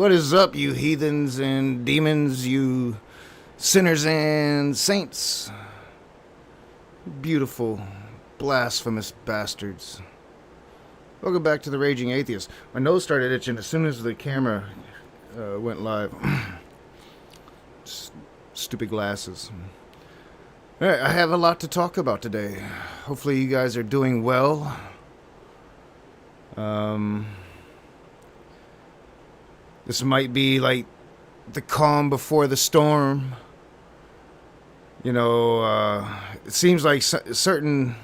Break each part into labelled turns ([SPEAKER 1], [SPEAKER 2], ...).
[SPEAKER 1] What is up, you heathens and demons, you sinners and saints? Beautiful, blasphemous bastards. Welcome back to The Raging Atheist. My nose started itching as soon as the camera went live. Stupid glasses. Alright, I have a lot to talk about today. Hopefully you guys are doing well. This might be like the calm before the storm. You know, it seems like certain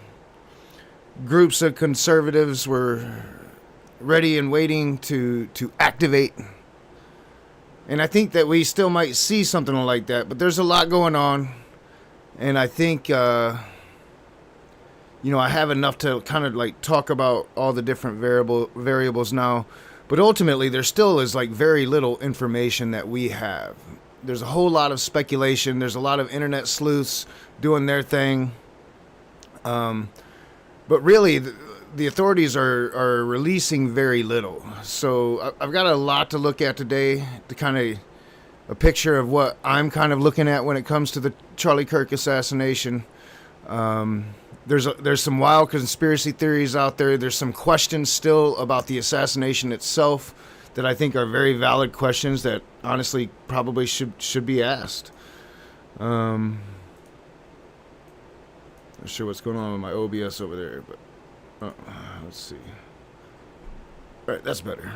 [SPEAKER 1] groups of conservatives were ready and waiting to activate. And I think that we still might see something like that, but there's a lot going on. And I think, you know, I have enough to kind of like talk about all the different variables now. But ultimately, there still is like very little information that we have. There's a whole lot of speculation. There's a lot of internet sleuths doing their thing. But really, the authorities are releasing very little. So I've got a lot to look at today to kind of a picture of what I'm kind of looking at when it comes to the Charlie Kirk assassination. There's some wild conspiracy theories out there. There's some questions still about the assassination itself that I think are very valid questions that honestly probably should be asked. Not sure what's going on with my OBS over there, but let's see. All right, that's better.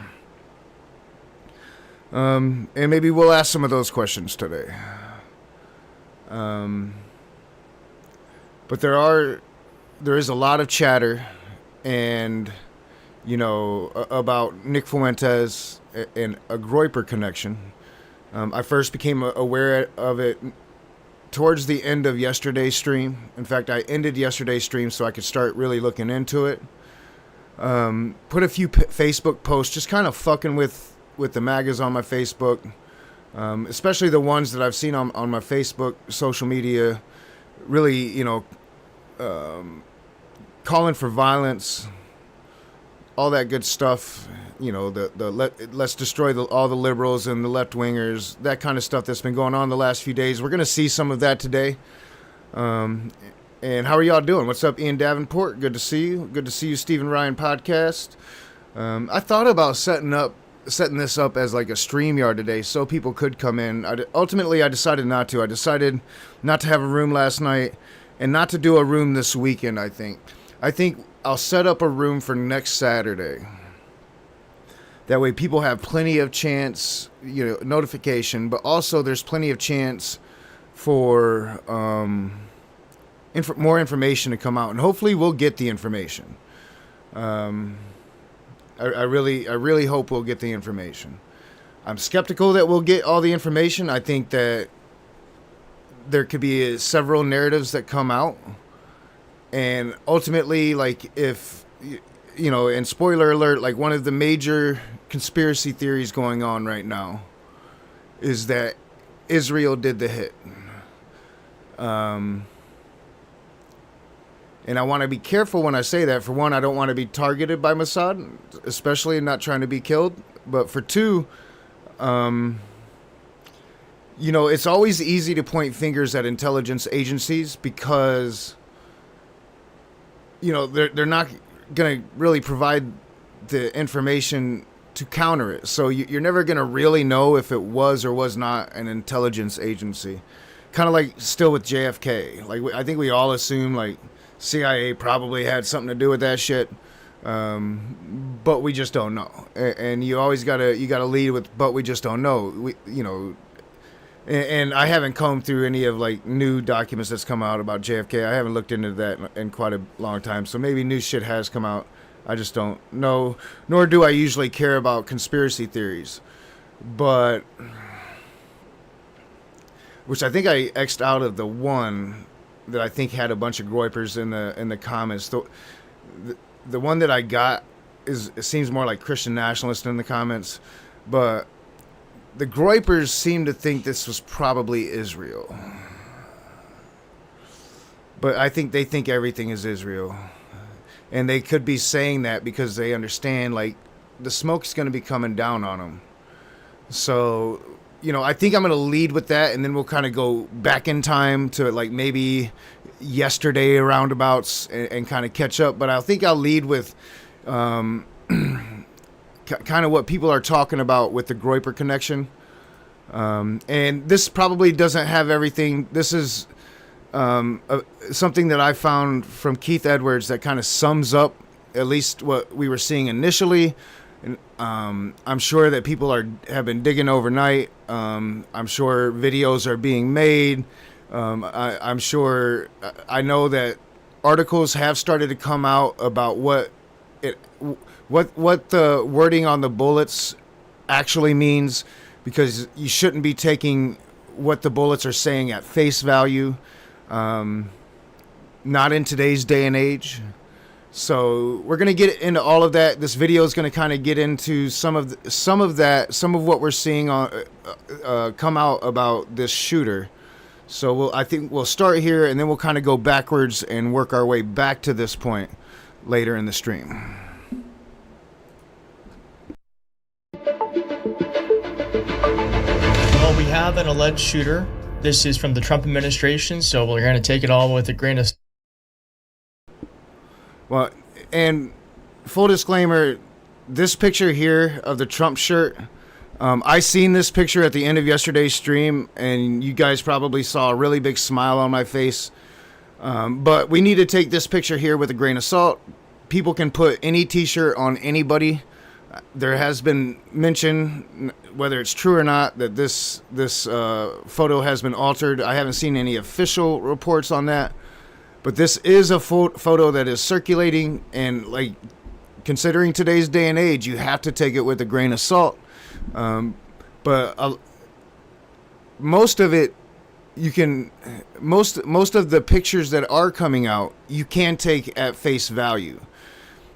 [SPEAKER 1] And maybe we'll ask some of those questions today. But there is a lot of chatter, and you know, about Nick Fuentes and a Groyper connection. I first became aware of it towards the end of yesterday's stream. In fact, I ended yesterday's stream so I could start really looking into it. Put a few Facebook posts, just kind of fucking with the MAGAs on my Facebook, especially the ones that I've seen on my Facebook social media. Really, you know, calling for violence, all that good stuff, you know, let's destroy all the liberals and the left-wingers, that kind of stuff that's been going on the last few days. We're going to see some of that today. And how are y'all doing? What's up, Ian Davenport? Good to see you. Good to see you, Stephen Ryan Podcast. I thought about setting this up as like a StreamYard today so people could come in. Ultimately, I decided not to. I decided not to have a room last night and not to do a room this weekend, I think. I think I'll set up a room for next Saturday. That way people have plenty of chance, you know, notification, but also there's plenty of chance for more information to come out. And hopefully we'll get the information. I really hope we'll get the information. I'm skeptical that we'll get all the information. I think that there could be several narratives that come out. And ultimately, like, if, you know, and spoiler alert, like, one of the major conspiracy theories going on right now is that Israel did the hit. And I want to be careful when I say that. For one, I don't want to be targeted by Mossad, especially not trying to be killed. But for two, you know, it's always easy to point fingers at intelligence agencies because, you know, they're not going to really provide the information to counter it. So you're never going to really know if it was or was not an intelligence agency. Kind of like still with JFK. Like, I think we all assume, like, CIA probably had something to do with that shit, but we just don't know. And you always gotta lead with, but we just don't know. You know, and I haven't combed through any of like new documents that's come out about JFK. I haven't looked into that in quite a long time. So maybe new shit has come out. I just don't know. Nor do I usually care about conspiracy theories, but which I think I X'd out of the one that I think had a bunch of Groypers in the comments. The one that I got it seems more like Christian nationalist in the comments, but the Groypers seem to think this was probably Israel. But I think they think everything is Israel. And they could be saying that because they understand, like, the smoke's going to be coming down on them. So, I think I'm going to lead with that, and then we'll kind of go back in time to like maybe yesterday roundabouts and kind of catch up. But I think I'll lead with kind of what people are talking about with the Groyper connection. And this probably doesn't have everything. This is something that I found from Keith Edwards that kind of sums up at least what we were seeing initially. And I'm sure that people have been digging overnight. I'm sure videos are being made. I'm sure, I know that articles have started to come out about what the wording on the bullets actually means, because you shouldn't be taking what the bullets are saying at face value, not in today's day and age. So we're going to get into all of that. This video is going to kind of get into some of what we're seeing come out about this shooter. So I think we'll start here, and then we'll kind of go backwards and work our way back to this point later in the stream.
[SPEAKER 2] Well, we have an alleged shooter. This is from the Trump administration, so we're going to take it all with a grain of...
[SPEAKER 1] Well, and full disclaimer, this picture here of the Trump shirt, I seen this picture at the end of yesterday's stream, and you guys probably saw a really big smile on my face. But we need to take this picture here with a grain of salt. People can put any t-shirt on anybody. There has been mention, whether it's true or not, that this photo has been altered. I haven't seen any official reports on that. But this is a photo that is circulating, and like, considering today's day and age, you have to take it with a grain of salt. But most of it, most of the pictures that are coming out, you can take at face value.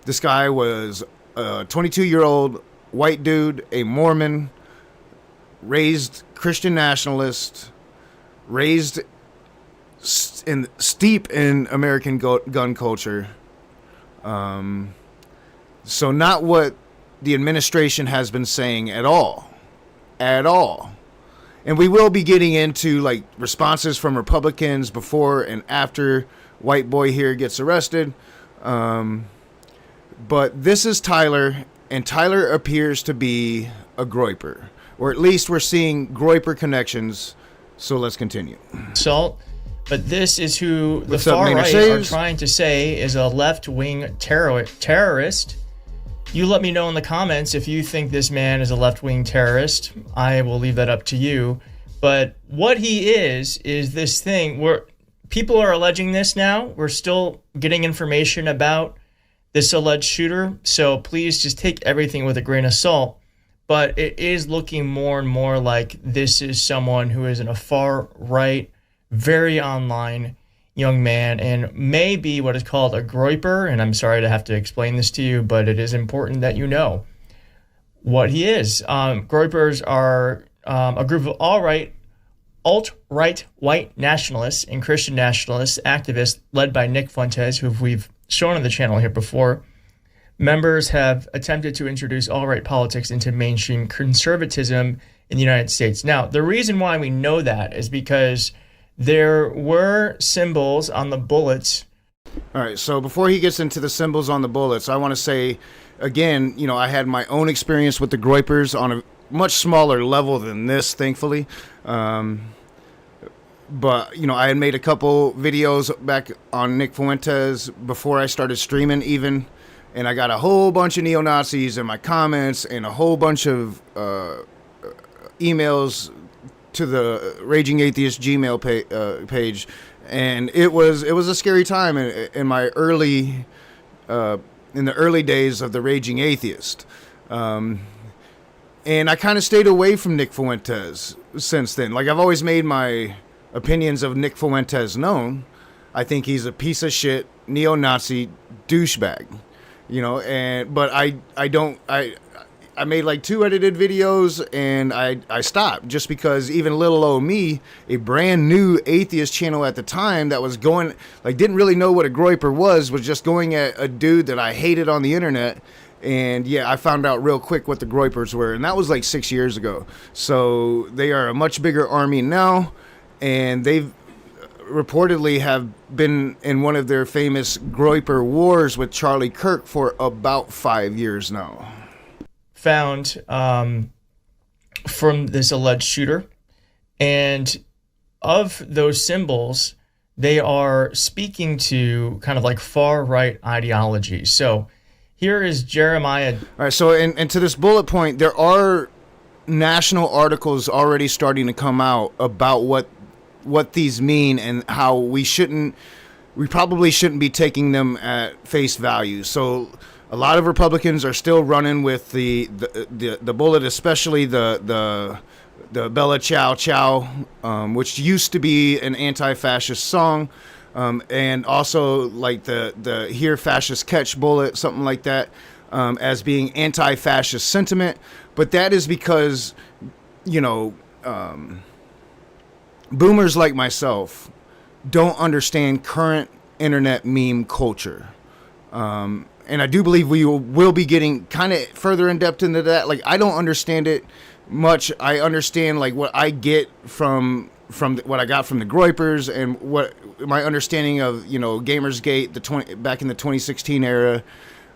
[SPEAKER 1] This guy was a 22-year-old white dude, a Mormon, raised Christian nationalist, raised steep in American gun culture. So not what the administration has been saying at all. And we will be getting into like responses from Republicans before and after white boy here gets arrested. But this is Tyler, and Tyler appears to be a Groyper, or at least we're seeing Groyper connections. So let's continue.
[SPEAKER 2] Salt. But this is who the far right are trying to say is a left-wing terrorist. You let me know in the comments if you think this man is a left-wing terrorist. I will leave that up to you. But what he is this thing where people are alleging this now. We're still getting information about this alleged shooter. So please just take everything with a grain of salt. But it is looking more and more like this is someone who is in a far right, very online young man, and may be what is called a Groper. And I'm sorry to have to explain this to you, but it is important that you know what he is. Gropers are a group of alt-right white nationalists and Christian nationalist activists led by Nick Fuentes, who we've shown on the channel here before. Members have attempted to introduce alt-right politics into mainstream conservatism in the United States. Now, the reason why we know that is because there were symbols on the bullets.
[SPEAKER 1] All right, so before he gets into the symbols on the bullets, I want to say, again, I had my own experience with the Groypers on a much smaller level than this, thankfully. But, I had made a couple videos back on Nick Fuentes before I started streaming even, and I got a whole bunch of neo-Nazis in my comments and a whole bunch of emails to the Raging Atheist Gmail page, and it was a scary time in my early in the early days of the Raging Atheist, and I kind of stayed away from Nick Fuentes since then. Like, I've always made my opinions of Nick Fuentes known. I think he's a piece of shit neo-Nazi douchebag, but I made like 2 edited videos, and I stopped just because even little old me, a brand new atheist channel at the time that was going, like, didn't really know what a Groyper was just going at a dude that I hated on the internet And yeah, I found out real quick what the Groypers were, and that was like 6 years ago. So they are a much bigger army now, and they've reportedly have been in one of their famous Groyper wars with Charlie Kirk for about 5 years now.
[SPEAKER 2] Found from this alleged shooter, and of those symbols, they are speaking to kind of like far-right ideology. So here is Jeremiah.
[SPEAKER 1] All right, so and to this bullet point, there are national articles already starting to come out about what these mean and how we probably shouldn't be taking them at face value. So a lot of Republicans are still running with the bullet, especially the Bella Ciao Ciao, which used to be an anti-fascist song, and also like the Here Fascists Catch bullet, something like that, as being anti-fascist sentiment. But that is because, boomers like myself don't understand current internet meme culture. And I do believe we will be getting kind of further in depth into that. Like, I don't understand it much. I understand like what I get from what I got from the Groypers and what my understanding of, Gamersgate, back in the 2016 era,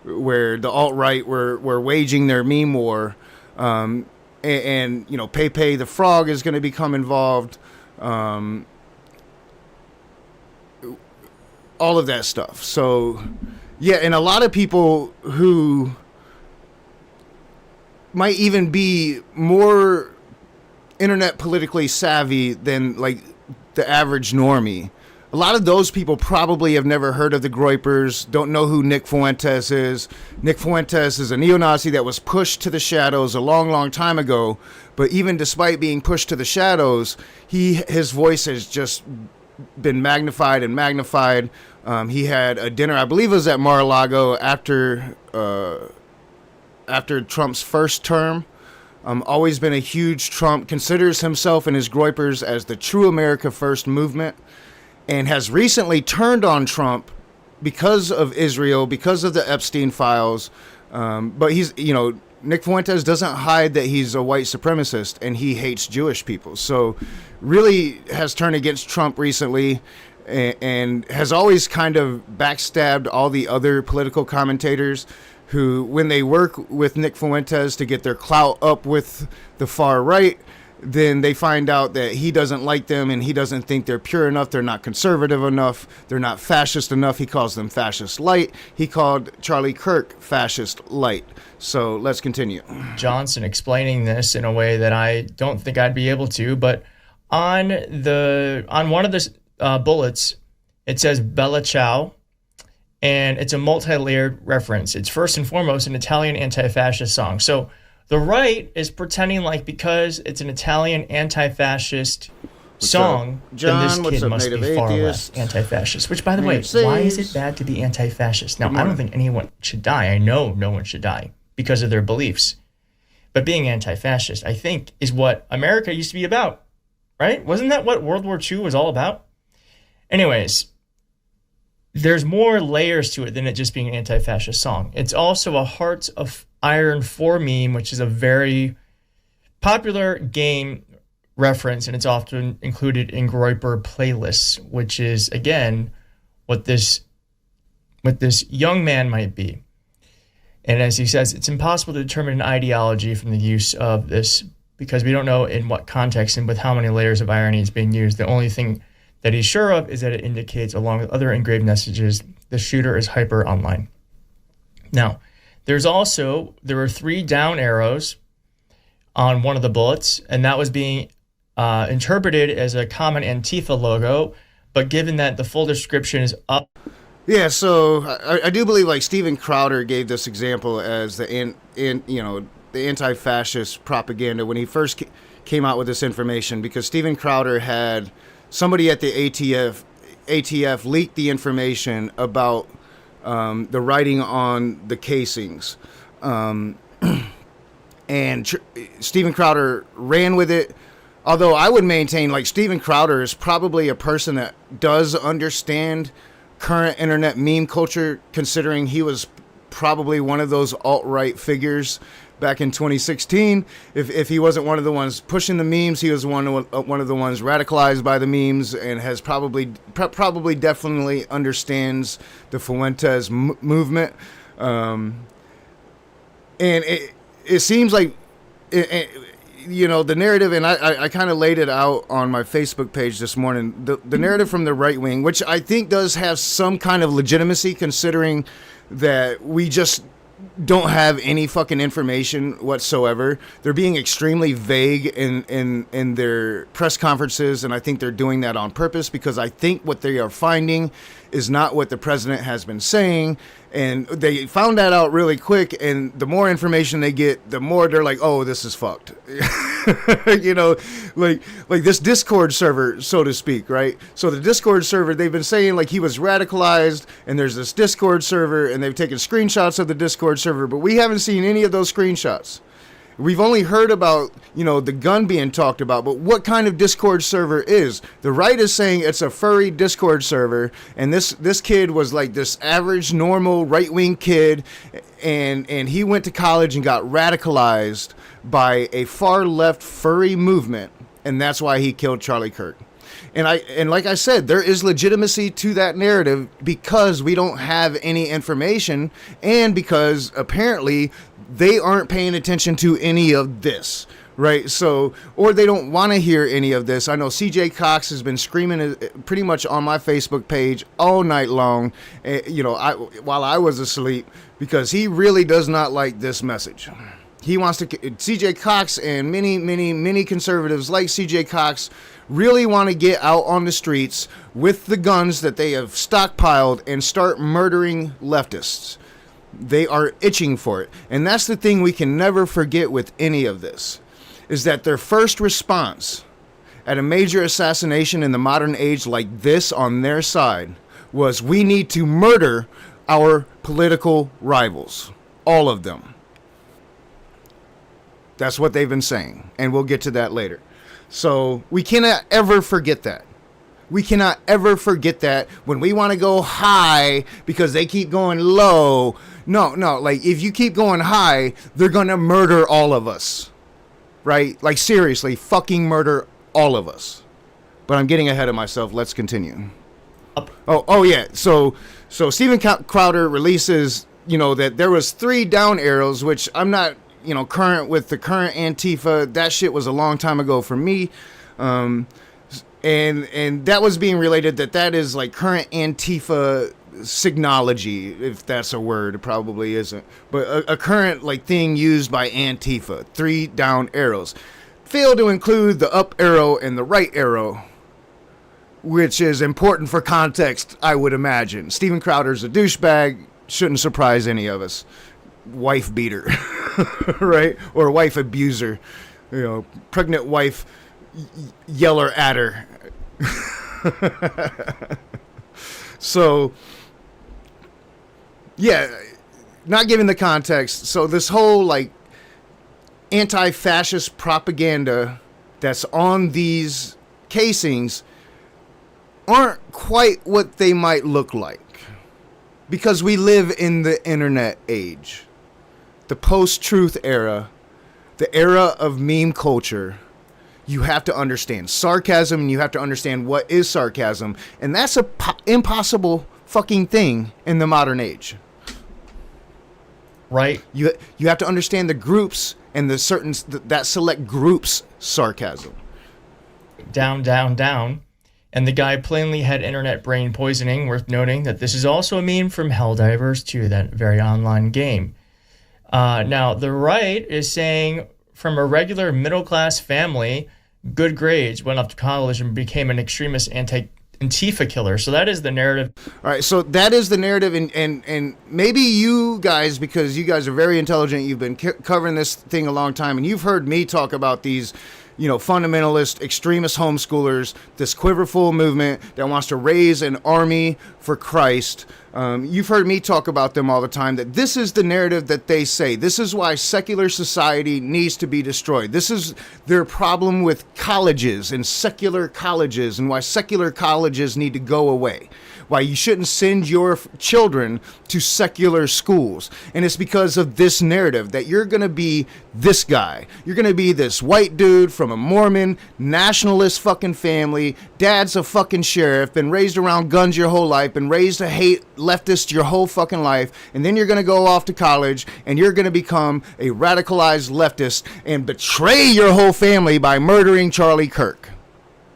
[SPEAKER 1] where the alt-right were waging their meme war. And Pepe the Frog is going to become involved. All of that stuff. So, yeah, and a lot of people who might even be more internet politically savvy than like the average normie. A lot of those people probably have never heard of the Groypers, don't know who Nick Fuentes is. Nick Fuentes is a neo-Nazi that was pushed to the shadows a long, long time ago. But even despite being pushed to the shadows, his voice has just been magnified and magnified. He had a dinner, I believe it was at Mar-a-Lago after Trump's first term. Always been a huge Trump, considers himself and his Groypers as the true America First movement, and has recently turned on Trump because of Israel, because of the Epstein files. But he's, Nick Fuentes doesn't hide that he's a white supremacist and he hates Jewish people. So really has turned against Trump recently, and has always kind of backstabbed all the other political commentators who, when they work with Nick Fuentes to get their clout up with the far right, then they find out that he doesn't like them and he doesn't think they're pure enough, they're not conservative enough, they're not fascist enough. He calls them fascist light. He called Charlie Kirk fascist light. So let's continue.
[SPEAKER 2] Johnson explaining this in a way that I don't think I'd be able to, but on one of the bullets, it says Bella Ciao, and it's a multi-layered reference. It's first and foremost an Italian anti-fascist song. So the right is pretending like because it's an Italian anti-fascist song,
[SPEAKER 1] John,
[SPEAKER 2] then this kid must be far less anti-fascist. Which, by the way, why is it bad to be anti-fascist? Now, I don't think anyone should die. I know no one should die because of their beliefs. But being anti-fascist, I think, is what America used to be about, right? Wasn't that what World War II was all about? Anyways, there's more layers to it than it just being an anti-fascist song. It's also a Hearts of Iron 4 meme, which is a very popular game reference, and it's often included in Groper playlists, which is, again, what this young man might be. And as he says, it's impossible to determine an ideology from the use of this because we don't know in what context and with how many layers of irony is being used. The only thing that he's sure of is that it indicates, along with other engraved messages, the shooter is hyper online. Now, there were 3 down arrows on one of the bullets, and that was being interpreted as a common Antifa logo, but given that the full description is up.
[SPEAKER 1] Yeah, so I do believe like Steven Crowder gave this example as the anti-fascist propaganda when he first came out with this information, because Steven Crowder had somebody at the ATF leaked the information about the writing on the casings. And Steven Crowder ran with it. Although I would maintain like Steven Crowder is probably a person that does understand current internet meme culture, considering he was probably one of those alt-right figures back in 2016. If he wasn't one of the ones pushing the memes, he was one of the ones radicalized by the memes, and has probably definitely understands the Fuentes movement. And it seems like, the narrative, and I kind of laid it out on my Facebook page this morning, the narrative from the right wing, which I think does have some kind of legitimacy, considering that we just don't have any fucking information whatsoever. They're being extremely vague in their press conferences, and I think they're doing that on purpose, because I think what they are finding is not what the president has been saying, and they found that out really quick, and the more information they get, the more they're like, oh, this is fucked. Like this Discord server, so to speak, right? So the Discord server, they've been saying like he was radicalized, and there's this Discord server, and they've taken screenshots of the Discord server, but we haven't seen any of those screenshots. We've only heard about, the gun being talked about, but what kind of Discord server is? The right is saying it's a furry Discord server, and this kid was like this average, normal, right-wing kid, and he went to college and got radicalized by a far-left furry movement, and that's why he killed Charlie Kirk. And like I said, there is legitimacy to that narrative, because we don't have any information, and because apparently they aren't paying attention to any of this, right? So, or they don't want to hear any of this. I know CJ Cox has been screaming pretty much on my Facebook page all night long, while I was asleep, because he really does not like this message. He wants to, CJ Cox and many conservatives like CJ Cox really want to get out on the streets with the guns that they have stockpiled and start murdering leftists. They are itching for it. And that's the thing we can never forget with any of this, is that their first response at a major assassination in the modern age like this on their side was, we need to murder our political rivals. All of them. That's what they've been saying. And we'll get to that later. So we cannot ever forget that. We cannot ever forget that when we want to go high because they keep going low. No, like if you keep going high, they're going to murder all of us. Right? Like seriously, fucking murder all of us. But I'm getting ahead of myself. Let's continue. Oh yeah. So Steven Crowder releases, that there was 3 down arrows, which I'm not, current with the current Antifa. That shit was a long time ago for me. And that was being related that is like current Antifa signology, if that's a word. It probably isn't, but a current like thing used by Antifa. 3 down arrows. Fail to include the up arrow and the right arrow, which is important for context, I would imagine. Steven Crowder's a douchebag. Shouldn't surprise any of us. Wife beater, right? Or wife abuser. Pregnant wife yeller at her. So, yeah, not giving the context. So this whole like anti-fascist propaganda that's on these casings aren't quite what they might look like, because we live in the internet age, the post-truth era, the era of meme culture. You have to understand sarcasm, and you have to understand what is sarcasm, and that's a impossible fucking thing in the modern age.
[SPEAKER 2] Right.
[SPEAKER 1] You have to understand the groups and the certain that select groups sarcasm.
[SPEAKER 2] Down. And the guy plainly had internet brain poisoning. Worth noting that this is also a meme from Helldivers 2, that very online game. Now, the right is saying, from a regular middle-class family, good grades, went off to college and became an extremist Antifa killer. So that is the narrative. All right, so that is the narrative, and maybe you guys, because you guys are very intelligent, you've been covering this thing a long time, and you've heard me talk about these fundamentalist, extremist homeschoolers, this quiverful movement that wants to raise an army for Christ. You've heard me talk about them all the time, that this is the narrative that they say. This is why secular society needs to be destroyed. This is their problem with colleges and secular colleges, and why secular colleges need to go away.
[SPEAKER 1] why you shouldn't send your children to secular schools. And it's because of this narrative that you're going to be this guy. You're going to be this white dude from a Mormon nationalist fucking family. Dad's a fucking sheriff, been raised around guns your whole life, been raised to hate leftists your whole fucking life. And then you're going to go off to college and you're going to become a radicalized leftist and betray your whole family by murdering Charlie Kirk.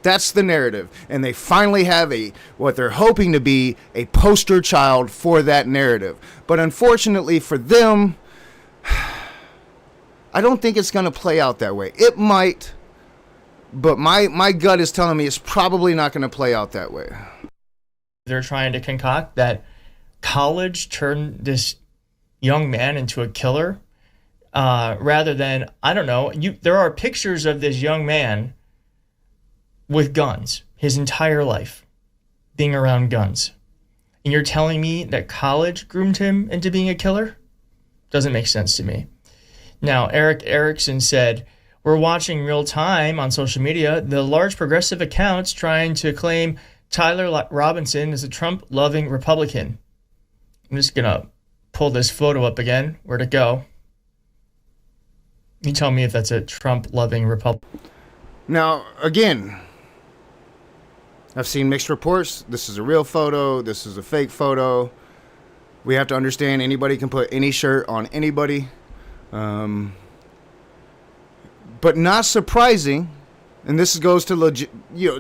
[SPEAKER 1] That's the narrative. And they finally have what they're hoping to be a poster child for that narrative. But unfortunately for them, I don't think it's going to play out that way. It might, but my gut is telling me it's probably not going to play out that way.
[SPEAKER 2] They're trying to concoct that college turned this young man into a killer, rather than, I don't know, there are pictures of this young man with guns his entire life, being around guns. And you're telling me that college groomed him into being a killer? Doesn't make sense to me. Now, Eric Erickson said, we're watching real time on social media the large progressive accounts trying to claim Tyler Robinson is a Trump-loving Republican. I'm just going to pull this photo up again. Where'd it go? You tell me if that's a Trump-loving Republican.
[SPEAKER 1] Now, again, I've seen mixed reports. This is a real photo. This is a fake photo. We have to understand anybody can put any shirt on anybody. But not surprising, and this goes to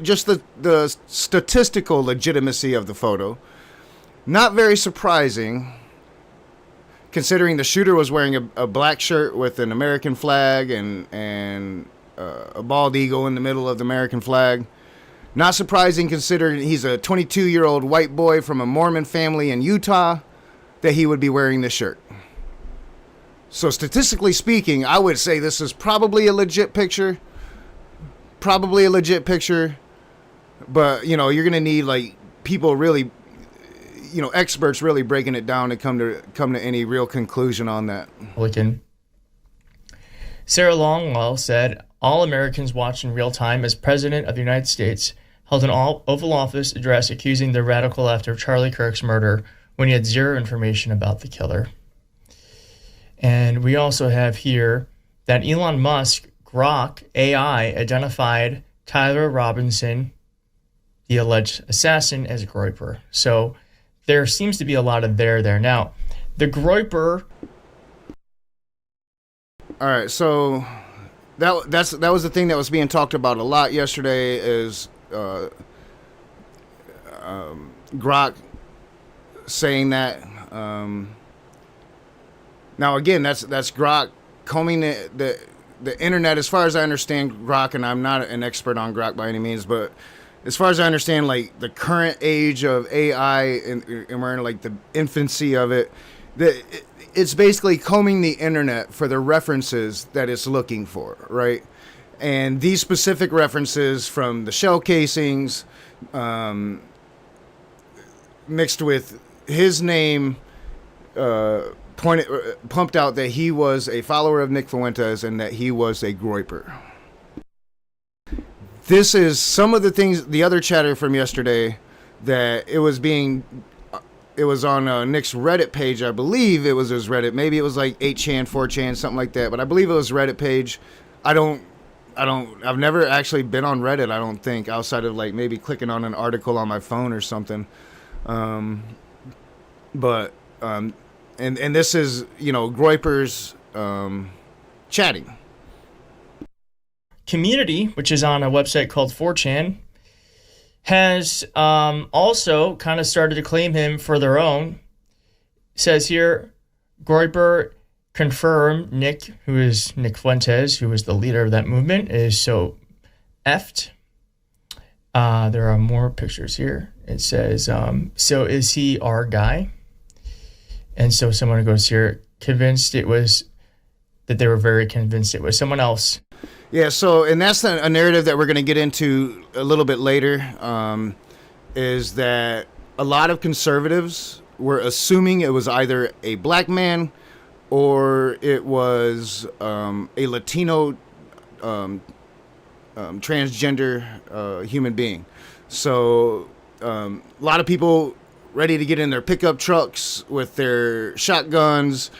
[SPEAKER 1] just the statistical legitimacy of the photo. Not very surprising, considering the shooter was wearing a black shirt with an American flag and a bald eagle in the middle of the American flag. Not surprising, considering he's a 22-year-old white boy from a Mormon family in Utah, that he would be wearing this shirt. So statistically speaking, I would say this is probably a legit picture. But, you're going to need people really, experts really breaking it down to come to any real conclusion on that.
[SPEAKER 2] Sarah Longwell said, all Americans watch in real time as President of the United States held an Oval Office address accusing the radical left of Charlie Kirk's murder when he had zero information about the killer. And we also have here that Elon Musk, Grok AI, identified Tyler Robinson, the alleged assassin, as Groper. So there seems to be a lot of there. Now, the Groper.
[SPEAKER 1] All right, so that was the thing that was being talked about a lot yesterday is Grok saying that. Now again, that's Grok combing the internet. As far as I understand Grok, and I'm not an expert on Grok by any means, but as far as I understand, the current age of AI and we're in the infancy of it, it's basically combing the internet for the references that it's looking for, right? And these specific references from the shell casings, mixed with his name, pumped out that he was a follower of Nick Fuentes and that he was a Groyper. This is some of the things, the other chatter from yesterday, that it was on Nick's Reddit page. I believe it was his Reddit. Maybe it was 8chan, 4chan, something like that. But I believe it was Reddit page. I've never actually been on Reddit, I don't think, outside of maybe clicking on an article on my phone or something. And this is, Groyper's chatting.
[SPEAKER 2] Community, which is on a website called 4chan, has also kind of started to claim him for their own. It says here, Groper confirmed Nick Fuentes, who was the leader of that movement, is so effed. There are more pictures here. It says, so is he our guy? And so someone goes here, convinced it was, that they were very convinced it was someone else.
[SPEAKER 1] Yeah, so, and that's a narrative that we're going to get into a little bit later, is that a lot of conservatives were assuming it was either a black man or it was a Latino transgender human being. So A lot of people ready to get in their pickup trucks with their shotguns,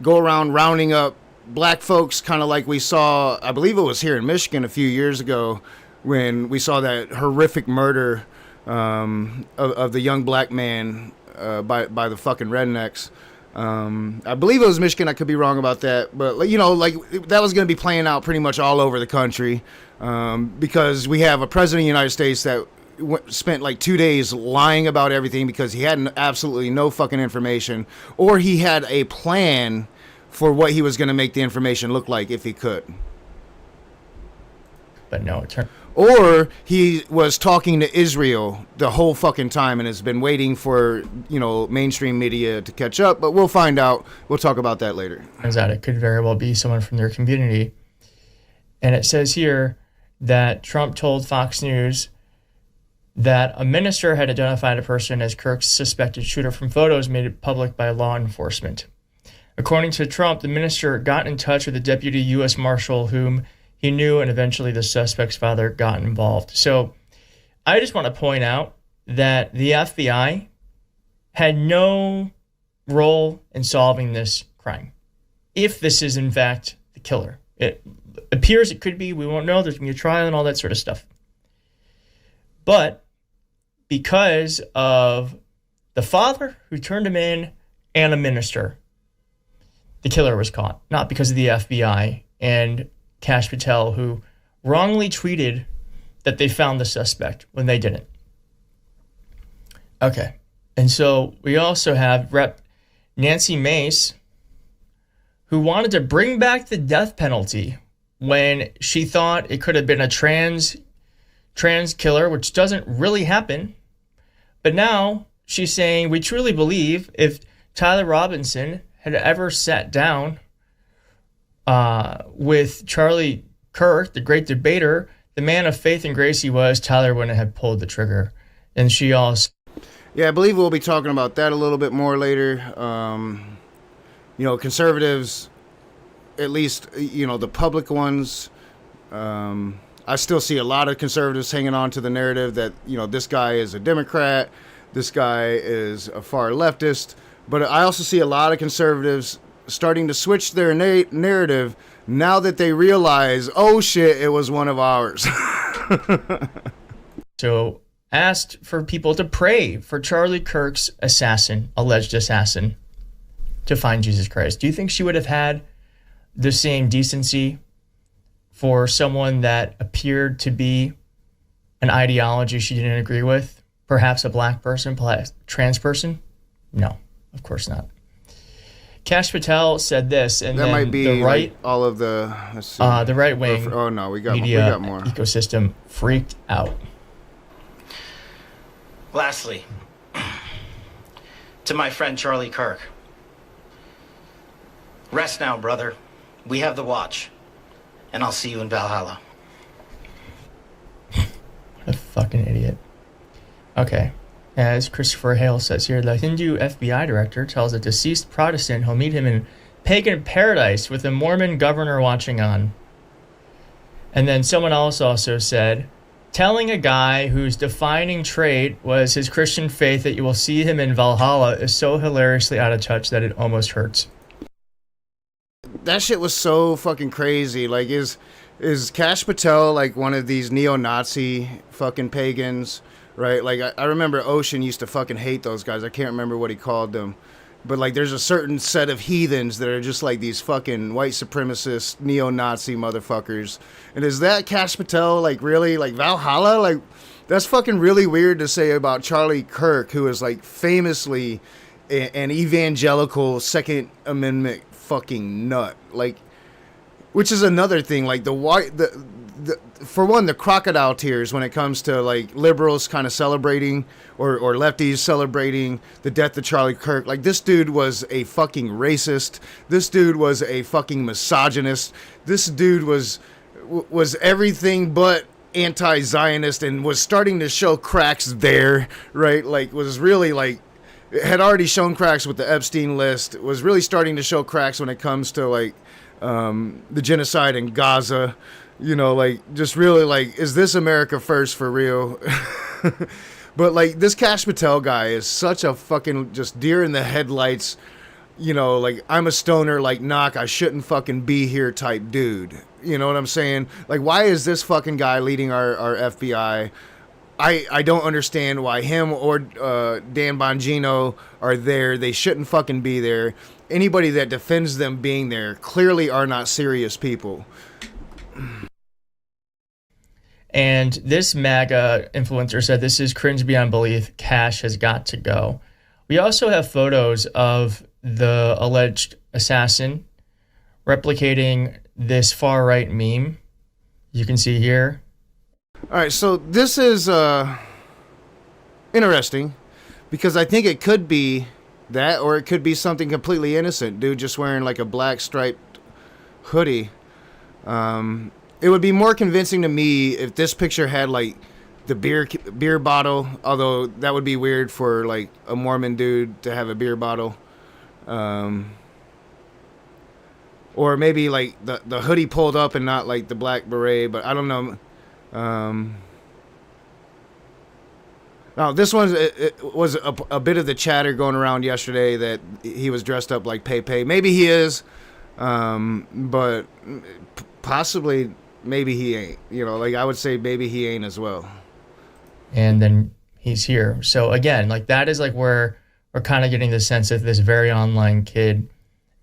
[SPEAKER 1] go around rounding up black folks, kind of like we saw, I believe it was here in Michigan a few years ago, when we saw that horrific murder of the young black man by the fucking rednecks. I believe it was Michigan. I could be wrong about that, but you know, like that was going to be playing out pretty much all over the country, because we have a president of the United States that spent like 2 days lying about everything because he had absolutely no fucking information, or he had a plan for what he was going to make the information look like if he could.
[SPEAKER 2] But no,
[SPEAKER 1] or he was talking to Israel the whole fucking time and has been waiting for, you know, mainstream media to catch up. But we'll find out. We'll talk about that later.
[SPEAKER 2] Turns out it could very well be someone from their community. And it says here that Trump told Fox News that a minister had identified a person as Kirk's suspected shooter from photos made public by law enforcement. According to Trump, the minister got in touch with a deputy U.S. Marshal whom he knew, and eventually the suspect's father got involved. So I just want to point out that the FBI had no role in solving this crime, if this is in fact the killer. It appears it could be. We won't know. There's going to be a trial and all that sort of stuff. But because of the father who turned him in and a minister, the killer was caught. Not because of the FBI and Kash Patel, who wrongly tweeted that they found the suspect when they didn't. Okay. And so we also have Rep. Nancy Mace, who wanted to bring back the death penalty when she thought it could have been a trans killer, which doesn't really happen. But now she's saying, we truly believe if Tyler Robinson had ever sat down with Charlie Kirk, the great debater, the man of faith and grace he was, Tyler wouldn't have pulled the trigger. And she also...
[SPEAKER 1] Yeah, I believe we'll be talking about that a little bit more later. You know, conservatives, at least, you know, the public ones, I still see a lot of conservatives hanging on to the narrative that, you know, this guy is a Democrat, this guy is a far leftist. But I also see a lot of conservatives starting to switch their narrative now that they realize, oh shit, it was one of ours.
[SPEAKER 2] So asked for people to pray for Charlie Kirk's alleged assassin, to find Jesus Christ. Do you think she would have had the same decency for someone that appeared to be an ideology she didn't agree with? Perhaps a black person, perhaps a trans person? No, of course not. Kash Patel said this, and
[SPEAKER 1] that
[SPEAKER 2] then
[SPEAKER 1] might be
[SPEAKER 2] the right,
[SPEAKER 1] like all of the, let's see.
[SPEAKER 2] The right wing
[SPEAKER 1] media more.
[SPEAKER 2] Ecosystem freaked out.
[SPEAKER 3] Lastly, to my friend Charlie Kirk, rest now, brother. We have the watch, and I'll see you in Valhalla.
[SPEAKER 2] What a fucking idiot. Okay. As Christopher Hale says here, the Hindu FBI director tells a deceased Protestant he'll meet him in pagan paradise with a Mormon governor watching on. And then someone else also said, telling a guy whose defining trait was his Christian faith that you will see him in Valhalla is so hilariously out of touch that it almost hurts.
[SPEAKER 1] That shit was so fucking crazy. Like, is Kash Patel like one of these neo-Nazi fucking pagans? Right, like I remember Ocean used to fucking hate those guys. I can't remember what he called them. But like there's a certain set of heathens that are just like these fucking white supremacist neo-Nazi motherfuckers. And is that Kash Patel, like really, like Valhalla? Like that's fucking really weird to say about Charlie Kirk, who is like famously an evangelical Second Amendment fucking nut. Like, which is another thing, like for one, the crocodile tears when it comes to like liberals kind of celebrating or lefties celebrating the death of Charlie Kirk. Like this dude was a fucking racist. This dude was a fucking misogynist. This dude was everything but anti-Zionist and was starting to show cracks there, right? Like was really like had already shown cracks with the Epstein list, was really starting to show cracks when it comes to like the genocide in Gaza. You know, like, just really, like, is this America first for real? But like this Kash Patel guy is such a fucking just deer in the headlights, you know, like I'm a stoner, like knock, I shouldn't fucking be here type dude. You know what I'm saying? Like, why is this fucking guy leading our FBI? I don't understand why him or Dan Bongino are there. They shouldn't fucking be there. Anybody that defends them being there clearly are not serious people.
[SPEAKER 2] And this MAGA influencer said, this is cringe beyond belief. Kash has got to go. We also have photos of the alleged assassin replicating this far-right meme. You can see here.
[SPEAKER 1] All right, so this is interesting because I think it could be that, or it could be something completely innocent. Dude just wearing like a black striped hoodie. It would be more convincing to me if this picture had like the beer bottle, although that would be weird for like a Mormon dude to have a beer bottle. Or maybe like the hoodie pulled up and not like the black beret, but I don't know. Now this one it was a bit of the chatter going around yesterday that he was dressed up like Pepe. Maybe he is, but possibly maybe he ain't. You know, like I would say maybe he ain't as well. And
[SPEAKER 2] then he's here. So again, like that is like where we're kind of getting the sense that this very online kid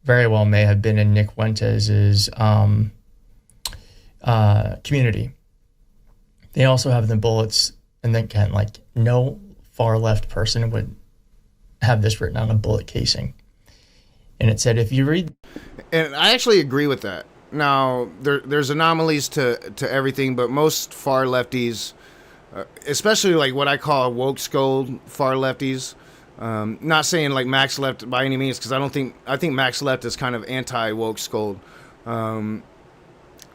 [SPEAKER 2] very well may have been in Nick Fuentes' community. They also have the bullets, and then again, like no far left person would have this written on a bullet casing. And it said, if you read,
[SPEAKER 1] and I actually agree with that. Now there's anomalies to everything, but most far lefties, especially like what I call woke scold far lefties. Not saying like Max Left by any means, because I think Max Left is kind of anti woke scold.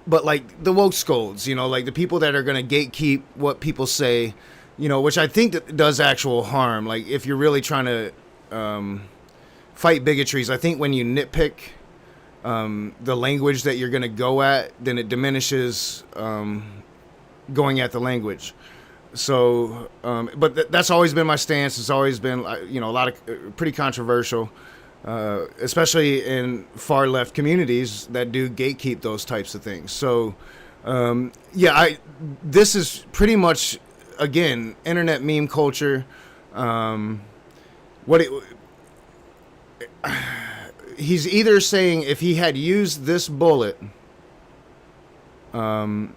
[SPEAKER 1] But like the woke scolds, you know, like the people that are going to gatekeep what people say, you know, which I think that does actual harm. Like if you're really trying to fight bigotries, I think when you nitpick the language that you're going to go at, then it diminishes going at the language. So, but that's always been my stance. It's always been, you know, a lot of pretty controversial. Especially in far left communities that do gatekeep those types of things. So, this is pretty much, again, internet meme culture. He's either saying if he had used this bullet, and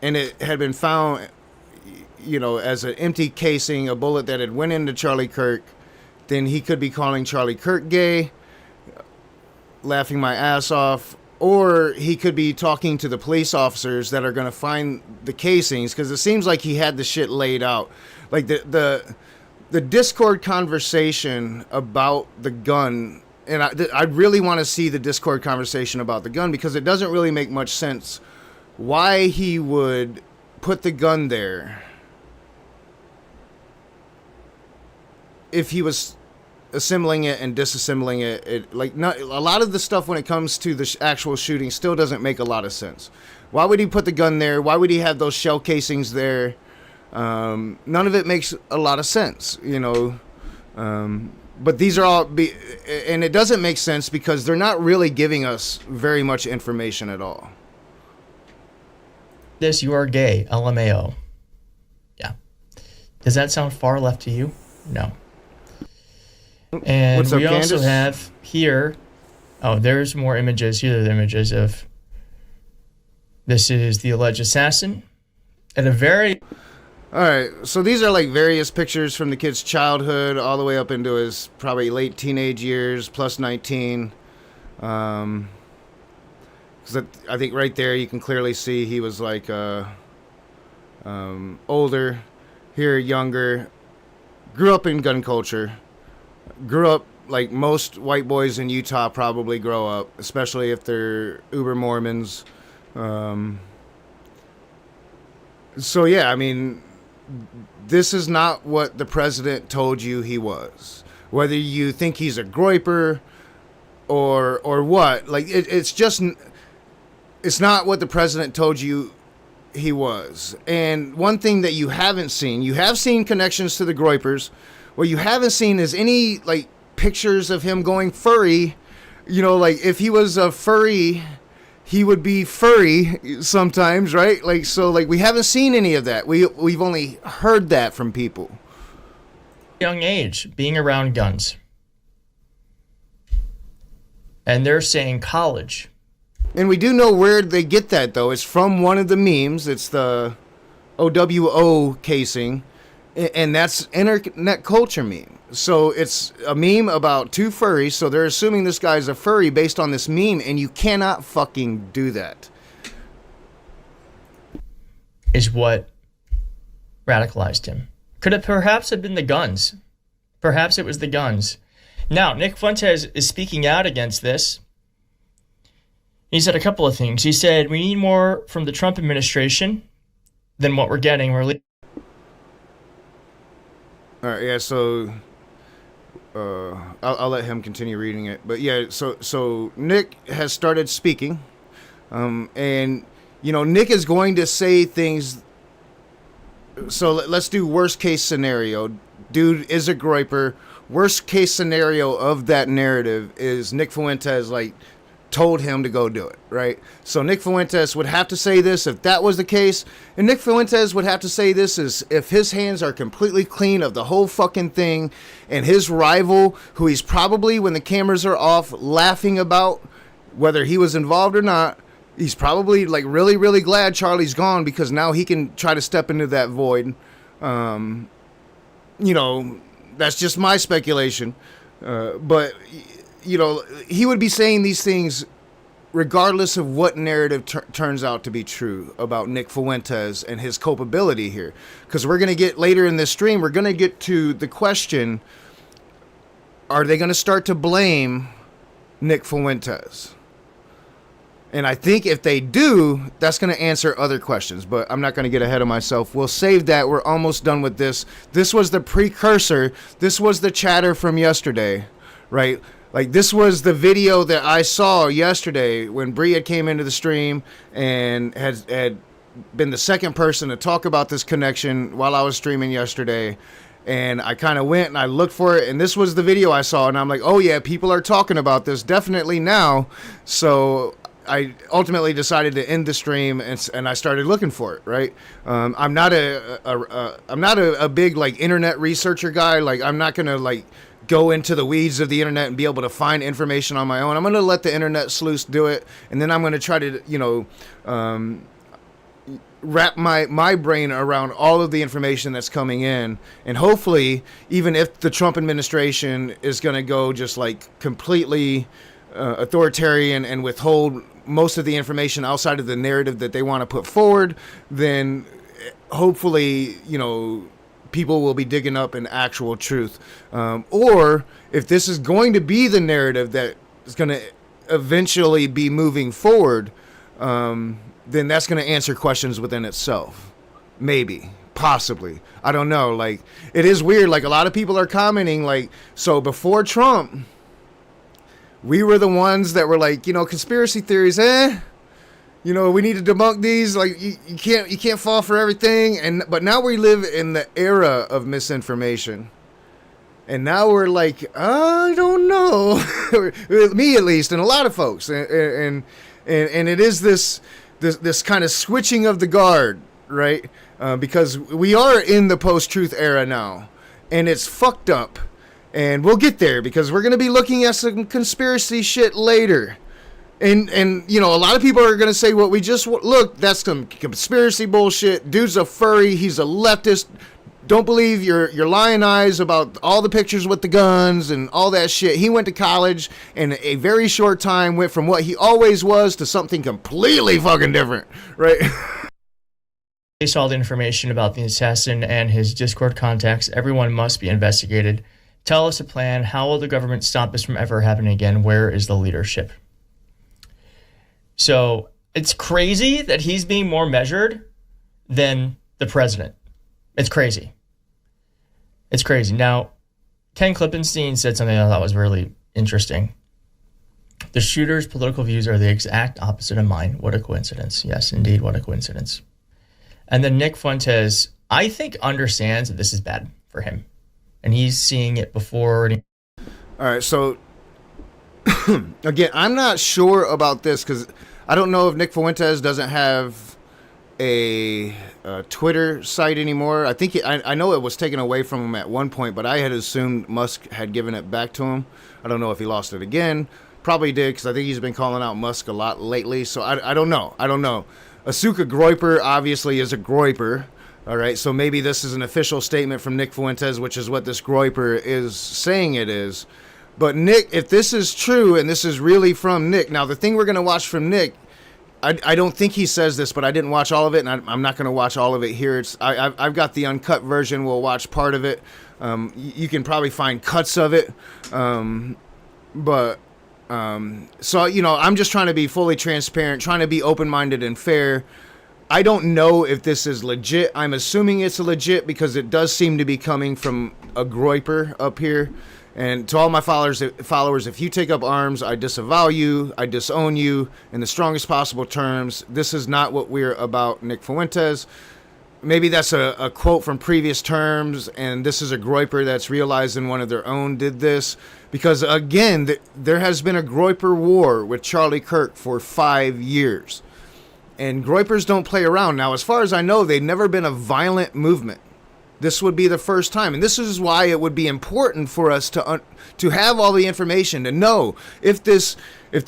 [SPEAKER 1] it had been found, you know, as an empty casing, a bullet that had went into Charlie Kirk, then he could be calling Charlie Kirk gay, laughing my ass off, or he could be talking to the police officers that are going to find the casings, because it seems like he had the shit laid out. Like the Discord conversation about the gun, and I really want to see the Discord conversation about the gun, because it doesn't really make much sense why he would put the gun there if he was assembling it and disassembling it. Not a lot of the stuff when it comes to the actual shooting still doesn't make a lot of sense. Why would he put the gun there? Why would he have those shell casings there? None of it makes a lot of sense, you know. But these are all and it doesn't make sense because they're not really giving us very much information at all.
[SPEAKER 2] This, you are gay, LMAO. Yeah. Does that sound far left to you? No. And we also have here, there's more images. Here are the images of, this is the alleged assassin at a very...
[SPEAKER 1] All right, so these are like various pictures from the kid's childhood all the way up into his probably late teenage years, plus 19. Because I think right there you can clearly see he was like older, here younger, grew up in gun culture, grew up like most white boys in Utah probably grow up, especially if they're uber Mormons. So yeah, I mean, this is not what the president told you he was. Whether you think he's a Groper or what, like it's just, it's not what the president told you he was. And one thing that you haven't seen, you have seen connections to the Groypers. What you haven't seen is any like pictures of him going furry. You know, like if he was a furry, he would be furry sometimes, right? Like, so like we haven't seen any of that. We've only heard that from people.
[SPEAKER 2] Young age, being around guns. And they're saying college.
[SPEAKER 1] And we do know where they get that, though. It's from one of the memes. It's the OWO casing. And that's internet culture meme. So it's a meme about two furries. So they're assuming this guy's a furry based on this meme. And you cannot fucking do that.
[SPEAKER 2] Is what radicalized him. Could it perhaps have been the guns? Perhaps it was the guns. Now, Nick Fuentes is speaking out against this. He said a couple of things. He said, we need more from the Trump administration than what we're getting. All
[SPEAKER 1] right, yeah, so I'll let him continue reading it. But yeah, so Nick has started speaking. And, you know, Nick is going to say things. So let's do worst case scenario. Dude is a Groper. Worst case scenario of that narrative is Nick Fuentes, like, told him to go do it, right? So Nick Fuentes would have to say this if that was the case. And Nick Fuentes would have to say this is if his hands are completely clean of the whole fucking thing, and his rival, who he's probably, when the cameras are off, laughing about whether he was involved or not, he's probably like really, really glad Charlie's gone because now he can try to step into that void. You know, that's just my speculation. But you know, he would be saying these things regardless of what narrative turns out to be true about Nick Fuentes and his culpability here. Because we're going to get later in this stream, we're going to get to the question, are they going to start to blame Nick Fuentes? And I think if they do, that's going to answer other questions. But I'm not going to get ahead of myself. We'll save that. We're almost done with this. This was the precursor. This was the chatter from yesterday, right? Like, this was the video that I saw yesterday when Bree had came into the stream and had been the second person to talk about this connection while I was streaming yesterday. And I kind of went and I looked for it, and this was the video I saw. And I'm like, oh, yeah, people are talking about this definitely now. So I ultimately decided to end the stream, and I started looking for it, right? I'm not a big, like, internet researcher guy. Like, I'm not going to, like, go into the weeds of the internet and be able to find information on my own. I'm going to let the internet sleuths do it, and then I'm going to try to, you know, wrap my brain around all of the information that's coming in. And hopefully, even if the Trump administration is going to go just, like, completely authoritarian and withhold most of the information outside of the narrative that they want to put forward, then hopefully, you know, people will be digging up an actual truth. Or if this is going to be the narrative that is going to eventually be moving forward, then that's going to answer questions within itself. Maybe. Possibly. I don't know. Like, it is weird. Like, a lot of people are commenting, like, so before Trump, we were the ones that were like, you know, conspiracy theories, you know, we need to debunk these. Like, you can't fall for everything. But now we live in the era of misinformation. And now we're like, I don't know. Me, at least, and a lot of folks. And it is this kind of switching of the guard, right? Because we are in the post-truth era now. And it's fucked up. And we'll get there because we're going to be looking at some conspiracy shit later. And you know, a lot of people are going to say, well, we just look, that's some conspiracy bullshit. Dude's a furry. He's a leftist. Don't believe your lying eyes about all the pictures with the guns and all that shit. He went to college and a very short time went from what he always was to something completely fucking different, right?
[SPEAKER 2] Based all the information about the assassin and his Discord contacts, everyone must be investigated. Tell us a plan. How will the government stop this from ever happening again? Where is the leadership? So it's crazy that he's being more measured than the president. It's crazy. It's crazy. Now, Ken Klippenstein said something I thought was really interesting. The shooter's political views are the exact opposite of mine. What a coincidence. Yes, indeed, what a coincidence. And then Nick Fuentes, I think, understands that this is bad for him. And he's seeing it before.
[SPEAKER 1] All right, so again, I'm not sure about this because I don't know if Nick Fuentes doesn't have a Twitter site anymore. I think I know it was taken away from him at one point, but I had assumed Musk had given it back to him. I don't know if he lost it again. Probably did, because I think he's been calling out Musk a lot lately. So I don't know. Asuka Groyper obviously is a Groyper. All right, so maybe this is an official statement from Nick Fuentes, which is what this Groyper is saying it is. But Nick, if this is true and this is really from Nick, now the thing we're going to watch from Nick, I don't think he says this, but I didn't watch all of it, and I'm not going to watch all of it here. I've got the uncut version. We'll watch part of it. You can probably find cuts of it. So, I'm just trying to be fully transparent, trying to be open-minded and fair. I don't know if this is legit. I'm assuming it's legit because it does seem to be coming from a Groyper up here. And to all my followers, if you take up arms, I disavow you, I disown you in the strongest possible terms. This is not what we're about, Nick Fuentes. Maybe that's a quote from previous terms, and this is a Groyper that's realizing one of their own did this. Because, again, there has been a Groyper war with Charlie Kirk for 5 years. And Groypers don't play around. Now, as far as I know, they've never been a violent movement. This would be the first time, and this is why it would be important for us to have all the information to know if this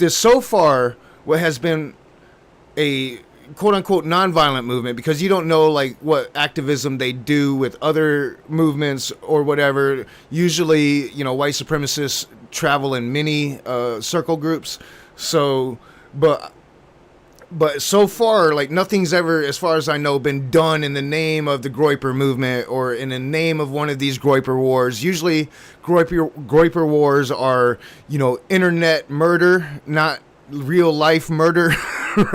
[SPEAKER 1] so far what has been a quote unquote nonviolent movement, because you don't know like what activism they do with other movements or whatever. Usually, white supremacists travel in mini circle groups. So, But so far, like, nothing's ever, as far as I know, been done in the name of the Groyper movement or in the name of one of these Groyper wars. Usually, Groyper wars are, internet murder, not real life murder,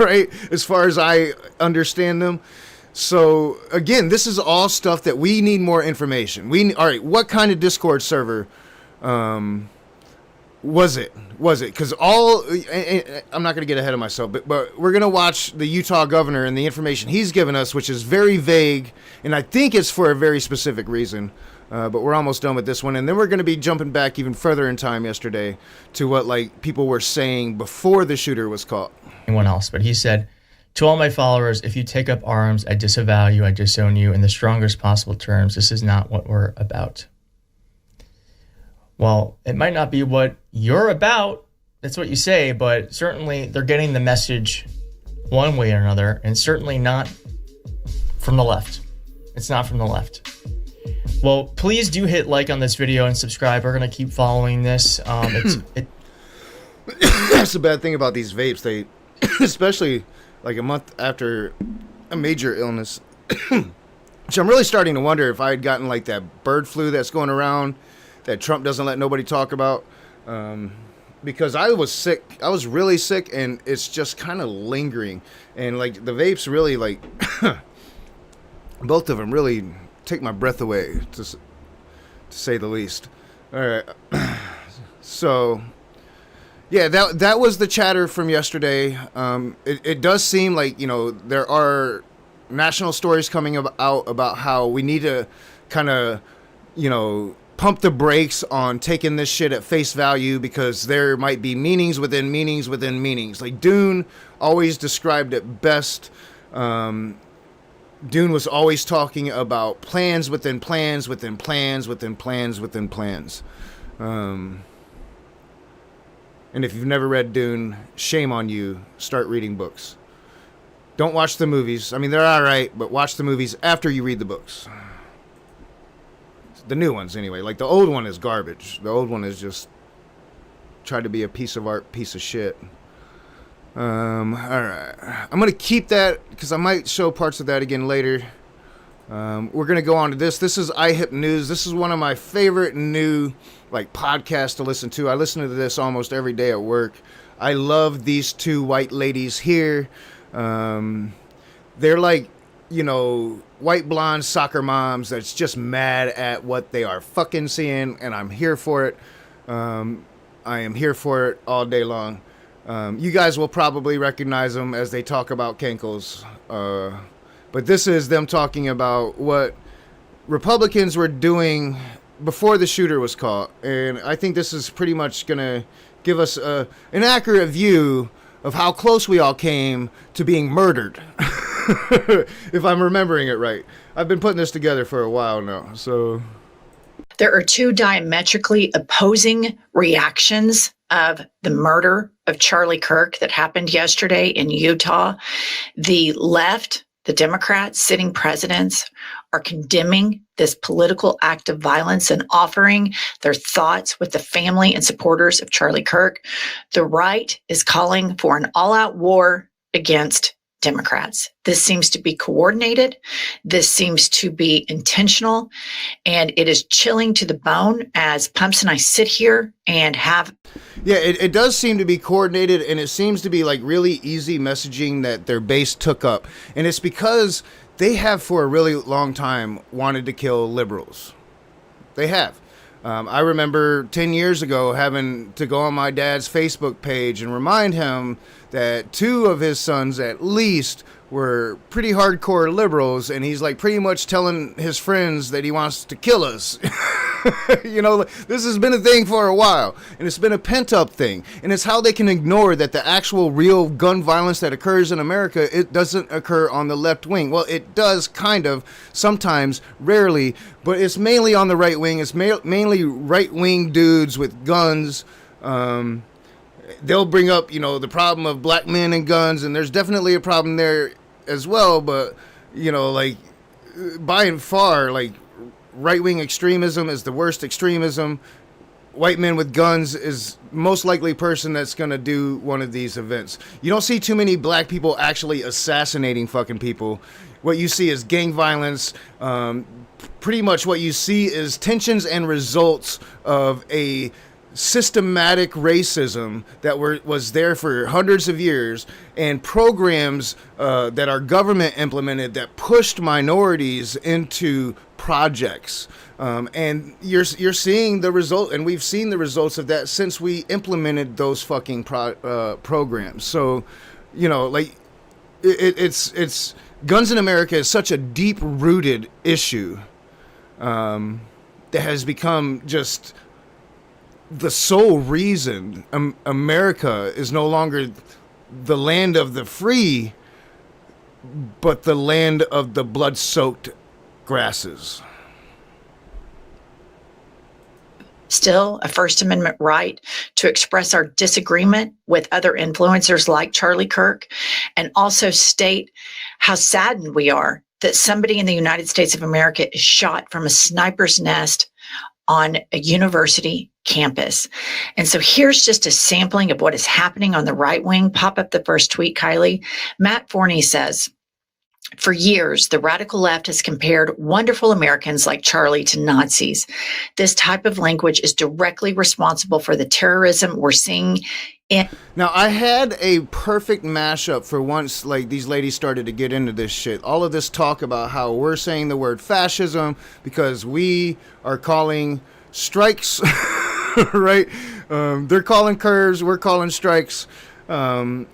[SPEAKER 1] right? As far as I understand them. So, again, this is all stuff that we need more information. All right, what kind of Discord server was it? Because I'm not going to get ahead of myself, but we're going to watch the Utah governor and the information he's given us, which is very vague, and I think it's for a very specific reason. But we're almost done with this one, and then we're going to be jumping back even further in time yesterday to what people were saying before the shooter was caught.
[SPEAKER 2] Anyone else, but he said, to all my followers, if you take up arms, I disavow you, I disown you in the strongest possible terms. This is not what we're about. Well, it might not be what you're about. That's what you say, but certainly they're getting the message one way or another, and certainly not from the left. It's not from the left. Well, please do hit like on this video and subscribe. We're going to keep following this.
[SPEAKER 1] That's the bad thing about these vapes. They, especially like a month after a major illness, which I'm really starting to wonder if I had gotten like that bird flu that's going around that Trump doesn't let nobody talk about, because I was sick. I was really sick, and it's just kind of lingering. And like the vapes really both of them really take my breath away, to say the least. All right. So, yeah, that was the chatter from yesterday. It does seem like, there are national stories coming out about how we need to kind of, pump the brakes on taking this shit at face value, because there might be meanings within meanings within meanings. Like Dune always described it best. Dune was always talking about plans within plans within plans within plans within plans. And if you've never read Dune, shame on you. Start reading books. Don't watch the movies. I mean, they're all right, but watch the movies after you read the books. The new ones, anyway. Like, the old one is garbage. The old one is just tried to be a piece of art, piece of shit. All right. I'm going to keep that, because I might show parts of that again later. We're going to go on to this. This is iHip News. This is one of my favorite new, podcasts to listen to. I listen to this almost every day at work. I love these two white ladies here. They're like, white blonde soccer moms that's just mad at what they are fucking seeing, and I'm here for it. I am here for it all day long. You guys will probably recognize them as they talk about Kenkos. But this is them talking about what Republicans were doing before the shooter was caught. And I think this is pretty much going to give us an accurate view of how close we all came to being murdered. If I'm remembering it right. I've been putting this together for a while now. So
[SPEAKER 4] there are two diametrically opposing reactions of the murder of Charlie Kirk that happened yesterday in Utah. The left, the Democrats, sitting presidents, are condemning this political act of violence and offering their thoughts with the family and supporters of Charlie Kirk. The right is calling for an all-out war against Democrats. This seems to be coordinated. This seems to be intentional. And it is chilling to the bone as Pumps and I sit here and have.
[SPEAKER 1] Yeah, it does seem to be coordinated, and it seems to be like really easy messaging that their base took up. And it's because they have for a really long time wanted to kill liberals. They have. I remember 10 years ago having to go on my dad's Facebook page and remind him that 2 of his sons at least were pretty hardcore liberals, and he's like pretty much telling his friends that he wants to kill us. You know, this has been a thing for a while, and it's been a pent-up thing, and it's how they can ignore that the actual real gun violence that occurs in America, it doesn't occur on the left wing. Well, it does kind of, sometimes, rarely, but it's mainly on the right wing. It's mainly right-wing dudes with guns. They'll bring up, you know, the problem of black men and guns, and there's definitely a problem there as well, but, you know, like, by and far, like, right-wing extremism is the worst extremism. White men with guns is most likely person that's going to do one of these events. You don't see too many black people actually assassinating fucking people. What you see is gang violence. Pretty much what you see is tensions and results of a systematic racism that was there for hundreds of years, and programs that our government implemented that pushed minorities into projects. And you're seeing the result, and we've seen the results of that since we implemented those fucking programs. So, you know, like it's guns in America is such a deep-rooted issue that has become just the sole reason America is no longer the land of the free, but the land of the blood-soaked grasses.
[SPEAKER 4] Still a First Amendment right to express our disagreement with other influencers like Charlie Kirk, and also state how saddened we are that somebody in the United States of America is shot from a sniper's nest on a university campus. And so here's just a sampling of what is happening on the right wing. Pop up the first tweet, Kylie. Matt Forney says, for years, the radical left has compared wonderful Americans like Charlie to Nazis. This type of language is directly responsible for the terrorism we're seeing.
[SPEAKER 1] Now, I had a perfect mashup for once, like, these ladies started to get into this shit. All of this talk about how we're saying the word fascism because we are calling strikes, right? They're calling curves, we're calling strikes. And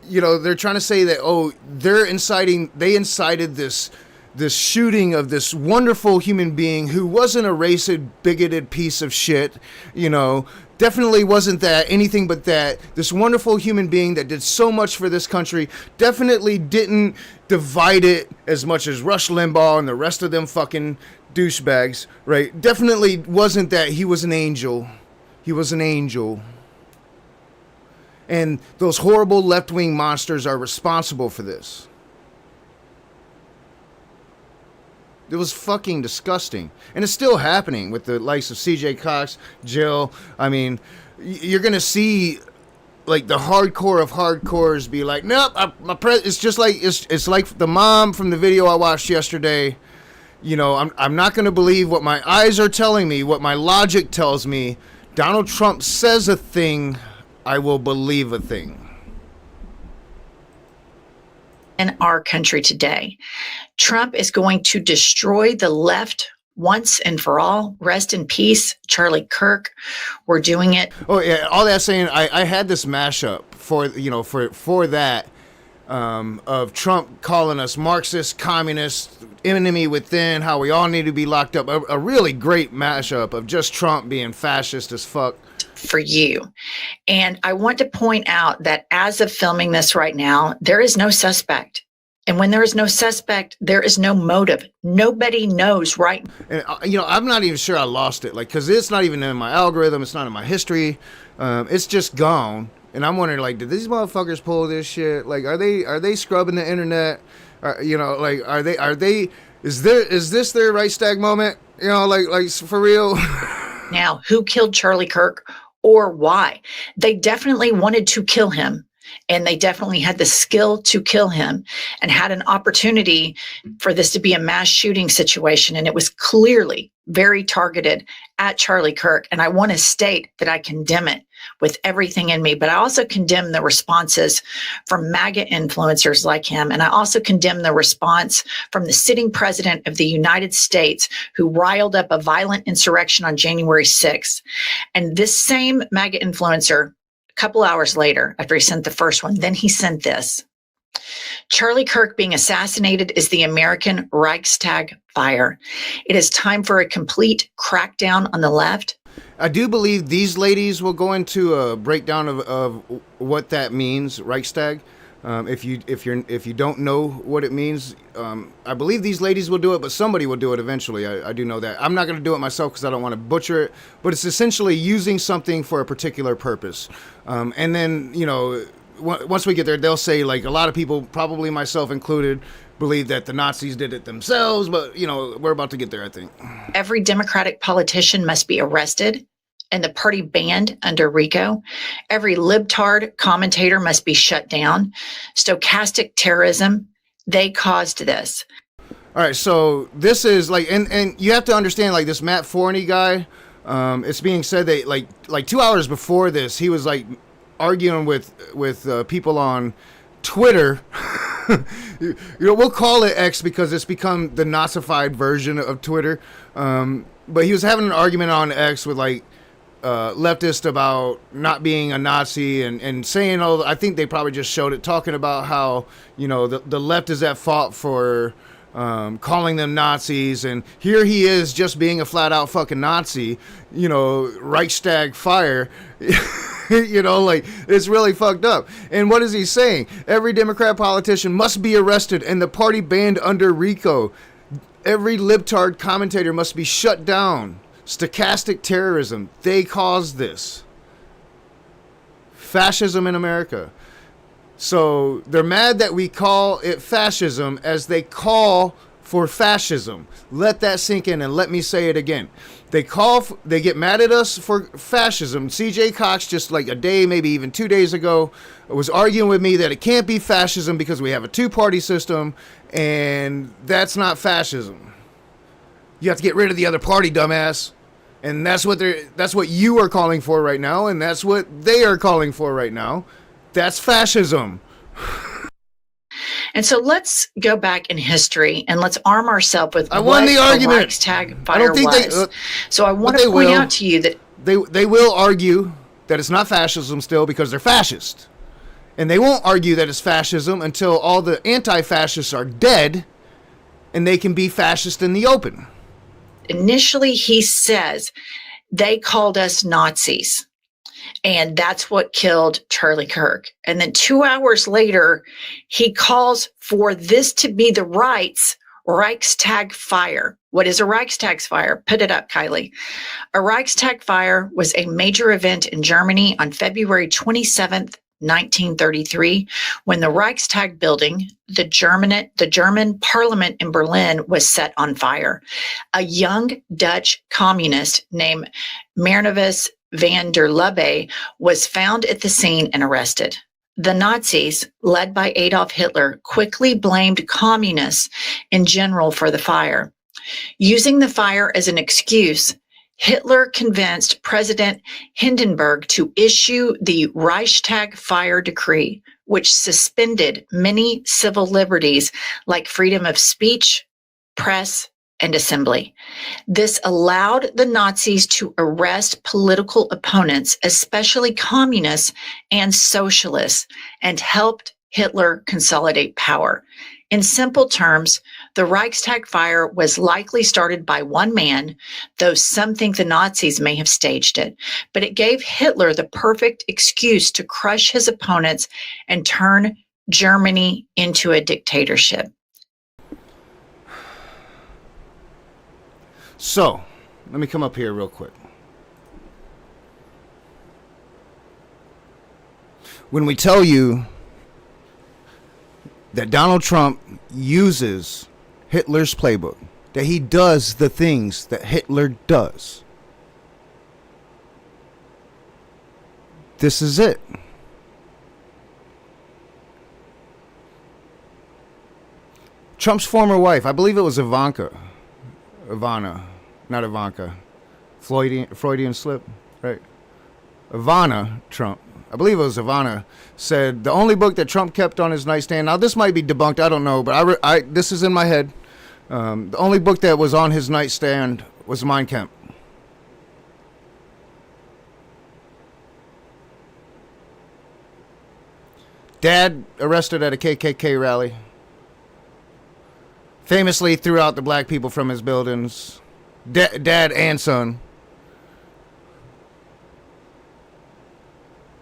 [SPEAKER 1] you know, they're trying to say that, oh, they incited this shooting of this wonderful human being who wasn't a racist, bigoted piece of shit, you know, definitely wasn't that, anything but that. This wonderful human being that did so much for this country definitely didn't divide it as much as Rush Limbaugh and the rest of them fucking douchebags, right? Definitely wasn't that. He was an angel. He was an angel. And those horrible left-wing monsters are responsible for this. It was fucking disgusting. And it's still happening with the likes of CJ Cox, Jill. I mean, you're going to see, like, the hardcore of hardcores be like, nope, it's just like, it's like the mom from the video I watched yesterday. You know, I'm not going to believe what my eyes are telling me, what my logic tells me. Donald Trump says a thing, I will believe a thing.
[SPEAKER 4] In our country today, Trump is going to destroy the left once and for all. Rest in peace, Charlie Kirk. We're doing it.
[SPEAKER 1] Oh yeah, all that saying, I had this mashup for, you know, for that. of Trump calling us Marxist, communist, enemy within, how we all need to be locked up. A really great mashup of just Trump being fascist as fuck.
[SPEAKER 4] For you. And I want to point out that as of filming this right now, there is no suspect. And when there is no suspect, there is no motive. Nobody knows, right?
[SPEAKER 1] And, I'm not even sure I lost it. Like, because it's not even in my algorithm. It's not in my history. It's just gone. And I'm wondering, like, did these motherfuckers pull this shit? Like, are they scrubbing the internet? Are they? Is this their Reichstag moment? Like for real?
[SPEAKER 4] Now, who killed Charlie Kirk or why? They definitely wanted to kill him. And they definitely had the skill to kill him and had an opportunity for this to be a mass shooting situation. And it was clearly very targeted at Charlie Kirk. And I want to state that I condemn it with everything in me, but I also condemn the responses from MAGA influencers like him. And I also condemn the response from the sitting president of the United States who riled up a violent insurrection on January 6th. And this same MAGA influencer, a couple hours later, after he sent the first one, then he sent this. Charlie Kirk being assassinated is the American Reichstag fire. It is time for a complete crackdown on the left.
[SPEAKER 1] I do believe these ladies will go into a breakdown of what that means, Reichstag. If you don't know what it means, I believe these ladies will do it, but somebody will do it eventually. I do know that. I'm not going to do it myself because I don't want to butcher it, but it's essentially using something for a particular purpose. And then, once we get there, they'll say, like, a lot of people, probably myself included, believe that the Nazis did it themselves, but, we're about to get there, I think.
[SPEAKER 4] Every Democratic politician must be arrested and the party banned under RICO. Every libtard commentator must be shut down. Stochastic terrorism, they caused this.
[SPEAKER 1] All right, so this is like, and you have to understand, like, this Matt Forney guy, it's being said that like 2 hours before this, he was like arguing with people on Twitter. We'll call it X because it's become the Nazified version of Twitter. But he was having an argument on X with like leftist about not being a Nazi and saying, I think they probably just showed it, talking about how, the left is at fault for calling them Nazis, and here he is just being a flat out fucking Nazi, Reichstag fire. Like, it's really fucked up. And what is he saying? Every Democrat politician must be arrested and the party banned under RICO. Every libtard commentator must be shut down. Stochastic terrorism, they caused this. Fascism in America. So they're mad that we call it fascism as they call for fascism. Let that sink in and let me say it again. They get mad at us for fascism. CJ Cox, just like a day, maybe even 2 days ago, was arguing with me that it can't be fascism because we have a two-party system, and that's not fascism. You have to get rid of the other party, dumbass. And that's what you are calling for right now, and that's what they are calling for right now. That's fascism.
[SPEAKER 4] And so let's go back in history and let's arm ourselves with
[SPEAKER 1] what the
[SPEAKER 4] Reichstag fire was. So I want to point out to you that
[SPEAKER 1] they will argue that it's not fascism still because they're fascist. And they won't argue that it's fascism until all the anti-fascists are dead and they can be fascist in the open.
[SPEAKER 4] Initially, he says they called us Nazis. And that's what killed Charlie Kirk. And then 2 hours later, he calls for this to be the Reichstag fire. What is a Reichstag fire? Put it up, Kylie. A Reichstag fire was a major event in Germany on February 27th, 1933, when the Reichstag building, the German parliament in Berlin, was set on fire. A young Dutch communist named Maurits van der Lubbe was found at the scene and arrested. The Nazis, led by Adolf Hitler, quickly blamed communists in general for the fire. Using the fire as an excuse, Hitler convinced President Hindenburg to issue the Reichstag fire decree, which suspended many civil liberties like freedom of speech, press, and assembly. This allowed the Nazis to arrest political opponents, especially communists and socialists, and helped Hitler consolidate power. In simple terms, the Reichstag fire was likely started by one man, though some think the Nazis may have staged it. But it gave Hitler the perfect excuse to crush his opponents and turn Germany into a dictatorship.
[SPEAKER 1] So, let me come up here real quick. When we tell you that Donald Trump uses Hitler's playbook, that he does the things that Hitler does, this is it. Trump's former wife, I believe it was Ivana, not Ivanka, Freudian slip, right? Ivana Trump, I believe it was Ivana, said the only book that Trump kept on his nightstand, now this might be debunked, I don't know, but this is in my head. The only book that was on his nightstand was Mein Kampf. Dad arrested at a KKK rally. Famously threw out the black people from his buildings. Dad and son.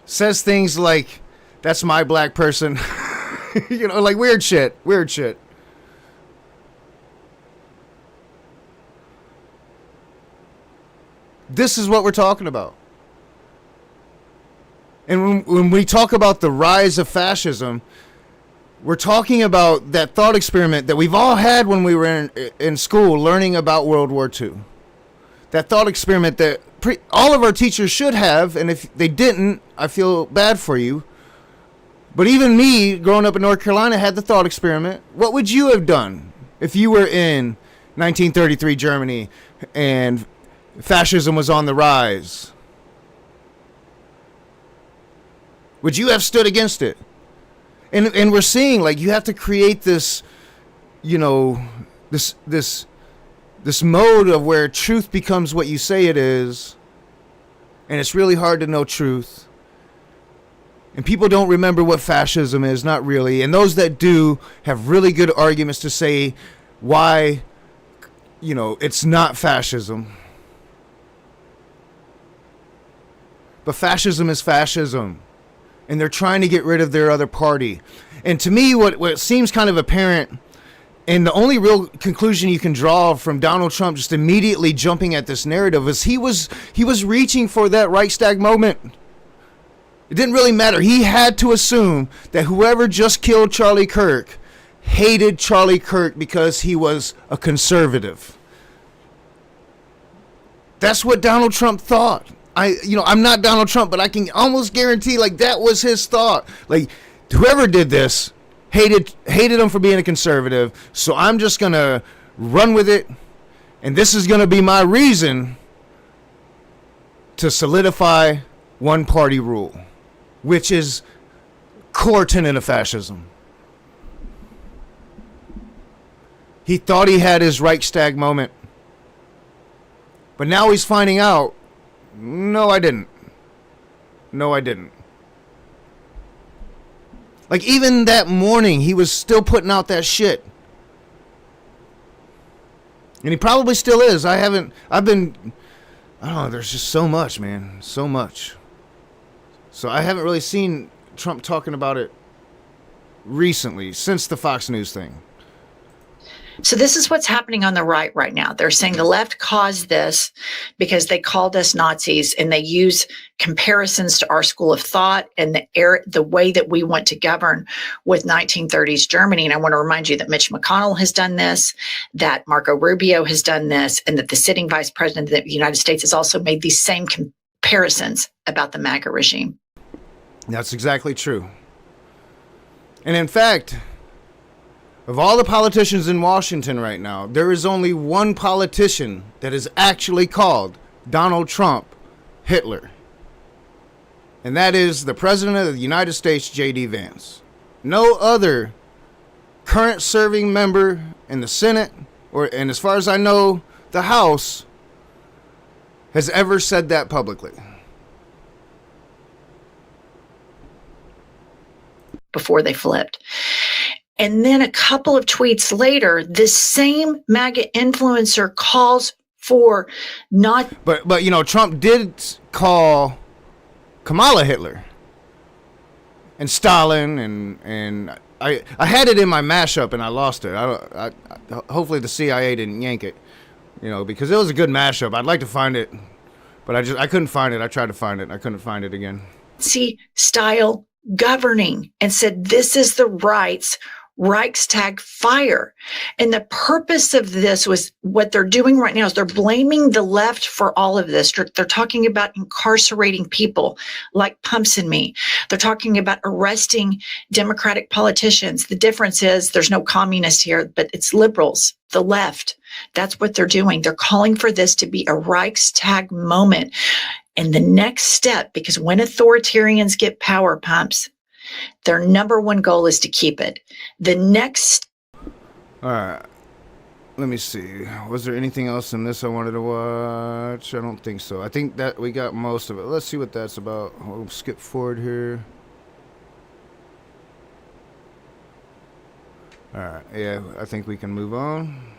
[SPEAKER 1] Says things like, that's my black person. You know, like weird shit. This is what we're talking about. And when we talk about the rise of fascism, we're talking about that thought experiment that we've all had when we were in school learning about World War II. That thought experiment that all of our teachers should have, and if they didn't, I feel bad for you. But even me, growing up in North Carolina, had the thought experiment. What would you have done if you were in 1933 Germany and fascism was on the rise? Would you have stood against it? And we're seeing, like, you have to create this, you know, this mode of where truth becomes what you say it is, and it's really hard to know truth. And people don't remember what fascism is, not really. And those that do have really good arguments to say why, you know, it's not fascism. But fascism is fascism. And they're trying to get rid of their other party. And to me, what seems kind of apparent, and the only real conclusion you can draw from Donald Trump just immediately jumping at this narrative is he was reaching for that Reichstag moment. It didn't really matter. He had to assume that whoever just killed Charlie Kirk hated Charlie Kirk because he was a conservative. That's what Donald Trump thought. I'm not Donald Trump, but I can almost guarantee, like, that was his thought. Like, whoever did this hated him for being a conservative, so I'm just going to run with it, and this is going to be my reason to solidify one-party rule, which is core tenet of fascism. He thought he had his Reichstag moment, but now he's finding out, no, I didn't. Like, even that morning, he was still putting out that shit. And he probably still is. I don't know, there's just so much, man. So much. So I haven't really seen Trump talking about it recently, since the Fox News thing.
[SPEAKER 4] So this is what's happening on the right now. They're saying the left caused this because they called us Nazis, and they use comparisons to our school of thought and the way that we want to govern with 1930s Germany. And I want to remind you that Mitch McConnell has done this, that Marco Rubio has done this, and that the sitting vice president of the United States has also made these same comparisons about the MAGA regime.
[SPEAKER 1] That's exactly true. And in fact, of all the politicians in Washington right now, there is only one politician that is actually called Donald Trump Hitler. And that is the President of the United States, J.D. Vance. No other current serving member in the Senate, and as far as I know, the House, has ever said that publicly.
[SPEAKER 4] before they flipped. And then a couple of tweets later, this same MAGA influencer calls for not.
[SPEAKER 1] But you know, Trump did call Kamala Hitler and Stalin, and I had it in my mashup and I lost it. I hopefully the CIA didn't yank it, you know, because it was a good mashup. I'd like to find it, but I couldn't find it. I tried to find it and I couldn't find it again.
[SPEAKER 4] Style governing, and said this is the right's Reichstag fire. And the purpose of this was what they're doing right now is they're blaming the left for all of this. They're talking about incarcerating people like Pumps and Me. They're talking about arresting Democratic politicians. The difference is there's no communists here, but it's liberals, the left. That's what they're doing. They're calling for this to be a Reichstag moment. And the next step, because when authoritarians get power, Pumps, their number one goal is to keep it. The next.
[SPEAKER 1] All right. Let me see. Was there anything else in this I wanted to watch? I don't think so. I think that we got most of it. Let's see what that's about. We'll skip forward here. All right. Yeah, I think we can move on.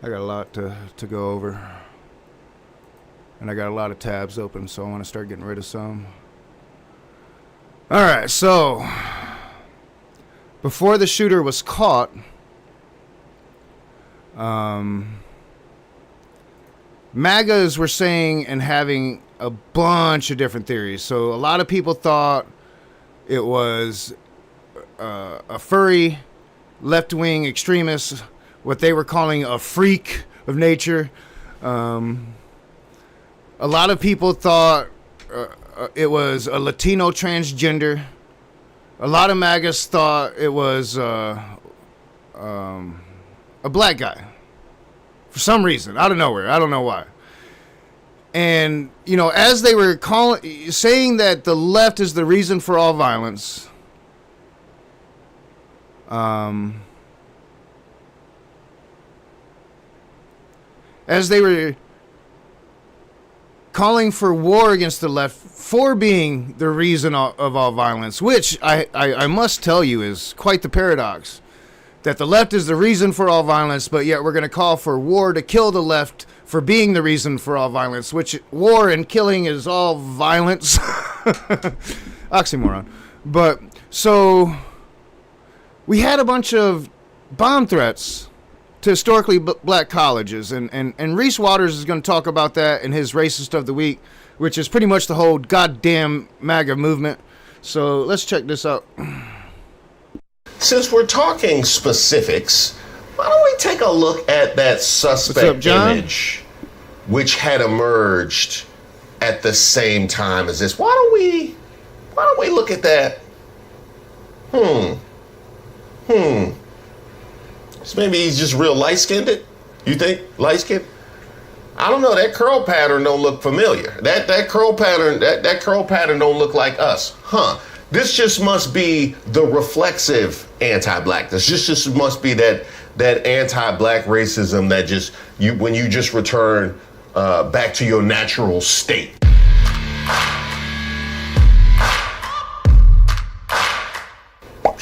[SPEAKER 1] I got a lot to go over. And I got a lot of tabs open, so I want to start getting rid of some. All right, so before the shooter was caught, MAGAs were saying and having a bunch of different theories. So a lot of people thought it was a furry left-wing extremist, what they were calling a freak of nature. A lot of people thought it was a Latino transgender. A lot of MAGAs thought it was a black guy. For some reason, out of nowhere. I don't know why. And, you know, as they were saying that the left is the reason for all violence, as they were calling for war against the left for being the reason of all violence, which I must tell you is quite the paradox. That the left is the reason for all violence, but yet we're going to call for war to kill the left for being the reason for all violence, which war and killing is all violence. Oxymoron. But so we had a bunch of bomb threats to historically black colleges, and Reese Waters is going to talk about that in his Racist of the Week, which is pretty much the whole goddamn MAGA movement. So let's check this out.
[SPEAKER 5] Since we're talking specifics, why don't we take a look at that suspect image which had emerged at the same time as this? Why don't we look at that? So maybe he's just real light-skinned? You think light-skinned? I don't know. That curl pattern don't look familiar. That curl pattern don't look like us. This just must be the reflexive anti-blackness. This just must be that anti-black racism that just when you just return back to your natural state.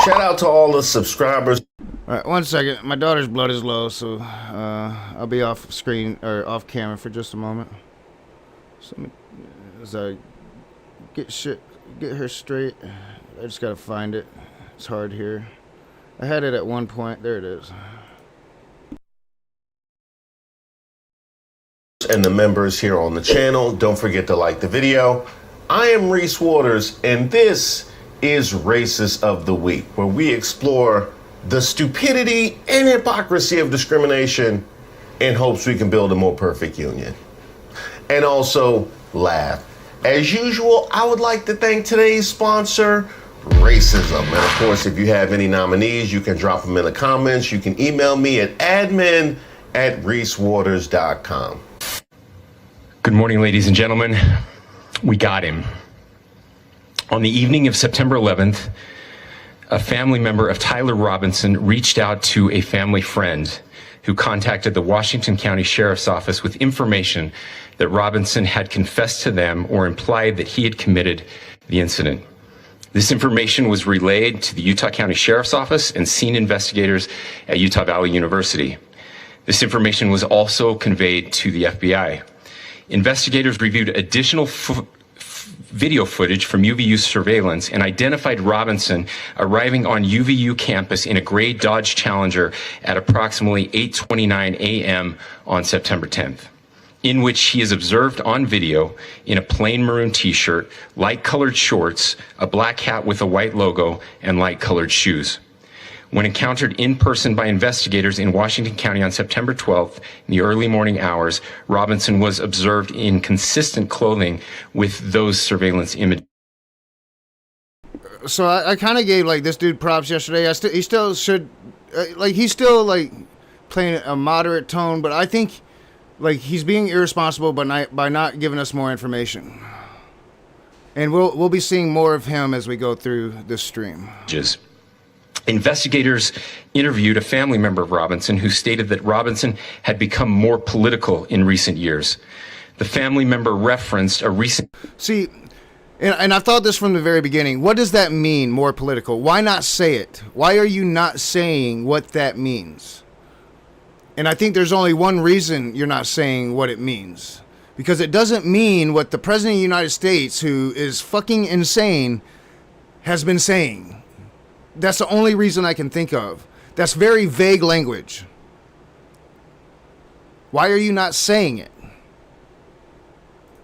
[SPEAKER 5] Shout out to all the subscribers.
[SPEAKER 1] All right, 1 second. My daughter's blood is low, so I'll be off screen or off camera for just a moment. So as I get her straight, I just gotta find it. It's hard here. I had it at one point. There it is.
[SPEAKER 5] And the members here on the channel, don't forget to like the video. I am Reese Waters, and this is Racist of the Week, where we explore the stupidity and hypocrisy of discrimination in hopes we can build a more perfect union. And also laugh. As usual, I would like to thank today's sponsor, Racism. And of course, if you have any nominees, you can drop them in the comments. You can email me at admin@reesewaters.com.
[SPEAKER 6] Good morning, ladies and gentlemen. We got him. On the evening of September 11th, a family member of Tyler Robinson reached out to a family friend who contacted the Washington County Sheriff's Office with information that Robinson had confessed to them or implied that he had committed the incident. This information was relayed to the Utah County Sheriff's Office and scene investigators at Utah Valley University. This information was also conveyed to the FBI. Investigators reviewed additional video footage from UVU surveillance and identified Robinson arriving on UVU campus in a gray Dodge Challenger at approximately 8:29 a.m. on September 10th, in which he is observed on video in a plain maroon t-shirt, light-colored shorts, a black hat with a white logo, and light-colored shoes. When encountered in person by investigators in Washington County on September 12th in the early morning hours, Robinson was observed in consistent clothing with those surveillance images.
[SPEAKER 1] So I kind of gave like this dude props yesterday. He still should, he's still like playing a moderate tone, but I think like he's being irresponsible by not giving us more information. And we'll be seeing more of him as we go through this stream.
[SPEAKER 6] Investigators interviewed a family member of Robinson who stated that Robinson had become more political in recent years. The family member referenced a recent...
[SPEAKER 1] See, and I thought this from the very beginning. What does that mean, more political? Why not say it? Why are you not saying what that means? And I think there's only one reason you're not saying what it means. Because it doesn't mean what the President of the United States, who is fucking insane, has been saying. That's the only reason I can think of. That's very vague language. Why are you not saying it?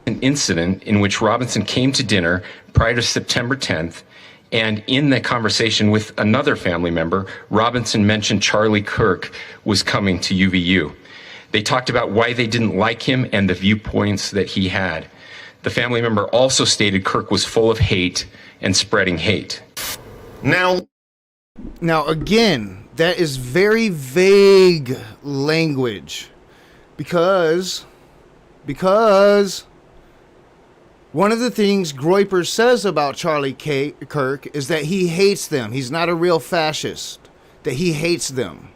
[SPEAKER 6] An incident in which Robinson came to dinner prior to September 10th, and in that conversation with another family member, Robinson mentioned Charlie Kirk was coming to UVU. They talked about why they didn't like him and the viewpoints that he had. The family member also stated Kirk was full of hate and spreading hate.
[SPEAKER 1] Now, again, that is very vague language because one of the things Groyper says about Charlie Kirk is that he hates them. He's not a real fascist, that he hates them.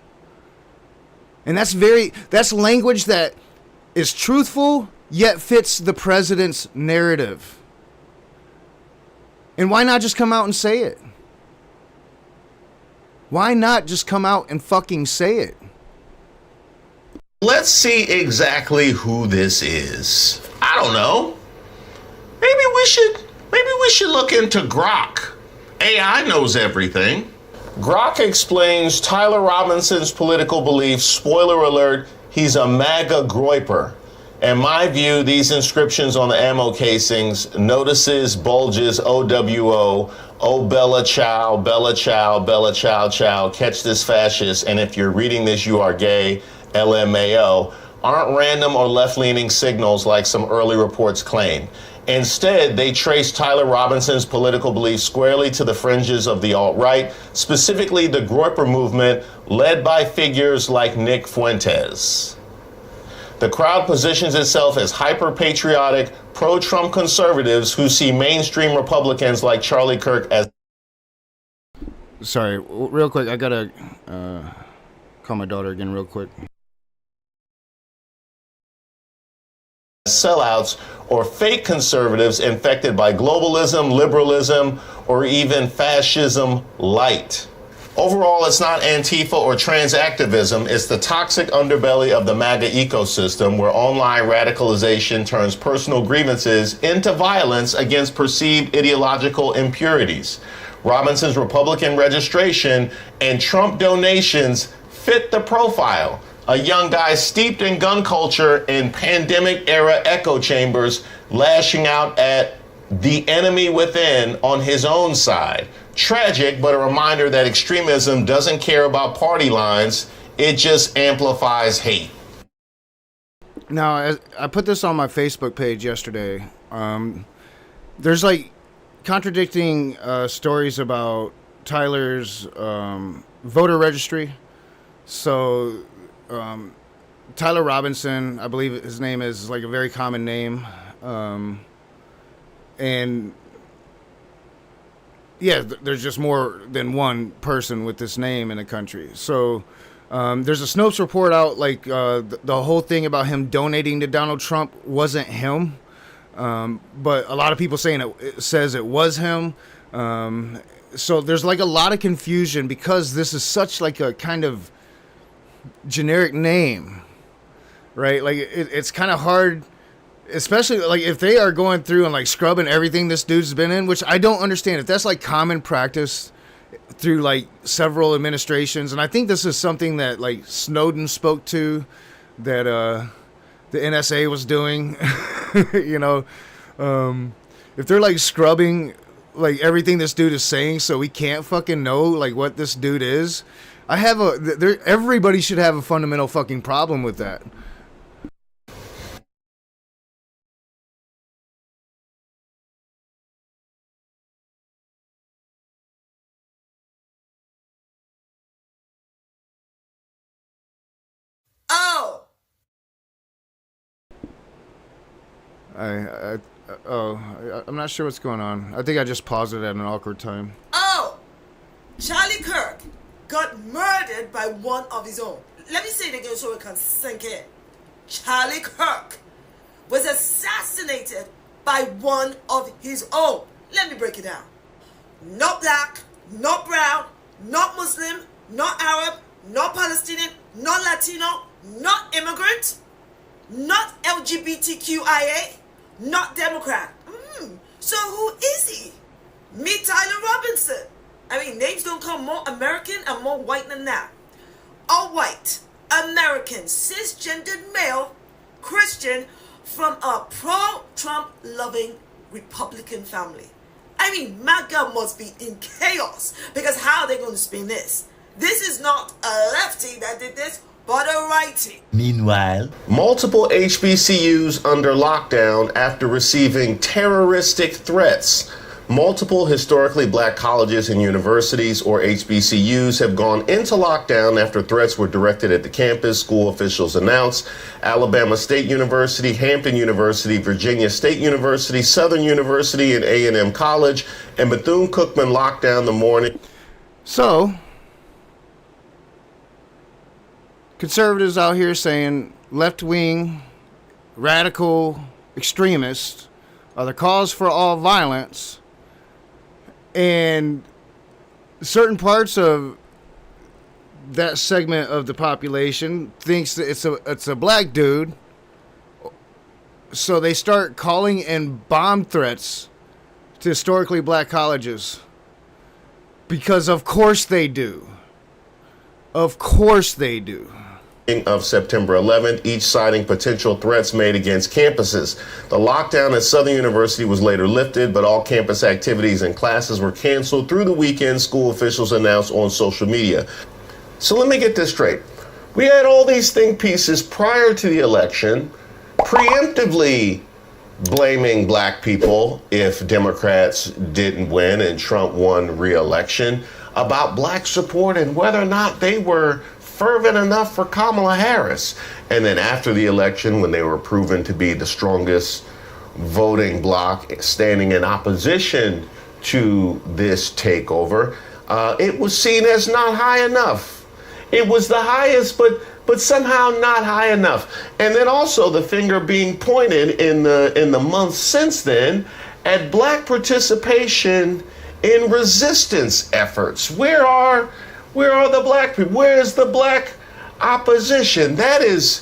[SPEAKER 1] And that's language that is truthful, yet fits the president's narrative. And why not just come out and say it? Why not just come out and fucking say it?
[SPEAKER 5] Let's see exactly who this is. I don't know. Maybe we should look into Grok. AI knows everything. Grok explains Tyler Robinson's political beliefs. Spoiler alert, he's a MAGA Groyper. In my view, these inscriptions on the ammo casings, notices, bulges, OWO, oh Bella Chow, Bella Chow, Bella Chow Chow, catch this fascist, and if you're reading this, you are gay, LMAO, aren't random or left-leaning signals like some early reports claim. Instead, they trace Tyler Robinson's political beliefs squarely to the fringes of the alt-right, specifically the Groper movement, led by figures like Nick Fuentes. The crowd positions itself as hyper-patriotic, pro-Trump conservatives who see mainstream Republicans like Charlie Kirk as...
[SPEAKER 1] Sorry, real quick, I gotta call my daughter again real quick.
[SPEAKER 5] Sellouts or fake conservatives infected by globalism, liberalism, or even fascism light. Overall, it's not Antifa or trans activism, it's the toxic underbelly of the MAGA ecosystem where online radicalization turns personal grievances into violence against perceived ideological impurities. Robinson's Republican registration and Trump donations fit the profile. A young guy steeped in gun culture and pandemic-era echo chambers, lashing out at the enemy within on his own side. Tragic, but a reminder that extremism doesn't care about party lines. It just amplifies hate.
[SPEAKER 1] Now, I put this on my Facebook page yesterday. There's like contradicting stories about Tyler's voter registry. So Tyler Robinson, I believe his name is like a very common name. And yeah, there's just more than one person with this name in the country. So there's a Snopes report out, like the whole thing about him donating to Donald Trump wasn't him. But a lot of people saying it says it was him. So there's like a lot of confusion because this is such like a kind of generic name, right? Like it's kind of hard, especially like if they are going through and like scrubbing everything this dude's been in, which I don't understand. If that's like common practice through like several administrations, and I think this is something that like Snowden spoke to, that the NSA was doing, you know, if they're like scrubbing like everything this dude is saying so we can't fucking know like what this dude is, everybody should have a fundamental fucking problem with that.
[SPEAKER 7] Oh!
[SPEAKER 1] I'm not sure what's going on. I think I just paused it at an awkward time.
[SPEAKER 7] Oh! Charlie Kirk got murdered by one of his own. Let me say it again so it can sink in. Charlie Kirk was assassinated by one of his own. Let me break it down. Not black, not brown, not Muslim, not Arab, not Palestinian, not Latino, not immigrant, not LGBTQIA, not Democrat. So who is he? Meet Tyler Robinson. I mean, names don't come more American and more white than that. All white, American, cisgendered male, Christian, from a pro-Trump loving Republican family. I mean, MAGA must be in chaos, because how are they going to spin this? This is not a lefty that did this, but a righty.
[SPEAKER 5] Meanwhile, multiple HBCUs under lockdown after receiving terroristic threats. Multiple historically black colleges and universities, or HBCUs, have gone into lockdown after threats were directed at the campus, school officials announced. Alabama State University, Hampton University, Virginia State University, Southern University, and A&M College, and Bethune-Cookman locked down the morning.
[SPEAKER 1] So, conservatives out here saying left-wing, radical extremists are the cause for all violence, and certain parts of that segment of the population thinks that it's a black dude, so they start calling in bomb threats to historically black colleges, because of course they do. Of course they do.
[SPEAKER 5] Of September 11th, each citing potential threats made against campuses. The lockdown at Southern University was later lifted, but all campus activities and classes were canceled through the weekend, school officials announced on social media. So let me get this straight. We had all these think pieces prior to the election, preemptively blaming black people if Democrats didn't win and Trump won re-election, about black support and whether or not they were fervent enough for Kamala Harris. And then after the election, when they were proven to be the strongest voting bloc standing in opposition to this takeover, it was seen as not high enough. It was the highest, but somehow not high enough. And then also the finger being pointed in the months since then at black participation in resistance efforts. Where are the black people? Where is the black opposition? That is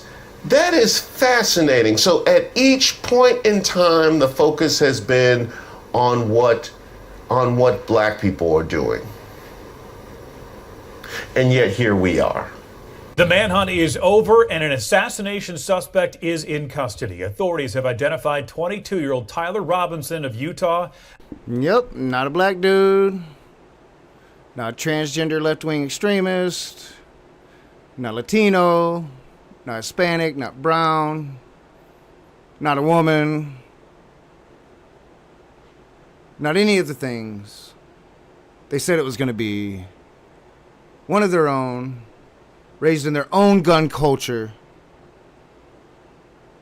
[SPEAKER 5] fascinating. So at each point in time, the focus has been on what black people are doing. And yet here we are.
[SPEAKER 8] The manhunt is over and an assassination suspect is in custody. Authorities have identified 22-year-old Tyler Robinson of Utah.
[SPEAKER 1] Yep, not a black dude. Not a transgender left-wing extremist, not Latino, not Hispanic, not brown, not a woman, not any of the things they said it was going to be. One of their own, raised in their own gun culture.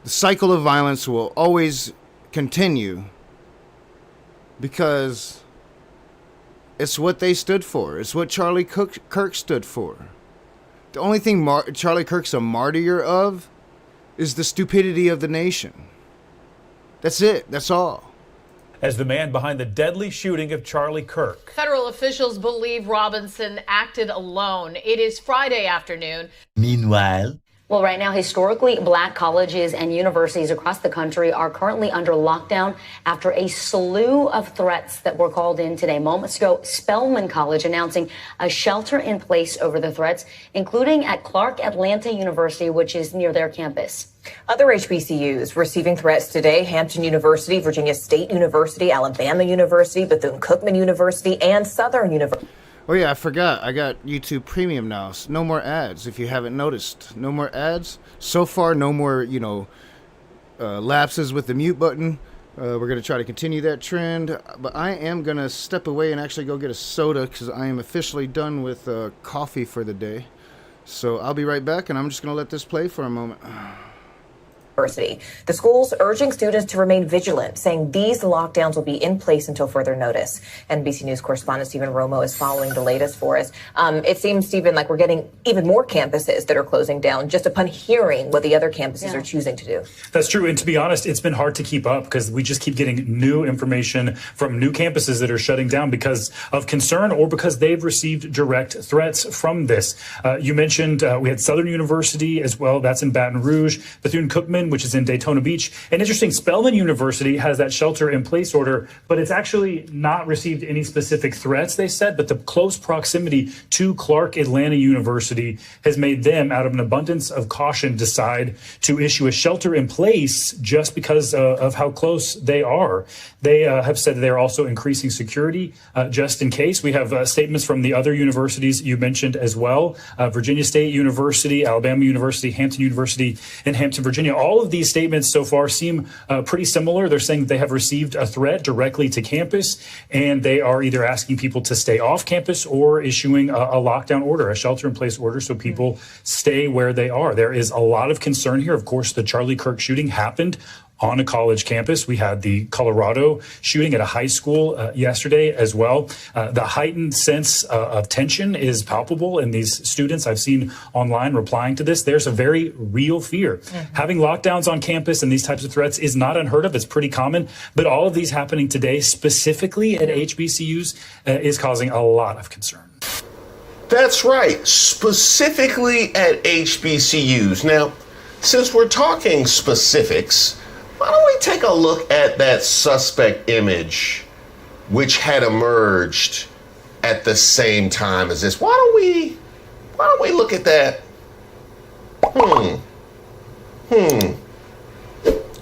[SPEAKER 1] The cycle of violence will always continue because it's what they stood for. It's what Charlie Kirk stood for. The only thing Charlie Kirk's a martyr of is the stupidity of the nation. That's it. That's all.
[SPEAKER 8] as the man behind the deadly shooting of Charlie Kirk.
[SPEAKER 9] Federal officials believe Robinson acted alone. It is Friday afternoon.
[SPEAKER 10] Meanwhile, well, right now, historically black colleges and universities across the country are currently under lockdown after a slew of threats that were called in today. Moments ago, Spelman College announcing a shelter in place over the threats, including at Clark Atlanta University, which is near their campus.
[SPEAKER 11] Other HBCUs receiving threats today: Hampton University, Virginia State University, Alabama University, Bethune-Cookman University, and Southern University.
[SPEAKER 1] Oh yeah, I forgot. I got YouTube Premium now. So no more ads, if you haven't noticed. No more ads. So far, no more, lapses with the mute button. We're going to try to continue that trend. But I am going to step away and actually go get a soda because I am officially done with coffee for the day. So I'll be right back, and I'm just going to let this play for a moment.
[SPEAKER 11] The school's urging students to remain vigilant, saying these lockdowns will be in place until further notice. NBC News correspondent Stephen Romo is following the latest for us. It seems, Stephen, like we're getting even more campuses that are closing down just upon hearing what the other campuses are choosing to do.
[SPEAKER 12] That's true. And to be honest, it's been hard to keep up because we just keep getting new information from new campuses that are shutting down because of concern or because they've received direct threats from this. You mentioned we had Southern University as well. That's in Baton Rouge. Bethune-Cookman, which is in Daytona Beach. And interesting, Spelman University has that shelter in place order, but it's actually not received any specific threats, they said, but the close proximity to Clark Atlanta University has made them, out of an abundance of caution, decide to issue a shelter in place just because of how close they are. They have said they're also increasing security just in case. We have statements from the other universities you mentioned as well. Virginia State University, Alabama University, Hampton University, and Hampton, Virginia. All of these statements so far seem pretty similar. They're saying they have received a threat directly to campus, and they are either asking people to stay off campus or issuing a lockdown order, a shelter-in-place order, so people stay where they are. There is a lot of concern here. Of course, the Charlie Kirk shooting happened on a college campus. We had the Colorado shooting at a high school yesterday as well. The heightened sense of tension is palpable in these students I've seen online replying to this. There's a very real fear. Having lockdowns on campus and these types of threats is not unheard of. It's pretty common. But all of these happening today, specifically at HBCUs, is causing a lot of concern.
[SPEAKER 5] That's right. Specifically at HBCUs. Now, since we're talking specifics, why don't we take a look at that suspect image which had emerged at the same time as this? Why don't we look at that?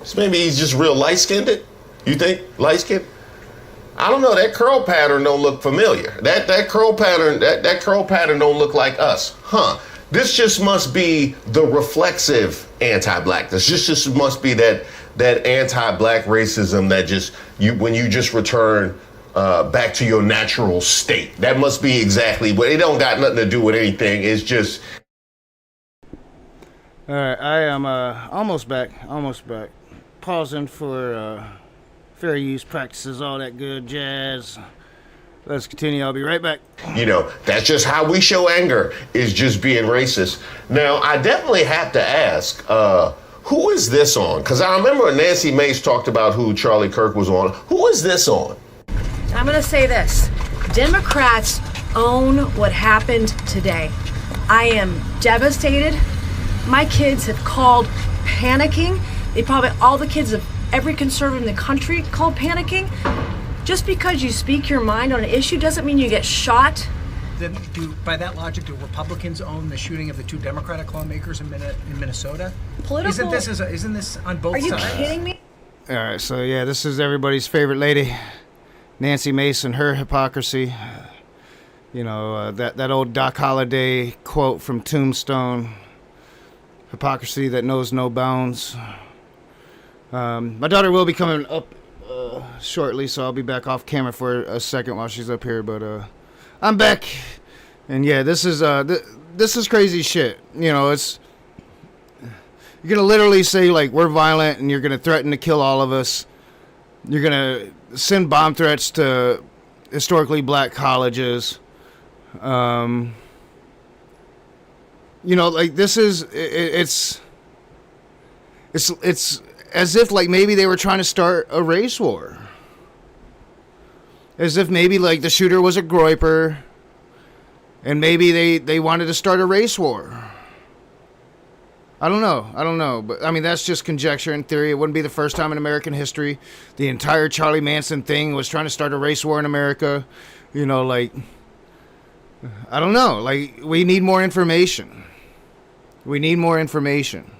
[SPEAKER 5] So maybe he's just real light-skinned? You think? Light-skinned? I don't know. That curl pattern don't look familiar. That curl pattern don't look like us. This just must be the reflexive anti-blackness. This just must be that anti-black racism that when you just return back to your natural state. That must be exactly what it don't got nothing to do with anything. It's just.
[SPEAKER 1] All right, I am almost back. Pausing for fair use practices, all that good jazz. Let's continue. I'll be right back.
[SPEAKER 5] That's just how we show anger, is just being racist. Now, I definitely have to ask, who is this on? Because I remember Nancy Mace talked about who Charlie Kirk was on. Who is this on?
[SPEAKER 13] I'm going to say this. Democrats own what happened today. I am devastated. My kids have called panicking. All the kids of every conservative in the country called panicking. Just because you speak your mind on an issue doesn't mean you get shot.
[SPEAKER 14] Then, by that logic, do Republicans own the shooting of the two Democratic lawmakers in Minnesota? Isn't this on both sides?
[SPEAKER 13] Are you kidding me?
[SPEAKER 1] All right, so yeah, this is everybody's favorite lady, Nancy Mace, and her hypocrisy. That old Doc Holliday quote from Tombstone: "Hypocrisy that knows no bounds." My daughter will be coming up shortly, so I'll be back off camera for a second while she's up here, but I'm back. And yeah, this is crazy shit. It's, you're gonna literally say, like, we're violent and you're gonna threaten to kill all of us. You're gonna send bomb threats to historically black colleges. This is it's as if, like, maybe they were trying to start a race war. As if maybe like the shooter was a Groyper, and maybe they wanted to start a race war. I don't know, but I mean that's just conjecture and theory. It wouldn't be the first time in American history. The entire Charlie Manson thing was trying to start a race war in America. You know, like, I don't know. Like, we need more information. We need more information.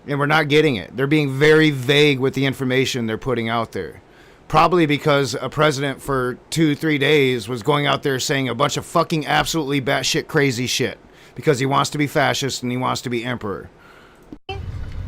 [SPEAKER 1] And we're not getting it. They're being very vague with the information they're putting out there. Probably because a president for 2-3 days was going out there saying a bunch of fucking absolutely batshit crazy shit. Because he wants to be fascist and he wants to be emperor.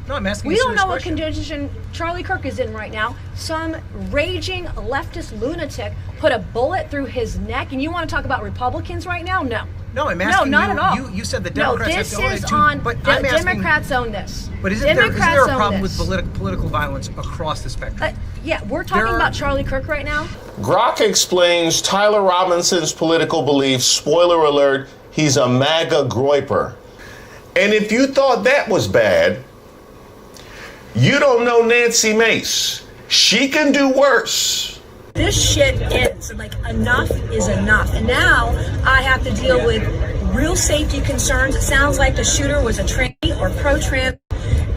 [SPEAKER 14] No, I'm asking
[SPEAKER 13] we
[SPEAKER 14] you a
[SPEAKER 13] don't know
[SPEAKER 14] question.
[SPEAKER 13] what condition Charlie Kirk is in right now. Some raging leftist lunatic put a bullet through his neck, and you want to talk about Republicans right now? No.
[SPEAKER 14] No, I'm asking
[SPEAKER 13] not
[SPEAKER 14] you.
[SPEAKER 13] at all.
[SPEAKER 14] You said the Democrats
[SPEAKER 13] this
[SPEAKER 14] have to own it
[SPEAKER 13] is
[SPEAKER 14] too,
[SPEAKER 13] on.
[SPEAKER 14] but I'm asking,
[SPEAKER 13] Democrats own this.
[SPEAKER 14] But isn't there a problem with
[SPEAKER 13] this.
[SPEAKER 14] political violence across the spectrum?
[SPEAKER 13] Yeah, we're talking about Charlie Kirk right now.
[SPEAKER 5] Grok explains Tyler Robinson's political beliefs. Spoiler alert, he's a MAGA Groyper. And if you thought that was bad, you don't know Nancy Mace. She can do worse.
[SPEAKER 13] This shit ends. Like, enough is enough. And now I have to deal with real safety concerns. It sounds like the shooter was a tranny or pro-trans.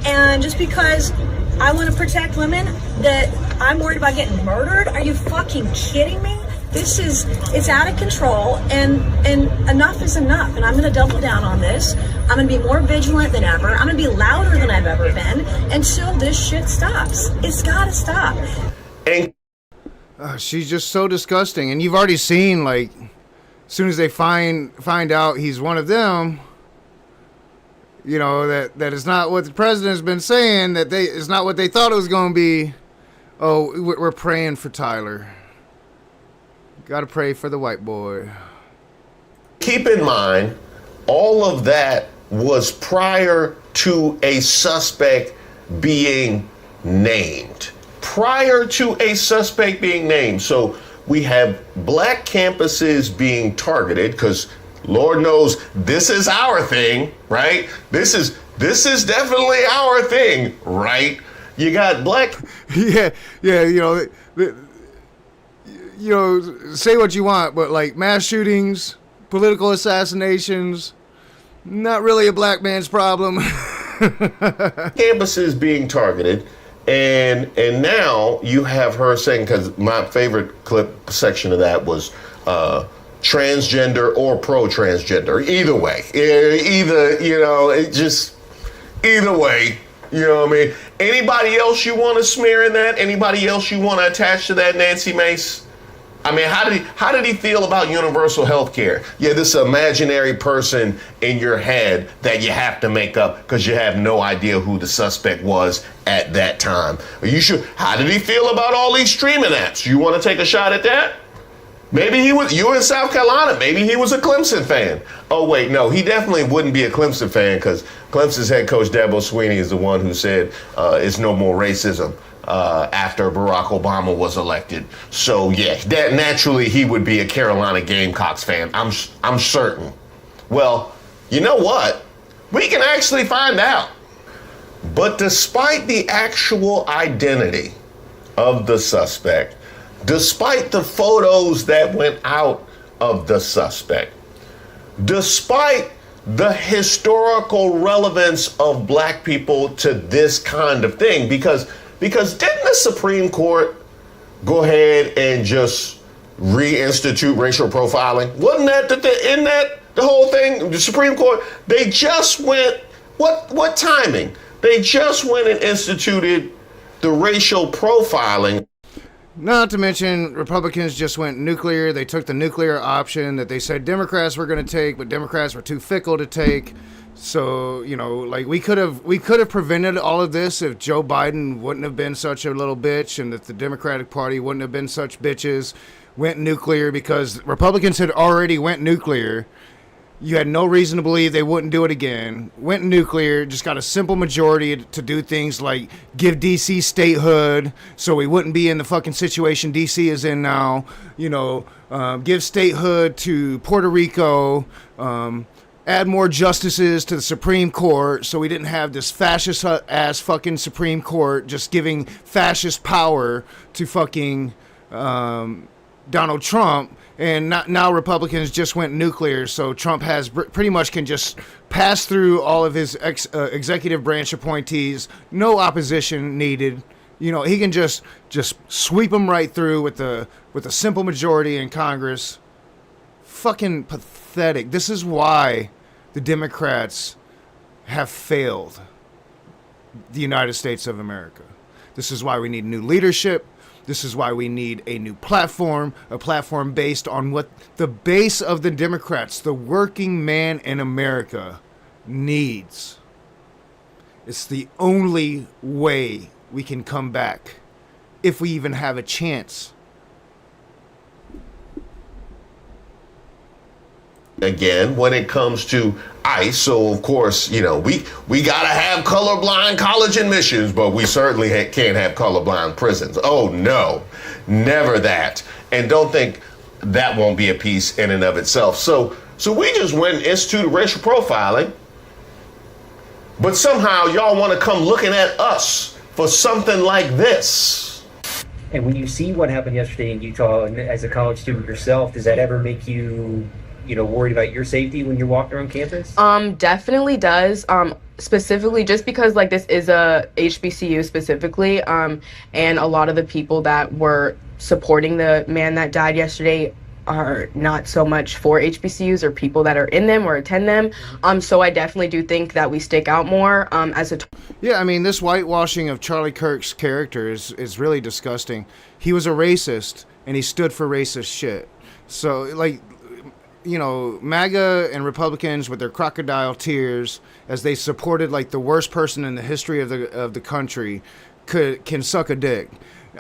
[SPEAKER 13] And just because I want to protect women, that I'm worried about getting murdered? Are you fucking kidding me? It's out of control, and enough is enough, and I'm going to double down on this. I'm going to be more vigilant than ever. I'm going to be louder than I've ever been until this shit stops. It's got to stop.
[SPEAKER 5] And
[SPEAKER 1] she's just so disgusting, and you've already seen, like, as soon as they find out he's one of them, you know, that is not what the president's been saying, that it's not what they thought it was going to be. Oh, we're praying for Tyler. Gotta pray for the white boy.
[SPEAKER 5] keep in mind, all of that was prior to a suspect being named. Prior to a suspect being named. So we have black campuses being targeted because Lord knows this is our thing, right? This is definitely our thing, right? You got black.
[SPEAKER 1] Yeah, you know, say what you want, but like mass shootings, political assassinations, not really a black man's problem.
[SPEAKER 5] Campuses being targeted, and now you have her saying, because my favorite clip section of that was transgender or pro-transgender. Either way, either way. You know what I mean? Anybody else you want to smear in that? Anybody else you want to attach to that, Nancy Mace? I mean, how did he feel about universal health care? Yeah, this imaginary person in your head that you have to make up because you have no idea who the suspect was at that time. How did he feel about all these streaming apps? You want to take a shot at that? Maybe you in South Carolina. Maybe he was a Clemson fan. Oh, wait, no, he definitely wouldn't be a Clemson fan because Clemson's head coach Dabo Swinney is the one who said it's no more racism after Barack Obama was elected. So, yeah, that naturally he would be a Carolina Gamecocks fan. I'm certain. Well, you know what? We can actually find out. But despite the actual identity of the suspect, despite the photos that went out of the suspect, despite the historical relevance of black people to this kind of thing, because didn't the Supreme Court go ahead and just reinstitute racial profiling? Wasn't that the whole thing? The Supreme Court, they just went, what timing? They just went and instituted the racial profiling.
[SPEAKER 1] Not to mention, Republicans just went nuclear. They took the nuclear option that they said Democrats were going to take, but Democrats were too fickle to take. So, you know, like we could have prevented all of this if Joe Biden wouldn't have been such a little bitch, and if the Democratic Party wouldn't have been such bitches, went nuclear, because Republicans had already went nuclear. You had no reason to believe they wouldn't do it again. Went nuclear, just got a simple majority to do things like give D.C. statehood so we wouldn't be in the fucking situation D.C. is in now. You know, give statehood to Puerto Rico, add more justices to the Supreme Court so we didn't have this fascist-ass fucking Supreme Court just giving fascist power to fucking Donald Trump, and now Republicans just went nuclear, so Trump has pretty much can just pass through all of his executive branch appointees, no opposition needed. You know, he can just sweep them right through with a simple majority in Congress. Fucking pathetic. This is why the Democrats have failed the United States of America. This is why we need new leadership. This is why we need a new platform, a platform based on what the base of the Democrats, the working man in America, needs. It's the only way we can come back, if we even have a chance.
[SPEAKER 5] Again, when it comes to ICE, so of course, you know, we gotta have colorblind college admissions, but we certainly can't have colorblind prisons. Oh no, never that. And don't think that won't be a piece in and of itself. So we just went and instituted racial profiling, but somehow y'all want to come looking at us for something like this.
[SPEAKER 15] And when you see what happened yesterday in Utah, and as a college student yourself, does that ever make you worried about your safety when you're walking around campus?
[SPEAKER 16] Definitely does. Specifically, just because like this is a HBCU specifically, and a lot of the people that were supporting the man that died yesterday are not so much for HBCUs or people that are in them or attend them. So I definitely do think that we stick out more as a.
[SPEAKER 1] Yeah, I mean, this whitewashing of Charlie Kirk's character is really disgusting. He was a racist, and he stood for racist shit. So, like, you know, MAGA and Republicans with their crocodile tears as they supported like the worst person in the history of the country can suck a dick.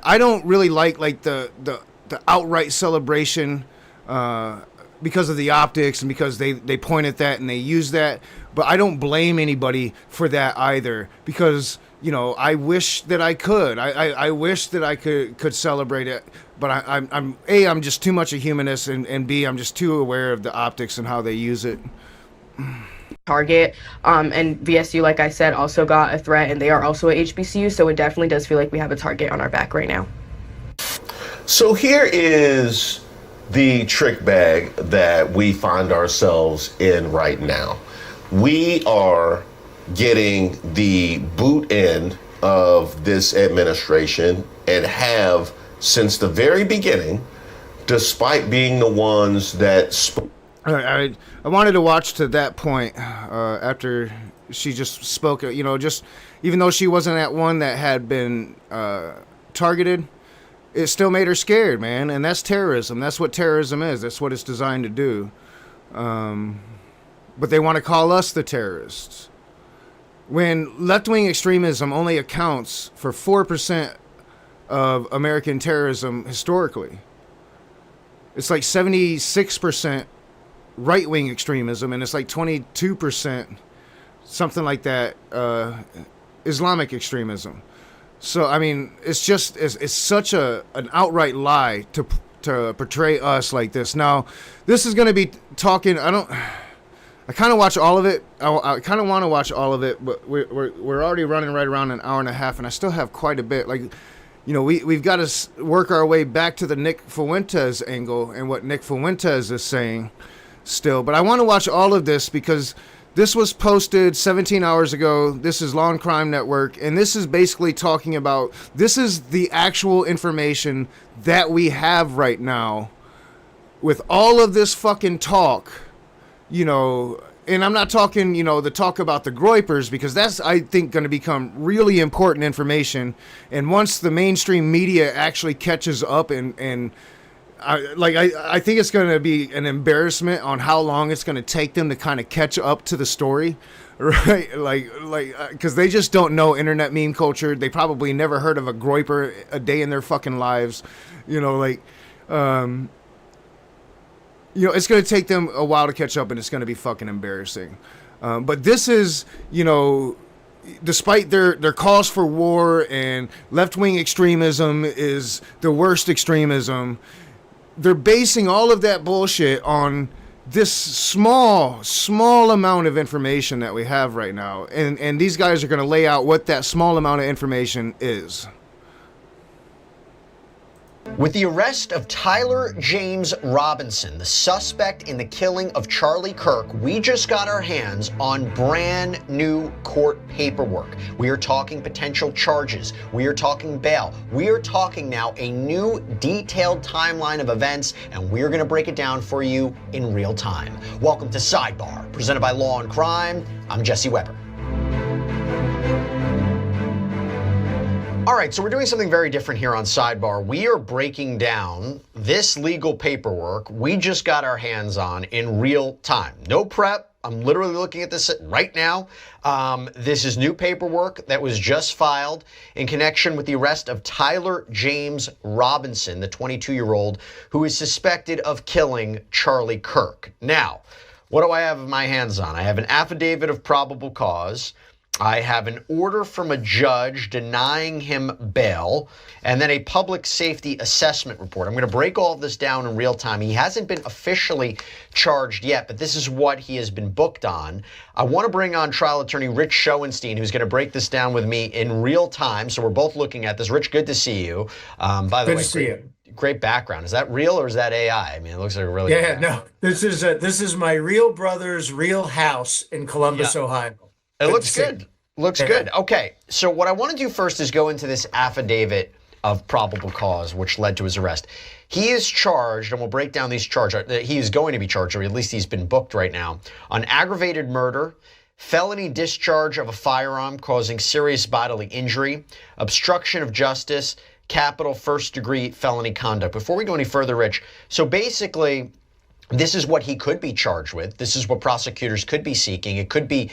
[SPEAKER 1] I don't really like the outright celebration because of the optics and because they point at that and they use that. But I don't blame anybody for that either, because, you know, I wish that I could. I wish that I could celebrate it. But I'm just too much a humanist, and B, I'm just too aware of the optics and how they use it.
[SPEAKER 16] Target, and VSU, like I said, also got a threat, and they are also a HBCU, so it definitely does feel like we have a target on our back right now.
[SPEAKER 5] So here is the trick bag that we find ourselves in right now. We are getting the boot end of this administration and have since the very beginning, despite being the ones that
[SPEAKER 1] I wanted to watch to that point after she just spoke, you know, just even though she wasn't that one that had been targeted, it still made her scared, man. And that's terrorism. That's what terrorism is. That's what it's designed to do. But they want to call us the terrorists. When left-wing extremism only accounts for 4% of American terrorism historically. It's like 76% right-wing extremism, and it's like 22%, something like that, Islamic extremism. So, I mean, it's such an outright lie to portray us like this. Now, this is going to be talking, I kind of watch all of it. I kind of want to watch all of it, but we're already running right around an hour and a half, and I still have quite a bit. Like, you know, we've got to work our way back to the Nick Fuentes angle and what Nick Fuentes is saying still. But I want to watch all of this because this was posted 17 hours ago. This is Law and Crime Network, and this is basically talking about, this is the actual information that we have right now with all of this fucking talk, you know. And I'm not talking, you know, the talk about the Groypers, because that's, I think, going to become really important information. And once the mainstream media actually catches up and I think it's going to be an embarrassment on how long it's going to take them to kind of catch up to the story, right? Like, because they just don't know internet meme culture. They probably never heard of a Groyper a day in their fucking lives, you know, like, you know, it's going to take them a while to catch up, and it's going to be fucking embarrassing. But this is, you know, despite their calls for war and left-wing extremism is the worst extremism, they're basing all of that bullshit on this small amount of information that we have right now. And these guys are going to lay out what that small amount of information is.
[SPEAKER 17] With the arrest of Tyler James Robinson, the suspect in the killing of Charlie Kirk, we just got our hands on brand new court paperwork. We are talking potential charges. We are talking bail. We are talking now a new detailed timeline of events, and we're going to break it down for you in real time. Welcome to Sidebar, presented by Law and Crime. I'm Jesse Weber. All right, so we're doing something very different here on Sidebar. We are breaking down this legal paperwork we just got our hands on in real time. No prep. I'm literally looking at this right now. This is new paperwork that was just filed in connection with the arrest of Tyler James Robinson, the 22-year-old who is suspected of killing Charlie Kirk. Now, what do I have in my hands on? I have an affidavit of probable cause. I have an order from a judge denying him bail, and then a public safety assessment report. I'm going to break all of this down in real time. He hasn't been officially charged yet, but this is what he has been booked on. I want to bring on trial attorney Rich Schoenstein, who's going to break this down with me in real time. So we're both looking at this. Rich, good to see you. By the way,
[SPEAKER 18] good to see you.
[SPEAKER 17] Great background. Is that real or is that AI? I mean, it looks like a really
[SPEAKER 18] good no. This is my real brother's real house in Columbus, Ohio.
[SPEAKER 17] It looks good. Looks good. Okay, so what I want to do first is go into this affidavit of probable cause, which led to his arrest. He is charged, and we'll break down these charges. He is going to be charged, or at least he's been booked right now, on aggravated murder, felony discharge of a firearm causing serious bodily injury, obstruction of justice, capital first-degree felony conduct. Before we go any further, Rich, so basically, this is what he could be charged with. This is what prosecutors could be seeking. It could be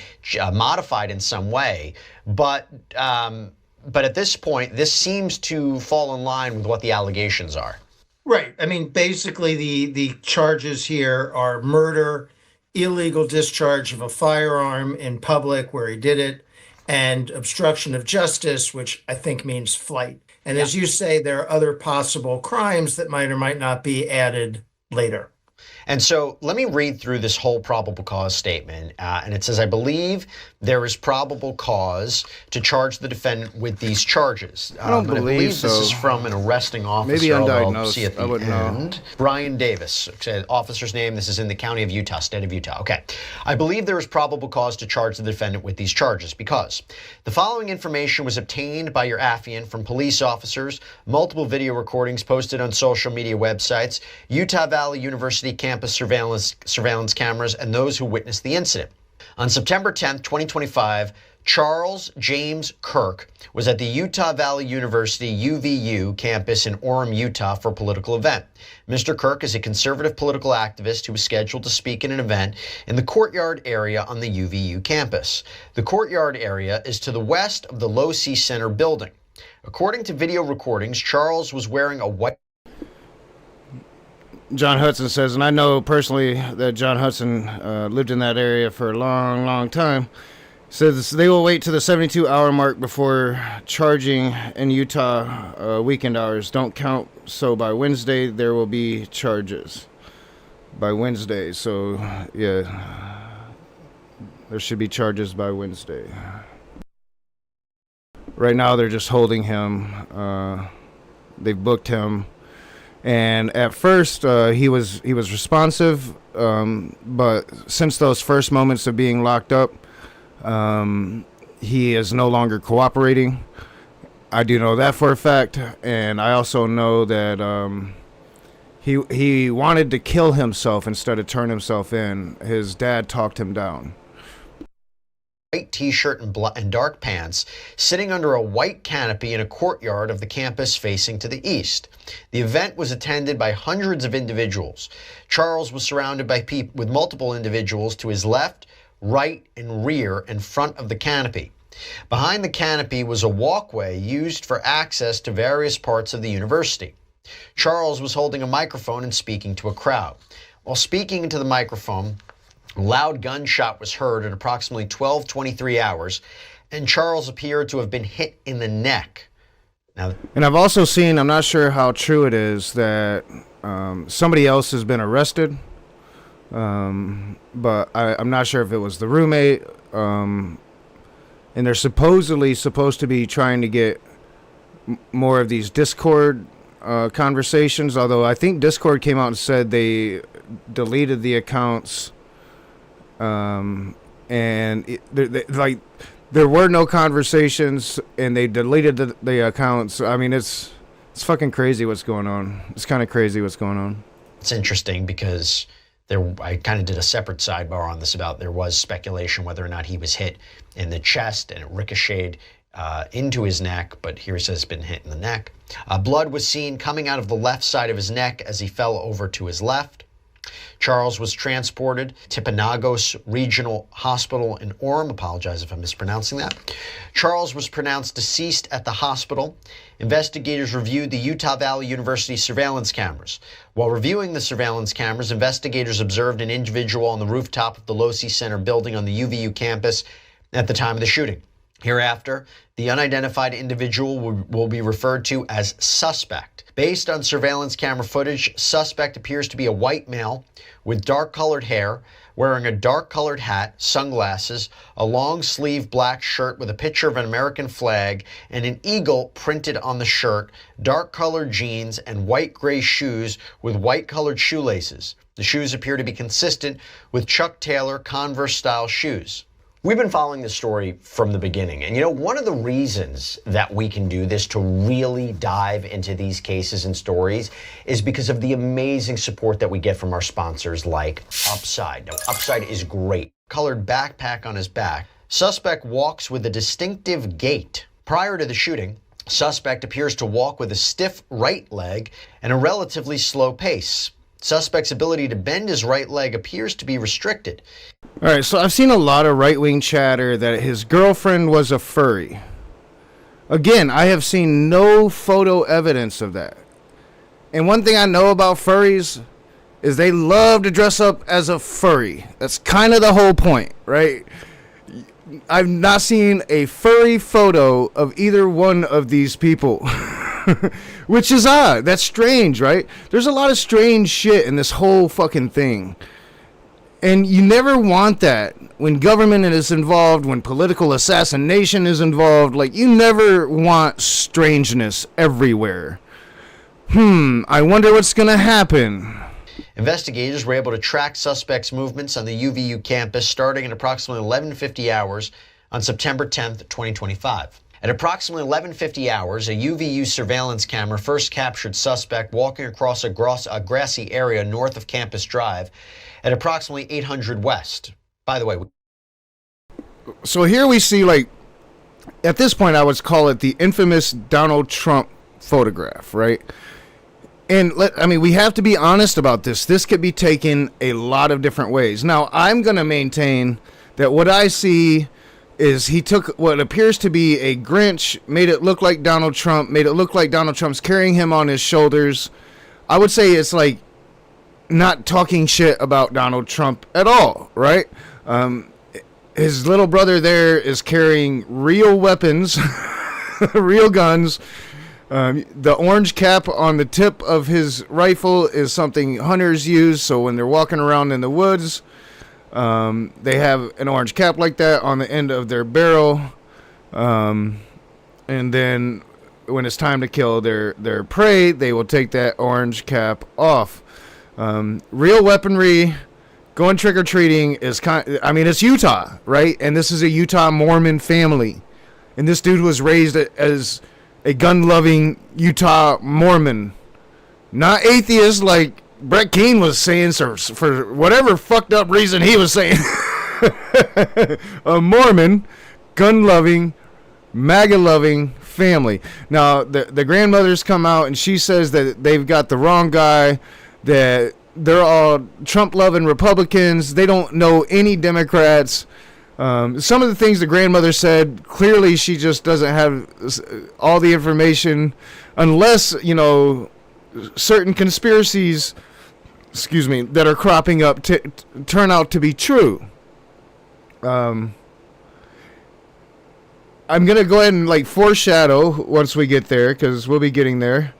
[SPEAKER 17] modified in some way. But at this point, this seems to fall in line with what the allegations are.
[SPEAKER 18] Right. I mean, basically, the charges here are murder, illegal discharge of a firearm in public where he did it, and obstruction of justice, which I think means flight. And as you say, there are other possible crimes that might or might not be added later.
[SPEAKER 17] And so let me read through this whole probable cause statement. And it says, I believe there is probable cause to charge the defendant with these charges.
[SPEAKER 1] I don't believe so.
[SPEAKER 17] This is from an arresting officer.
[SPEAKER 1] Maybe undiagnosed.
[SPEAKER 17] I'll see at the end. Brian Davis, officer's name. This is in the county of Utah, state of Utah. Okay. I believe there is probable cause to charge the defendant with these charges because the following information was obtained by your affiant from police officers, multiple video recordings posted on social media websites, Utah Valley University campus surveillance cameras, and those who witnessed the incident. On September 10th, 2025, Charles James Kirk was at the Utah Valley University UVU campus in Orem, Utah for a political event. Mr. Kirk is a conservative political activist who was scheduled to speak at an event in the courtyard area on the UVU campus. The courtyard area is to the west of the Low C Center building. According to video recordings, Charles was wearing a white...
[SPEAKER 1] John Hudson says, and I know personally that John Hudson lived in that area for a long, long time, says they will wait to the 72-hour mark before charging in Utah weekend hours. Don't count, so by Wednesday there will be charges. By Wednesday, so yeah, there should be charges by Wednesday. Right now they're just holding him. They've booked him. And at first, he was responsive, but since those first moments of being locked up, he is no longer cooperating. I do know that for a fact, and I also know that he wanted to kill himself instead of turn himself in. His dad talked him down.
[SPEAKER 17] White t-shirt and dark pants, sitting under a white canopy in a courtyard of the campus facing to the east. The event was attended by hundreds of individuals. Charles was surrounded by people with multiple individuals to his left, right, and rear in front of the canopy. Behind the canopy was a walkway used for access to various parts of the university. Charles was holding a microphone and speaking to a crowd. While speaking into the microphone, a loud gunshot was heard at approximately 12:23 hours, and Charles appeared to have been hit in the neck. Now,
[SPEAKER 1] and I've also seen, I'm not sure how true it is, that somebody else has been arrested, but I'm not sure if it was the roommate, and they're supposed to be trying to get more of these Discord conversations, although I think Discord came out and said they deleted the accounts. And there were no conversations, and they deleted the accounts. I mean, it's fucking crazy what's going on. It's kind of crazy what's going on.
[SPEAKER 17] It's interesting because I kind of did a separate sidebar on this about there was speculation whether or not he was hit in the chest and it ricocheted into his neck, but here he says it's been hit in the neck. Blood was seen coming out of the left side of his neck as he fell over to his left. Charles was transported to Panagos Regional Hospital in Orem. Apologize if I'm mispronouncing that. Charles was pronounced deceased at the hospital. Investigators reviewed the Utah Valley University surveillance cameras. While reviewing the surveillance cameras, investigators observed an individual on the rooftop of the Losi Center building on the UVU campus at the time of the shooting. Hereafter, the unidentified individual will be referred to as suspect. Based on surveillance camera footage, suspect appears to be a white male with dark-colored hair, wearing a dark-colored hat, sunglasses, a long-sleeve black shirt with a picture of an American flag and an eagle printed on the shirt, dark-colored jeans, and white-gray shoes with white-colored shoelaces. The shoes appear to be consistent with Chuck Taylor Converse-style shoes. We've been following this story from the beginning. And you know, one of the reasons that we can do this to really dive into these cases and stories is because of the amazing support that we get from our sponsors like Upside. Now, Upside is great. Colored backpack on his back. Suspect walks with a distinctive gait. Prior to the shooting, suspect appears to walk with a stiff right leg and a relatively slow pace. Suspect's ability to bend his right leg appears to be restricted.
[SPEAKER 1] All right, so I've seen a lot of right-wing chatter that his girlfriend was a furry. Again, I have seen no photo evidence of that. And one thing I know about furries is they love to dress up as a furry. That's kind of the whole point, right? I've not seen a furry photo of either one of these people. Which is odd. That's strange, right? There's a lot of strange shit in this whole fucking thing. And you never want that when government is involved, when political assassination is involved. Like, you never want strangeness everywhere. I wonder what's gonna happen.
[SPEAKER 17] Investigators were able to track suspects' movements on the UVU campus starting at approximately 11:50 hours on September 10th, 2025. At approximately 11:50 hours, a UVU surveillance camera first captured suspect walking across a grassy area north of Campus Drive at approximately 800 West. By the way,
[SPEAKER 1] so here we see, like, at this point, I would call it the infamous Donald Trump photograph, right? And we have to be honest about this. This could be taken a lot of different ways. Now, I'm going to maintain that what I see is he took what appears to be a Grinch, made it look like Donald Trump, made it look like Donald Trump's carrying him on his shoulders. I would say it's like not talking shit about Donald Trump at all, right? His little brother there is carrying real weapons, real guns. The orange cap on the tip of his rifle is something hunters use, so when they're walking around in the woods, they have an orange cap like that on the end of their barrel, and then when it's time to kill their prey, they will take that orange cap off. Real weaponry, going trick-or-treating is it's Utah, right? And this is a Utah Mormon family, and this dude was raised as a gun-loving Utah Mormon, not atheist like Brett Keane was saying, for whatever fucked up reason he was saying. A Mormon, gun-loving, MAGA-loving family. Now, the grandmothers come out and she says that they've got the wrong guy, that they're all Trump-loving Republicans. They don't know any Democrats. Some of the things the grandmother said, clearly she just doesn't have all the information, unless, certain conspiracies, that are cropping up turn out to be true. I'm going to go ahead and foreshadow once we get there, because we'll be getting there.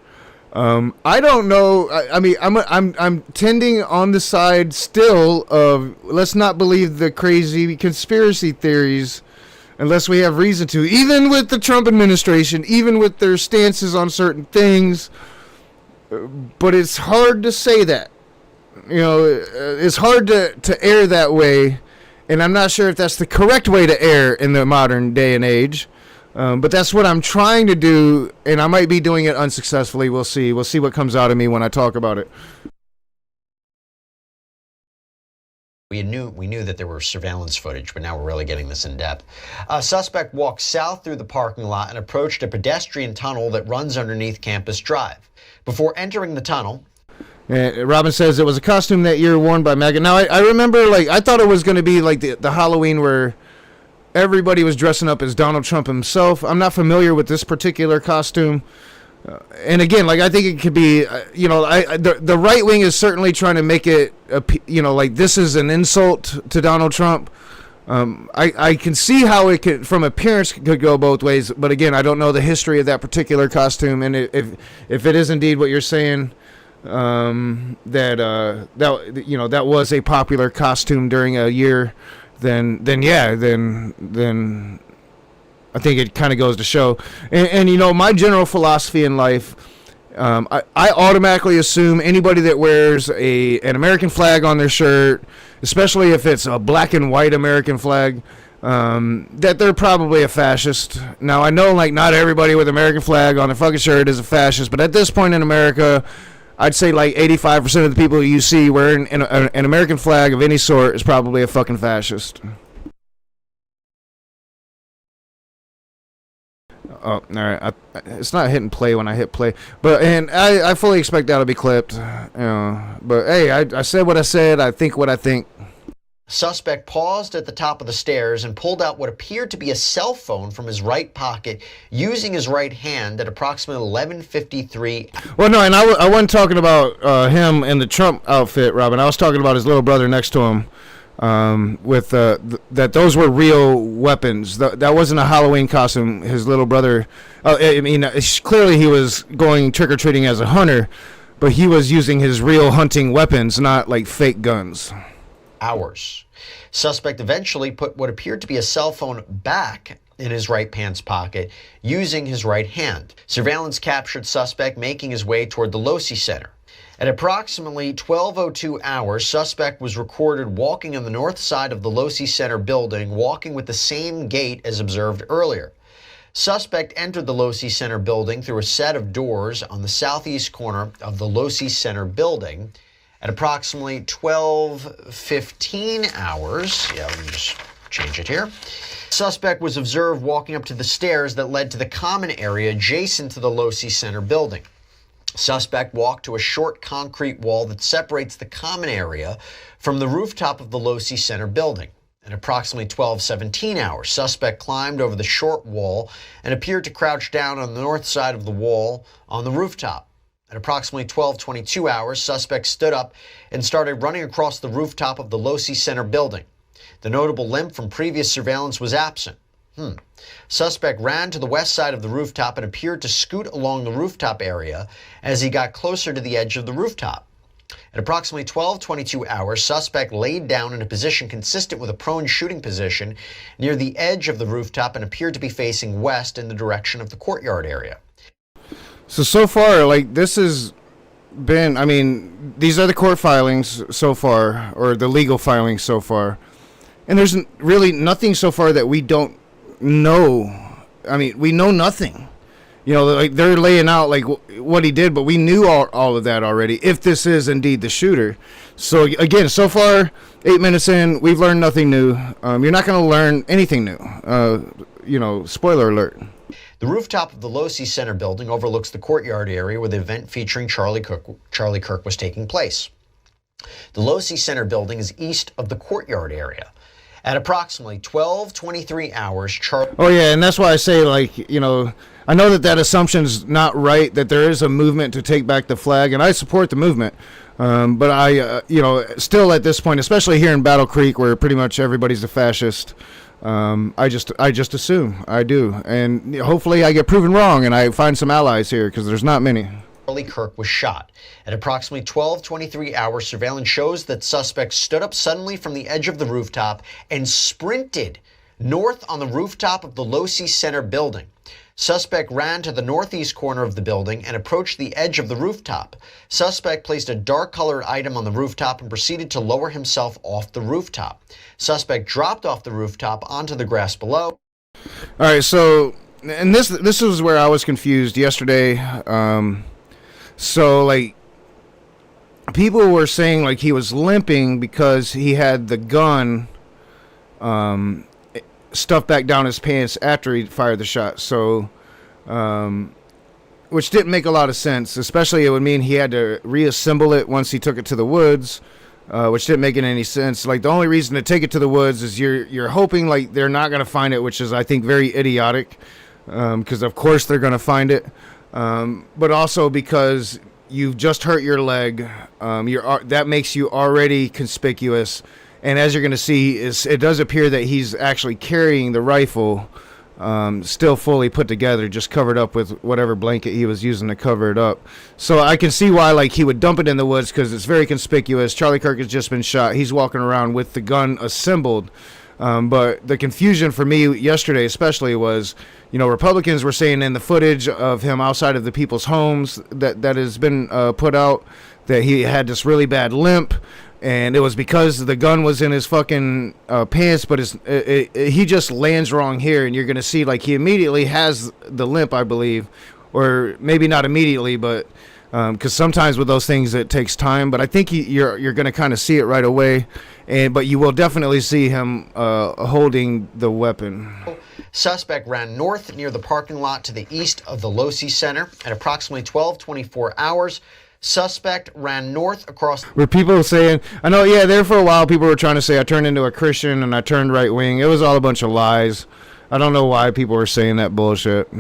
[SPEAKER 1] I don't know. I'm tending on the side still of let's not believe the crazy conspiracy theories unless we have reason to. Even with the Trump administration, even with their stances on certain things, but it's hard to say that. It's hard to err that way, and I'm not sure if that's the correct way to err in the modern day and age. But that's what I'm trying to do, and I might be doing it unsuccessfully. We'll see. We'll see what comes out of me when I talk about it.
[SPEAKER 17] We knew that there were surveillance footage, but now we're really getting this in depth. A suspect walked south through the parking lot and approached a pedestrian tunnel that runs underneath Campus Drive. Before entering the tunnel,
[SPEAKER 1] Robin says it was a costume that year worn by MAGA. Now, I remember, I thought it was going to be like the Halloween where everybody was dressing up as Donald Trump himself. I'm not familiar with this particular costume. And again, I think it could be, the right wing is certainly trying to make it, this is an insult to Donald Trump. I can see how it could, from appearance, could go both ways. But again, I don't know the history of that particular costume. And if it is indeed what you're saying, that was a popular costume during a year, then I think it kind of goes to show. And my general philosophy in life, I automatically assume anybody that wears an American flag on their shirt, especially if it's a black and white American flag, that they're probably a fascist. Now, I know not everybody with American flag on their fucking shirt is a fascist, but at this point in America, I'd say 85% of the people you see wearing an American flag of any sort is probably a fucking fascist. Oh, all right. It's not hitting play when I hit play, and I fully expect that'll be clipped. But hey, I said what I said. I think what I think.
[SPEAKER 17] Suspect paused at the top of the stairs and pulled out what appeared to be a cell phone from his right pocket using his right hand at approximately 11:53.
[SPEAKER 1] Well, no, and I wasn't talking about him in the Trump outfit, Robin. I was talking about his little brother next to him. That those were real weapons. That wasn't a Halloween costume. His little brother, clearly he was going trick-or-treating as a hunter, but he was using his real hunting weapons, not fake guns.
[SPEAKER 17] Hours. Suspect eventually put what appeared to be a cell phone back in his right pants pocket using his right hand. Surveillance captured suspect making his way toward the Losi Center. At approximately 12:02 hours, suspect was recorded walking on the north side of the Losi Center building, walking with the same gait as observed earlier. Suspect entered the Losi Center building through a set of doors on the southeast corner of the Losi Center building. At approximately 12:15 hours, let me just change it here. Suspect was observed walking up to the stairs that led to the common area adjacent to the Losi Center building. Suspect walked to a short concrete wall that separates the common area from the rooftop of the Losi Center building. At approximately 12:17 hours, suspect climbed over the short wall and appeared to crouch down on the north side of the wall on the rooftop. At approximately 12:22 hours, suspect stood up and started running across the rooftop of the Losi Center building. The notable limp from previous surveillance was absent. Suspect ran to the west side of the rooftop and appeared to scoot along the rooftop area as he got closer to the edge of the rooftop. At approximately 12:22 hours, suspect laid down in a position consistent with a prone shooting position near the edge of the rooftop and appeared to be facing west in the direction of the courtyard area.
[SPEAKER 1] So far, this has been, these are the court filings so far, or the legal filings so far. And there's really nothing so far that we don't know. We know nothing. They're laying out what he did, but we knew all of that already, if this is indeed the shooter. So again, so far, 8 minutes in, we've learned nothing new. You're not going to learn anything new. Spoiler alert.
[SPEAKER 17] The rooftop of the Losi Center building overlooks the courtyard area where the event featuring Charlie Kirk was taking place. The Losi Center building is east of the courtyard area. At approximately 12:23 hours,
[SPEAKER 1] Oh yeah, and that's why I say I know that assumption's not right, that there is a movement to take back the flag, and I support the movement. But I still at this point, especially here in Battle Creek, where pretty much everybody's a fascist, I just assume. I do. And hopefully I get proven wrong and I find some allies here, because there's not many.
[SPEAKER 17] Charlie Kirk was shot. At approximately 12:23 hours, surveillance shows that suspect stood up suddenly from the edge of the rooftop and sprinted north on the rooftop of the Losi Center building. Suspect ran to the northeast corner of the building and approached the edge of the rooftop. Suspect placed a dark-colored item on the rooftop and proceeded to lower himself off the rooftop. Suspect dropped off the rooftop onto the grass below.
[SPEAKER 1] All right, so, and this was where I was confused yesterday. So, like, people were saying, like, he was limping because he had the gun stuffed back down his pants after he fired the shot. So, which didn't make a lot of sense. Especially, it would mean he had to reassemble it once he took it to the woods, which didn't make any sense. Like, the only reason to take it to the woods is you're hoping, like, they're not going to find it, which is, I think, very idiotic, because of course they're going to find it, but also because you've just hurt your leg. That makes you already conspicuous. And as you're going to see, it does appear that he's actually carrying the rifle, still fully put together, just covered up with whatever blanket he was using to cover it up. So I can see why, like, he would dump it in the woods, because it's very conspicuous. Charlie Kirk has just been shot. He's walking around with the gun assembled. But the confusion for me yesterday especially was, Republicans were saying in the footage of him outside of the people's homes that has been put out that he had this really bad limp. And it was because the gun was in his fucking pants, but he just lands wrong here, and you're going to see, like, he immediately has the limp, I believe, or maybe not immediately, but because sometimes with those things it takes time. But I think you're going to kind of see it right away, but you will definitely see him holding the weapon.
[SPEAKER 17] Suspect ran north near the parking lot to the east of the Losi Center at approximately 12:24 hours. Suspect ran north across.
[SPEAKER 1] Were people saying, I know, yeah, there for a while people were trying to say I turned into a Christian and I turned right wing. It was all a bunch of lies. I don't know why people were saying that bullshit.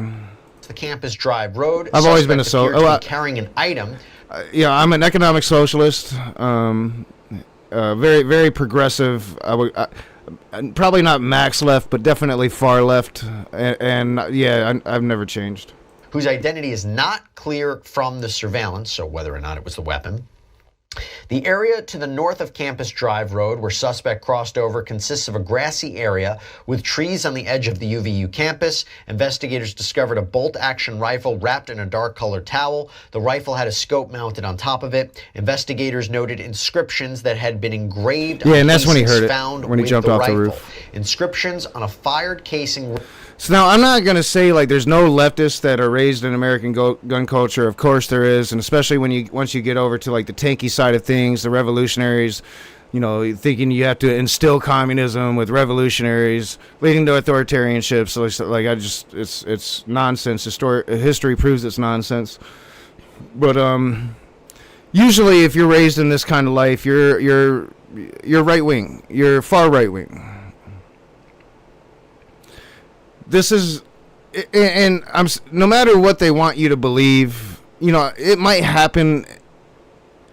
[SPEAKER 17] The Campus Drive Road.
[SPEAKER 1] I've always been a
[SPEAKER 17] carrying an item.
[SPEAKER 1] Yeah, I'm an economic socialist. Very, very progressive. Probably not max left, but definitely far left. And yeah, I've never changed.
[SPEAKER 17] Whose identity is not clear from the surveillance, so whether or not it was the weapon. The area to the north of Campus Drive Road where suspect crossed over consists of a grassy area with trees on the edge of the UVU campus. Investigators discovered a bolt-action rifle wrapped in a dark-colored towel. The rifle had a scope mounted on top of it. Investigators noted inscriptions that had been engraved on
[SPEAKER 1] and that's when he heard it, when he jumped off the
[SPEAKER 17] rifle.
[SPEAKER 1] roof.
[SPEAKER 17] Inscriptions on a fired casing.
[SPEAKER 1] So now I'm not going to say, like, there's no leftists that are raised in American gun culture. Of course there is, and especially once you get over to, like, the tanky side of things, the revolutionaries, thinking you have to instill communism with revolutionaries, leading to authoritarianship. So, like, it's nonsense. History proves it's nonsense. But usually, if you're raised in this kind of life, you're right wing. You're far right wing. This is, and no matter what they want you to believe, it might happen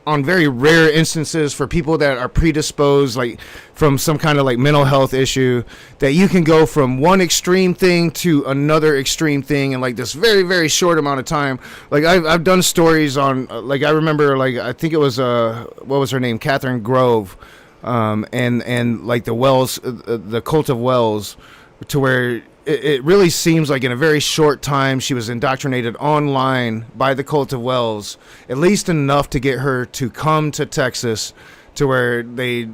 [SPEAKER 1] on very rare instances for people that are predisposed, like from some kind of like mental health issue, that you can go from one extreme thing to another extreme thing in like this very, very short amount of time. Like I've done stories on, like I remember, like I think it was what was her name, Catherine Grove, and like the Wells, the cult of Wells, to where it really seems like in a very short time she was indoctrinated online by the cult of Wells, at least enough to get her to come to Texas, to where they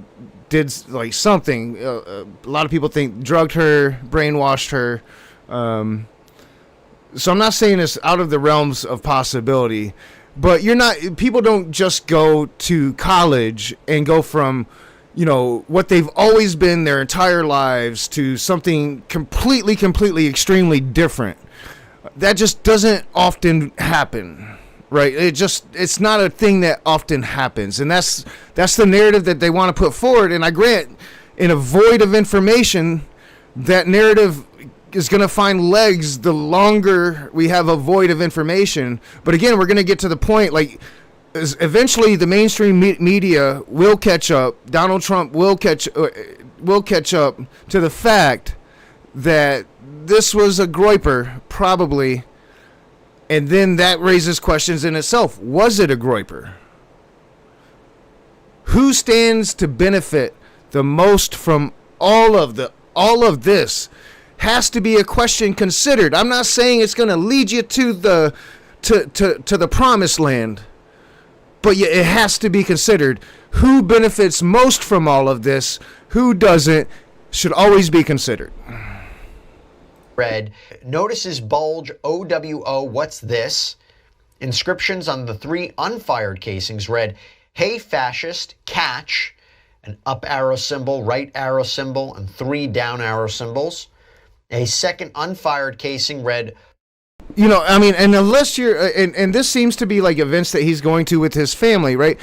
[SPEAKER 1] did like something. A lot of people think drugged her, brainwashed her. So I'm not saying it's out of the realms of possibility, but people don't just go to college and go from what they've always been their entire lives to something completely, extremely different. That just doesn't often happen, right? It's not a thing that often happens. And that's the narrative that they want to put forward. And I grant, in a void of information, that narrative is going to find legs the longer we have a void of information. But again, we're going to get to the point, like, eventually the mainstream media will catch up. Donald Trump will catch up to the fact that this was a Groyper, probably, and then that raises questions in itself. Was it a Groyper? Who stands to benefit the most from all of this? has to be a question considered. I'm not saying it's going to lead you to the to the promised land, but it has to be considered. Who benefits most from all of this? Who doesn't? Should always be considered.
[SPEAKER 17] Read, notices bulge OWO, what's this? Inscriptions on the 3 unfired casings read, hey fascist, catch, an up arrow symbol, right arrow symbol, and 3 down arrow symbols. A second unfired casing read,
[SPEAKER 1] you know, I mean, and unless you're, and this seems to be like events that he's going to with his family, right?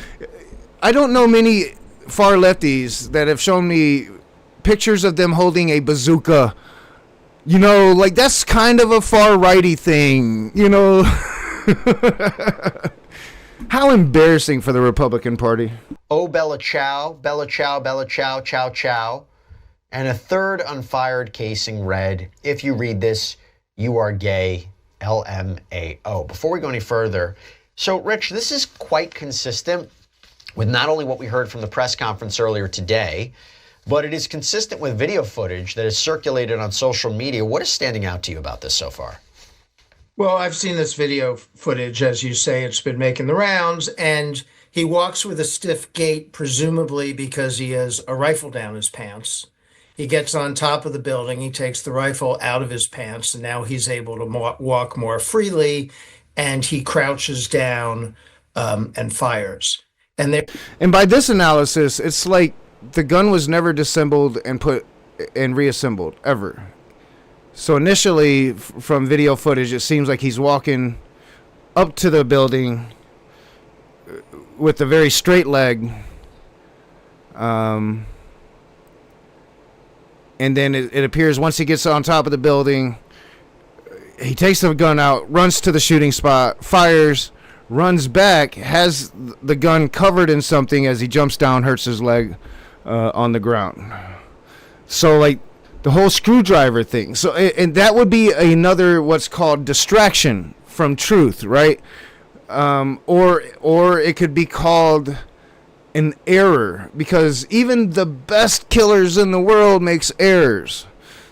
[SPEAKER 1] I don't know many far lefties that have shown me pictures of them holding a bazooka. You know, like that's kind of a far righty thing, you know. How embarrassing for the Republican Party.
[SPEAKER 17] oh Bella Chow, Bella Chow, Bella Chow, Chow Chow. And a third unfired casing read, if you read this, you are gay, LMAO. Before we go any further, so Rich, this is quite consistent with not only what we heard from the press conference earlier today, but it is consistent with video footage that is circulated on social media. What is standing out to you about this so far?
[SPEAKER 18] Well, I've seen this video footage, as you say, it's been making the rounds, and he walks with a stiff gait, presumably because he has a rifle down his pants. He gets on top of the building, he takes the rifle out of his pants, and now he's able to walk more freely, and he crouches down and fires. And
[SPEAKER 1] by this analysis, it's like the gun was never disassembled and reassembled, ever. So initially, from video footage, it seems like he's walking up to the building with a very straight leg. And then it appears once he gets on top of the building, he takes the gun out, runs to the shooting spot, fires, runs back, has the gun covered in something as he jumps down, hurts his leg on the ground. So, like, the whole screwdriver thing. So, and that would be another what's called distraction from truth, right? Or it could be called an error, because even the best killers in the world makes errors.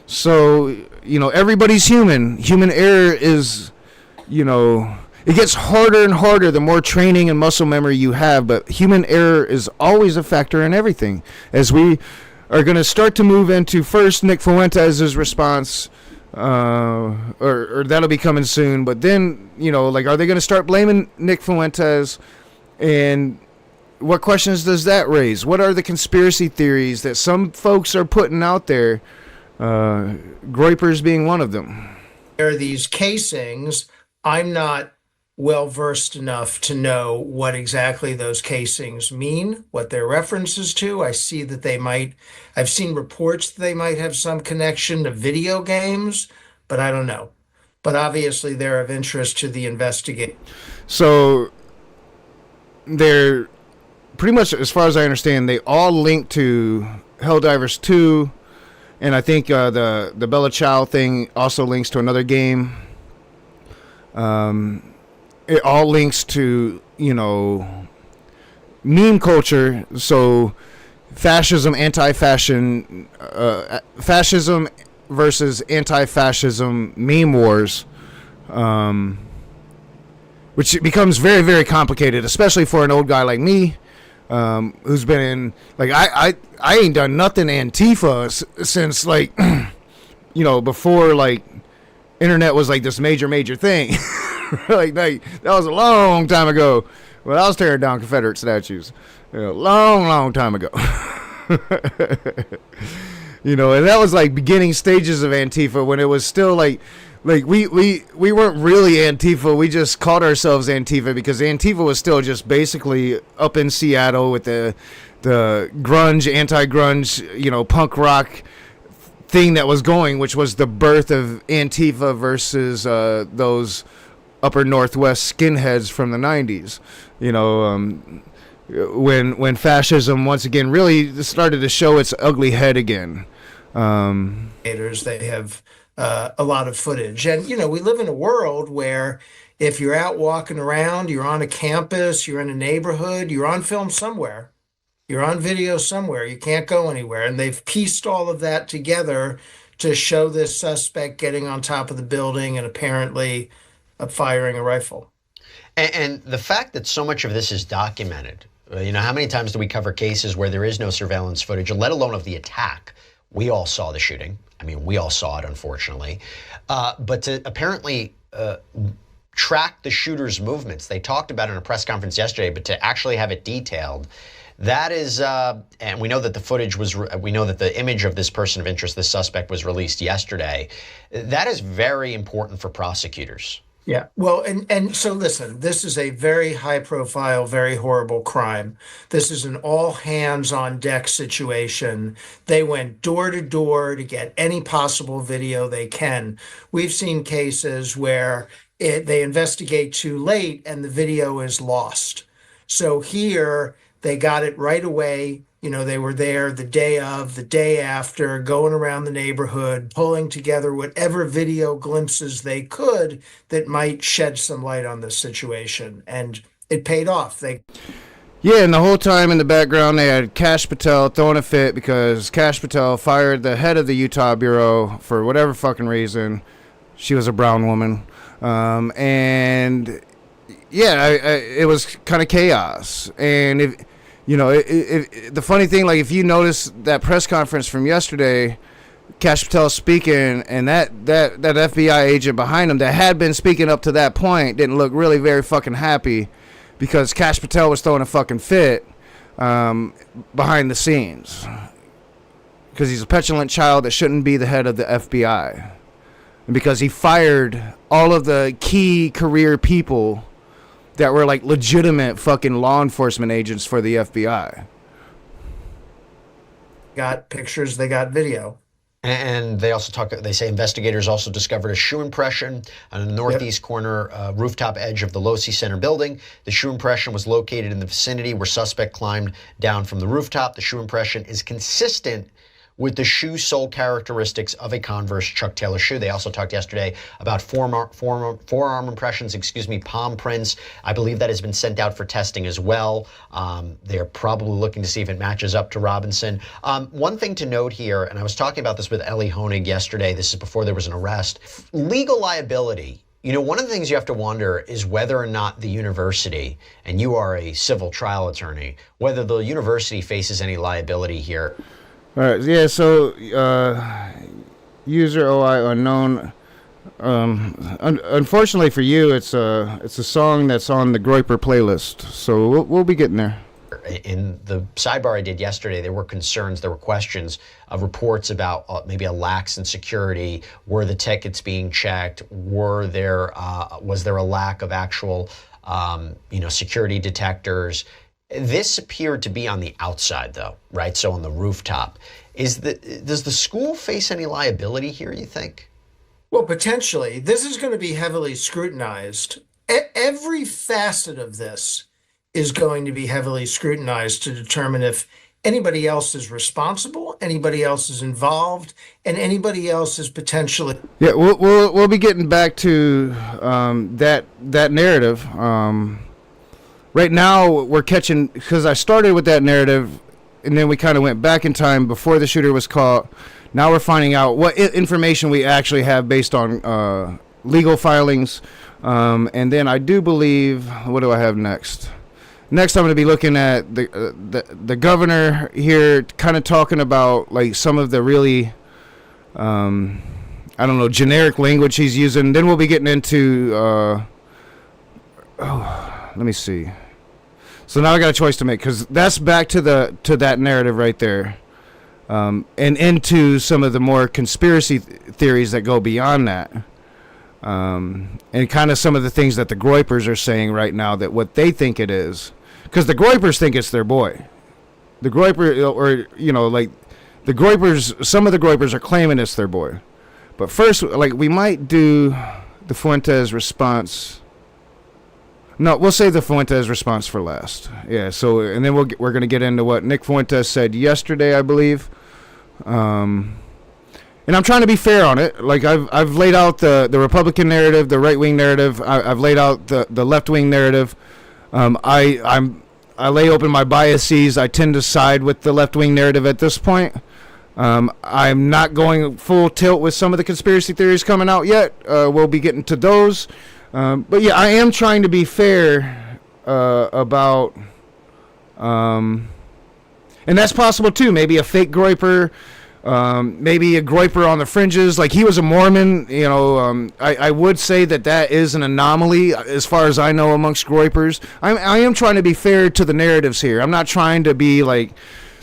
[SPEAKER 1] So, you know, everybody's human. Human error is, you know, it gets harder and harder the more training and muscle memory you have, but human error is always a factor in everything. As we are going to start to move into first Nick Fuentes' response, or that'll be coming soon, but then, you know, like, are they going to start blaming Nick Fuentes? And what questions does that raise? What are the conspiracy theories that some folks are putting out there? Groypers being one of them.
[SPEAKER 18] There are these casings. I'm not well versed enough to know what exactly those casings mean, what they're references to. I see that I've seen reports that they might have some connection to video games, but I don't know. But obviously they're of interest to the investigator. So they're pretty much, as far as I understand, they all link to Helldivers 2, and I think the Bella Ciao thing also links to another game. It all links to, you know, meme culture. So fascism, anti-fashion, fascism versus anti-fascism meme wars, which becomes very, very complicated, especially for an old guy like me, who's been in, like, I ain't done nothing Antifa since, like, you know, before, like, internet was like this major thing. Like, that was a long time ago. Well, I was tearing down Confederate statues, you know, long time ago. You know, and that was like beginning stages of Antifa, when it was still like we weren't really Antifa. We just called ourselves Antifa because Antifa was still just basically up in Seattle with the grunge, anti-grunge, you know, punk rock thing that was going, which was the birth of Antifa versus those upper Northwest skinheads from the 90s. You know, when fascism once again really started to show its ugly head again. They have a lot of footage, and you know, we live in a world where if you're out walking around, you're on a campus, you're in a neighborhood, you're on film somewhere, you're on video somewhere, you can't go anywhere, and they've pieced all of that together to show this suspect getting on top of the building and apparently firing a rifle.
[SPEAKER 17] And the fact that so much of this is documented, how many times do we cover cases where there is no surveillance footage, let alone of the attack? We all saw the shooting. I mean, we all saw it, unfortunately. But to apparently track the shooter's movements, they talked about it in a press conference yesterday, but to actually have it detailed, that is, and we know that the footage was, we know that the image of this person of interest, this suspect, was released yesterday. That is very important for prosecutors.
[SPEAKER 18] Yeah. Well, and so listen, this is a very high profile, very horrible crime. This is an all hands on deck situation. They went door to door to get any possible video they can. We've seen cases where they investigate too late and the video is lost. So here they got it right away. They were there the day of, the day after, going around the neighborhood, pulling together whatever video glimpses they could that might shed some light on this situation. And it paid off.
[SPEAKER 1] Yeah, and the whole time in the background, they had Kash Patel throwing a fit because Kash Patel fired the head of the Utah Bureau for whatever fucking reason. She was a brown woman. And yeah, it was kind of chaos. And if the funny thing, like if you notice that press conference from yesterday, Kash Patel speaking, and that FBI agent behind him that had been speaking up to that point didn't look really very fucking happy because Kash Patel was throwing a fucking fit behind the scenes because he's a petulant child that shouldn't be the head of the FBI, and because he fired all of the key career people that were like legitimate fucking law enforcement agents for the FBI.
[SPEAKER 18] Got pictures, they got video.
[SPEAKER 17] And they also they say investigators also discovered a shoe impression on the northeast corner rooftop edge of the Losi Center building. The shoe impression was located in the vicinity where suspect climbed down from the rooftop. The shoe impression is consistent with the shoe sole characteristics of a Converse Chuck Taylor shoe. They also talked yesterday about forearm impressions, palm prints. I believe that has been sent out for testing as well. They're probably looking to see if it matches up to Robinson. One thing to note here, and I was talking about this with Ellie Honig yesterday, this is before there was an arrest, legal liability. One of the things you have to wonder is whether or not the university, and you are a civil trial attorney, whether the university faces any liability here.
[SPEAKER 1] All right, yeah, so user OI unknown. Unfortunately for you, it's a song that's on the Groper playlist, so we'll be getting there.
[SPEAKER 17] In the sidebar I did yesterday, there were concerns, there were questions of reports about maybe a lax in security. Were the tickets being checked? Was there a lack of actual, security detectors? This appeared to be on the outside, though, right? So on the rooftop. Does the school face any liability here, you think?
[SPEAKER 18] Well, potentially. This is going to be heavily scrutinized. Every facet of this is going to be heavily scrutinized to determine if anybody else is responsible, anybody else is involved, and anybody else is potentially...
[SPEAKER 1] Yeah, we'll be getting back to that narrative. Right now, we're catching, because I started with that narrative, and then we kind of went back in time before the shooter was caught. Now we're finding out what information we actually have based on legal filings. And then I do believe, what do I have next? Next, I'm going to be looking at the governor here, kind of talking about like some of the really, generic language he's using. Then we'll be getting into, let me see. So now I got a choice to make because that's back to that narrative right there, and into some of the more conspiracy theories that go beyond that, and kind of some of the things that the Groypers are saying right now that what they think it is, because the Groypers think it's their boy, the Groyper the Groypers. Some of the Groypers are claiming it's their boy, but first, we might do the Fuentes response. No, we'll save the Fuentes response for last. Yeah, so, and then we're going to get into what Nick Fuentes said yesterday, I believe. And I'm trying to be fair on it. Like, I've laid out the Republican narrative, the right-wing narrative. I've laid out the left-wing narrative. I lay open my biases. I tend to side with the left-wing narrative at this point. I'm not going full tilt with some of the conspiracy theories coming out yet. We'll be getting to those. But yeah, I am trying to be fair about... and that's possible too. Maybe a fake Groyper, maybe a Groyper on the fringes. Like, he was a Mormon. You know, I would say that is an anomaly as far as I know amongst Groypers. I am trying to be fair to the narratives here. I'm not trying to be like,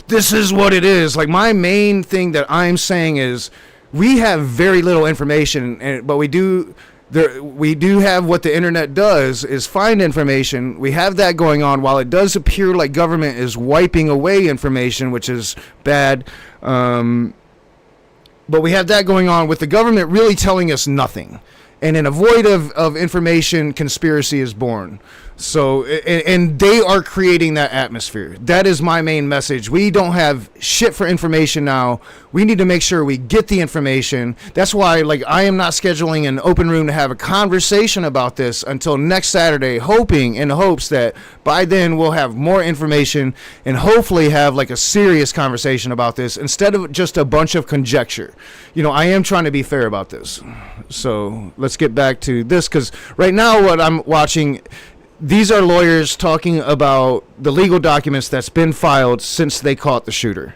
[SPEAKER 1] this is what it is. Like, my main thing that I'm saying is we have very little information, but we do have what the internet does is find information. We have that going on. While it does appear like government is wiping away information, which is bad, but we have that going on with the government really telling us nothing. And in a void of information, conspiracy is born. So, and they are creating that atmosphere. That is my main message. We don't have shit for information now. We need to make sure we get the information. That's why, like, I am not scheduling an open room to have a conversation about this until next Saturday, hoping in hopes that by then we'll have more information and hopefully have like a serious conversation about this instead of just a bunch of conjecture. You know, I am trying to be fair about this. So let's get back to this, because right now what I'm watching, these are lawyers talking about the legal documents that's been filed since they caught the shooter.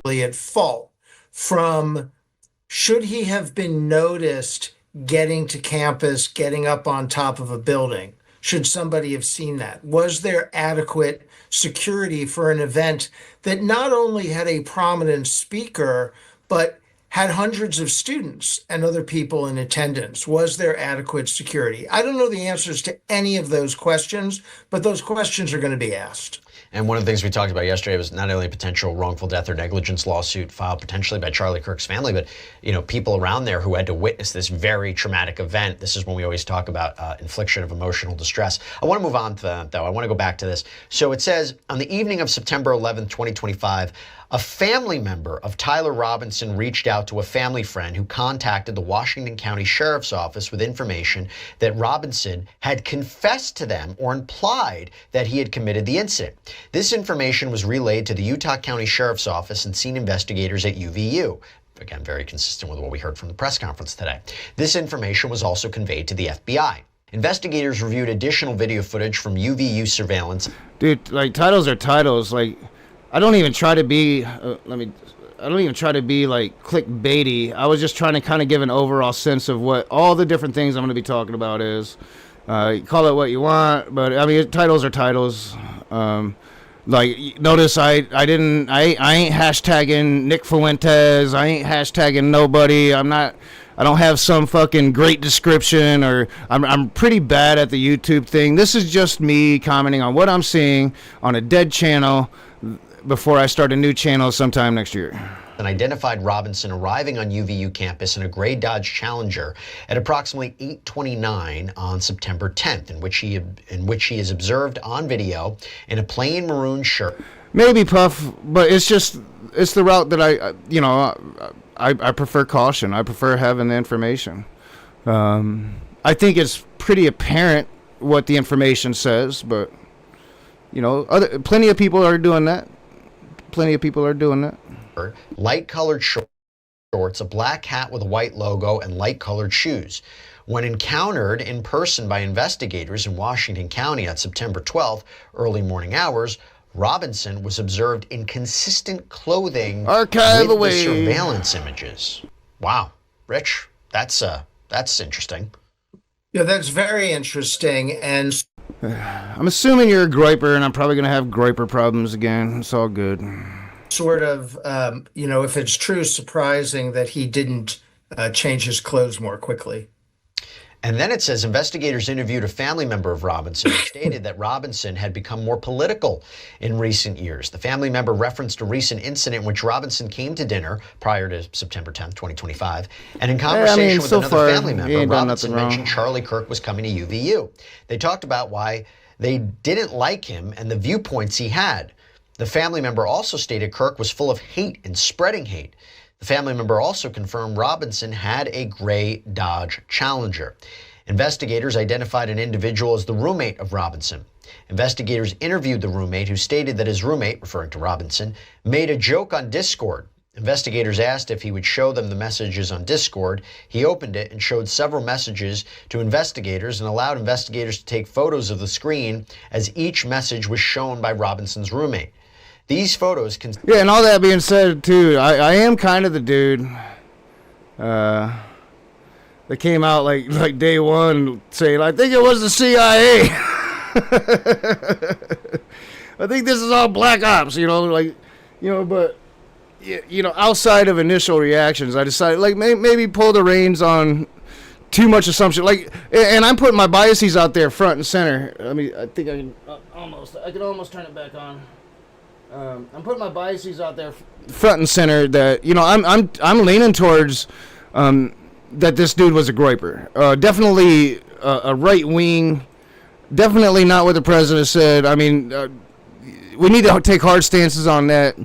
[SPEAKER 18] At fault from, should he have been noticed getting to campus, getting up on top of a building? Should somebody have seen that? Was there adequate security for an event that not only had a prominent speaker, but had hundreds of students and other people in attendance? Was there adequate security? I don't know the answers to any of those questions, but those questions are going to be asked.
[SPEAKER 17] And one of the things we talked about yesterday was not only a potential wrongful death or negligence lawsuit filed potentially by Charlie Kirk's family, but, you know, people around there who had to witness this very traumatic event. This is when we always talk about infliction of emotional distress. I want to move on to that, though. I want to go back to this. So it says, on the evening of September 11th, 2025, a family member of Tyler Robinson reached out to a family friend who contacted the Washington County Sheriff's Office with information that Robinson had confessed to them or implied that he had committed the incident. This information was relayed to the Utah County Sheriff's Office and scene investigators at UVU. Again, very consistent with what we heard from the press conference today. This information was also conveyed to the FBI. Investigators reviewed additional video footage from UVU surveillance.
[SPEAKER 1] Dude, like, titles are titles. Like, I don't even try to be, I don't even try to be like clickbaity. I was just trying to kind of give an overall sense of what all the different things I'm going to be talking about is. You call it what you want, but I mean, titles are titles. Like, notice I ain't hashtagging Nick Fuentes. I ain't hashtagging nobody. I don't have some fucking great description, or I'm pretty bad at the YouTube thing. This is just me commenting on what I'm seeing on a dead channel before I start a new channel sometime next year.
[SPEAKER 17] And identified Robinson arriving on UVU campus in a gray Dodge Challenger at approximately 8:29 on September 10th, in which he is observed on video in a plain maroon shirt.
[SPEAKER 1] Maybe Puff, but it's the route that I prefer caution. I prefer having the information. I think it's pretty apparent what the information says, but you know, plenty of people are doing that.
[SPEAKER 17] Light-colored shorts, a black hat with a white logo, and light-colored shoes. When encountered in person by investigators in Washington County on September 12th, early morning hours, Robinson was observed in consistent clothing with the surveillance images. Wow, Rich, that's interesting.
[SPEAKER 18] Yeah, that's very interesting. And
[SPEAKER 1] I'm assuming you're a Groper, and I'm probably going to have Groper problems again. It's all good.
[SPEAKER 18] Sort of, if it's true, surprising that he didn't change his clothes more quickly.
[SPEAKER 17] And then it says investigators interviewed a family member of Robinson who stated that Robinson had become more political in recent years. The family member referenced a recent incident in which Robinson came to dinner prior to September 10th, 2025. And in conversation with another family member, Robinson mentioned Charlie Kirk was coming to UVU. They talked about why they didn't like him and the viewpoints he had. The family member also stated Kirk was full of hate and spreading hate. The family member also confirmed Robinson had a gray Dodge Challenger. Investigators identified an individual as the roommate of Robinson. Investigators interviewed the roommate, who stated that his roommate, referring to Robinson, made a joke on Discord Investigators asked if he would show them the messages on Discord. He opened it and showed several messages to investigators and allowed investigators to take photos of the screen as each message was shown by Robinson's roommate. These photos can...
[SPEAKER 1] Yeah, and all that being said, too, I am kind of the dude that came out like day one saying, I think it was the CIA. I think this is all black ops, but... outside of initial reactions, I decided, maybe pull the reins on too much assumption. And I'm putting my biases out there front and center. I think I can almost turn it back on. I'm putting my biases out there front and center that, I'm leaning towards that this dude was a Groper. Definitely a right wing, definitely not what the president said. We need to take hard stances on that.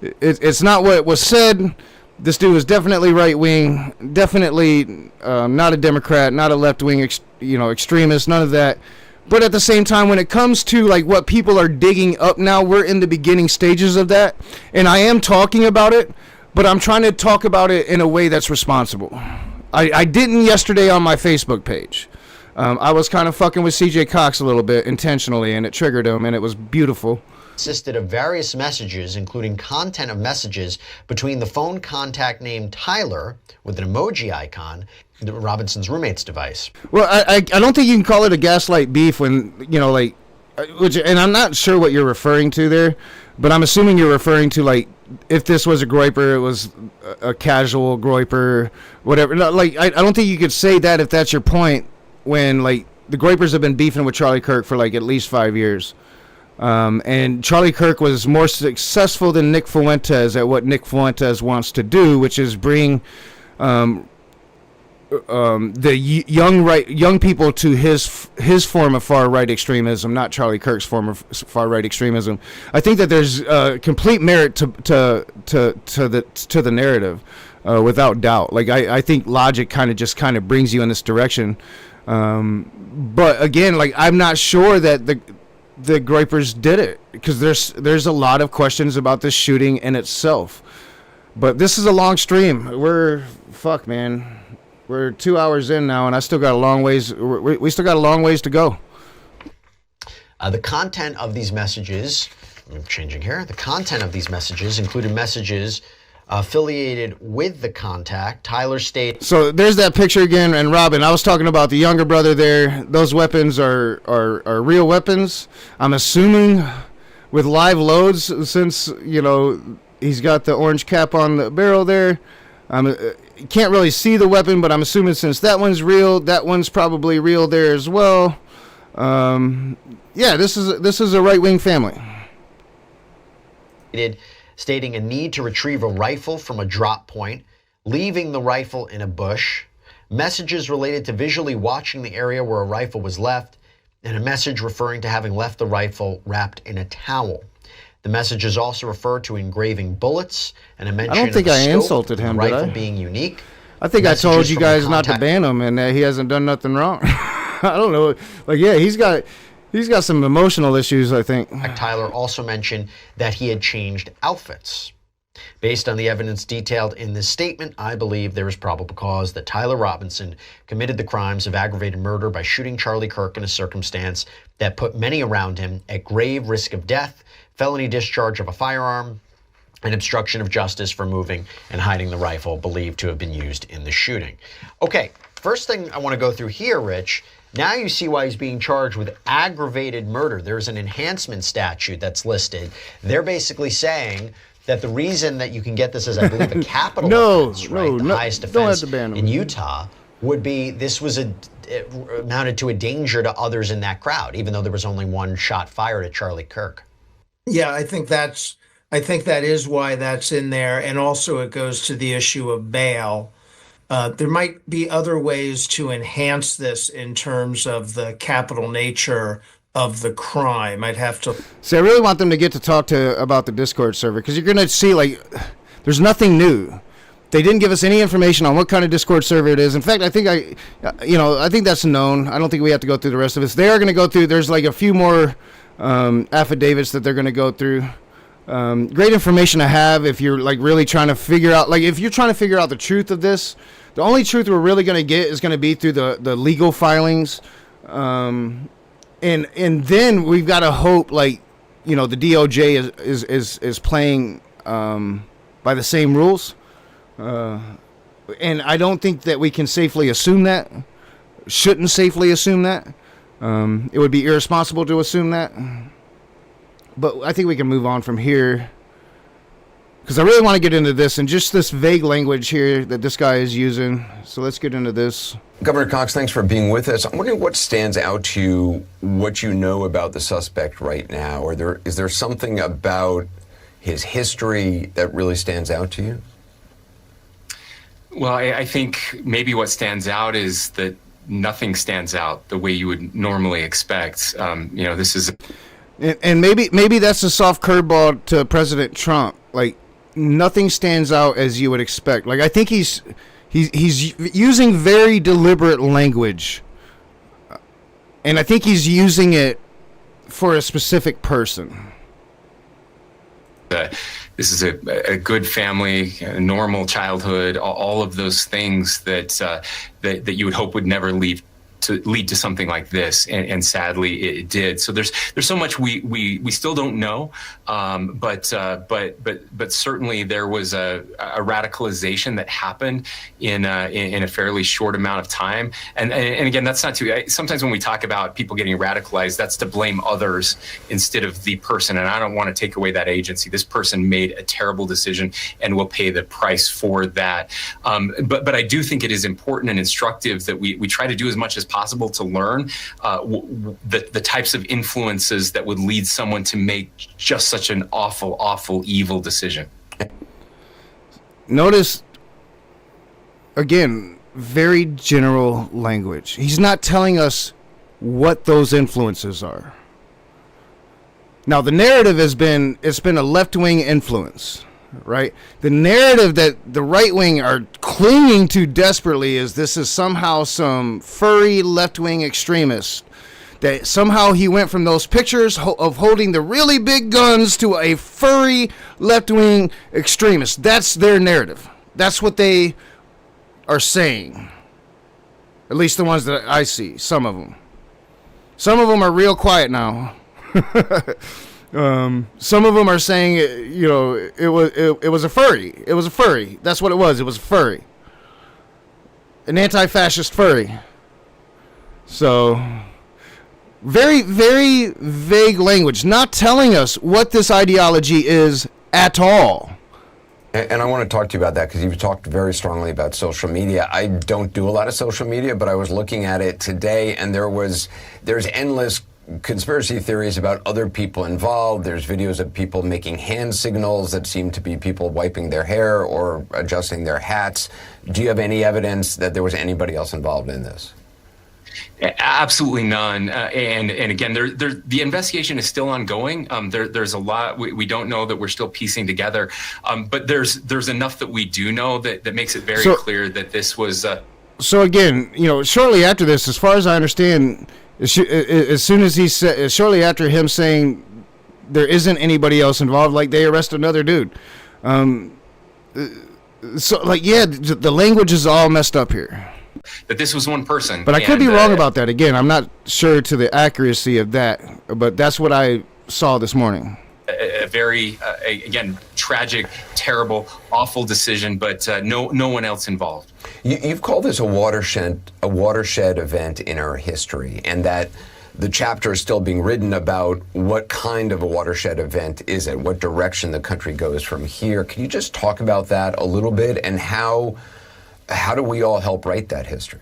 [SPEAKER 1] It's not what was said. This dude was definitely right wing, definitely not a Democrat, not a left wing, extremist, none of that. But at the same time, when it comes to what people are digging up now, we're in the beginning stages of that, and I am talking about it, but I'm trying to talk about it in a way that's responsible. I didn't yesterday on my Facebook page. I was kind of fucking with CJ Cox a little bit intentionally, and it triggered him, and it was beautiful.
[SPEAKER 17] Consisted of various messages, including content of messages between the phone contact named Tyler with an emoji icon, Robinson's roommate's device.
[SPEAKER 1] Well, I don't think you can call it a gaslight beef when, and I'm not sure what you're referring to there, but I'm assuming you're referring to, if this was a Groper, it was a casual Groper, whatever. No, I don't think you could say that if that's your point when, the Gropers have been beefing with Charlie Kirk for, at least 5 years. And Charlie Kirk was more successful than Nick Fuentes at what Nick Fuentes wants to do, which is bring the young people to his form of far right extremism, not Charlie Kirk's form of far right extremism. I think that there's complete merit to the narrative, without doubt. I think logic kind of brings you in this direction. But again, I'm not sure that the Groypers did it, because there's a lot of questions about this shooting in itself. But this is a long stream. We're 2 hours in now, and I still got a long ways. We still got a long ways to go.
[SPEAKER 17] The content of these messages, I'm changing here. The content of these messages included messages affiliated with the contact. Tyler State.
[SPEAKER 1] So there's that picture again, and Robin, I was talking about the younger brother there. Those weapons are real weapons. I'm assuming with live loads, since he's got the orange cap on the barrel there. Can't really see the weapon, but I'm assuming since that one's real, that one's probably real there as well. This is a right wing family.
[SPEAKER 17] Stating a need to retrieve a rifle from a drop point, leaving the rifle in a bush, messages related to visually watching the area where a rifle was left, and a message referring to having left the rifle wrapped in a towel. The messages also refer to engraving bullets and a mention
[SPEAKER 1] I don't think
[SPEAKER 17] of the
[SPEAKER 1] I
[SPEAKER 17] scope
[SPEAKER 1] insulted him,
[SPEAKER 17] of the rifle
[SPEAKER 1] did I?
[SPEAKER 17] being unique.
[SPEAKER 1] I think I told you guys not to ban him, and that he hasn't done nothing wrong. I don't know. He's got some emotional issues, I think.
[SPEAKER 17] Tyler also mentioned that he had changed outfits. Based on the evidence detailed in this statement, I believe there is probable cause that Tyler Robinson committed the crimes of aggravated murder by shooting Charlie Kirk in a circumstance that put many around him at grave risk of death, felony discharge of a firearm, and obstruction of justice for moving and hiding the rifle believed to have been used in the shooting. Okay, first thing I want to go through here, Rich. Now you see why he's being charged with aggravated murder. There's an enhancement statute that's listed. They're basically saying that the reason that you can get this as, I believe, a capital offense, right, the highest offense in Utah, would be this was amounted to a danger to others in that crowd, even though there was only one shot fired at Charlie Kirk.
[SPEAKER 18] Yeah, I think that is why that's in there, and also it goes to the issue of bail. There might be other ways to enhance this in terms of the capital nature of the crime. I'd have to...
[SPEAKER 1] See, I really want them to get to talk about the Discord server, because you're going to see, there's nothing new. They didn't give us any information on what kind of Discord server it is. In fact, I think that's known. I don't think we have to go through the rest of this. They are going to go through, there's a few more affidavits that they're going to go through. great information to have if you're like really trying to figure out, like if you're trying to figure out the truth of this. The only truth we're really going to get is going to be through the legal filings, and then we've got to hope, like, you know, the DOJ is playing by the same rules, and I don't think that we can safely assume that. Shouldn't safely assume that. It would be irresponsible to assume that. But I think we can move on from here, because I really want to get into this and just this vague language here that this guy is using. So let's get into this.
[SPEAKER 19] Governor Cox, thanks for being with us. I'm wondering what stands out to you, what you know about the suspect right now. Is there something about his history that really stands out to you?
[SPEAKER 6] Well, I think maybe what stands out is that nothing stands out the way you would normally expect. You know, this is...
[SPEAKER 1] And maybe that's a soft curveball to President Trump. Like, nothing stands out as you would expect. Like, I think he's using very deliberate language, and I think he's using it for a specific person.
[SPEAKER 6] This is a good family, a normal childhood, all of those things that you would hope would never lead to something like this, and sadly it did. So there's so much we still don't know, but certainly there was a radicalization that happened in a fairly short amount of time. And again, that's not too. Sometimes when we talk about people getting radicalized, that's to blame others instead of the person. And I don't want to take away that agency. This person made a terrible decision and will pay the price for that. But I do think it is important and instructive that we try to do as much as possible to learn the types of influences that would lead someone to make just such an awful, evil decision.
[SPEAKER 1] Notice, again, very general language. He's not telling us what those influences are. Now, the narrative has been, it's been a left-wing influence. Right? The narrative that the right wing are clinging to desperately is this is somehow some furry left-wing extremist. That somehow he went from those pictures of holding the really big guns to a furry left-wing extremist. That's their narrative. That's what they are saying. At least the ones that I see. Some of them. Some of them are real quiet now. Some of them are saying, you know, it was a furry. It was a furry. That's what it was. It was a furry. An anti-fascist furry. So, very, very vague language. Not telling us what this ideology is at all.
[SPEAKER 19] And I want to talk to you about that because you've talked very strongly about social media. I don't do a lot of social media, but I was looking at it today, and there's endless conspiracy theories about other people involved. There's videos of people making hand signals that seem to be people wiping their hair or adjusting their hats. Do you have any evidence that there was anybody else involved in this?
[SPEAKER 6] Absolutely none. And again, the investigation is still ongoing. There's a lot we don't know that we're still piecing together. But there's enough that we do know that makes it very clear that this was.
[SPEAKER 1] So again, you know, shortly after this, as far as I understand, as soon as he said, shortly after him saying there isn't anybody else involved, like they arrest another dude. So like, yeah, the language is all messed up here.
[SPEAKER 6] That this was one person.
[SPEAKER 1] But I could be wrong about that. Again, I'm not sure to the accuracy of that, but that's what I saw this morning.
[SPEAKER 6] A very, again, tragic, terrible, awful decision, but no one else involved.
[SPEAKER 19] You've called this a watershed event in our history, and that the chapter is still being written about what kind of a watershed event is it, what direction the country goes from here. Can you just talk about that a little bit, and how do we all help write that history?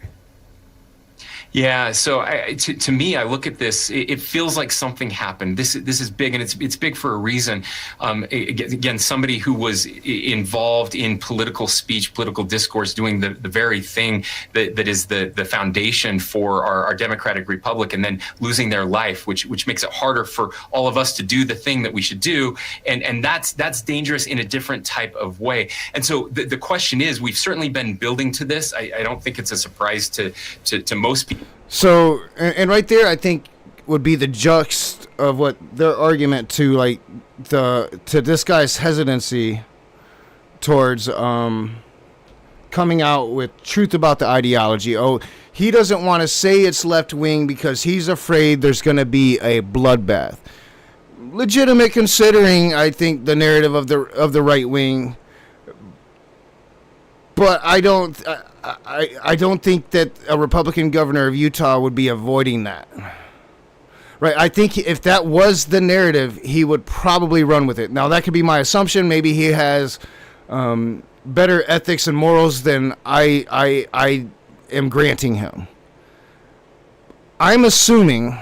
[SPEAKER 6] Yeah, so to me, I look at this. It feels like something happened. This is big, and it's big for a reason. Again, somebody who was involved in political speech, political discourse, doing the very thing that is the foundation for our democratic republic, and then losing their life, which makes it harder for all of us to do the thing that we should do, and that's dangerous in a different type of way. And so the question is, we've certainly been building to this. I don't think it's a surprise to most people.
[SPEAKER 1] So, and right there, I think would be the juxt of what their argument to like to this guy's hesitancy towards coming out with truth about the ideology. Oh, he doesn't want to say it's left wing because he's afraid there's going to be a bloodbath. Legitimate, considering I think the narrative of the right wing, but I don't think that a Republican governor of Utah would be avoiding that. Right, I think if that was the narrative, he would probably run with it. Now, that could be my assumption. Maybe he has better ethics and morals than I am granting him. I'm assuming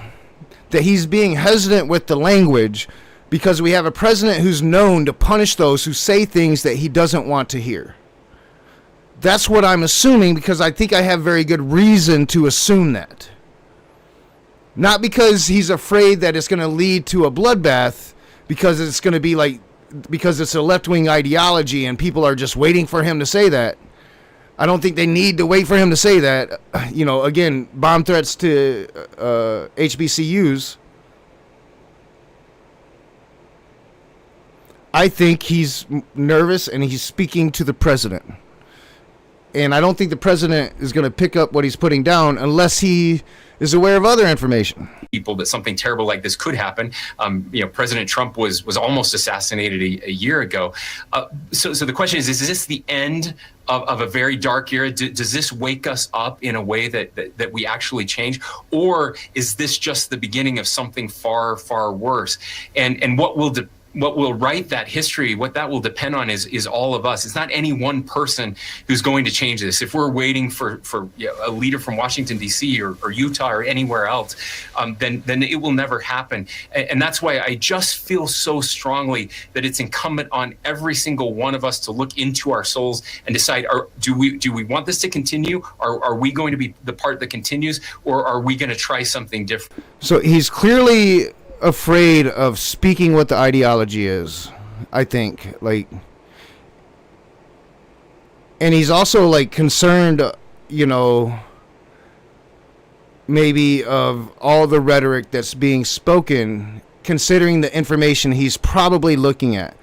[SPEAKER 1] that he's being hesitant with the language because we have a president who's known to punish those who say things that he doesn't want to hear. That's what I'm assuming, because I think I have very good reason to assume that. Not because he's afraid that it's going to lead to a bloodbath, because it's going to be like, because it's a left-wing ideology and people are just waiting for him to say that. I don't think they need to wait for him to say that. You know, again, bomb threats to HBCUs. I think he's nervous and he's speaking to the president. And I don't think the president is going to pick up what he's putting down unless he is aware of other information.
[SPEAKER 6] People that something terrible like this could happen. President Trump was almost assassinated a year ago. So the question is this the end of a very dark era? Does this wake us up in a way that we actually change? Or is this just the beginning of something far, far worse? And what will write that history, what that will depend on is all of us. It's not any one person who's going to change this. If we're waiting for a leader from Washington, D.C. or Utah or anywhere else, then it will never happen. And that's why I just feel so strongly that it's incumbent on every single one of us to look into our souls and decide, do we want this to continue? Are we going to be the part that continues? Or are we going to try something different?
[SPEAKER 1] So he's clearly afraid of speaking what the ideology is, I think, and he's also concerned, maybe of all the rhetoric that's being spoken, considering the information he's probably looking at.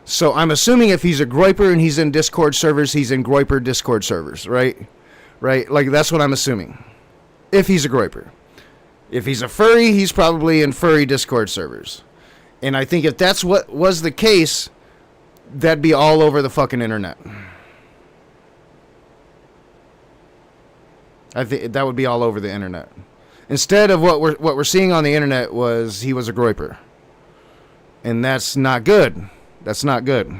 [SPEAKER 1] So I'm assuming if he's a Groper and he's in Discord servers, he's in Groper Discord servers, right? That's what I'm assuming. If he's a Groper. If he's a furry, he's probably in furry Discord servers. And I think if that's what was the case, that'd be all over the fucking internet. I think that would be all over the internet. Instead of what we're seeing on the internet was he was a Groper. And that's not good. That's not good.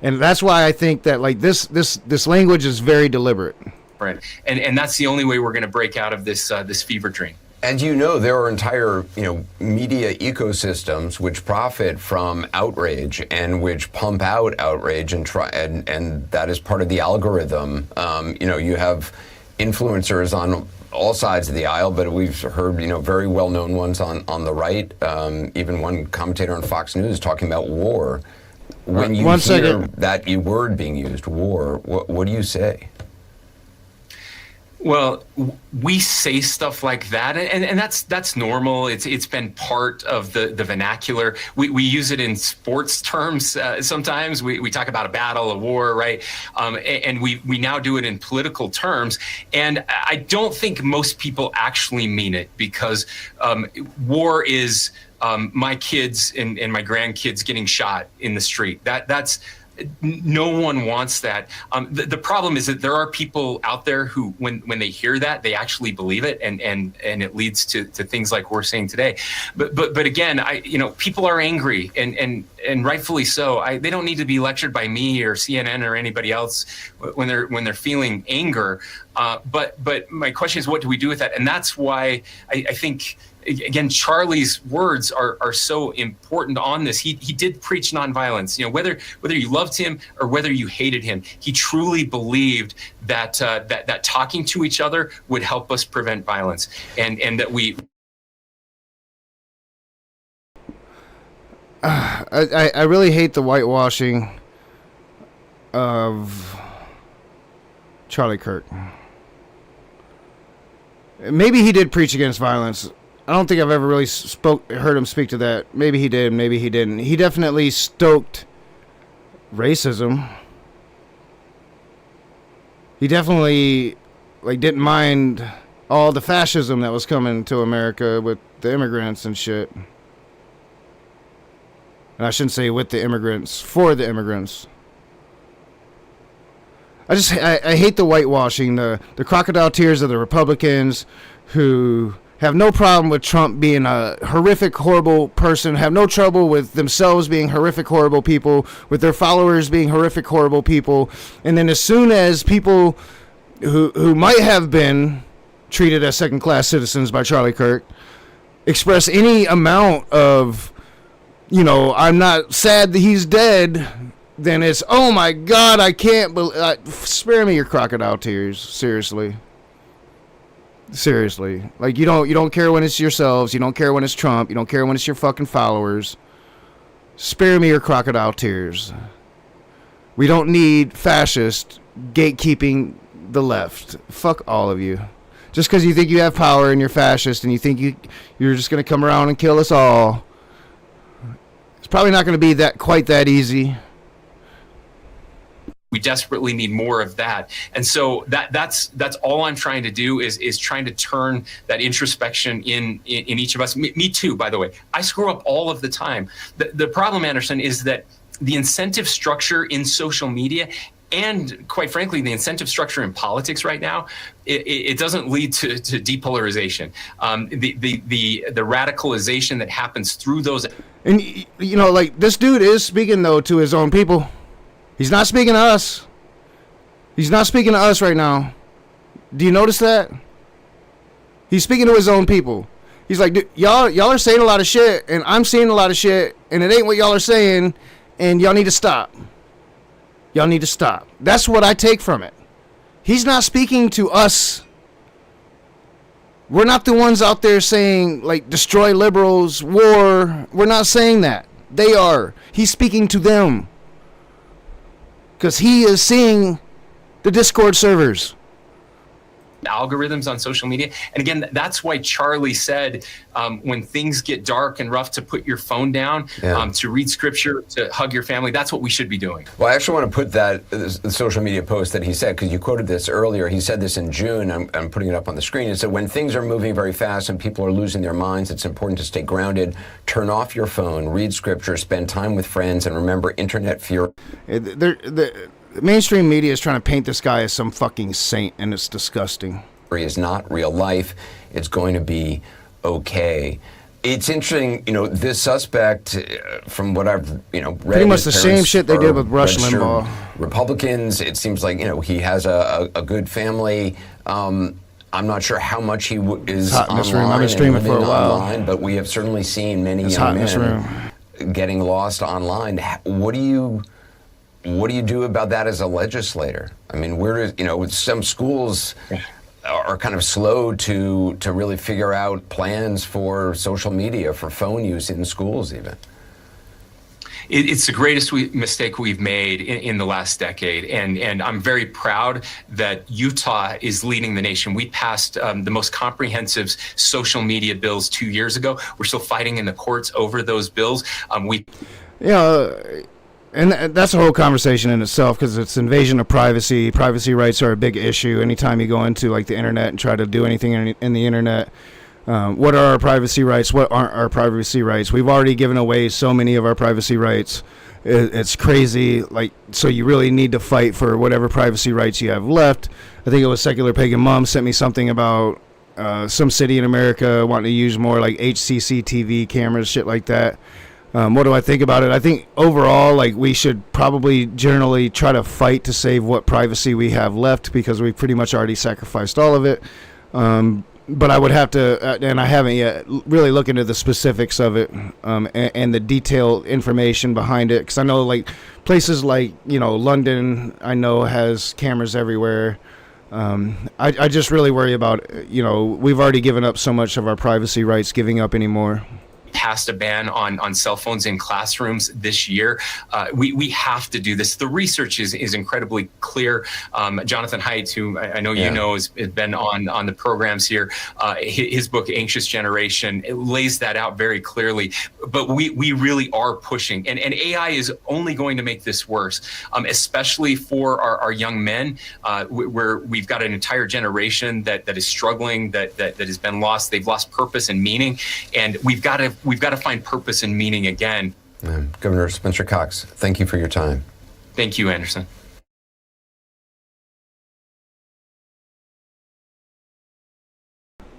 [SPEAKER 1] And that's why I think that this language is very deliberate.
[SPEAKER 6] Right. And that's the only way we're going to break out of this fever dream.
[SPEAKER 19] And there are entire, media ecosystems which profit from outrage and which pump out outrage and that is part of the algorithm. You have influencers on all sides of the aisle, but we've heard, very well-known ones on the right. Even one commentator on Fox News talking about war. When you hear that word being used, war, what do you say?
[SPEAKER 6] Well, we say stuff like that, and that's normal. It's been part of the vernacular. We use it in sports terms sometimes. We talk about a battle, a war, right? And we now do it in political terms. And I don't think most people actually mean it, because war is my kids and my grandkids getting shot in the street. That's no one wants that. The problem is that there are people out there who, when they hear that, they actually believe it, and it leads to things like we're saying today. But again, people are angry, and rightfully so. They don't need to be lectured by me or CNN or anybody else when they're feeling anger. But my question is, what do we do with that? And that's why I think, again, Charlie's words are so important on this. He did preach nonviolence. Whether you loved him or whether you hated him, he truly believed that that talking to each other would help us prevent violence, and that we.
[SPEAKER 1] I really hate the whitewashing of Charlie Kirk. Maybe he did preach against violence. I don't think I've ever really heard him speak to that. Maybe he did, maybe he didn't. He definitely stoked racism. He definitely didn't mind all the fascism that was coming to America with the immigrants and shit. And I shouldn't say with the immigrants, for the immigrants. I hate the whitewashing, the crocodile tears of the Republicans who have no problem with Trump being a horrific, horrible person, have no trouble with themselves being horrific, horrible people, with their followers being horrific, horrible people. And then as soon as people who might have been treated as second-class citizens by Charlie Kirk express any amount of, I'm not sad that he's dead, then it's, oh my God, I can't believe, spare me your crocodile tears, seriously. Seriously, you don't care when it's yourselves, you don't care when it's Trump, you don't care when it's your fucking followers. Spare me your crocodile tears. We don't need fascists gatekeeping the left. Fuck all of you. Just because you think you have power and you're fascist and you think you're just gonna come around and kill us all, it's probably not gonna be quite that easy.
[SPEAKER 6] We desperately need more of that. And so that's all I'm trying to do is trying to turn that introspection in each of us. Me too, by the way. I screw up all of the time. The problem, Anderson, is that the incentive structure in social media and, quite frankly, the incentive structure in politics right now, it doesn't lead to depolarization. The radicalization that happens through those.
[SPEAKER 1] And, this dude is speaking, though, to his own people. He's not speaking to us. He's not speaking to us right now. Do you notice that? He's speaking to his own people. He's like, dude, y'all are saying a lot of shit, and I'm seeing a lot of shit, and it ain't what y'all are saying, and y'all need to stop. Y'all need to stop. That's what I take from it. He's not speaking to us. We're not the ones out there saying, destroy liberals, war. We're not saying that. They are. He's speaking to them. Because he is seeing the Discord servers.
[SPEAKER 6] Algorithms on social media. And again, that's why Charlie said when things get dark and rough to put your phone down, to read scripture, to hug your family. That's what we should be doing.
[SPEAKER 19] Well, I actually want to put the social media post that he said, because you quoted this earlier. He said this in June. I'm putting it up on the screen. It said, when things are moving very fast and people are losing their minds, it's important to stay grounded. Turn off your phone, read scripture, spend time with friends, and remember internet fury.
[SPEAKER 1] The mainstream media is trying to paint this guy as some fucking saint, and it's disgusting.
[SPEAKER 19] Is not real life. It's going to be okay. It's interesting, this suspect, from what I've, read,
[SPEAKER 1] pretty much the same shit they did with Rush Limbaugh.
[SPEAKER 19] Republicans. It seems like he has a good family. I'm not sure how much he is online.
[SPEAKER 1] I've been streaming for a while,
[SPEAKER 19] online, but we have certainly seen many young men getting lost online. What do you do about that as a legislator? I mean, some schools are kind of slow to really figure out plans for social media, for phone use in schools even.
[SPEAKER 6] It's the greatest mistake we've made in the last decade. And I'm very proud that Utah is leading the nation. We passed the most comprehensive social media bills 2 years ago. We're still fighting in the courts over those bills.
[SPEAKER 1] And that's a whole conversation in itself, because it's invasion of privacy. Privacy rights are a big issue. Anytime you go into the internet and try to do anything in the internet, what are our privacy rights? What aren't our privacy rights? We've already given away so many of our privacy rights. It's crazy. So you really need to fight for whatever privacy rights you have left. I think it was Secular Pagan Mom sent me something about some city in America wanting to use more HCCTV cameras, shit like that. What do I think about it? I think overall, we should probably generally try to fight to save what privacy we have left, because we pretty much already sacrificed all of it. But I would have to, and I haven't yet, really look into the specifics of it and the detailed information behind it. Because I know places London, I know has cameras everywhere. I just really worry about, we've already given up so much of our privacy rights, giving up anymore.
[SPEAKER 6] passed a ban on cell phones in classrooms this year. We have to do this. The research is incredibly clear. Jonathan Haidt, who I know you know, has been on the programs here. His book, Anxious Generation, it lays that out very clearly. But we really are pushing. And AI is only going to make this worse, especially for our young men, where we've got an entire generation that is struggling, that has been lost. They've lost purpose and meaning. And we've got to find purpose and meaning again.
[SPEAKER 19] Governor Spencer Cox, thank you for your time.
[SPEAKER 6] Thank you, Anderson.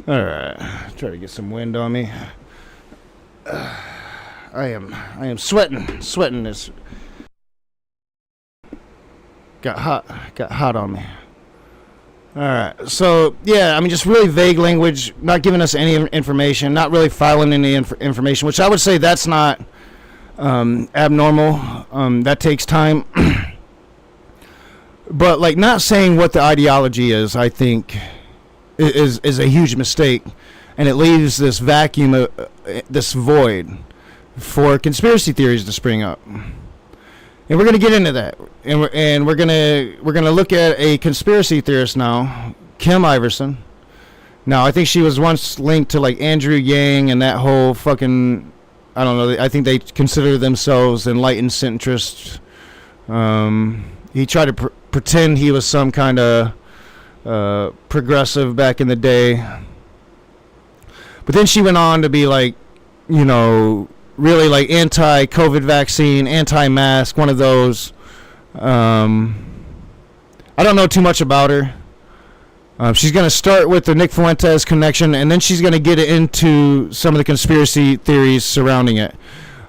[SPEAKER 1] All right, try to get some wind on me. I am sweating. This got hot on me. All right, so yeah, I mean, just really vague language, not giving us any information, not really filing any information, which I would say that's not abnormal. That takes time. But like not saying what the ideology is, I think is a huge mistake, and it leaves this vacuum, this void for conspiracy theories to spring up. And we're going to get into that, and we're going to look at a conspiracy theorist now, Kim Iverson. Now, I think she was once linked to like Andrew Yang and that whole fucking, I don't know, I think they consider themselves enlightened centrists. He tried to pretend he was some kind of progressive back in the day, but then she went on to be like, you know, really like anti-COVID vaccine, anti-mask, one of those. I don't know too much about her. She's going to start with the Nick Fuentes connection, and then she's going to get into some of the conspiracy theories surrounding it.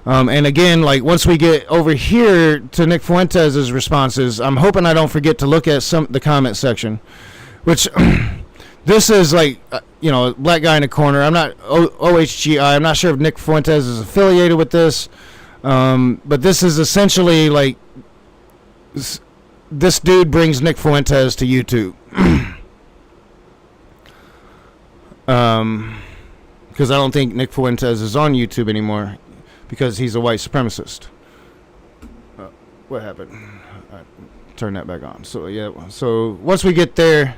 [SPEAKER 1] And again, like once we get over here to Nick Fuentes' responses, I'm hoping I don't forget to look at the comment section, which this is like, you know, black guy in the corner. I'm not OHGI. I'm not sure if Nick Fuentes is affiliated with this, but this is essentially like this dude brings Nick Fuentes to YouTube. Because I don't think Nick Fuentes is on YouTube anymore because he's a white supremacist. What happened? Turn that back on. So yeah. So once we get there,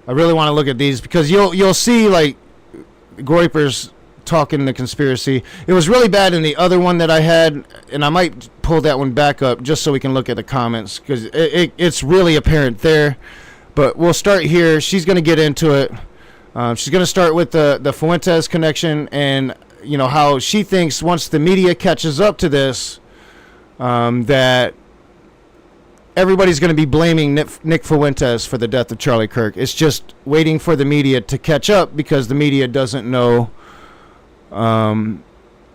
[SPEAKER 1] I really want to look at these because you'll see like Groyper's talking the conspiracy. It was really bad in the other one that I had, and I might pull that one back up just so we can look at the comments because it's really apparent there. But we'll start here. She's going to get into it. She's going to start with the Fuentes connection and, you know, how she thinks once the media catches up to this, that everybody's going to be blaming Nick Fuentes for the death of Charlie Kirk. It's just waiting for the media to catch up because the media doesn't know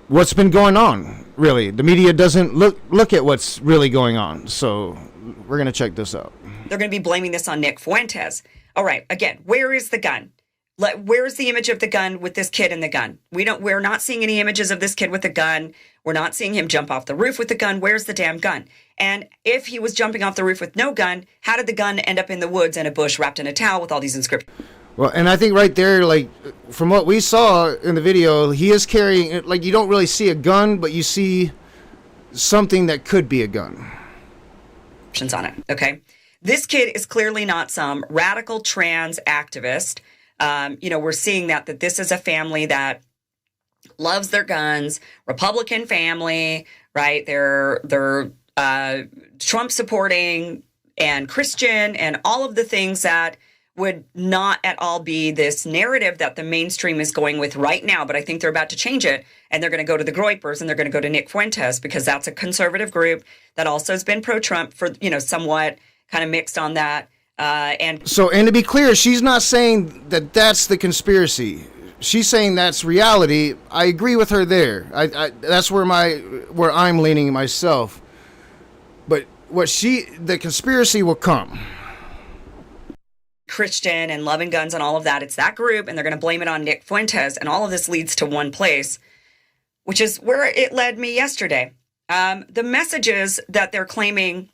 [SPEAKER 1] what's been going on, really. The media doesn't look at what's really going on. So we're going to check this out.
[SPEAKER 20] They're going to be blaming this on Nick Fuentes. All right, again, where is the gun? Where's the image of the gun with this kid and the gun? We're not seeing any images of this kid with a gun. We're not seeing him jump off the roof with the gun. Where's the damn gun? And if he was jumping off the roof with no gun, how did the gun end up in the woods in a bush wrapped in a towel with all these inscriptions?
[SPEAKER 1] Well, and I think right there, like, from what we saw in the video, he is carrying, like, you don't really see a gun, but you see something that could be a gun.
[SPEAKER 20] On it, okay? This kid is clearly not some radical trans activist. You know, we're seeing that this is a family that loves their guns, Republican family, right? They're Trump supporting and Christian and all of the things that would not at all be this narrative that the mainstream is going with right now. But I think they're about to change it, and they're going to go to the Groypers and they're going to go to Nick Fuentes because that's a conservative group that also has been pro-Trump for, you know, somewhat kind of mixed on that. And
[SPEAKER 1] to be clear, she's not saying that that's the conspiracy. She's saying that's reality. I agree with her there. That's where I'm leaning myself. But the conspiracy will come.
[SPEAKER 20] Christian and loving guns and all of that. It's that group, and they're going to blame it on Nick Fuentes. And all of this leads to one place, which is where it led me yesterday. The messages that they're claiming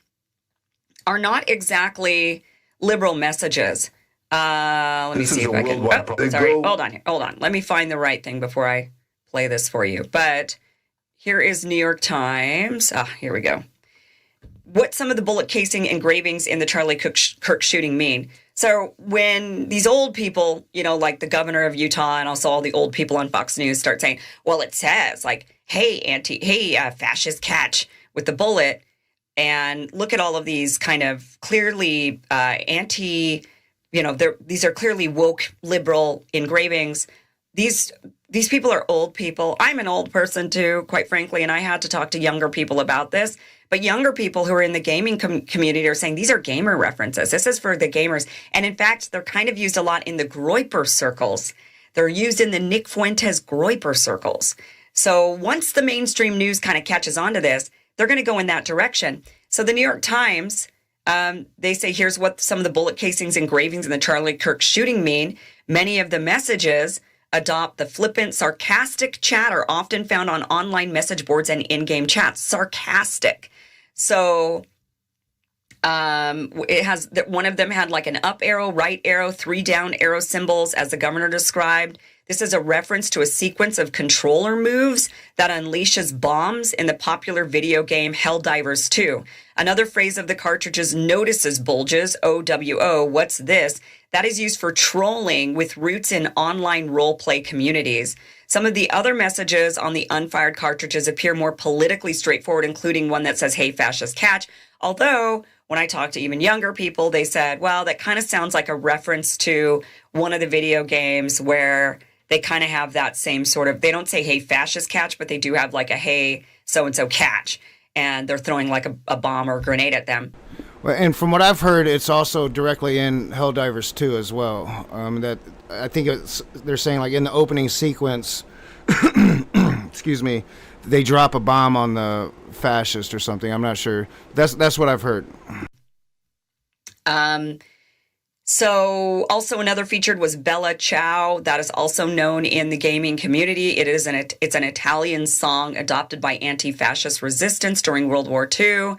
[SPEAKER 20] are not exactly liberal messages. Let me see if I can. Oh, sorry. Hold on. Let me find the right thing before I play this for you. But here is New York Times. Here we go. What some of the bullet casing engravings in the Charlie Kirk shooting mean. So when these old people, like the governor of Utah and also all the old people on Fox News start saying, well, it says like, hey, fascist catch with the bullet. And look at all of these kind of clearly these are clearly woke liberal engravings. These people are old people. I'm an old person too, quite frankly, and I had to talk to younger people about this. But younger people who are in the gaming community are saying these are gamer references. This is for the gamers. And in fact, they're kind of used a lot in the Groper circles. They're used in the Nick Fuentes Groper circles. So once the mainstream news kind of catches on to this, they're going to go in that direction. So the New York Times, they say, here's what some of the bullet casings engravings in the Charlie Kirk shooting mean. Many of the messages adopt the flippant, sarcastic chatter often found on online message boards and in-game chats. Sarcastic. So it has one of them had like an up arrow, right arrow, 3 down arrow symbols, as the governor described. This is a reference to a sequence of controller moves that unleashes bombs in the popular video game Helldivers 2. Another phrase of the cartridge's notices bulges, OWO, what's this? That is used for trolling with roots in online role-play communities. Some of the other messages on the unfired cartridges appear more politically straightforward, including one that says, hey, fascist catch. Although, when I talked to even younger people, they said, well, that kind of sounds like a reference to one of the video games where they kind of have that same sort of, they don't say, hey, fascist catch, but they do have like a, hey, so-and-so catch. And they're throwing like a bomb or a grenade at them.
[SPEAKER 1] Well, and from what I've heard, it's also directly in Helldivers 2 as well. That I think they're saying like in the opening sequence, excuse me, they drop a bomb on the fascist or something. I'm not sure. That's what I've heard.
[SPEAKER 20] So also another featured was Bella Ciao. That is also known in the gaming community. It's an Italian song adopted by anti-fascist resistance during World War II.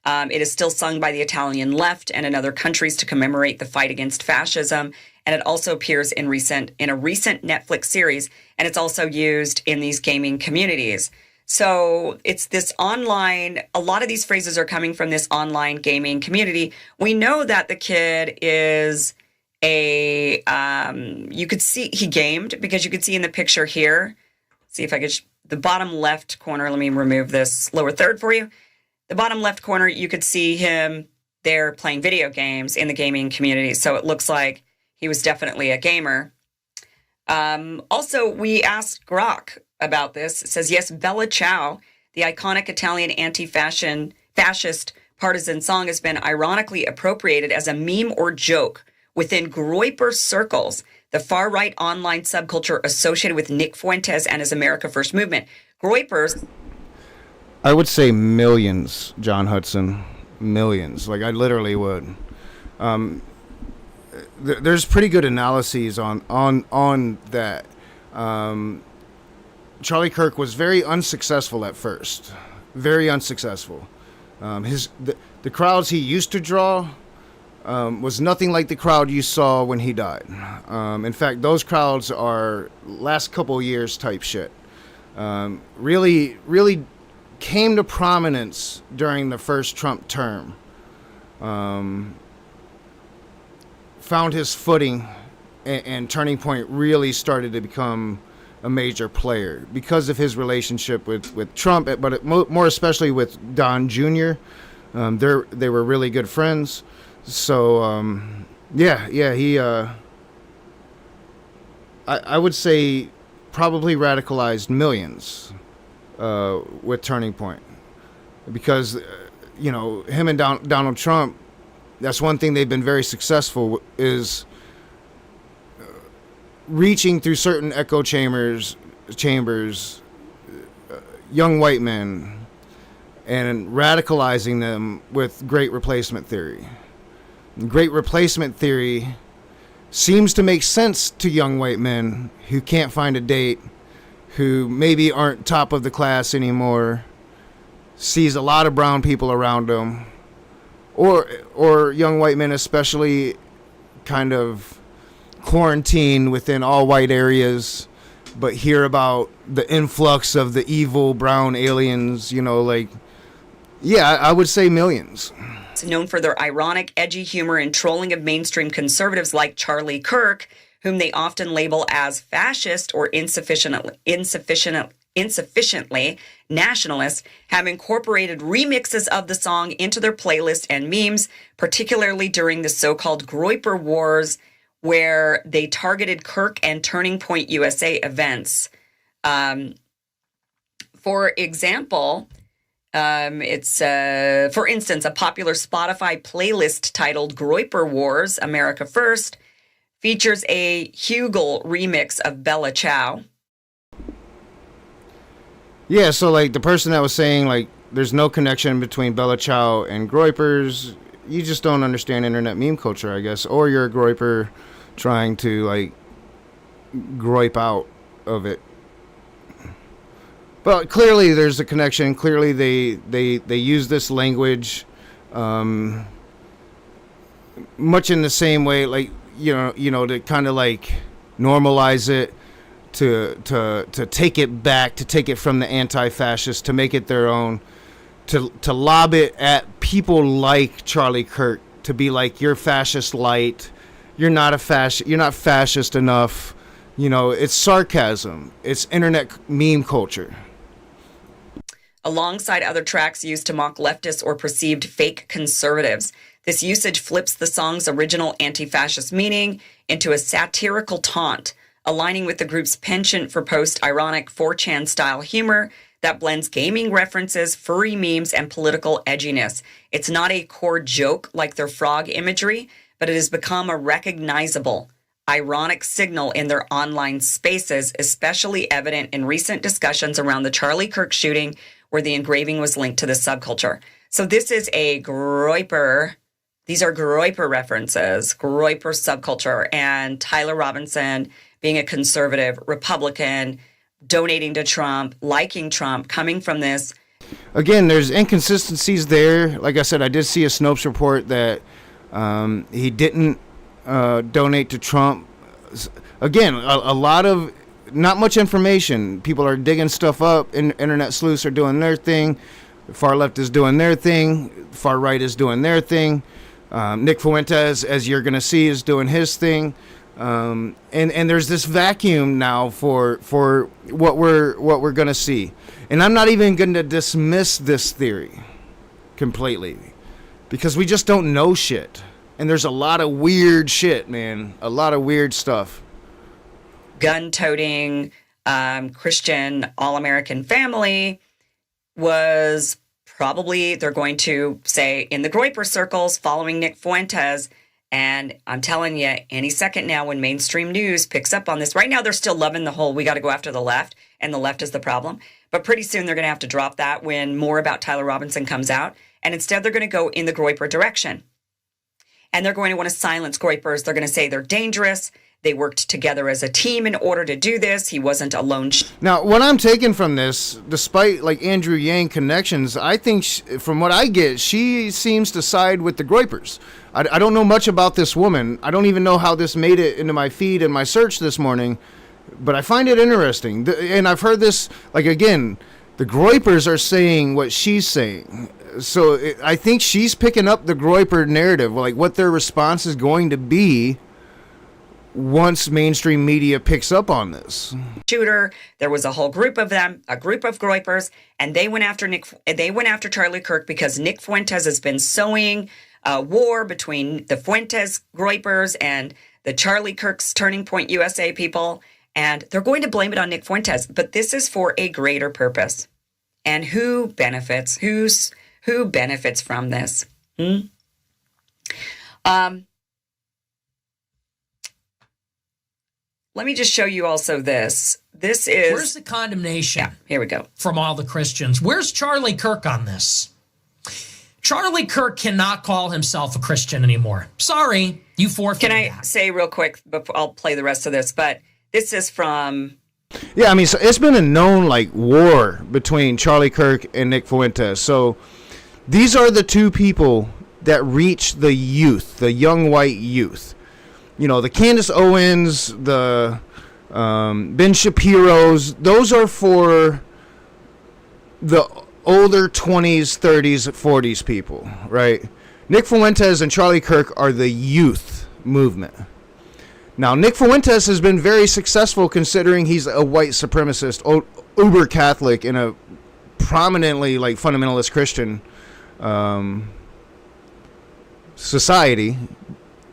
[SPEAKER 20] It is still sung by the Italian left and in other countries to commemorate the fight against fascism. And it also appears in a recent Netflix series. And it's also used in these gaming communities. So it's this online, a lot of these phrases are coming from this online gaming community. We know that the kid is you could see he gamed because you could see in the picture here. See if I could, the bottom left corner, let me remove this lower third for you. The bottom left corner, you could see him there playing video games in the gaming community. So it looks like he was definitely a gamer. Also, we asked Grok about this. It says, yes, Bella Ciao, the iconic Italian anti-fascist partisan song, has been ironically appropriated as a meme or joke within Groper circles, the far-right online subculture associated with Nick Fuentes and his America First movement. Groypers...
[SPEAKER 1] I would say millions, John Hudson. Millions. Like, I literally would. There's pretty good analyses on that. Charlie Kirk was very unsuccessful at first. Very unsuccessful. The crowds he used to draw was nothing like the crowd you saw when he died. In fact, those crowds are last couple years type shit. Really came to prominence during the first Trump term. Found his footing, and Turning Point really started to become a major player because of his relationship with Trump, but more especially with Don Jr. They were really good friends. So he I would say probably radicalized millions with Turning Point, because him and Donald Trump, that's one thing they've been very successful is reaching through certain echo chambers, young white men, and radicalizing them with great replacement theory. Great replacement theory seems to make sense to young white men who can't find a date, who maybe aren't top of the class anymore, sees a lot of brown people around them, or young white men especially kind of quarantined within all white areas but hear about the influx of the evil brown aliens, like, yeah, I would say millions.
[SPEAKER 20] It's known for their ironic, edgy humor and trolling of mainstream conservatives like Charlie Kirk, whom they often label as fascist or insufficiently nationalist, have incorporated remixes of the song into their playlist and memes, particularly during the so-called Groyper Wars, where they targeted Kirk and Turning Point USA events. For example, for instance, a popular Spotify playlist titled Groyper Wars, America First, features a Hugel remix of Bella Ciao.
[SPEAKER 1] Yeah, so like the person that was saying like there's no connection between Bella Ciao and Groypers, you just don't understand internet meme culture, I guess, or you're a Groyper trying to like groip out of it. But clearly there's a connection. Clearly they use this language much in the same way, like to kind of like normalize it, to take it back, to take it from the anti-fascists, to make it their own, to lob it at people like Charlie Kirk, to be like, you're fascist light, you're not fascist enough. It's sarcasm. It's internet meme culture.
[SPEAKER 20] Alongside other tracks used to mock leftists or perceived fake conservatives. This usage flips the song's original anti-fascist meaning into a satirical taunt, aligning with the group's penchant for post-ironic 4chan-style humor that blends gaming references, furry memes, and political edginess. It's not a core joke like their frog imagery, but it has become a recognizable, ironic signal in their online spaces, especially evident in recent discussions around the Charlie Kirk shooting, where the engraving was linked to the subculture. So this is a Groyper. These are Groyper references, Groyper subculture, and Tyler Robinson being a conservative Republican, donating to Trump, liking Trump, coming from this.
[SPEAKER 1] Again, there's inconsistencies there. Like I said, I did see a Snopes report that he didn't donate to Trump. Again, a lot of not much information. People are digging stuff up. Internet sleuths are doing their thing. The far left is doing their thing. The far right is doing their thing. Nick Fuentes, as you're going to see, is doing his thing. And there's this vacuum now for what we're going to see. And I'm not even going to dismiss this theory completely, because we just don't know shit. And there's a lot of weird shit, man. A lot of weird stuff.
[SPEAKER 20] Gun-toting, Christian, all-American family was probably, they're going to say, in the Groyper circles, following Nick Fuentes. And I'm telling you, any second now when mainstream news picks up on this, right now they're still loving the whole, we got to go after the left, and the left is the problem. But pretty soon they're going to have to drop that when more about Tyler Robinson comes out. And instead they're going to go in the Groyper direction. And they're going to want to silence Groypers. They're going to say they're dangerous. They worked together as a team in order to do this. He wasn't alone.
[SPEAKER 1] Now, what I'm taking from this, despite like Andrew Yang connections, I think from what I get, she seems to side with the Groypers. I don't know much about this woman. I don't even know how this made it into my feed and my search this morning, but I find it interesting. And I've heard this, like, again, the Groypers are saying what she's saying. So I think she's picking up the Groyper narrative, like what their response is going to be once mainstream media picks up on this.
[SPEAKER 20] Shooter, there was a whole group of them, a group of Groypers, and they went after Charlie Kirk because Nick Fuentes has been sowing a war between the Fuentes Groypers and the Charlie Kirk's Turning Point USA people, and they're going to blame it on Nick Fuentes, but this is for a greater purpose. And who benefits? Who benefits from this? Let me just show you also this. This is...
[SPEAKER 21] Where's the condemnation?
[SPEAKER 20] Yeah, here we go.
[SPEAKER 21] From all the Christians. Where's Charlie Kirk on this? Charlie Kirk cannot call himself a Christian anymore. Sorry, you forfeited.
[SPEAKER 20] Can I say real quick, before I'll play the rest of this, but this is from...
[SPEAKER 1] Yeah, I mean, so it's been a known, like, war between Charlie Kirk and Nick Fuentes. So these are the two people that reach the youth, the young white youth. You know, the Candace Owens, the Ben Shapiro's. Those are for the older 20s, 30s, 40s people, right? Nick Fuentes and Charlie Kirk are the youth movement. Now, Nick Fuentes has been very successful considering he's a white supremacist, uber Catholic, in a prominently like fundamentalist Christian society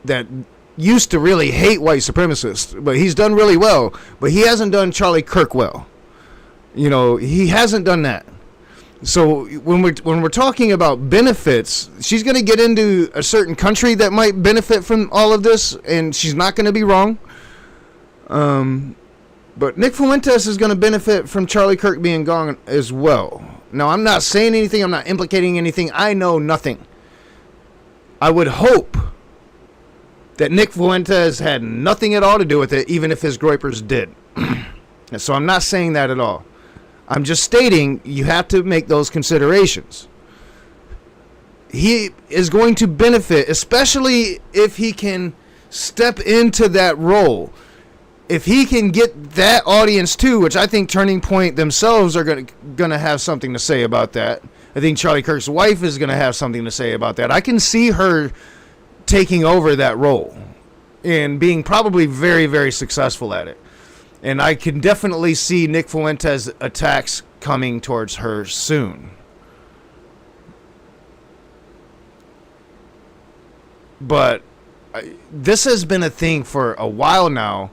[SPEAKER 1] that used to really hate white supremacists, but he's done really well. But he hasn't done Charlie Kirk well. You know, he hasn't done that. So when we're talking about benefits, she's going to get into a certain country that might benefit from all of this, and she's not going to be wrong. But Nick Fuentes is going to benefit from Charlie Kirk being gone as well. Now, I'm not saying anything. I'm not implicating anything. I know nothing. I would hope that Nick Fuentes had nothing at all to do with it, even if his Groypers did. So I'm not saying that at all. I'm just stating you have to make those considerations. He is going to benefit, especially if he can step into that role. If he can get that audience too, which I think Turning Point themselves are going to have something to say about that. I think Charlie Kirk's wife is going to have something to say about that. I can see her taking over that role and being probably very, very successful at it. And I can definitely see Nick Fuentes' attacks coming towards her soon. But this has been a thing for a while now.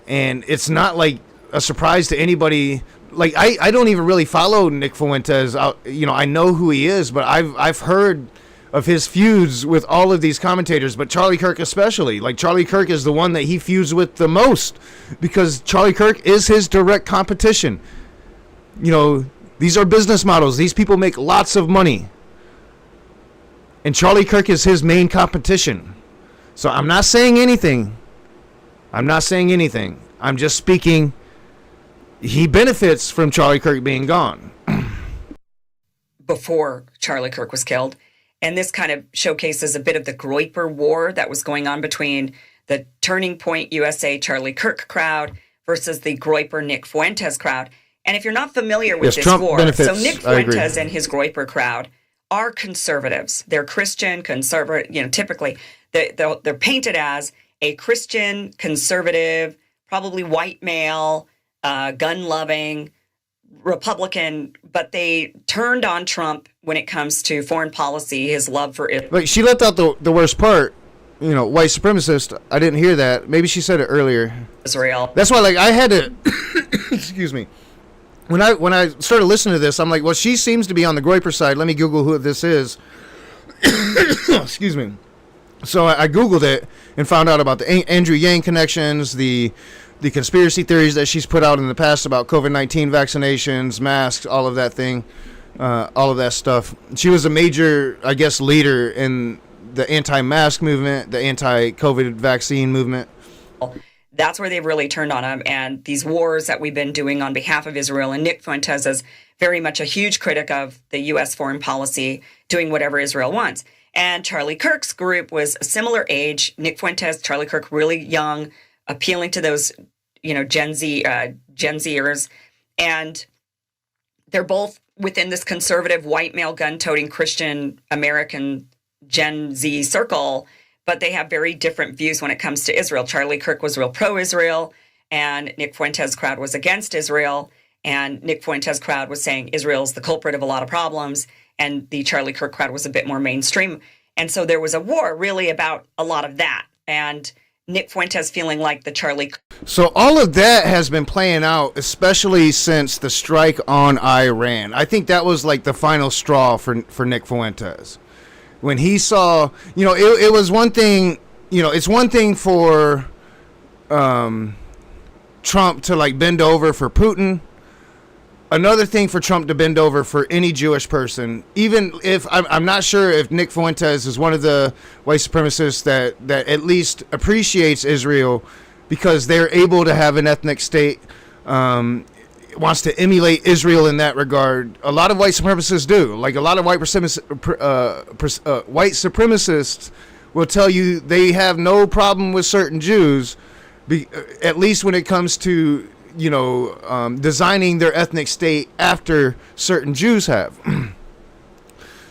[SPEAKER 1] And it's not like a surprise to anybody. Like, I don't even really follow Nick Fuentes. I know who he is, but I've heard of his feuds with all of these commentators, but Charlie Kirk especially. Like, Charlie Kirk is the one that he feuds with the most because Charlie Kirk is his direct competition. You know, these are business models. These people make lots of money. And Charlie Kirk is his main competition. So I'm not saying anything. I'm just speaking. He benefits from Charlie Kirk being gone.
[SPEAKER 20] Before Charlie Kirk was killed. And this kind of showcases a bit of the Groyper war that was going on between the Turning Point USA Charlie Kirk crowd versus the Groyper Nick Fuentes crowd. And if you're not familiar with this
[SPEAKER 1] Trump
[SPEAKER 20] war,
[SPEAKER 1] benefits,
[SPEAKER 20] so Nick Fuentes and his Groyper crowd are conservatives. They're Christian, conservative, typically they're painted as a Christian, conservative, probably white male, gun-loving, Republican, but they turned on Trump when it comes to foreign policy, his love for Israel.
[SPEAKER 1] Like, she left out the worst part, white supremacist. I didn't hear that. Maybe she said it earlier.
[SPEAKER 20] Israel.
[SPEAKER 1] That's why, like, I had to, excuse me. When I started listening to this, I'm like, well, she seems to be on the Groper side. Let me Google who this is. Excuse me. So I Googled it and found out about the Andrew Yang connections, the conspiracy theories that she's put out in the past about COVID-19 vaccinations, masks, all of that thing, all of that stuff. She was a major, I guess, leader in the anti-mask movement, the anti-COVID vaccine movement.
[SPEAKER 20] That's where they've really turned on him. And these wars that we've been doing on behalf of Israel, and Nick Fuentes is very much a huge critic of the U.S. foreign policy, doing whatever Israel wants. And Charlie Kirk's group was a similar age. Nick Fuentes, Charlie Kirk, really young, appealing to those, Gen Zers. And they're both within this conservative, white male, gun-toting, Christian, American Gen Z circle, but they have very different views when it comes to Israel. Charlie Kirk was real pro-Israel, and Nick Fuentes' crowd was against Israel. And Nick Fuentes' crowd was saying Israel's the culprit of a lot of problems, and the Charlie Kirk crowd was a bit more mainstream. And so there was a war really about a lot of that. And Nick Fuentes feeling like the Charlie.
[SPEAKER 1] So all of that has been playing out, especially since the strike on Iran. I think that was like the final straw for Nick Fuentes. When he saw, it was one thing, it's one thing for Trump to like bend over for Putin. Another thing for Trump to bend over for any Jewish person, even if I'm not sure if Nick Fuentes is one of the white supremacists that at least appreciates Israel because they're able to have an ethnic state, wants to emulate Israel in that regard. A lot of white supremacists do. Like a lot of white supremacists will tell you they have no problem with certain Jews at least when it comes to, designing their ethnic state after certain Jews have.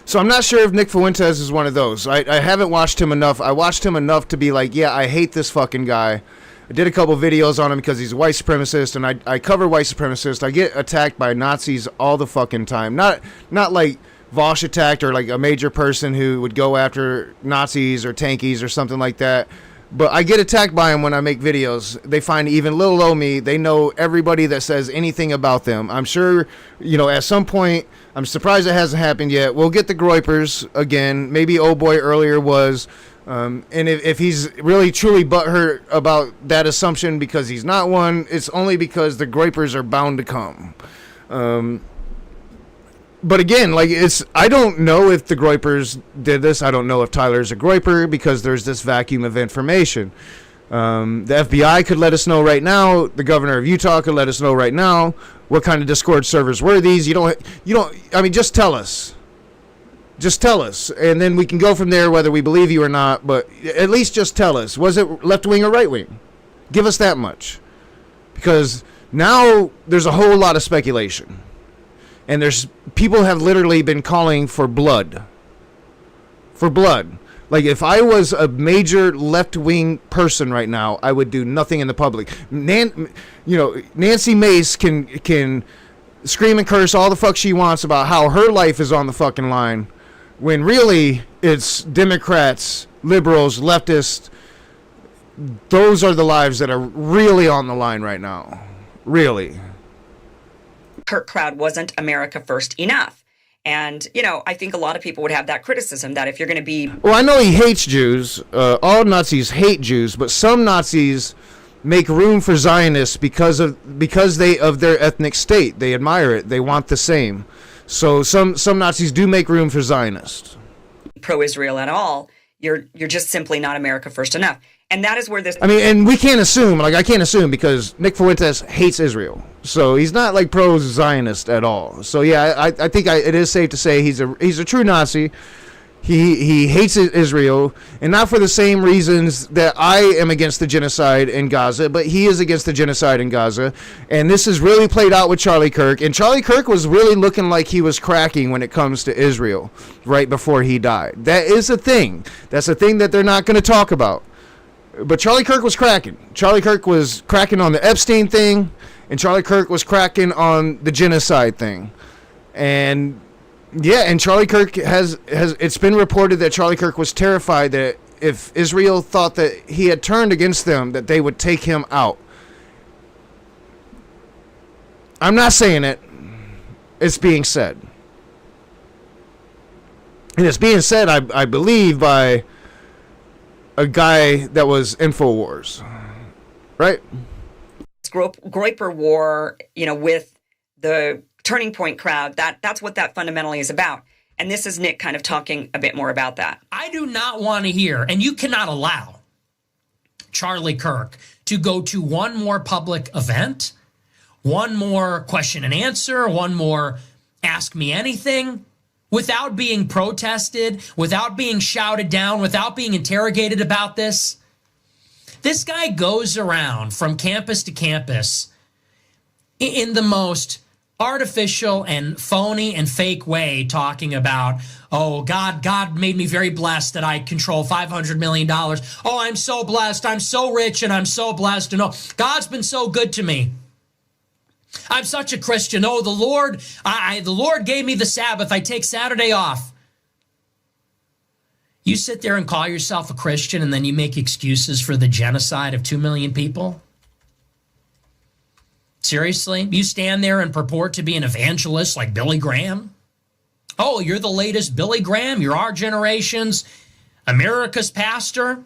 [SPEAKER 1] So I'm not sure if Nick Fuentes is one of those. I haven't watched him enough. I watched him enough to be like, yeah, I hate this fucking guy. I did a couple videos on him because he's a white supremacist, and I cover white supremacists. I get attacked by Nazis all the fucking time. Not like Vosh attacked or like a major person who would go after Nazis or tankies or something like that. But I get attacked by them when I make videos. They find even little old me. They know everybody that says anything about them. I'm sure, at some point, I'm surprised it hasn't happened yet. We'll get the Groypers again. Maybe old boy earlier was. And if he's really truly butthurt about that assumption because he's not one, it's only because the Groypers are bound to come. But again, I don't know if the Groypers did this. I don't know if Tyler's a Groyper because there's this vacuum of information. The FBI could let us know right now. The governor of Utah could let us know right now what kind of Discord servers were these. Just tell us. Just tell us, and then we can go from there whether we believe you or not, but at least just tell us. Was it left-wing or right-wing? Give us that much. Because now there's a whole lot of speculation. And people have literally been calling for blood. For blood. Like, if I was a major left-wing person right now, I would do nothing in the public. Nancy Mace can scream and curse all the fuck she wants about how her life is on the fucking line, when really it's Democrats, liberals, leftists. Those are the lives that are really on the line right now. Really.
[SPEAKER 20] Kirk crowd wasn't America first enough. And, I think a lot of people would have that criticism that if you're going to be...
[SPEAKER 1] Well, I know he hates Jews. All Nazis hate Jews, but some Nazis make room for Zionists because of their ethnic state. They admire it. They want the same. So some Nazis do make room for Zionists.
[SPEAKER 20] Pro-Israel at all, you're just simply not America first enough. And that is where this...
[SPEAKER 1] and we can't assume, I can't assume because Nick Fuentes hates Israel. So he's not pro-Zionist at all. So yeah, I think it is safe to say he's a true Nazi. He hates Israel, and not for the same reasons that I am against the genocide in Gaza, but he is against the genocide in Gaza. And this is really played out with Charlie Kirk. And Charlie Kirk was really looking like he was cracking when it comes to Israel right before he died. That is a thing. That's a thing that they're not going to talk about. But Charlie Kirk was cracking. Charlie Kirk was cracking on the Epstein thing, and Charlie Kirk was cracking on the genocide thing. And yeah, and Charlie Kirk has it's been reported that Charlie Kirk was terrified that if Israel thought that he had turned against them, that they would take him out. I'm not saying it. It's being said. And it's being said, I believe, by a guy that was InfoWars, right?
[SPEAKER 20] Groper war, with the Turning Point crowd, that's what that fundamentally is about. And this is Nick kind of talking a bit more about that.
[SPEAKER 21] I do not want to hear, and you cannot allow Charlie Kirk to go to one more public event, one more question and answer, one more ask me anything, without being protested, without being shouted down, without being interrogated about this. This guy goes around from campus to campus in the most artificial and phony and fake way, talking about, oh, God made me very blessed that I control $500 million. Oh, I'm so blessed. I'm so rich and I'm so blessed. And oh, God's been so good to me. I'm such a Christian. Oh, the Lord gave me the Sabbath. I take Saturday off. You sit there and call yourself a Christian and then you make excuses for the genocide of 2 million people? Seriously? You stand there and purport to be an evangelist like Billy Graham? Oh, you're the latest Billy Graham? You're our generation's America's pastor?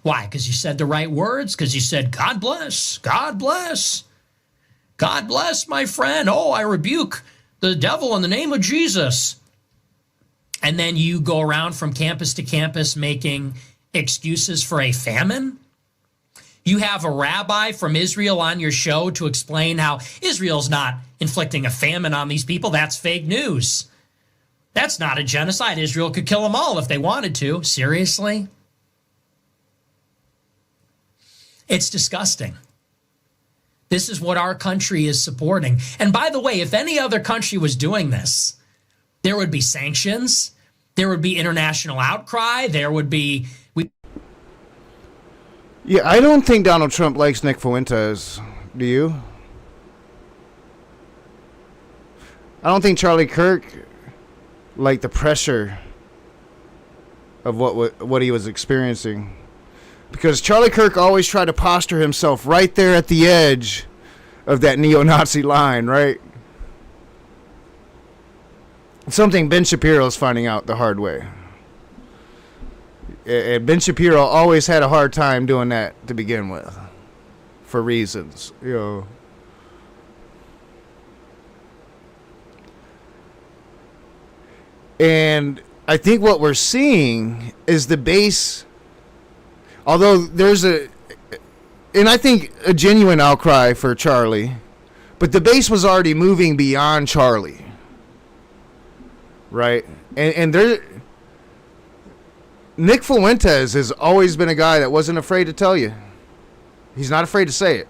[SPEAKER 21] Why? Because you said the right words? Because you said, God bless, God bless. God bless, my friend. Oh, I rebuke the devil in the name of Jesus. And then you go around from campus to campus making excuses for a famine? You have a rabbi from Israel on your show to explain how Israel's not inflicting a famine on these people. That's fake news. That's not a genocide. Israel could kill them all if they wanted to. Seriously? It's disgusting. This is what our country is supporting. And by the way, if any other country was doing this, there would be sanctions, there would be international outcry, there would be...
[SPEAKER 1] Yeah, I don't think Donald Trump likes Nick Fuentes. Do you? I don't think Charlie Kirk liked the pressure of what he was experiencing. Because Charlie Kirk always tried to posture himself right there at the edge of that neo-Nazi line, right? Something Ben Shapiro's finding out the hard way. And Ben Shapiro always had a hard time doing that to begin with. For reasons, you know. And I think what we're seeing is the base... Although there's I think a genuine outcry for Charlie, but the base was already moving beyond Charlie, right? And Nick Fuentes has always been a guy that wasn't afraid to tell you. He's not afraid to say it.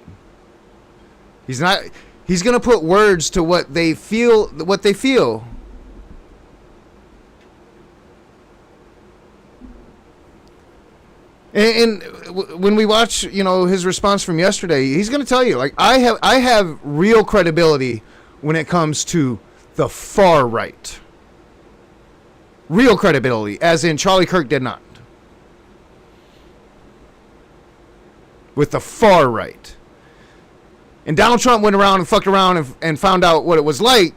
[SPEAKER 1] He's going to put words to what they feel. And when we watch, his response from yesterday, he's going to tell you, like, I have real credibility when it comes to the far right. Real credibility, as in Charlie Kirk did not. With the far right. And Donald Trump went around and fucked around and found out what it was like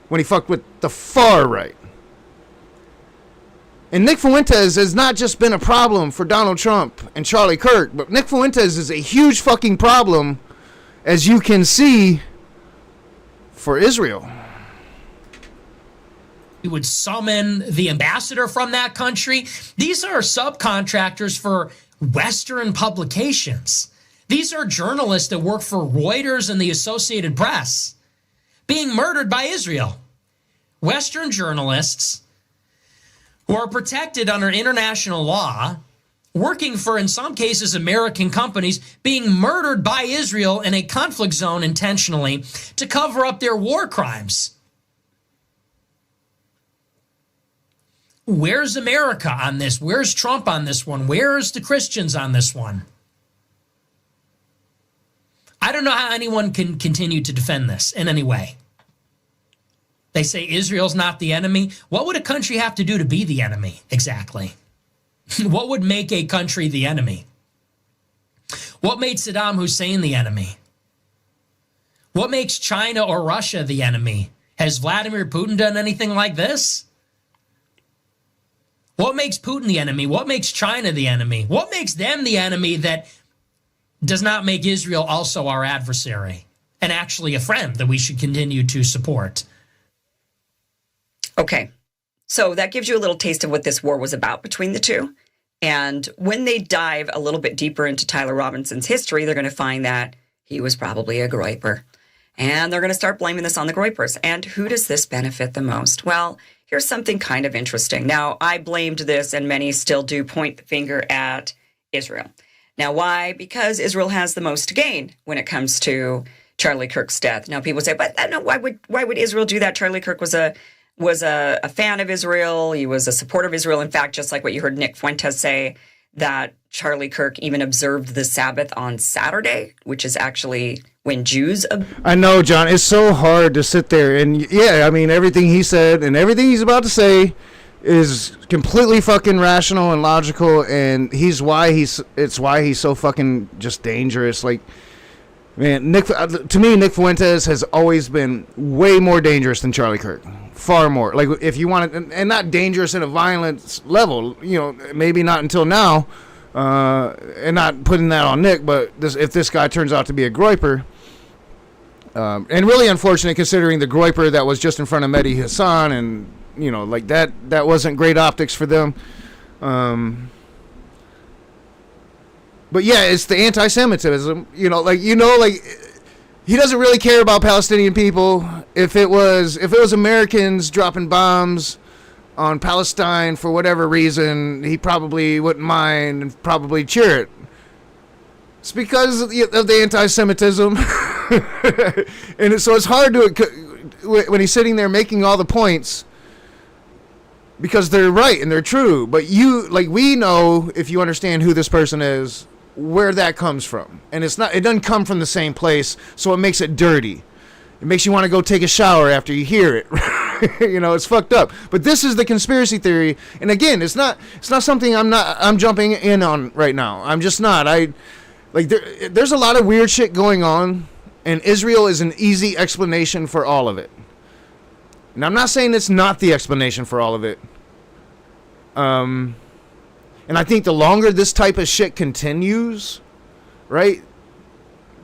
[SPEAKER 1] when he fucked with the far right. And Nick Fuentes has not just been a problem for Donald Trump and Charlie Kirk, but Nick Fuentes is a huge fucking problem, as you can see, for Israel.
[SPEAKER 21] We would summon the ambassador from that country. These are subcontractors for Western publications. These are journalists that work for Reuters and the Associated Press being murdered by Israel. Western journalists who are protected under international law, working for, in some cases, American companies, being murdered by Israel in a conflict zone intentionally to cover up their war crimes. Where's America on this? Where's Trump on this one? Where's the Christians on this one? I don't know how anyone can continue to defend this in any way. They say Israel's not the enemy. What would a country have to do to be the enemy, exactly? What would make a country the enemy? What made Saddam Hussein the enemy? What makes China or Russia the enemy? Has Vladimir Putin done anything like this? What makes Putin the enemy? What makes China the enemy? What makes them the enemy that does not make Israel also our adversary and actually a friend that we should continue to support?
[SPEAKER 20] Okay, so that gives you a little taste of what this war was about between the two. And when they dive a little bit deeper into Tyler Robinson's history, they're going to find that he was probably a Groyper. And they're going to start blaming this on the Gropers. And who does this benefit the most? Well, here's something kind of interesting. Now, I blamed this, and many still do point the finger at Israel. Now, why? Because Israel has the most to gain when it comes to Charlie Kirk's death. Now, people say, but no, why would Israel do that? Charlie Kirk was a fan of Israel. He was a supporter of Israel. In fact, just like what you heard Nick Fuentes say, that Charlie Kirk even observed the Sabbath on Saturday, which is actually when Jews...
[SPEAKER 1] I know, John. It's so hard to sit there and, yeah, I mean, everything he said and everything he's about to say is completely fucking rational and logical, and it's why he's so fucking just dangerous. Like, man, to me, Nick Fuentes has always been way more dangerous than Charlie Kirk. Far more. Like, if you want to, and not dangerous at a violence level, maybe not until now, and not putting that on Nick, but if this guy turns out to be a Groyper, and really unfortunate considering the Groyper that was just in front of Mehdi Hassan, and, like that wasn't great optics for them. But yeah, it's the anti-Semitism, he doesn't really care about Palestinian people. If it was Americans dropping bombs on Palestine for whatever reason, he probably wouldn't mind and probably cheer it. It's because of the anti-Semitism. And so it's hard to, when he's sitting there making all the points, because they're right and they're true. But we know, if you understand who this person is, where that comes from. And it doesn't come from the same place, so it makes it dirty. It makes you want to go take a shower after you hear it. It's fucked up. But this is the conspiracy theory. And again, it's not something I'm jumping in on right now. I'm just not. There's a lot of weird shit going on, and Israel is an easy explanation for all of it. And I'm not saying it's not the explanation for all of it. And I think the longer this type of shit continues, right,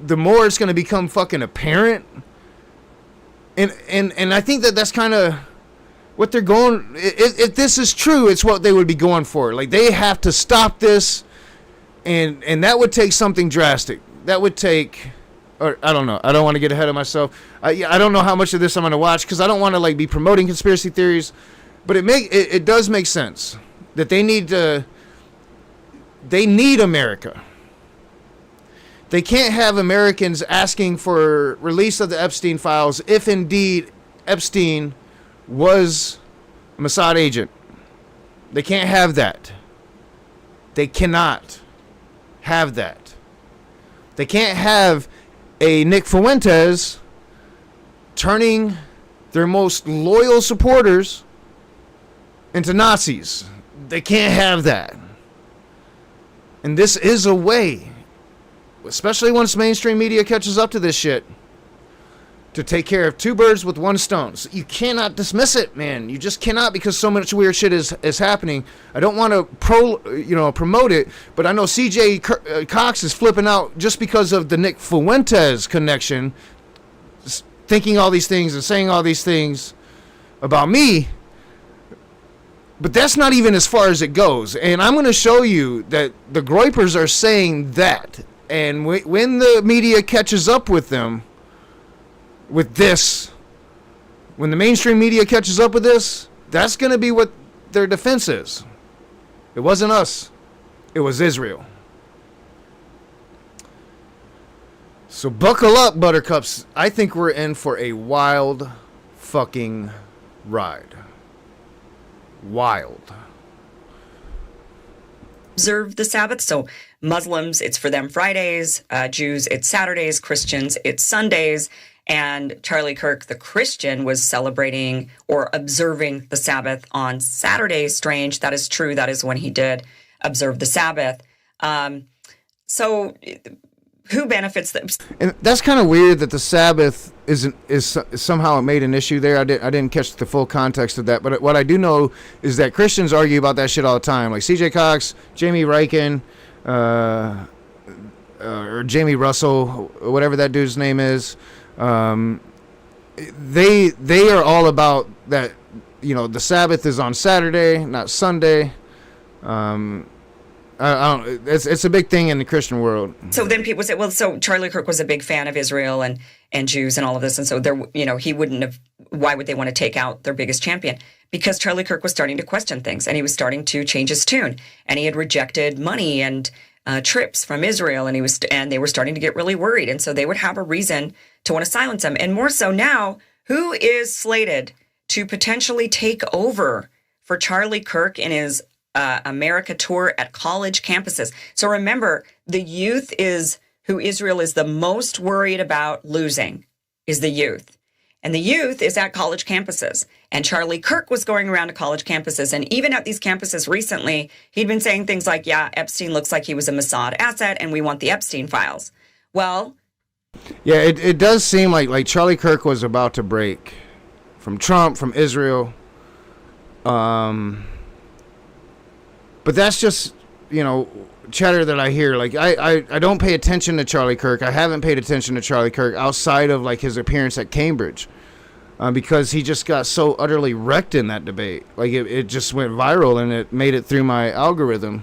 [SPEAKER 1] the more it's going to become fucking apparent. And I think that's kind of what they're going. If this is true, it's what they would be going for. Like, they have to stop this, and that would take something drastic. That would take, or I don't know. I don't want to get ahead of myself. I don't know how much of this I'm going to watch, because I don't want to be promoting conspiracy theories. But it does make sense that they need America. They can't have Americans asking for release of the Epstein files if indeed Epstein was a Mossad agent. They can't have that. They cannot have that. They can't have a Nick Fuentes turning their most loyal supporters into Nazis. They can't have that. And this is a way, especially once mainstream media catches up to this shit, to take care of two birds with one stone. So you cannot dismiss it, man. You just cannot, because so much weird shit is happening. I don't want to promote it, but I know CJ Cox is flipping out just because of the Nick Fuentes connection, thinking all these things and saying all these things about me. But that's not even as far as it goes. And I'm going to show you that the Groypers are saying that. And when the media catches up with them, with this, when the mainstream media catches up with this, that's going to be what their defense is. It wasn't us. It was Israel. So buckle up, buttercups. I think we're in for a wild fucking ride. Wild.
[SPEAKER 20] Observe the Sabbath. So Muslims, it's for them Fridays. Jews, it's Saturdays. Christians, it's Sundays. And Charlie Kirk, the Christian, was celebrating or observing the Sabbath on Saturdays. Strange. That is true. That is when he did observe the Sabbath. So who benefits them?
[SPEAKER 1] And that's kind of weird that the Sabbath is somehow made an issue there. I didn't catch the full context of that, but what I do know is that Christians argue about that shit all the time. Like CJ Cox, Jamie Reichen, or Jamie Russell, whatever that dude's name is. They are all about that. The Sabbath is on Saturday, not Sunday. I don't. It's a big thing in the Christian world.
[SPEAKER 20] So then people say, well, so Charlie Kirk was a big fan of Israel and Jews and all of this, and so he wouldn't have. Why would they want to take out their biggest champion? Because Charlie Kirk was starting to question things, and he was starting to change his tune, and he had rejected money and trips from Israel, and they were starting to get really worried, and so they would have a reason to want to silence him. And more so now, who is slated to potentially take over for Charlie Kirk in his America tour at college campuses? So remember, the youth is who Israel is the most worried about losing, is the youth. And the youth is at college campuses. And Charlie Kirk was going around to college campuses. And even at these campuses recently, he'd been saying things like, yeah, Epstein looks like he was a Mossad asset and we want the Epstein files. Well,
[SPEAKER 1] yeah, it does seem like Charlie Kirk was about to break from Trump, from Israel. But that's just, chatter that I hear. Like, I don't pay attention to Charlie Kirk. I haven't paid attention to Charlie Kirk outside of his appearance at Cambridge, because he just got so utterly wrecked in that debate. Like, it just went viral and it made it through my algorithm.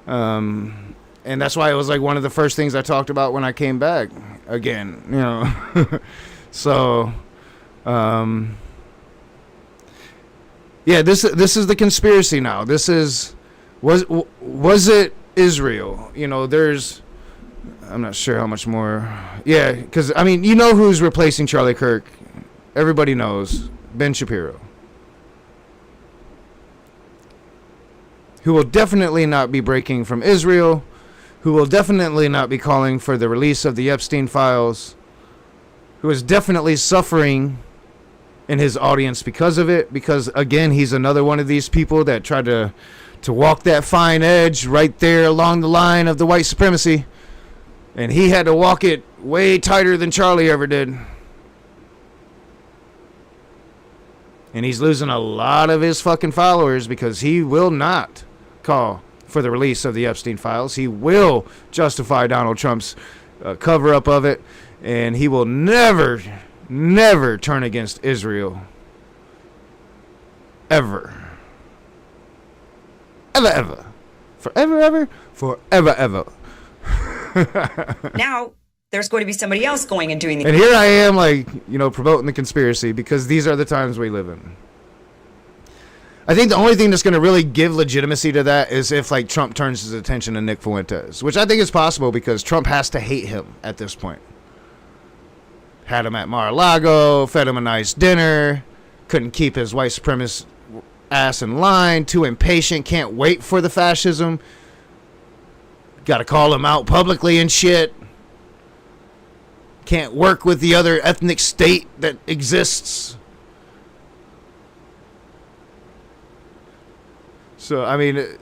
[SPEAKER 1] And that's why it was one of the first things I talked about when I came back again, So, yeah, this is the conspiracy now. This is, was it Israel? There's I'm not sure how much more. Yeah, because, I mean, you know who's replacing Charlie Kirk. Everybody knows. Ben Shapiro. Who will definitely not be breaking from Israel. Who will definitely not be calling for the release of the Epstein files. Who is definitely suffering in his audience because of it. Because, again, he's another one of these people that tried to walk that fine edge right there along the line of the white supremacy. And he had to walk it way tighter than Charlie ever did. And he's losing a lot of his fucking followers because he will not call for the release of the Epstein files. He will justify Donald Trump's cover-up of it. And he will never, never turn against Israel. Ever. Ever, ever. Forever, ever. Forever, ever.
[SPEAKER 20] Now there's going to be somebody else going and doing the.
[SPEAKER 1] And here I am, like, you know, promoting the conspiracy because these are the times we live in. I think the only thing that's going to really give legitimacy to that is if, like, Trump turns his attention to Nick Fuentes, which I think is possible because Trump has to hate him at this point. Had him at Mar-a-Lago, fed him a nice dinner, couldn't keep his white supremacist ass in line, too impatient, can't wait for the fascism. Got to call him out publicly and shit. Can't work with the other ethnic state that exists. So, I mean, you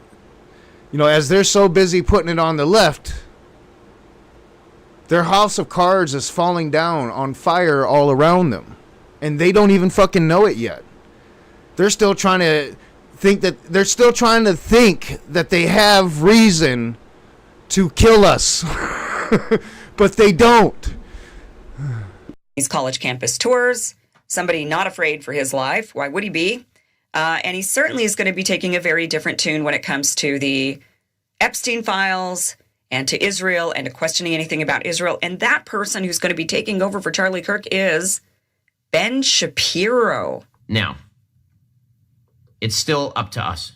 [SPEAKER 1] know, as they're so busy putting it on the left, their house of cards is falling down on fire all around them. And they don't even fucking know it yet. They're still trying to think that they have reason to kill us. But they don't.
[SPEAKER 20] These college campus tours, somebody not afraid for his life. Why would he be? And he certainly is going to be taking a very different tune when it comes to the Epstein files and to Israel and to questioning anything about Israel. And that person who's going to be taking over for Charlie Kirk is Ben Shapiro.
[SPEAKER 3] Now, it's still up to us.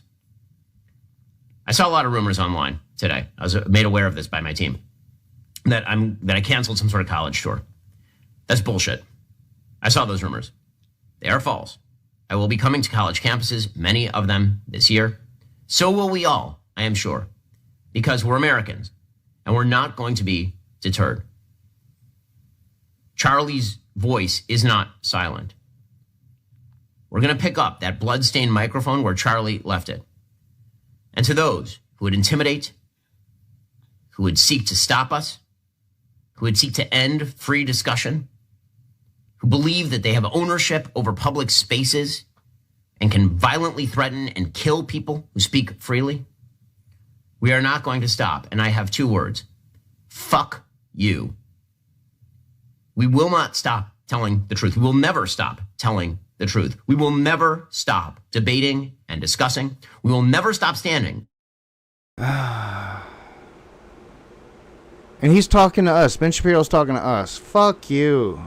[SPEAKER 3] I saw a lot of rumors online today. I was made aware of this by my team that I canceled some sort of college tour. That's bullshit. I saw those rumors. They are false. I will be coming to college campuses, many of them this year. So will we all, I am sure, because we're Americans and we're not going to be deterred. Charlie's voice is not silent. We're going to pick up that bloodstained microphone where Charlie left it. And to those who would intimidate, who would seek to stop us, who would seek to end free discussion, who believe that they have ownership over public spaces and can violently threaten and kill people who speak freely, we are not going to stop. And I have two words: fuck you. We will not stop telling the truth. We will never stop telling the truth. We will never stop debating and discussing. We will never stop standing.
[SPEAKER 1] And he's talking to us. Ben Shapiro's talking to us. Fuck you.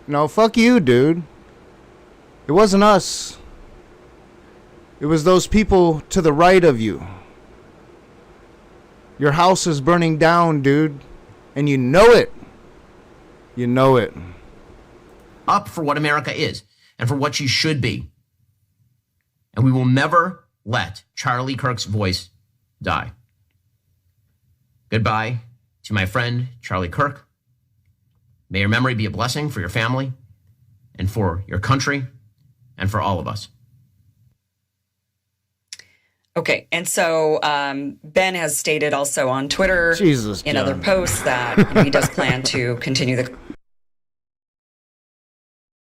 [SPEAKER 1] No, fuck you, dude. It wasn't us. It was those people to the right of you. Your house is burning down, dude. And you know it. You know it.
[SPEAKER 3] Up for what America is and for what she should be. And we will never let Charlie Kirk's voice die. Goodbye to my friend, Charlie Kirk. May your memory be a blessing for your family and for your country and for all of us.
[SPEAKER 20] Okay, and so Ben has stated also on Twitter in other posts that he does plan to continue the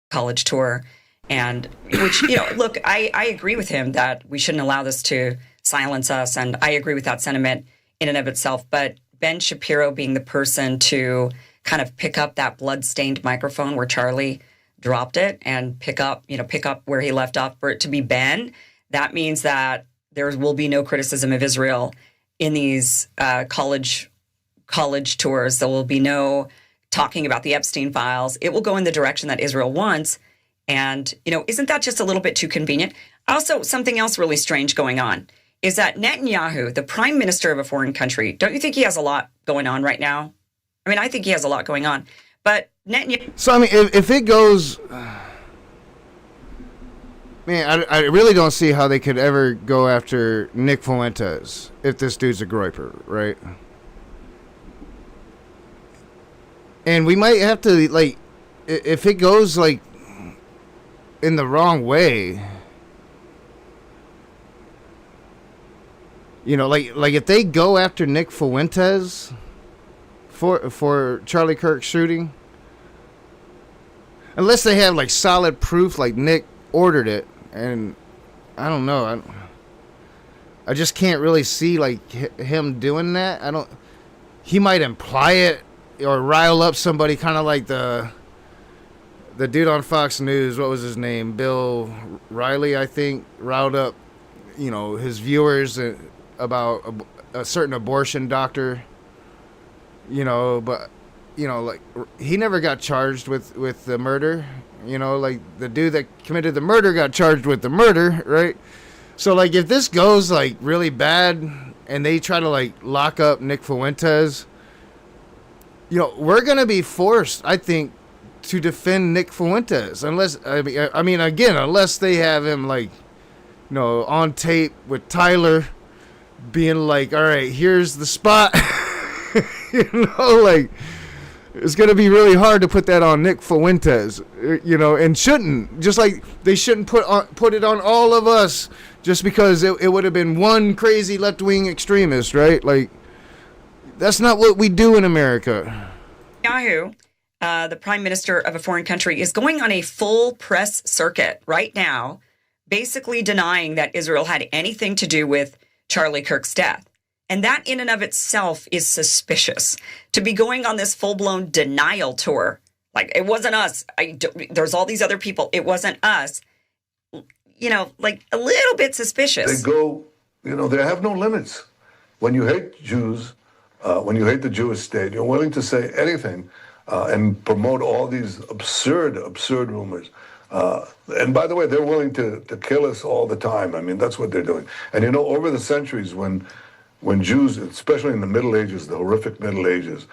[SPEAKER 20] college tour. And which, look, I agree with him that we shouldn't allow this to silence us. And I agree with that sentiment in and of itself. But Ben Shapiro being the person to kind of pick up that blood-stained microphone where Charlie dropped it and pick up where he left off for it to be Ben, that means that there will be no criticism of Israel in these college tours. There will be no talking about the Epstein files. It will go in the direction that Israel wants. And, isn't that just a little bit too convenient? Also, something else really strange going on is that Netanyahu, the prime minister of a foreign country, don't you think he has a lot going on right now? I mean, I think he has a lot going on. But Netanyahu...
[SPEAKER 1] So, I mean, if it goes... Man, I really don't see how they could ever go after Nick Fuentes if this dude's a Groyper, right? And we might have to, like, if it goes, like, in the wrong way, you know, like if they go after Nick Fuentes for Charlie Kirk shooting, unless they have, like, solid proof, like Nick ordered it, and I don't know, I just can't really see, like, him doing that. He might imply it or rile up somebody, kind of like the dude on Fox News, what was his name? Bill Riley, I think, riled up, you know, his viewers about a certain abortion doctor, you know, but, you know, like, he never got charged with the murder, you know, like, the dude that committed the murder got charged with the murder, right? So, like, if this goes, like, really bad and they try to, like, lock up Nick Fuentes, you know, we're going to be forced, I think, to defend Nick Fuentes, unless, I mean, again, unless they have him, like, you know, on tape with Tyler being like, all right, here's the spot. You know, like, it's going to be really hard to put that on Nick Fuentes, you know, and shouldn't. Just like they shouldn't put it on all of us just because it would have been one crazy left-wing extremist, right? Like, that's not what we do in America.
[SPEAKER 20] Netanyahu, the prime minister of a foreign country, is going on a full press circuit right now, basically denying that Israel had anything to do with Charlie Kirk's death. And that in and of itself is suspicious. To be going on this full-blown denial tour, like, it wasn't us. There's all these other people. It wasn't us. You know, like, a little bit suspicious.
[SPEAKER 2] They go, you know, they have no limits. When you hate Jews, when you hate the Jewish state, you're willing to say anything and promote all these absurd rumors. And by the way, they're willing to kill us all the time. I mean, that's what they're doing. And, you know, over the centuries, when Jews, especially in the Middle Ages, the horrific Middle Ages,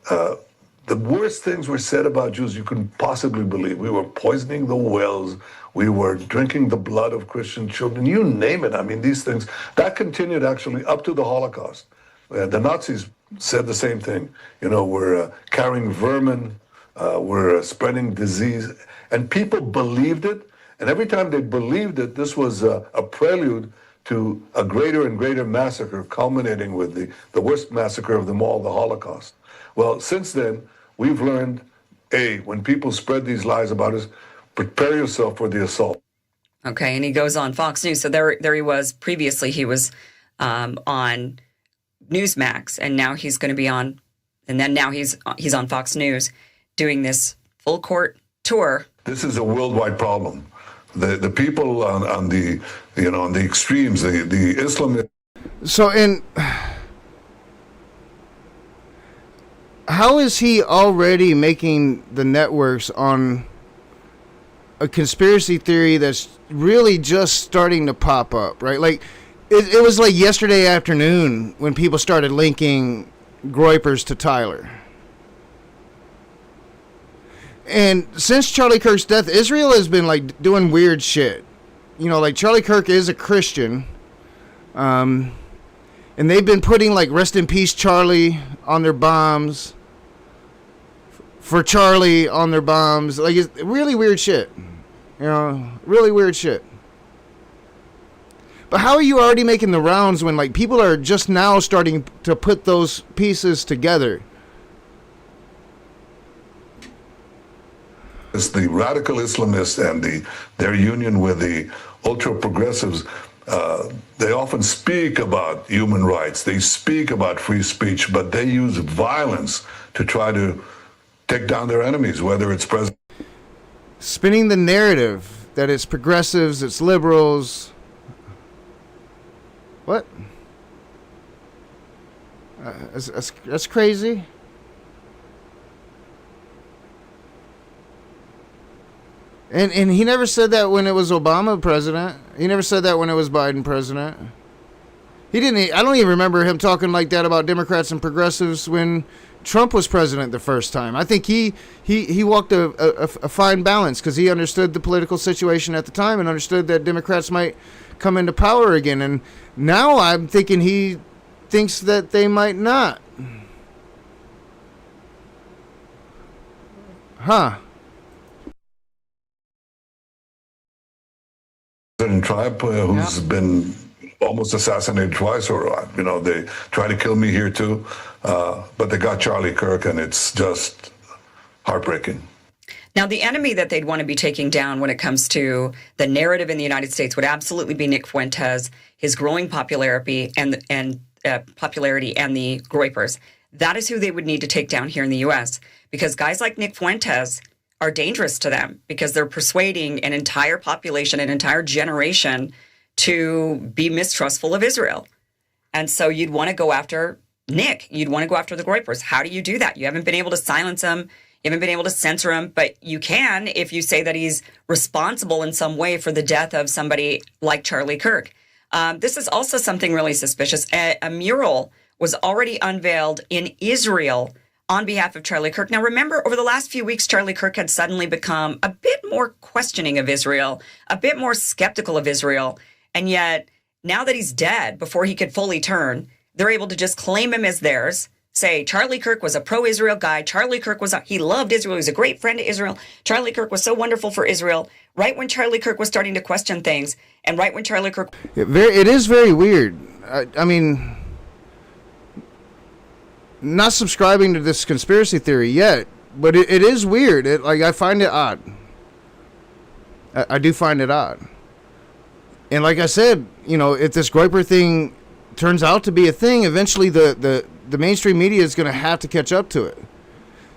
[SPEAKER 2] the worst things were said about Jews you couldn't possibly believe. We were poisoning the wells. We were drinking the blood of Christian children. You name it. I mean, these things, that continued actually up to the Holocaust. The Nazis said the same thing. You know, we're carrying vermin, we're spreading disease. And people believed it. And every time they believed it, this was a prelude to a greater and greater massacre, culminating with the worst massacre of them all, the Holocaust. Well, since then, we've learned, when people spread these lies about us, prepare yourself for the assault.
[SPEAKER 20] Okay, and he goes on Fox News. So there he was. Previously, he was on Newsmax, and now he's going to be on, and then now he's on Fox News doing this full court tour.
[SPEAKER 2] This is a worldwide problem. The people on the, you know, on the extremes, the Islam.
[SPEAKER 1] So, how is he already making the networks on a conspiracy theory that's really just starting to pop up, right? Like, it was like yesterday afternoon when people started linking Groypers to Tyler. And since Charlie Kirk's death, Israel has been, like, doing weird shit. You know, like, Charlie Kirk is a Christian. And they've been putting, like, rest in peace Charlie on their bombs. For Charlie on their bombs. Like, it's really weird shit. You know, really weird shit. But how are you already making the rounds when, like, people are just now starting to put those pieces together?
[SPEAKER 2] It's the radical Islamists and their union with the ultra-progressives. They often speak about human rights. They speak about free speech, but they use violence to try to take down their enemies, whether it's president.
[SPEAKER 1] Spinning the narrative that it's progressives, it's liberals. What? That's crazy. And he never said that when it was Obama president. He never said that when it was Biden president. He didn't. I don't even remember him talking like that about Democrats and progressives when Trump was president the first time. I think he walked a fine balance because he understood the political situation at the time and understood that Democrats might come into power again. And now I'm thinking he thinks that they might not. Huh.
[SPEAKER 2] President Trump, who's been almost assassinated twice, or they tried to kill me here too, but they got Charlie Kirk, and it's just heartbreaking.
[SPEAKER 20] Now, the enemy that they'd want to be taking down when it comes to the narrative in the United States would absolutely be Nick Fuentes, his growing popularity, and the Groypers. That is who they would need to take down here in the U.S. because guys like Nick Fuentes are dangerous to them because they're persuading an entire population, an entire generation to be mistrustful of Israel. And so you'd want to go after Nick. You'd want to go after the Groypers. How do you do that? You haven't been able to silence him. You haven't been able to censor him, but you can if you say that he's responsible in some way for the death of somebody like Charlie Kirk. This is also something really suspicious. A mural was already unveiled in Israel on behalf of Charlie Kirk. Now, remember, over the last few weeks, Charlie Kirk had suddenly become a bit more questioning of Israel, a bit more skeptical of Israel. And yet, now that he's dead, before he could fully turn, they're able to just claim him as theirs, say Charlie Kirk was a pro-Israel guy. Charlie Kirk he loved Israel. He was a great friend to Israel. Charlie Kirk was so wonderful for Israel. Right when Charlie Kirk was starting to question things, and right when Charlie Kirk...
[SPEAKER 1] It is very weird. I mean... Not subscribing to this conspiracy theory yet, but it is weird. I find it odd. I do find it odd. And like I said, if this Groper thing turns out to be a thing, eventually the mainstream media is going to have to catch up to it.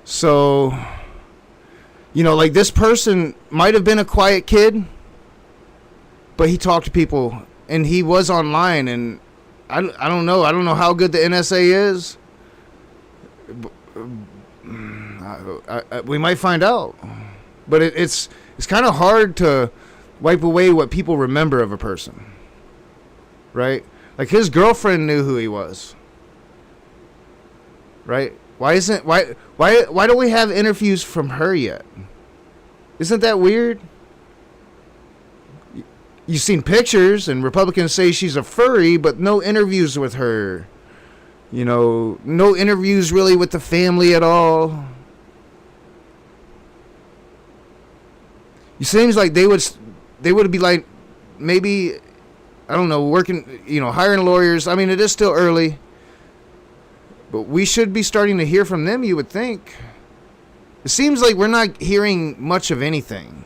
[SPEAKER 1] So, like this person might have been a quiet kid, but he talked to people and he was online, and I don't know. I don't know how good the NSA is. We might find out, but it's kind of hard to wipe away what people remember of a person, right? Like his girlfriend knew who he was, right? Why don't we have interviews from her yet? Isn't that weird? You've seen pictures, and Republicans say she's a furry, but no interviews with her. No interviews really with the family at all. It seems like they would be like, maybe, I don't know, working, hiring lawyers. I mean, it is still early, but we should be starting to hear from them, you would think. It seems like we're not hearing much of anything.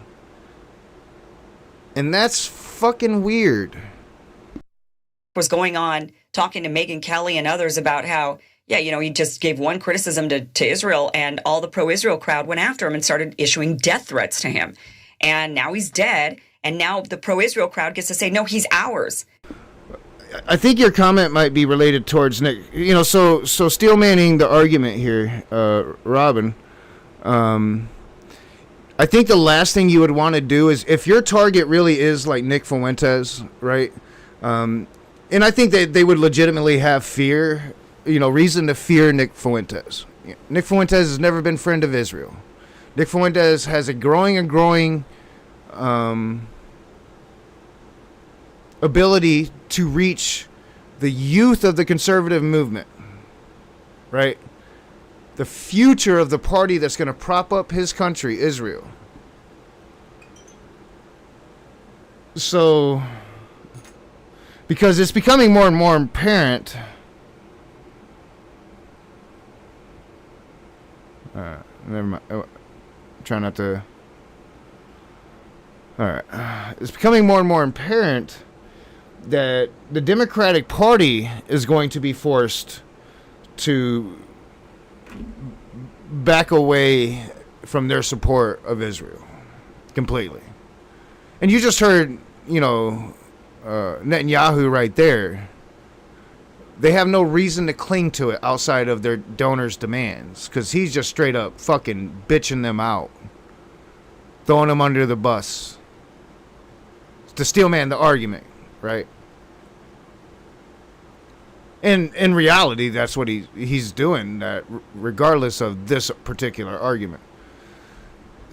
[SPEAKER 1] And that's fucking weird.
[SPEAKER 20] Was going on talking to Megyn Kelly and others about how, he just gave one criticism to Israel, and all the pro-Israel crowd went after him and started issuing death threats to him. And now he's dead, and now the pro-Israel crowd gets to say, no, he's ours.
[SPEAKER 1] I think your comment might be related towards Nick. So steel manning the argument here, Robin. I think the last thing you would want to do is, if your target really is like Nick Fuentes, right? And I think that they would legitimately have fear, reason to fear Nick Fuentes. Nick Fuentes has never been friend of Israel. Nick Fuentes has a growing ability to reach the youth of the conservative movement, right? The future of the party that's going to prop up his country, Israel. So... because it's becoming more and more apparent. Never mind. Try not to. All right. It's becoming more and more apparent that the Democratic Party is going to be forced to back away from their support of Israel completely. And you just heard, Netanyahu right there. They have no reason to cling to it outside of their donors' demands, because he's just straight up fucking bitching them out, throwing them under the bus to steelman the argument, right? And in reality, that's what he's doing, that regardless of this particular argument.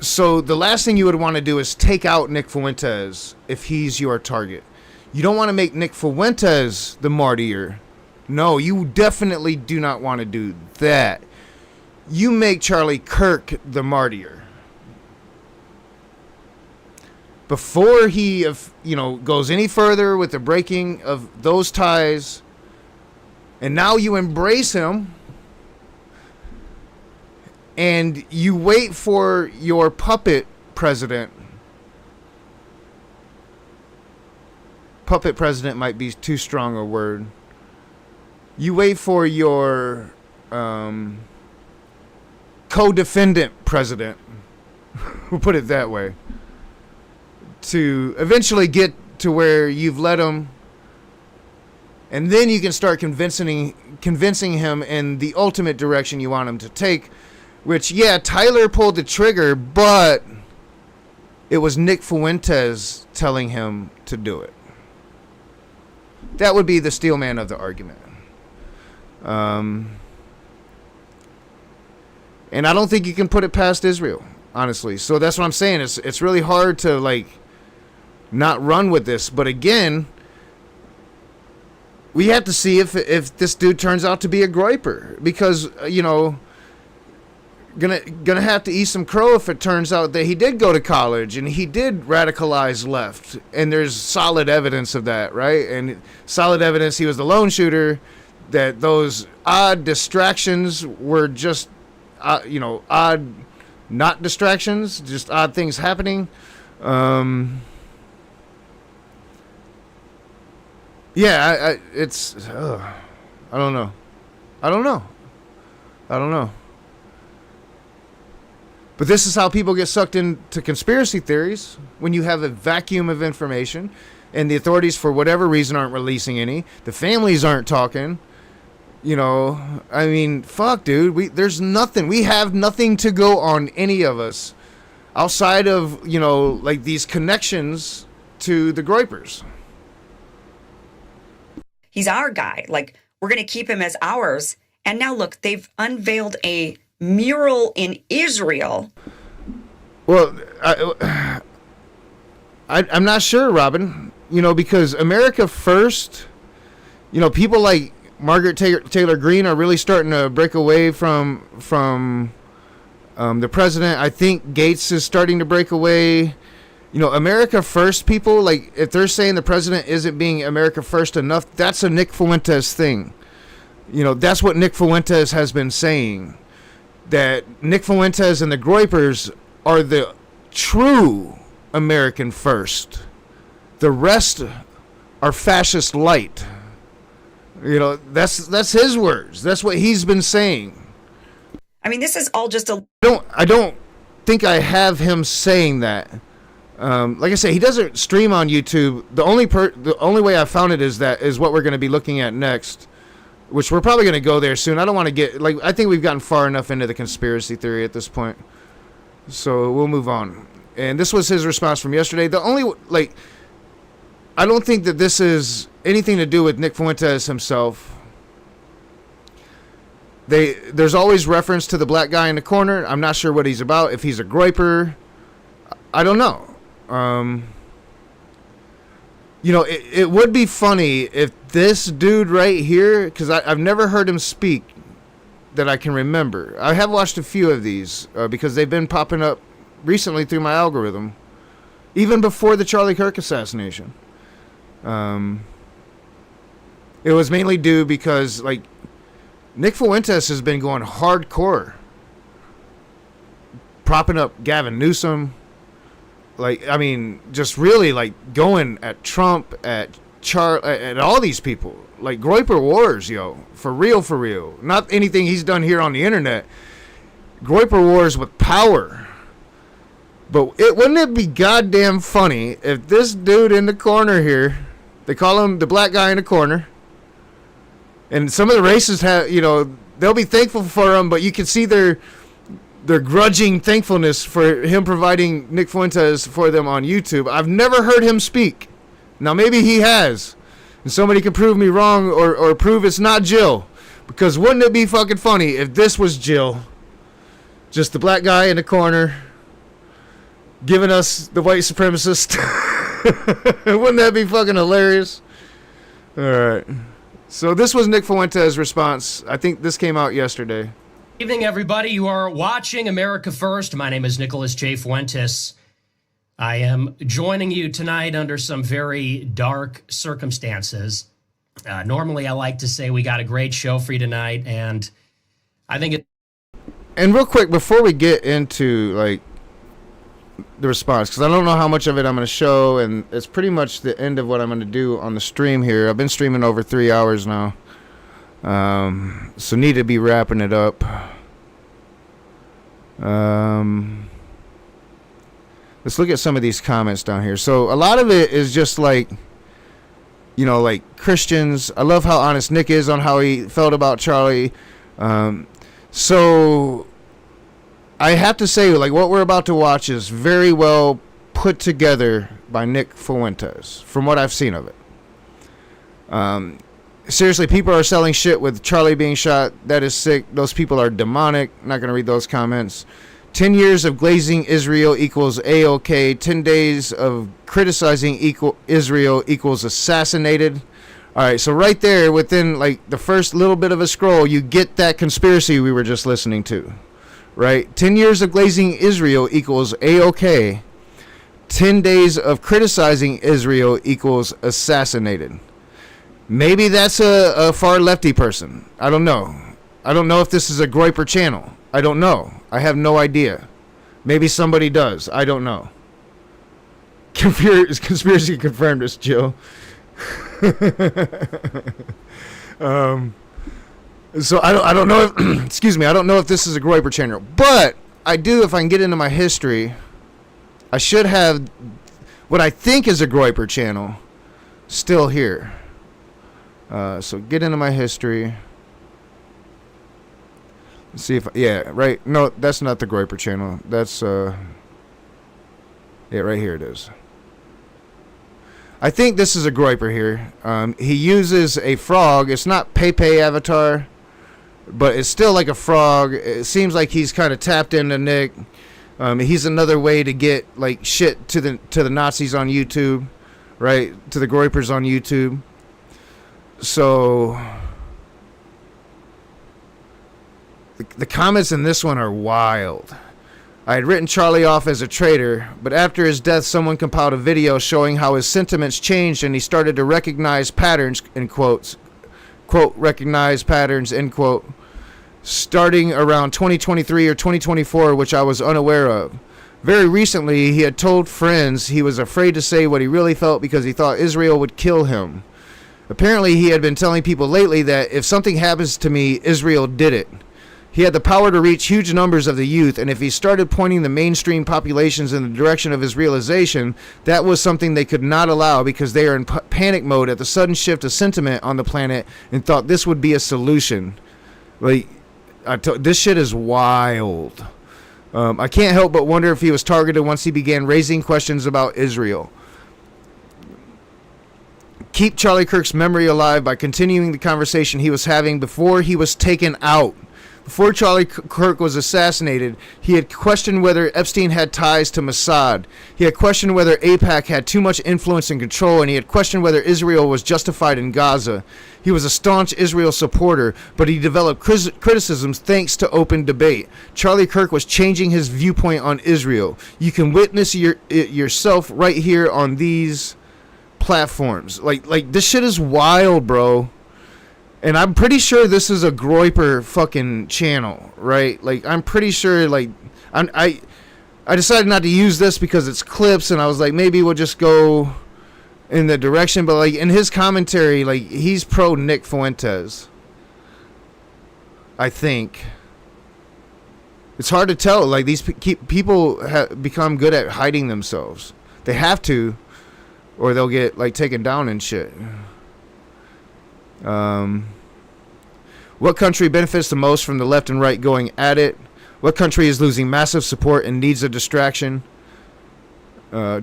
[SPEAKER 1] So the last thing you would want to do is take out Nick Fuentes if he's your target. You don't want to make Nick Fuentes the martyr. No, you definitely do not want to do that. You make Charlie Kirk the martyr. Before he, goes any further with the breaking of those ties, and now you embrace him, and you wait for your puppet president. Puppet president might be too strong a word. You wait for your co-defendant president, we'll put it that way, to eventually get to where you've led him, and then you can start convincing him in the ultimate direction you want him to take, which, yeah, Tyler pulled the trigger, but it was Nick Fuentes telling him to do it. That would be the steel man of the argument. And I don't think you can put it past Israel, honestly. So that's what I'm saying. It's really hard to, not run with this. But again, we have to see if this dude turns out to be a Groper, because gonna have to eat some crow if it turns out that he did go to college and he did radicalize left, and there's solid evidence of that, right? And solid evidence he was the lone shooter, that those odd distractions were just odd, not distractions, just odd things happening. Yeah, it's I don't know. But this is how people get sucked into conspiracy theories, when you have a vacuum of information and the authorities, for whatever reason, aren't releasing any. The families aren't talking. Fuck, dude. There's nothing. We have nothing to go on, any of us, outside of, these connections to the Groypers.
[SPEAKER 20] He's our guy. We're going to keep him as ours. And now, look, they've unveiled a mural in Israel.
[SPEAKER 1] Well, I'm not sure, Robin. Because America First, people like Margaret Taylor Greene are really starting to break away from the president. I think Gates is starting to break away. America First people, if they're saying the president isn't being America First enough, that's a Nick Fuentes thing. That's what Nick Fuentes has been saying. That Nick Fuentes and the Groypers are the true American First. The rest are fascist light. That's his words. That's what he's been saying.
[SPEAKER 20] This is all just a...
[SPEAKER 1] I don't think I have him saying that. Like I say, he doesn't stream on YouTube. The only way I found it is what we're going to be looking at next, which we're probably going to go there soon. I don't want to get... I think we've gotten far enough into the conspiracy theory at this point. So we'll move on. And this was his response from yesterday. The only... I don't think that this is anything to do with Nick Fuentes himself. There's always reference to the black guy in the corner. I'm not sure what he's about. If he's a Groyper, I don't know. It would be funny if this dude right here, because I've never heard him speak that I can remember. I have watched a few of these because they've been popping up recently through my algorithm, even before the Charlie Kirk assassination. It was mainly due because, Nick Fuentes has been going hardcore, propping up Gavin Newsom, just really, going at Trump, at all these people, Groper wars, for real. Not anything he's done here on the internet. Groper wars with power. But wouldn't it be goddamn funny if this dude in the corner here, they call him the black guy in the corner, and some of the racists have, they'll be thankful for him, but you can see their grudging thankfulness for him providing Nick Fuentes for them on YouTube. I've never heard him speak. Now, maybe he has, And somebody can prove me wrong or prove it's not Jill. Because wouldn't it be fucking funny if this was Jill? Just the black guy in the corner giving us the white supremacist. Wouldn't that be fucking hilarious? All right. So this was Nick Fuentes' response. I think this came out yesterday.
[SPEAKER 4] Evening, everybody. You are watching America First. My name is Nicholas J. Fuentes. I am joining you tonight under some very dark circumstances. Normally, I like to say we got a great show for you tonight, and I think it.
[SPEAKER 1] And real quick, before we get into like the response, because I don't know how much of it I'm going to show, and it's pretty much the end of what I'm going to do on the stream here. I've been streaming over 3 hours now, so need to be wrapping it up. Let's look at some of these comments down here. So a lot of it is just like, you know, like Christians. I love how honest Nick is on how he felt about Charlie. So I have to say, like, what we're about to watch is very well put together by Nick Fuentes, from what I've seen of it. Seriously, people are selling shit with Charlie being shot. That is sick. Those people are demonic. Not going to read those comments. 10 years of glazing Israel equals A-OK. 10 days of criticizing Israel equals assassinated. All right, so right there within like the first little bit of a scroll, you get that conspiracy we were just listening to, right? 10 years of glazing Israel equals A-OK. 10 days of criticizing Israel equals assassinated. Maybe that's a far lefty person. I don't know. I don't know if this is a Groper channel. I don't know. I have no idea. Maybe somebody does. I don't know. Conspiracy confirmed, it's Jill. So I don't know if excuse me, I don't know if this is a Groper channel, but I do, if I can get into my history, I should have what I think is a Groper channel still here. So get into my history. Let's see if yeah, right. No, that's not the Groper channel. That's yeah, right here it is. I think this is a Groper here. He uses a frog. It's not Pepe avatar, but it's still like a frog. It seems like he's kind of tapped into Nick. He's another way to get like shit to the Nazis on YouTube, right? To the Groypers on YouTube. So the comments in this one are wild. I had written Charlie off as a traitor, but after his death, someone compiled a video showing how his sentiments changed and he started to recognize patterns, in quotes, quote, recognize patterns, end quote, starting around 2023 or 2024, which I was unaware of. Very recently, he had told friends he was afraid to say what he really felt because he thought Israel would kill him. Apparently, he had been telling people lately that if something happens to me, Israel did it. He had the power to reach huge numbers of the youth, and if he started pointing the mainstream populations in the direction of his realization, that was something they could not allow because they are in panic mode at the sudden shift of sentiment on the planet and thought this would be a solution. Like, this shit is wild. I can't help but wonder if he was targeted once he began raising questions about Israel. Keep Charlie Kirk's memory alive by continuing the conversation he was having before he was taken out. Before Charlie Kirk was assassinated, he had questioned whether Epstein had ties to Mossad. He had questioned whether AIPAC had too much influence and control, and he had questioned whether Israel was justified in Gaza. He was a staunch Israel supporter, but he developed criticisms thanks to open debate. Charlie Kirk was changing his viewpoint on Israel. You can witness it yourself right here on these platforms. Like this shit is wild, bro. And I'm pretty sure this is a Groyper fucking channel, right? Like, I'm pretty sure, like, I decided not to use this because it's clips, and I was like, maybe we'll just go in the direction. But, like, in his commentary, like, he's pro Nick Fuentes, I think. It's hard to tell. Like, these people have become good at hiding themselves. They have to, or they'll get, like, taken down and shit. What country benefits the most from the left and right going at it? What country is losing massive support and needs a distraction?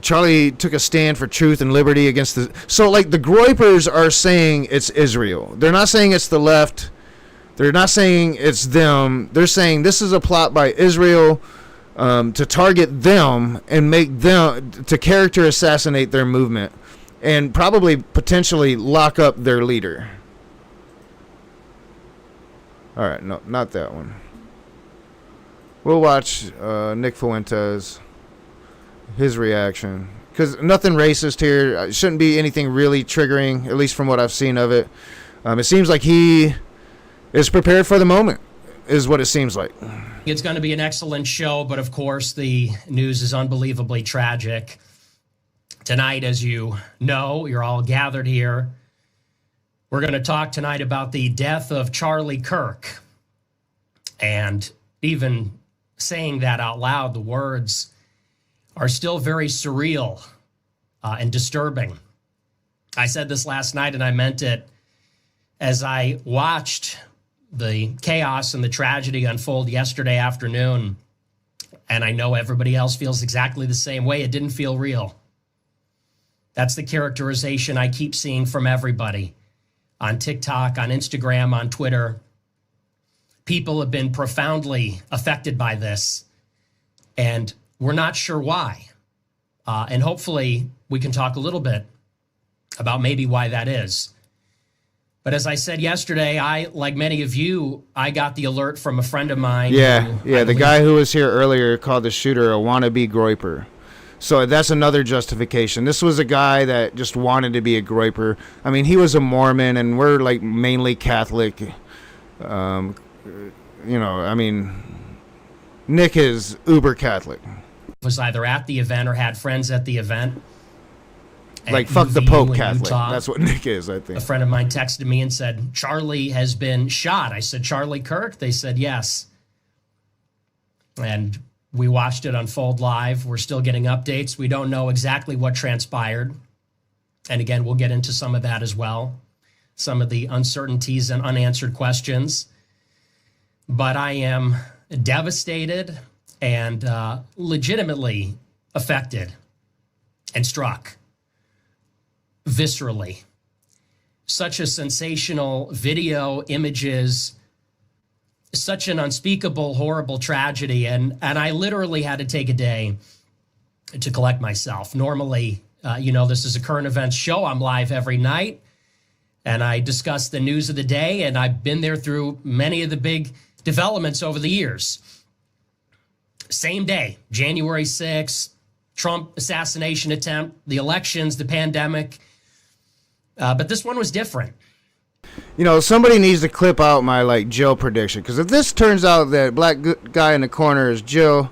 [SPEAKER 1] Charlie took a stand for truth and liberty against the. So like the Groypers are saying it's Israel. They're not saying it's the left. They're not saying it's them. They're saying this is a plot by Israel to target them and make them to character assassinate their movement and probably potentially lock up their leader. All right, no, not that one. We'll watch Nick Fuentes, his reaction, because nothing racist here. It shouldn't be anything really triggering, at least from what I've seen of it. It seems like he is prepared for the moment, is what it seems like.
[SPEAKER 4] It's going to be an excellent show, but of course the news is unbelievably tragic. Tonight, as you know, you're all gathered here. We're going to talk tonight about the death of Charlie Kirk. And even saying that out loud, the words are still very surreal and disturbing. I said this last night and I meant it as I watched the chaos and the tragedy unfold yesterday afternoon. And I know everybody else feels exactly the same way. It didn't feel real. That's the characterization I keep seeing from everybody on TikTok, on Instagram, on Twitter. People have been profoundly affected by this, and we're not sure why. And hopefully we can talk a little bit about maybe why that is. But as I said yesterday, like many of you, I got the alert from a friend of mine.
[SPEAKER 1] Yeah, the guy who was here earlier called the shooter a wannabe Groper. So that's another justification. This was a guy that just wanted to be a Groper. I mean, he was a Mormon, and we're like mainly Catholic. I mean, Nick is uber Catholic.
[SPEAKER 4] Was either at the event or had friends at the event.
[SPEAKER 1] Like, fuck the Pope Catholic. That's what Nick is, I think.
[SPEAKER 4] A friend of mine texted me and said, Charlie has been shot. I said, Charlie Kirk? They said, yes. And we watched it unfold live. We're still getting updates. We don't know exactly what transpired. And again, we'll get into some of that as well. Some of the uncertainties and unanswered questions. But I am devastated and legitimately affected and struck viscerally. Such a sensational video, images, such an unspeakable, horrible tragedy. And I literally had to take a day to collect myself. Normally, this is a current events show. I'm live every night and I discuss the news of the day. And I've been there through many of the big developments over the years. Same day, January 6th, Trump assassination attempt, the elections, the pandemic. But this one was different.
[SPEAKER 1] Somebody needs to clip out my Jill prediction, because if this turns out that black guy in the corner is Jill,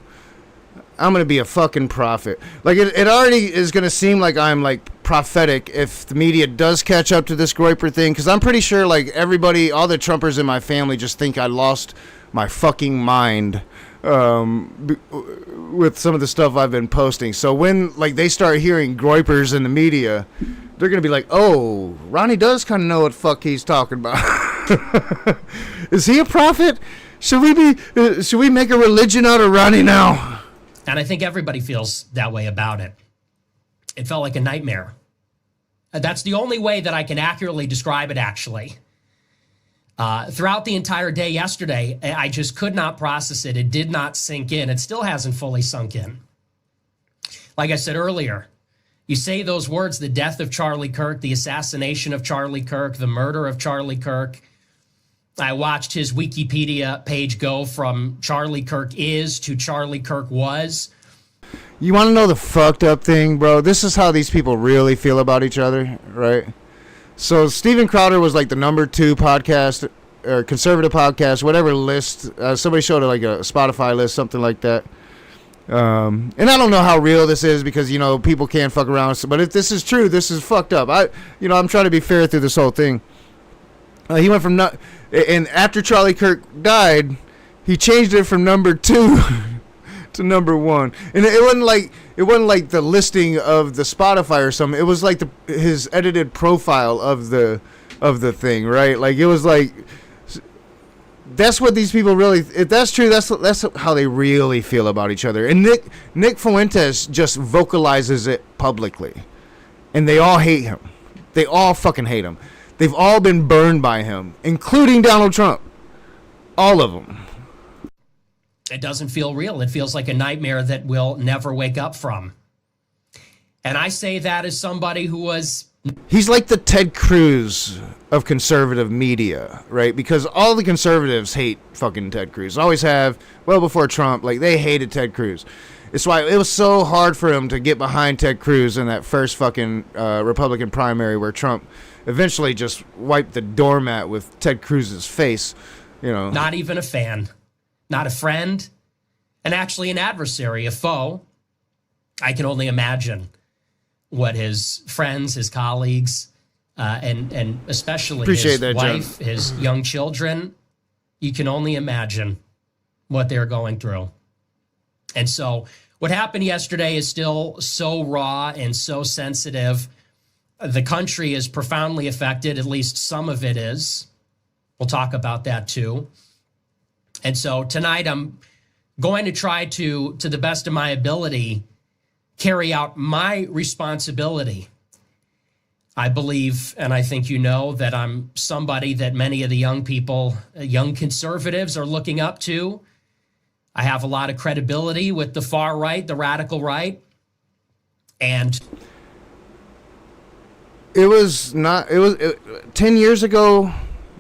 [SPEAKER 1] I'm gonna be a fucking prophet. It already is gonna seem like I'm prophetic if the media does catch up to this Groper thing, because I'm pretty sure everybody, all the Trumpers in my family, just think I lost my fucking mind with some of the stuff I've been posting. So when they start hearing Groypers in the media, they're going to be like, oh, Ronnie does kind of know what the fuck he's talking about. Is he a prophet? Should we make a religion out of Ronnie now?
[SPEAKER 4] And I think everybody feels that way about it. It felt like a nightmare. That's the only way that I can accurately describe it, actually. Throughout the entire day yesterday, I just could not process it. It did not sink in. It still hasn't fully sunk in. Like I said earlier, you say those words, the death of Charlie Kirk, the assassination of Charlie Kirk, the murder of Charlie Kirk. I watched his Wikipedia page go from Charlie Kirk is to Charlie Kirk was.
[SPEAKER 1] You want to know the fucked up thing, bro? This is how these people really feel about each other, right? So Steven Crowder was the #2 podcast, or conservative podcast, whatever list. Somebody showed a Spotify list, something like that. And I don't know how real this is because, people can't fuck around. But if this is true, this is fucked up. I'm trying to be fair through this whole thing. He went from and after Charlie Kirk died, he changed it from #2 to #1. And it wasn't like the listing of the Spotify or something. It was his edited profile of the thing, right? It was That's what these people really. If that's true, that's how they really feel about each other. And Nick Fuentes just vocalizes it publicly, and they all hate him. They all fucking hate him. They've all been burned by him, including Donald Trump. All of them.
[SPEAKER 21] It doesn't feel real. It feels like a nightmare that we'll never wake up from. And I say that as somebody who was.
[SPEAKER 1] He's like the Ted Cruz of conservative media, right? Because all the conservatives hate fucking Ted Cruz. Always have. Well, before Trump, like, they hated Ted Cruz. It's why it was so hard for him to get behind Ted Cruz in that first fucking Republican primary where Trump eventually just wiped the doormat with Ted Cruz's face, you know.
[SPEAKER 21] Not even a fan. Not a friend. And actually an adversary, a foe. I can only imagine what his friends, his colleagues, and especially his wife, his young children, you can only imagine what they're going through. And so what happened yesterday is still so raw and so sensitive. The country is profoundly affected, at least some of it is. We'll talk about that too. And so tonight I'm going to try to the best of my ability, carry out my responsibility. I believe, and I think you know, that I'm somebody that many of the young people, young conservatives are looking up to. I have a lot of credibility with the far right, the radical right. And
[SPEAKER 1] it was 10 years ago,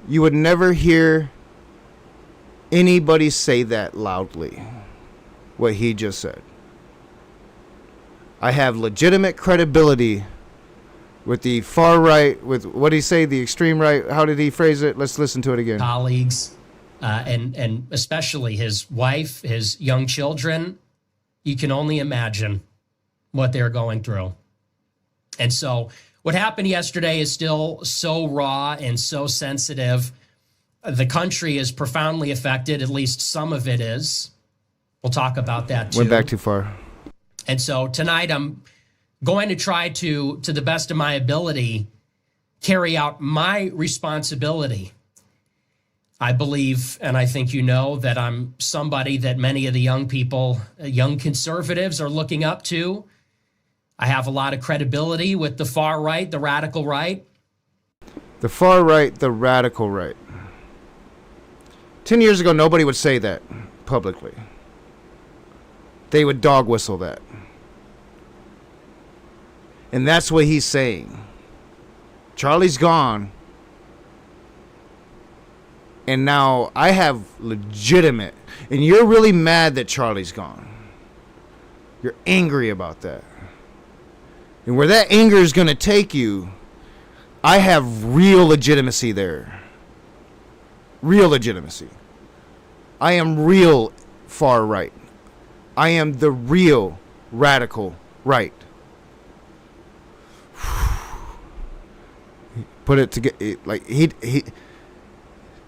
[SPEAKER 1] you would never hear anybody say that loudly, what he just said. I have legitimate credibility with the far right, with what did he say, the extreme right? How did he phrase it? Let's listen to it again.
[SPEAKER 21] Colleagues, and especially his wife, his young children, you can only imagine what they're going through. And so what happened yesterday is still so raw and so sensitive. The country is profoundly affected, at least some of it is. We'll talk about that too.
[SPEAKER 1] Went back too far.
[SPEAKER 21] And so tonight I'm going to try to the best of my ability, carry out my responsibility. I believe, and I think you know, that I'm somebody that many of the young people, young conservatives are looking up to. I have a lot of credibility with the far right, the radical right.
[SPEAKER 1] The far right, the radical right. 10 years ago, nobody would say that publicly. They would dog whistle that. And that's what he's saying. Charlie's gone. And now I have legitimate. And you're really mad that Charlie's gone. You're angry about that. And where that anger is going to take you, I have real legitimacy there. Real legitimacy. I am real far right. I am the real radical right. Put it together, like he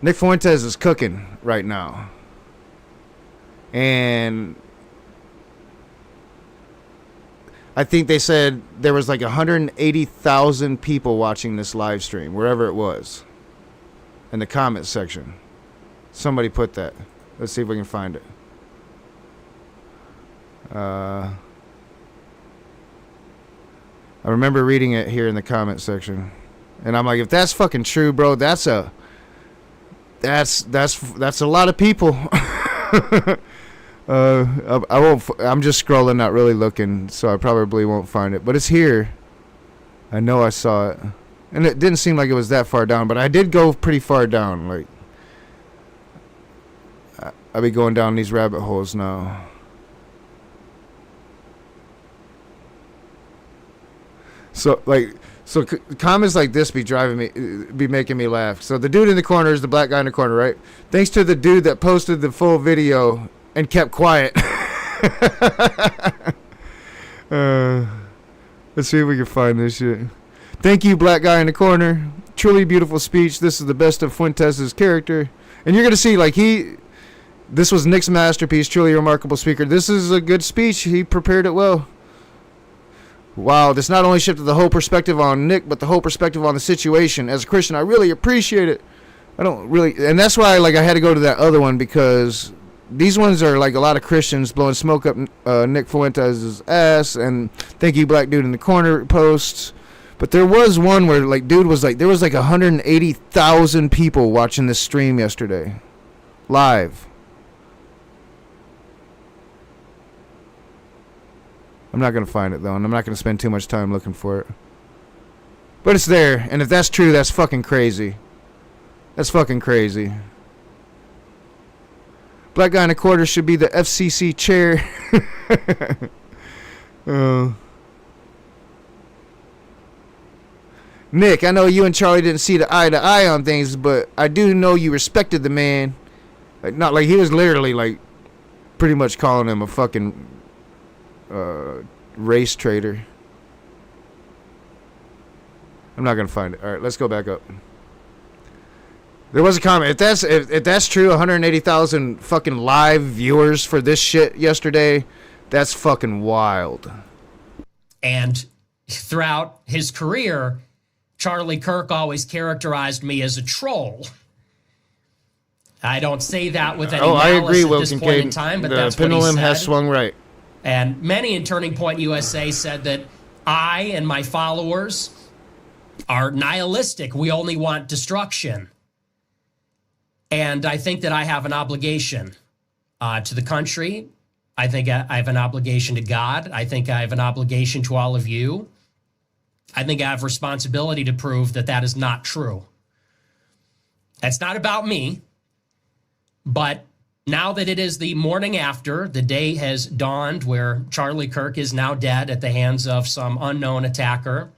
[SPEAKER 1] Nick Fuentes is cooking right now. And I think they said there was like 180,000 people watching this live stream, wherever it was, in the comment section. Somebody put that. Let's see if we can find it. I remember reading it here in the comment section. And I'm like, if that's fucking true, bro, that's a lot of people. I won't. I'm just scrolling, not really looking, so I probably won't find it. But it's here. I know I saw it, and it didn't seem like it was that far down. But I did go pretty far down. Like, I'll be going down these rabbit holes now. So comments like this be making me laugh. So the dude in the corner is the black guy in the corner, right? Thanks to the dude that posted the full video and kept quiet. Let's see if we can find this shit. Thank you, black guy in the corner. Truly beautiful speech. This is the best of Fuentes' character. And you're going to see, like, this was Nick's masterpiece. Truly remarkable speaker. This is a good speech. He prepared it well. Wow, this not only shifted the whole perspective on Nick, but the whole perspective on the situation. As a Christian, I really appreciate it. I don't really, and that's why like I had to go to that other one, because these ones are like a lot of Christians blowing smoke up Nick Fuentes' ass and thank you black dude in the corner posts. But there was one where like dude was like, there was like 180,000 people watching this stream yesterday, live. I'm not gonna find it though, and I'm not gonna spend too much time looking for it. But it's there, and if that's true, that's fucking crazy. That's fucking crazy. Black guy in a quarter should be the FCC chair. Nick, I know you and Charlie didn't see the eye to eye on things, but I do know you respected the man. Like, not like he was literally like pretty much calling him a fucking race traitor. I'm not gonna find it. All right, let's go back up. There was a comment. If that's true, 180,000 fucking live viewers for this shit yesterday, that's fucking wild.
[SPEAKER 21] And throughout his career, Charlie Kirk always characterized me as a troll. I don't say that with any malice
[SPEAKER 1] I agree,
[SPEAKER 21] at this point in
[SPEAKER 1] Kincaid.
[SPEAKER 21] time, but
[SPEAKER 1] The
[SPEAKER 21] that's what he
[SPEAKER 1] pendulum
[SPEAKER 21] said.
[SPEAKER 1] has swung right.
[SPEAKER 21] And many in Turning Point USA said that I and my followers are nihilistic. We only want destruction. And I think that I have an obligation to the country. I think I have an obligation to God. I think I have an obligation to all of you. I think I have responsibility to prove that that is not true. That's not about me. But now that it is the morning after, the day has dawned where Charlie Kirk is now dead at the hands of some unknown attacker.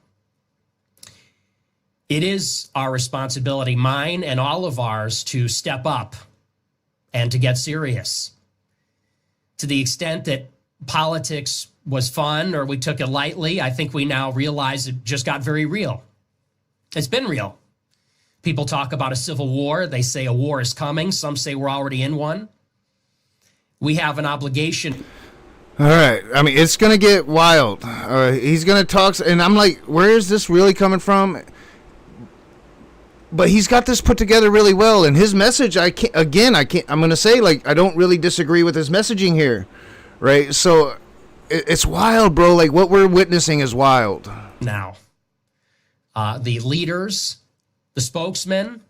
[SPEAKER 21] It is our responsibility, mine and all of ours, to step up and to get serious. To the extent that politics was fun or we took it lightly, I think we now realize it just got very real. It's been real. People talk about a civil war. They say a war is coming. Some say we're already in one. We have an obligation.
[SPEAKER 1] All right. I mean, it's going to get wild. He's going to talk, and I'm like, where is this really coming from? But he's got this put together really well, and his message, I'm going to say, like, I don't really disagree with his messaging here, right? So it's wild, bro. Like, what we're witnessing is wild.
[SPEAKER 21] Now, the leaders, the spokesmen,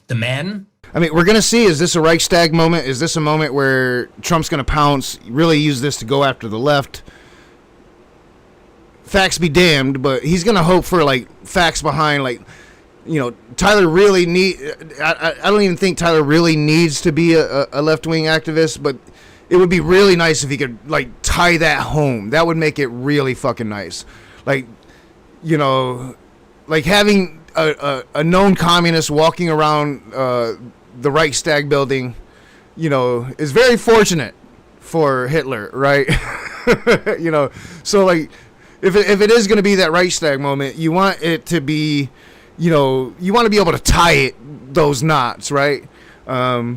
[SPEAKER 21] the men.
[SPEAKER 1] I mean, we're going to see, is this a Reichstag moment? Is this a moment where Trump's going to pounce, really use this to go after the left? Facts be damned, but he's going to hope for, like, facts behind, like, you know, Tyler really I don't even think Tyler really needs to be a left-wing activist, but it would be really nice if he could, like, tie that home. That would make it really fucking nice. Like, you know, like having a known communist walking around the Reichstag building, you know, is very fortunate for Hitler, right? You know, so, like, if it is going to be that Reichstag moment, you want it to be, you know, you want to be able to tie those knots, right? But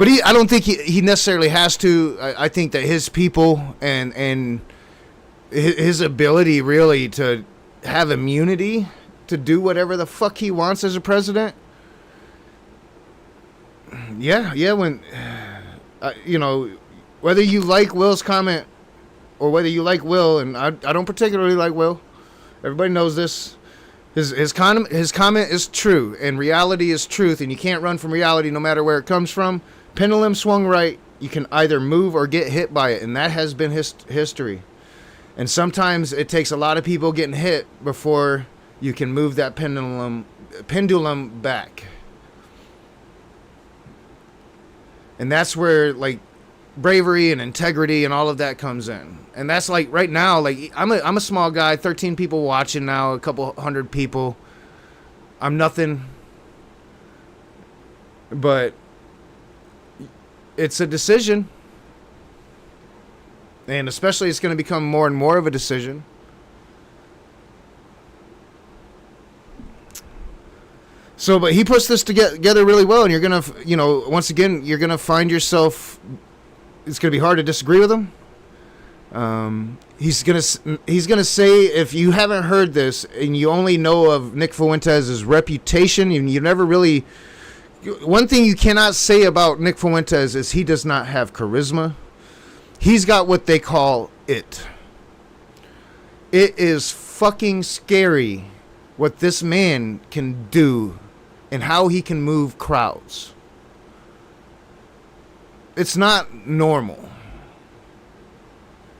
[SPEAKER 1] I don't think he necessarily has to. I think that his people and his ability really to have immunity to do whatever the fuck he wants as a president. Yeah. When you know, whether you like Will's comment or whether you like Will, and I don't particularly like Will. Everybody knows this. His comment is true, and reality is truth, and you can't run from reality no matter where it comes from. Pendulum swung right. You can either move or get hit by it, and that has been history. And sometimes it takes a lot of people getting hit before you can move that pendulum back. And that's where, like, bravery and integrity and all of that comes in. And that's, like, right now, like, I'm a small guy, 13 people watching now, a couple hundred people. I'm nothing. But it's a decision. And especially it's going to become more and more of a decision. So, but he puts this together really well, and you're going to, you know, once again, you're going to find yourself, it's going to be hard to disagree with him. He's gonna say, if you haven't heard this and you only know of Nick Fuentes' reputation, and you never really, one thing you cannot say about Nick Fuentes is he does not have charisma. He's got what they call it. It is fucking scary what this man can do and how he can move crowds. It's not normal.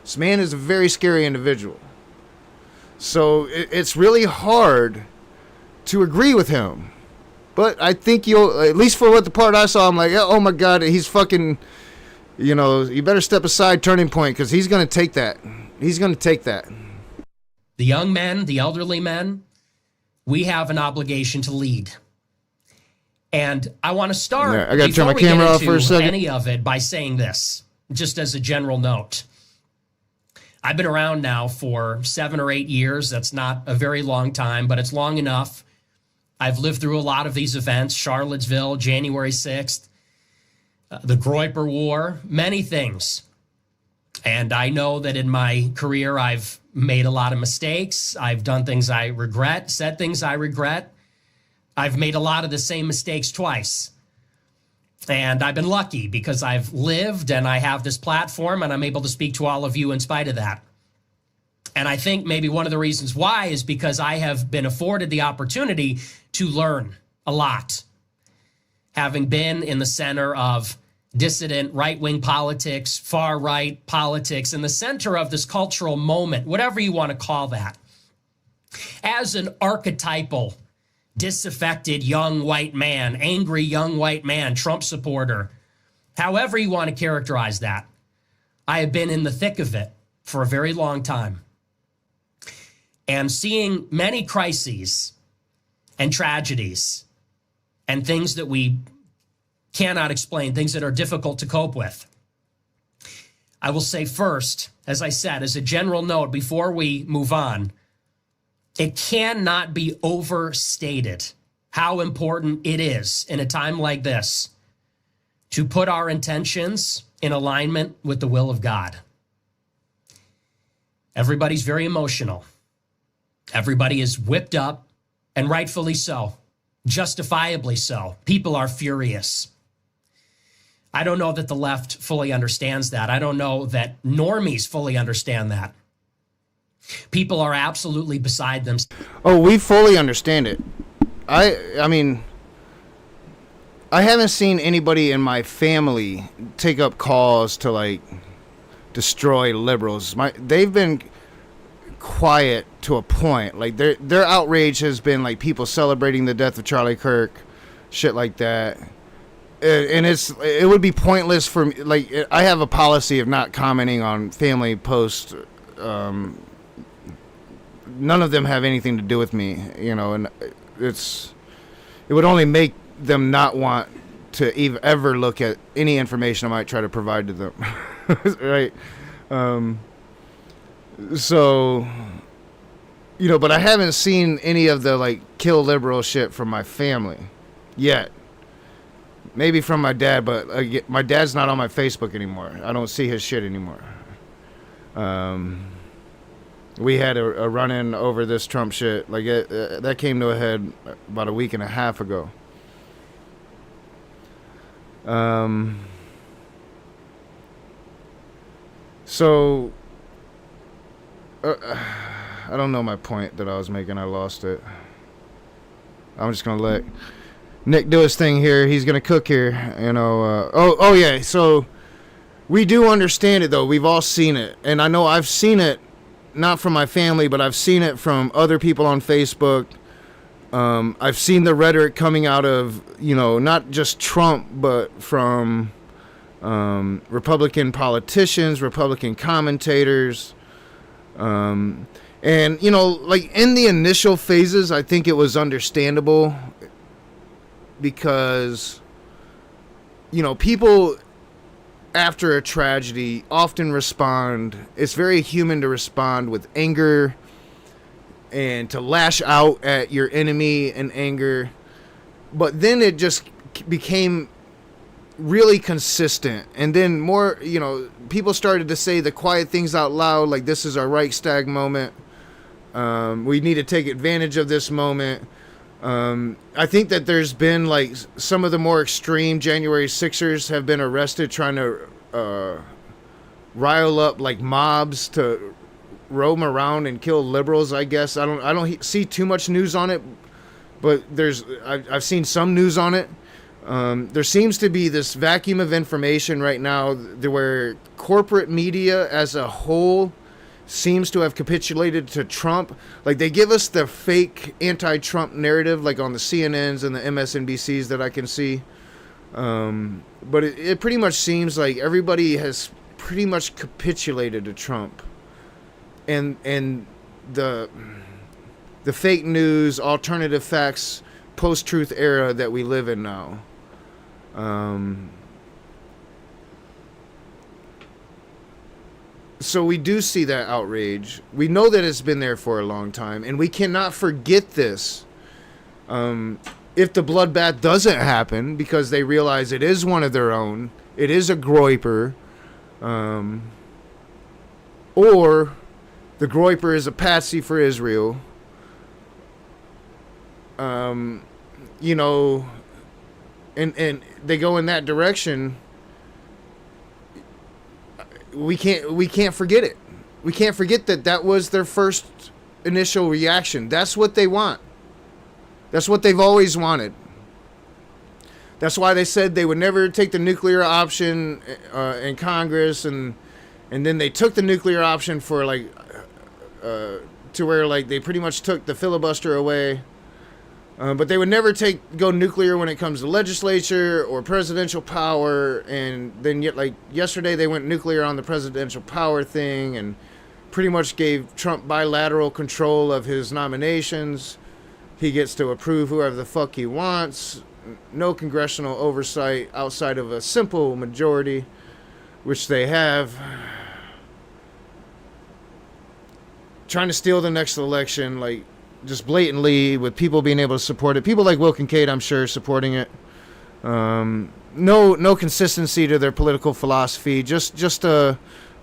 [SPEAKER 1] This man is a very scary individual. So it's really hard to agree with him. But I think you'll, at least for what the part I saw, I'm like, oh my God, he's fucking, you better step aside, Turning Point, because he's going to take that. He's going to take that.
[SPEAKER 21] The young men, the elderly men, we have an obligation to lead. And I want to start,
[SPEAKER 1] yeah, I gotta turn my camera off for a second.
[SPEAKER 21] Any of it by saying this, just as a general note. I've been around now for 7 or 8 years. That's not a very long time, but it's long enough. I've lived through a lot of these events, Charlottesville, January 6th, the Groyper War, many things. And I know that in my career, I've made a lot of mistakes. I've done things I regret, said things I regret. I've made a lot of the same mistakes twice. And I've been lucky because I've lived and I have this platform and I'm able to speak to all of you in spite of that. And I think maybe one of the reasons why is because I have been afforded the opportunity to learn a lot. Having been in the center of dissident right-wing politics, far-right politics, in the center of this cultural moment, whatever you want to call that, as an archetypal disaffected young white man, angry young white man, Trump supporter, however you want to characterize that. I have been in the thick of it for a very long time. And seeing many crises and tragedies and things that we cannot explain, things that are difficult to cope with. I will say first, as I said, as a general note before we move on, it cannot be overstated how important it is in a time like this to put our intentions in alignment with the will of God. Everybody's very emotional. Everybody is whipped up, and rightfully so, justifiably so. People are furious. I don't know that the left fully understands that. I don't know that normies fully understand that. People are absolutely beside themselves.
[SPEAKER 1] Oh, we fully understand it. I mean, I haven't seen anybody in my family take up cause to like destroy liberals. They've been quiet to a point. Like their outrage has been like people celebrating the death of Charlie Kirk, shit like that. And it would be pointless for me. Like, I have a policy of not commenting on family posts. None of them have anything to do with me, and it would only make them not want to ever look at any information I might try to provide to them. Right. So, but I haven't seen any of the like kill liberal shit from my family yet. Maybe from my dad, but my dad's not on my Facebook anymore. I don't see his shit anymore. We had a run-in over this Trump shit. Like that came to a head about a week and a half ago. So I don't know my point that I was making. I lost it. I'm just gonna let Nick do his thing here. He's gonna cook here, Oh yeah. So we do understand it though. We've all seen it, and I know I've seen it, not from my family, but I've seen it from other people on Facebook. I've seen the rhetoric coming out of not just Trump, but from Republican politicians, Republican commentators, and like in the initial phases, I think it was understandable. Because, people after a tragedy often respond. It's very human to respond with anger and to lash out at your enemy in anger. But then it just became really consistent. And then more, you know, people started to say the quiet things out loud, like this is our Reichstag moment. We need to take advantage of this moment. I think that there's been like some of the more extreme January 6ers have been arrested trying to rile up like mobs to roam around and kill liberals. I guess I don't see too much news on it, but I've seen some news on it. There seems to be this vacuum of information right now where corporate media as a whole seems to have capitulated to Trump. Like they give us the fake anti-Trump narrative, like on the CNNs and the MSNBCs that I can see. But it pretty much seems like everybody has pretty much capitulated to Trump, and the fake news, alternative facts, post-truth era that we live in now. So we do see that outrage. We know that it's been there for a long time, and we cannot forget this. If the bloodbath doesn't happen because they realize it is one of their own, it is a Groyper, or the Groyper is a patsy for Israel, you know, and they go in that direction, we can't forget it. We can't forget that was their first initial reaction. That's what they want. That's what they've always wanted. That's why they said they would never take the nuclear option in Congress, and then they took the nuclear option for like to where like they pretty much took the filibuster away. But they would never go nuclear when it comes to legislature or presidential power. And then yet, like yesterday, they went nuclear on the presidential power thing and pretty much gave Trump bilateral control of his nominations. He gets to approve whoever the fuck he wants. No congressional oversight outside of a simple majority, which they have. Trying to steal the next election, like, just blatantly, with people being able to support it. People like Will Kincaid, I'm sure, supporting it. No consistency to their political philosophy. Just a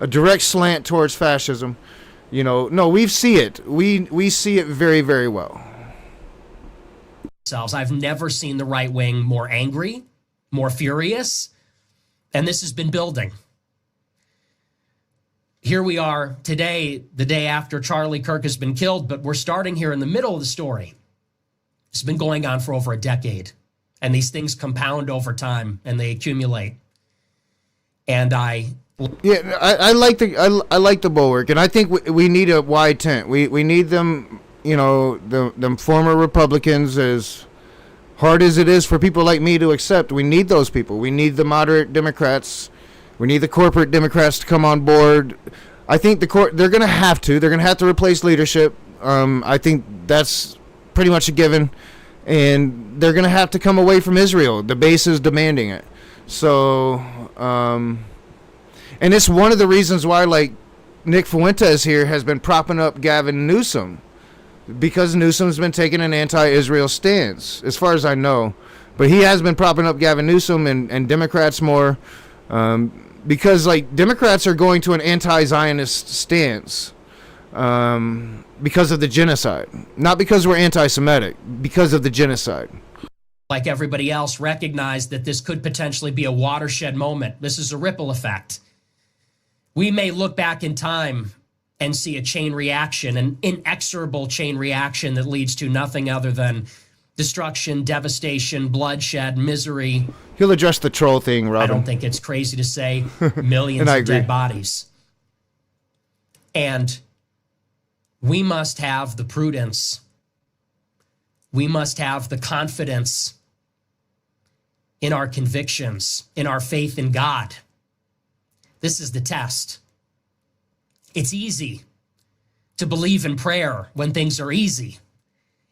[SPEAKER 1] direct slant towards fascism. You know, no, we see it. We see it very, very well.
[SPEAKER 21] I've never seen the right wing more angry, more furious, and this has been building. Here we are today, the day after Charlie Kirk has been killed, but we're starting here in the middle of the story. It's been going on for over a decade, and these things compound over time and they accumulate. And I like the bulwark, and I think we need a wide tent. We need them, you know, them former Republicans, as hard as it is for people like me to accept. We need those people. We need the moderate Democrats. We need the corporate Democrats to come on board. I think they're going to have to. They're going to have to replace leadership. I think that's pretty much a given. And they're going to have to come away from Israel. The base is demanding it. So, and it's one of the reasons why, like, Nick Fuentes here has been propping up Gavin Newsom, because Newsom's been taking an anti-Israel stance, as far as I know. But he has been propping up Gavin Newsom and Democrats more. Because like Democrats are going to an anti-Zionist stance because of the genocide, not because we're anti-Semitic, because of the genocide. Like everybody else, recognize that this could potentially be a watershed moment. This is a ripple effect. We may look back in time and see a chain reaction, an inexorable chain reaction that leads to nothing other than destruction, devastation, bloodshed, misery.
[SPEAKER 1] He'll address the troll thing, Robin.
[SPEAKER 21] I don't think it's crazy to say millions of dead bodies. And we must have the prudence. We must have the confidence in our convictions, in our faith in God. This is the test. It's easy to believe in prayer when things are easy.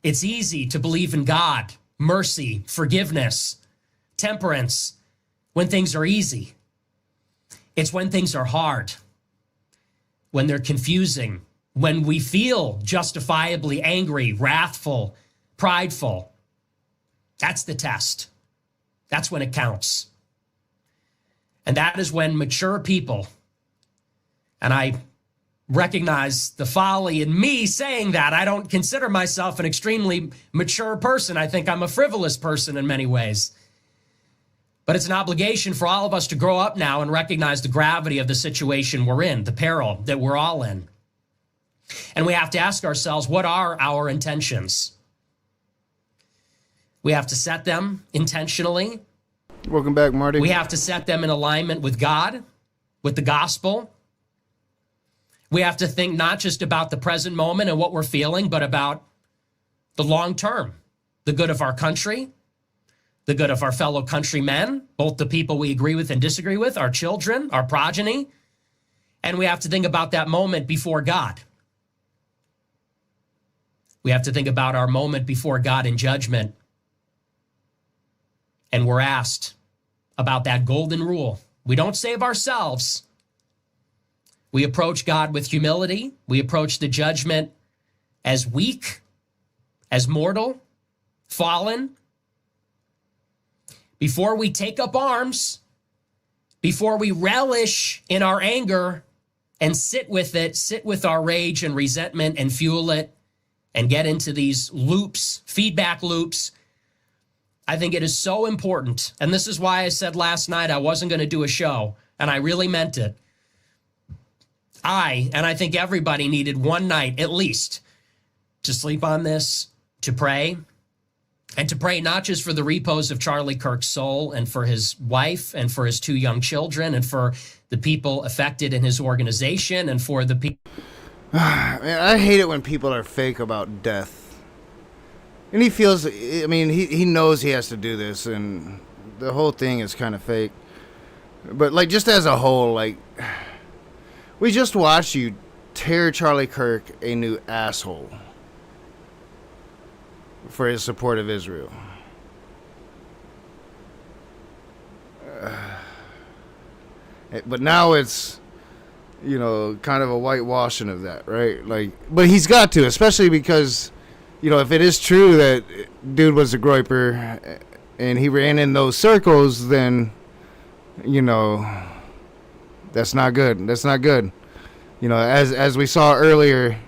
[SPEAKER 21] It's easy to believe in God, mercy, forgiveness, temperance when things are easy. It's when things are hard, when they're confusing, when we feel justifiably angry, wrathful, prideful. That's the test. That's when it counts. And that is when mature people, and I recognize the folly in me saying that. I don't consider myself an extremely mature person. I think I'm a frivolous person in many ways. But it's an obligation for all of us to grow up now and recognize the gravity of the situation we're in, the peril that we're all in. And we have to ask ourselves, what are our intentions? We have to set them intentionally.
[SPEAKER 1] Welcome back, Marty.
[SPEAKER 21] We have to set them in alignment with God, with the gospel. We have to think not just about the present moment and what we're feeling, but about the long term, the good of our country, the good of our fellow countrymen, both the people we agree with and disagree with, our children, our progeny. And we have to think about that moment before God. We have to think about our moment before God in judgment. And we're asked about that golden rule. We don't save ourselves. We approach God with humility. We approach the judgment as weak, as mortal, fallen. Before we take up arms, before we relish in our anger and sit with it, sit with our rage and resentment and fuel it and get into these loops, feedback loops, I think it is so important. And this is why I said last night I wasn't going to do a show, and I really meant it. I think everybody needed one night at least to sleep on this, to pray, and to pray not just for the repose of Charlie Kirk's soul and for his wife and for his 2 young children and for the people affected in his organization and for the people.
[SPEAKER 1] Man, I hate it when people are fake about death. And he feels, I mean, he knows he has to do this, and the whole thing is kind of fake. But, like, just as a whole, like, we just watched you tear Charlie Kirk a new asshole for his support of Israel. But now it's, you know, kind of a whitewashing of that, right? Like, but he's got to, especially because, you know, if it is true that dude was a Groper and he ran in those circles, then, you know, that's not good. That's not good. You know, as we saw earlier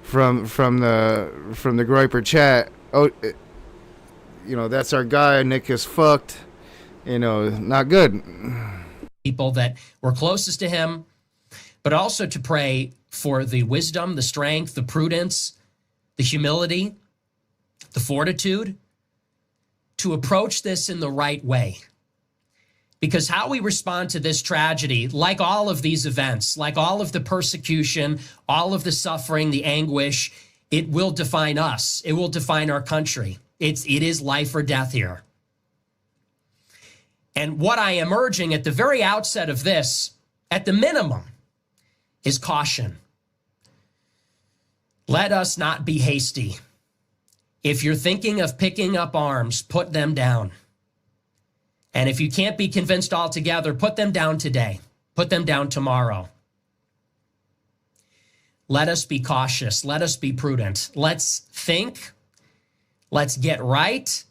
[SPEAKER 1] from the Groyper chat. Oh, you know, that's our guy. Nick is fucked. You know, not good.
[SPEAKER 21] People that were closest to him, but also to pray for the wisdom, the strength, the prudence, the humility, the fortitude to approach this in the right way. Because how we respond to this tragedy, like all of these events, like all of the persecution, all of the suffering, the anguish, it will define us. It will define our country. It is life or death here. And what I am urging at the very outset of this, at the minimum, is caution. Let us not be hasty. If you're thinking of picking up arms, put them down. And if you can't be convinced altogether, put them down today. Put them down tomorrow. Let us be cautious. Let us be prudent. Let's think. Let's get right.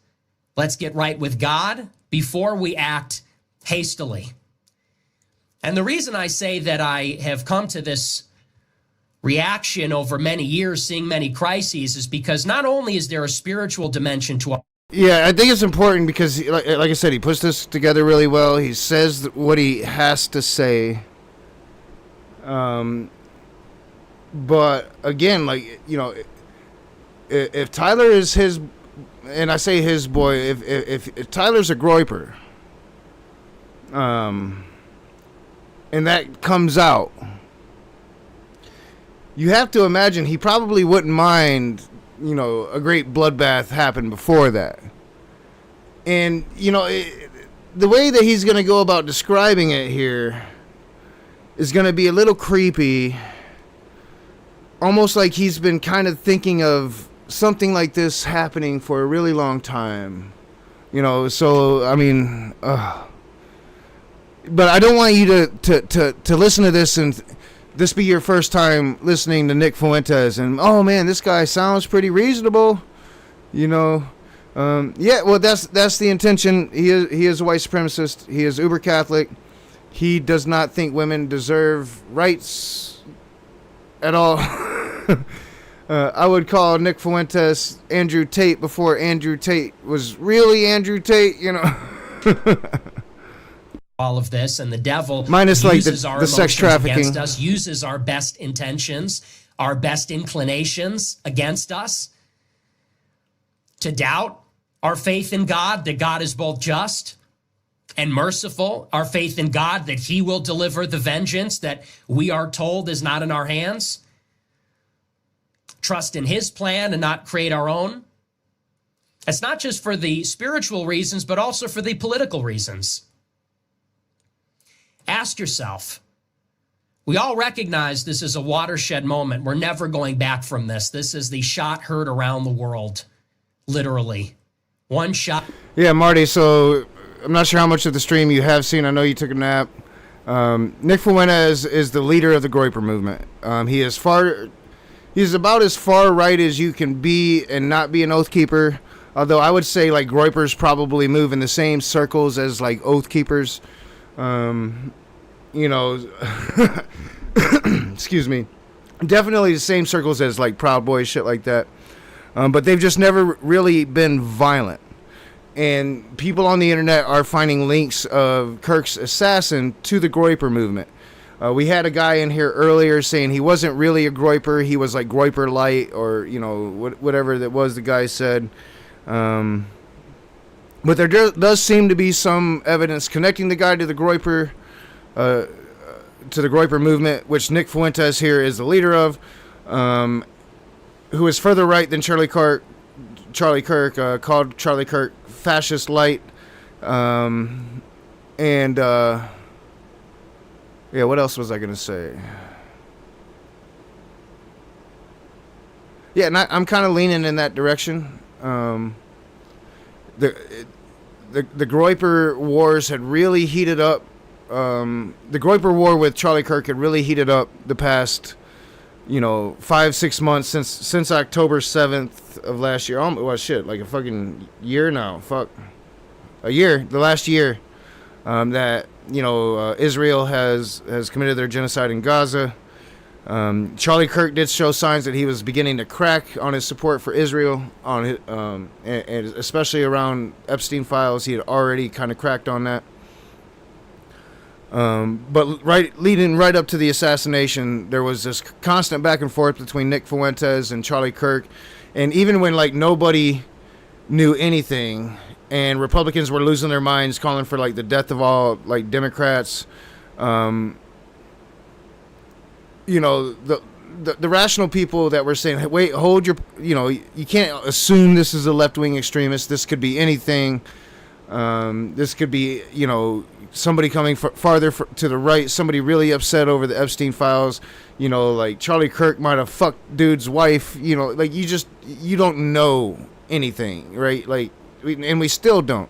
[SPEAKER 21] Let's get right with God before we act hastily. And the reason I say that I have come to this reaction over many years, seeing many crises, is because not only is there a spiritual dimension to our...
[SPEAKER 1] Yeah, I think it's important because, like I said, he puts this together really well. He says what he has to say. But again, like, you know, if Tyler is his, and I say his boy, if Tyler's a Groper, and that comes out, you have to imagine he probably wouldn't mind, you know, a great bloodbath happened before that. And, you know, the way that he's going to go about describing it here is going to be a little creepy. Almost like he's been kind of thinking of something like this happening for a really long time. You know, so, I mean, but I don't want you to listen to this and this be your first time listening to Nick Fuentes and, oh man, this guy sounds pretty reasonable, you know. Yeah, well, that's the intention. He is a white supremacist. He is uber Catholic. he does not think women deserve rights at all. I would call Nick Fuentes Andrew Tate before Andrew Tate was really Andrew Tate, you know.
[SPEAKER 21] All of this, and the devil
[SPEAKER 1] minus
[SPEAKER 21] uses
[SPEAKER 1] like
[SPEAKER 21] our
[SPEAKER 1] the sex
[SPEAKER 21] emotions
[SPEAKER 1] trafficking
[SPEAKER 21] against us, uses our best intentions, our best inclinations against us to doubt our faith in God, that God is both just and merciful, our faith in God, that he will deliver the vengeance that we are told is not in our hands. Trust in his plan and not create our own. It's not just for the spiritual reasons, but also for the political reasons. Ask yourself, we all recognize this is a watershed moment. We're never going back from this. This is the shot heard around the world, literally. One shot.
[SPEAKER 1] Yeah, Marty, so I'm not sure how much of the stream you have seen. I know you took a nap. Nick Fuentes is the leader of the Groper movement. He's about as far right as you can be and not be an oath keeper. Although I would say like Gropers probably move in the same circles as like oath keepers. You know, excuse me, definitely the same circles as like Proud Boys, shit like that. But they've just never really been violent. And people on the internet are finding links of Kirk's assassin to the Groper movement. We had a guy in here earlier saying he wasn't really a Groper. He was like Groper light, or, you know, whatever that was the guy said. But there does seem to be some evidence connecting the guy to the Groper, movement, which Nick Fuentes here is the leader of, who is further right than Charlie Kirk, called Charlie Kirk fascist light, and yeah, what else was I gonna say? Yeah, I'm kind of leaning in that direction. The Groyper wars had really heated up. The Groyper war with Charlie Kirk had really heated up the past, 5-6 months since October 7th of last year. Well, shit, like a fucking year now. Fuck, a year. The last year that Israel has committed their genocide in Gaza. Charlie Kirk did show signs that he was beginning to crack on his support for Israel, and especially around Epstein files. He had already kind of cracked on that. But leading right up to the assassination, there was this constant back and forth between Nick Fuentes and Charlie Kirk, and even when like nobody knew anything, and Republicans were losing their minds, calling for like the death of all like Democrats. The rational people that were saying, hey, wait, hold your, you can't assume this is a left-wing extremist. This could be anything. This could be, somebody coming farther to the right, somebody really upset over the Epstein files, like Charlie Kirk might have fucked dude's wife, like you don't know anything, right? Like, and we still don't.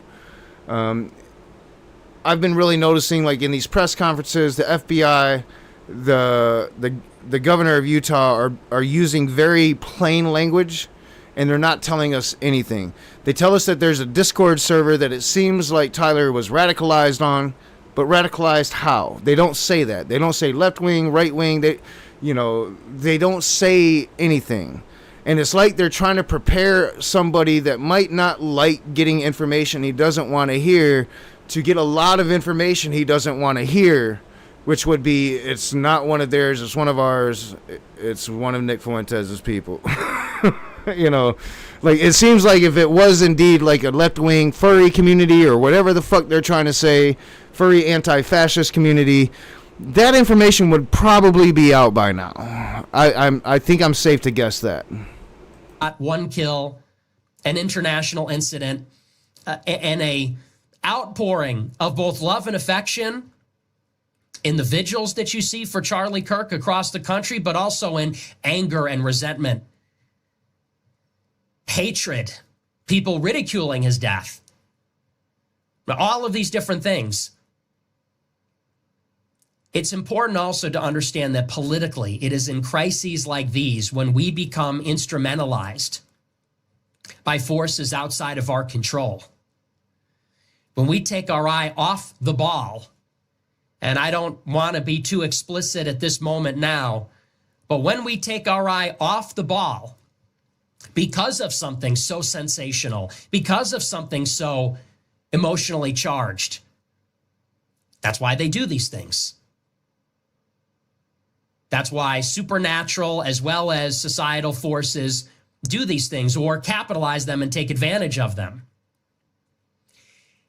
[SPEAKER 1] I've been really noticing, like in these press conferences, the FBI, the governor of Utah are using very plain language, and they're not telling us anything. They tell us that there's a Discord server that it seems like Tyler was radicalized on, but radicalized how? They don't say that. They don't say left wing, right wing. They don't say anything. And it's like they're trying to prepare somebody that might not like getting information he doesn't want to hear to get a lot of information he doesn't want to hear. Which would be, it's not one of theirs, it's one of ours, it's one of Nick Fuentes' people. Like it seems like if it was indeed like a left-wing furry community or whatever the fuck they're trying to say, furry anti-fascist community, that information would probably be out by now. I think I'm safe to guess that.
[SPEAKER 21] One kill, an international incident, and a outpouring of both love and affection in the vigils that you see for Charlie Kirk across the country, but also in anger and resentment, hatred, people ridiculing his death, all of these different things. It's important also to understand that politically, it is in crises like these when we become instrumentalized by forces outside of our control. When we take our eye off the ball
[SPEAKER 4] And I don't want to be too explicit at this moment now, but when we take our eye off the ball because of something so sensational, because of something so emotionally charged, that's why they do these things. That's why supernatural as well as societal forces do these things or capitalize them and take advantage of them.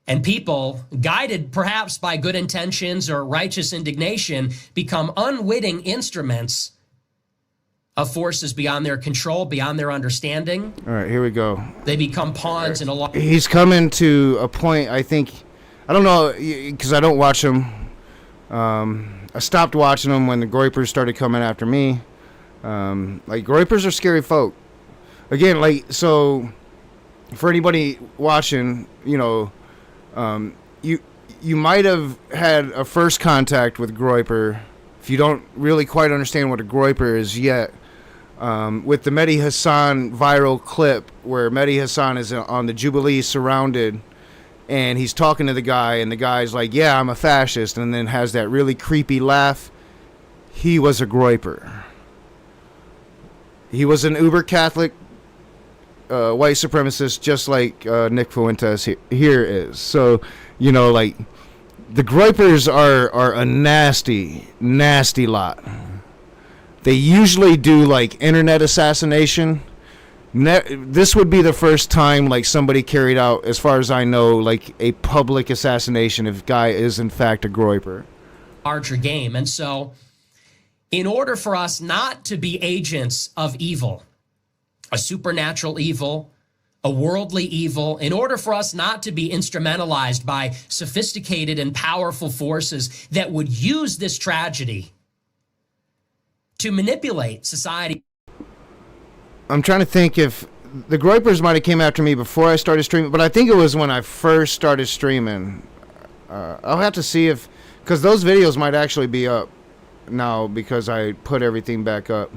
[SPEAKER 4] And people, guided perhaps by good intentions or righteous indignation, become unwitting instruments of forces beyond their control, beyond their understanding.
[SPEAKER 1] All right, here we go.
[SPEAKER 4] They become pawns in a lot.
[SPEAKER 1] He's coming to a point, I think, I don't know, because I don't watch him. I stopped watching them when the Groypers started coming after me. Like, Groypers are scary folk. Again, like, so for anybody watching, you know, you might have had a first contact with Groyper if you don't really quite understand what a Groyper is yet. With the Mehdi Hassan viral clip where Mehdi Hassan is on the Jubilee surrounded and he's talking to the guy and the guy's like, yeah, I'm a fascist, and then has that really creepy laugh. He was a Groyper. He was an uber Catholic white supremacist, just like Nick Fuentes here is. So, you know, like, the Groypers are a nasty, nasty lot. They usually do, like, internet assassination. This would be the first time, like, somebody carried out, as far as I know, like, a public assassination if guy is, in fact, a Groyper.
[SPEAKER 4] Larger game. And so, in order for us not to be agents of evil, a supernatural evil, a worldly evil, in order for us not to be instrumentalized by sophisticated and powerful forces that would use this tragedy to manipulate society.
[SPEAKER 1] I'm trying to think if the Groypers might have came after me before I started streaming, but I think it was when I first started streaming. I'll have to see if, because those videos might actually be up now because I put everything back up.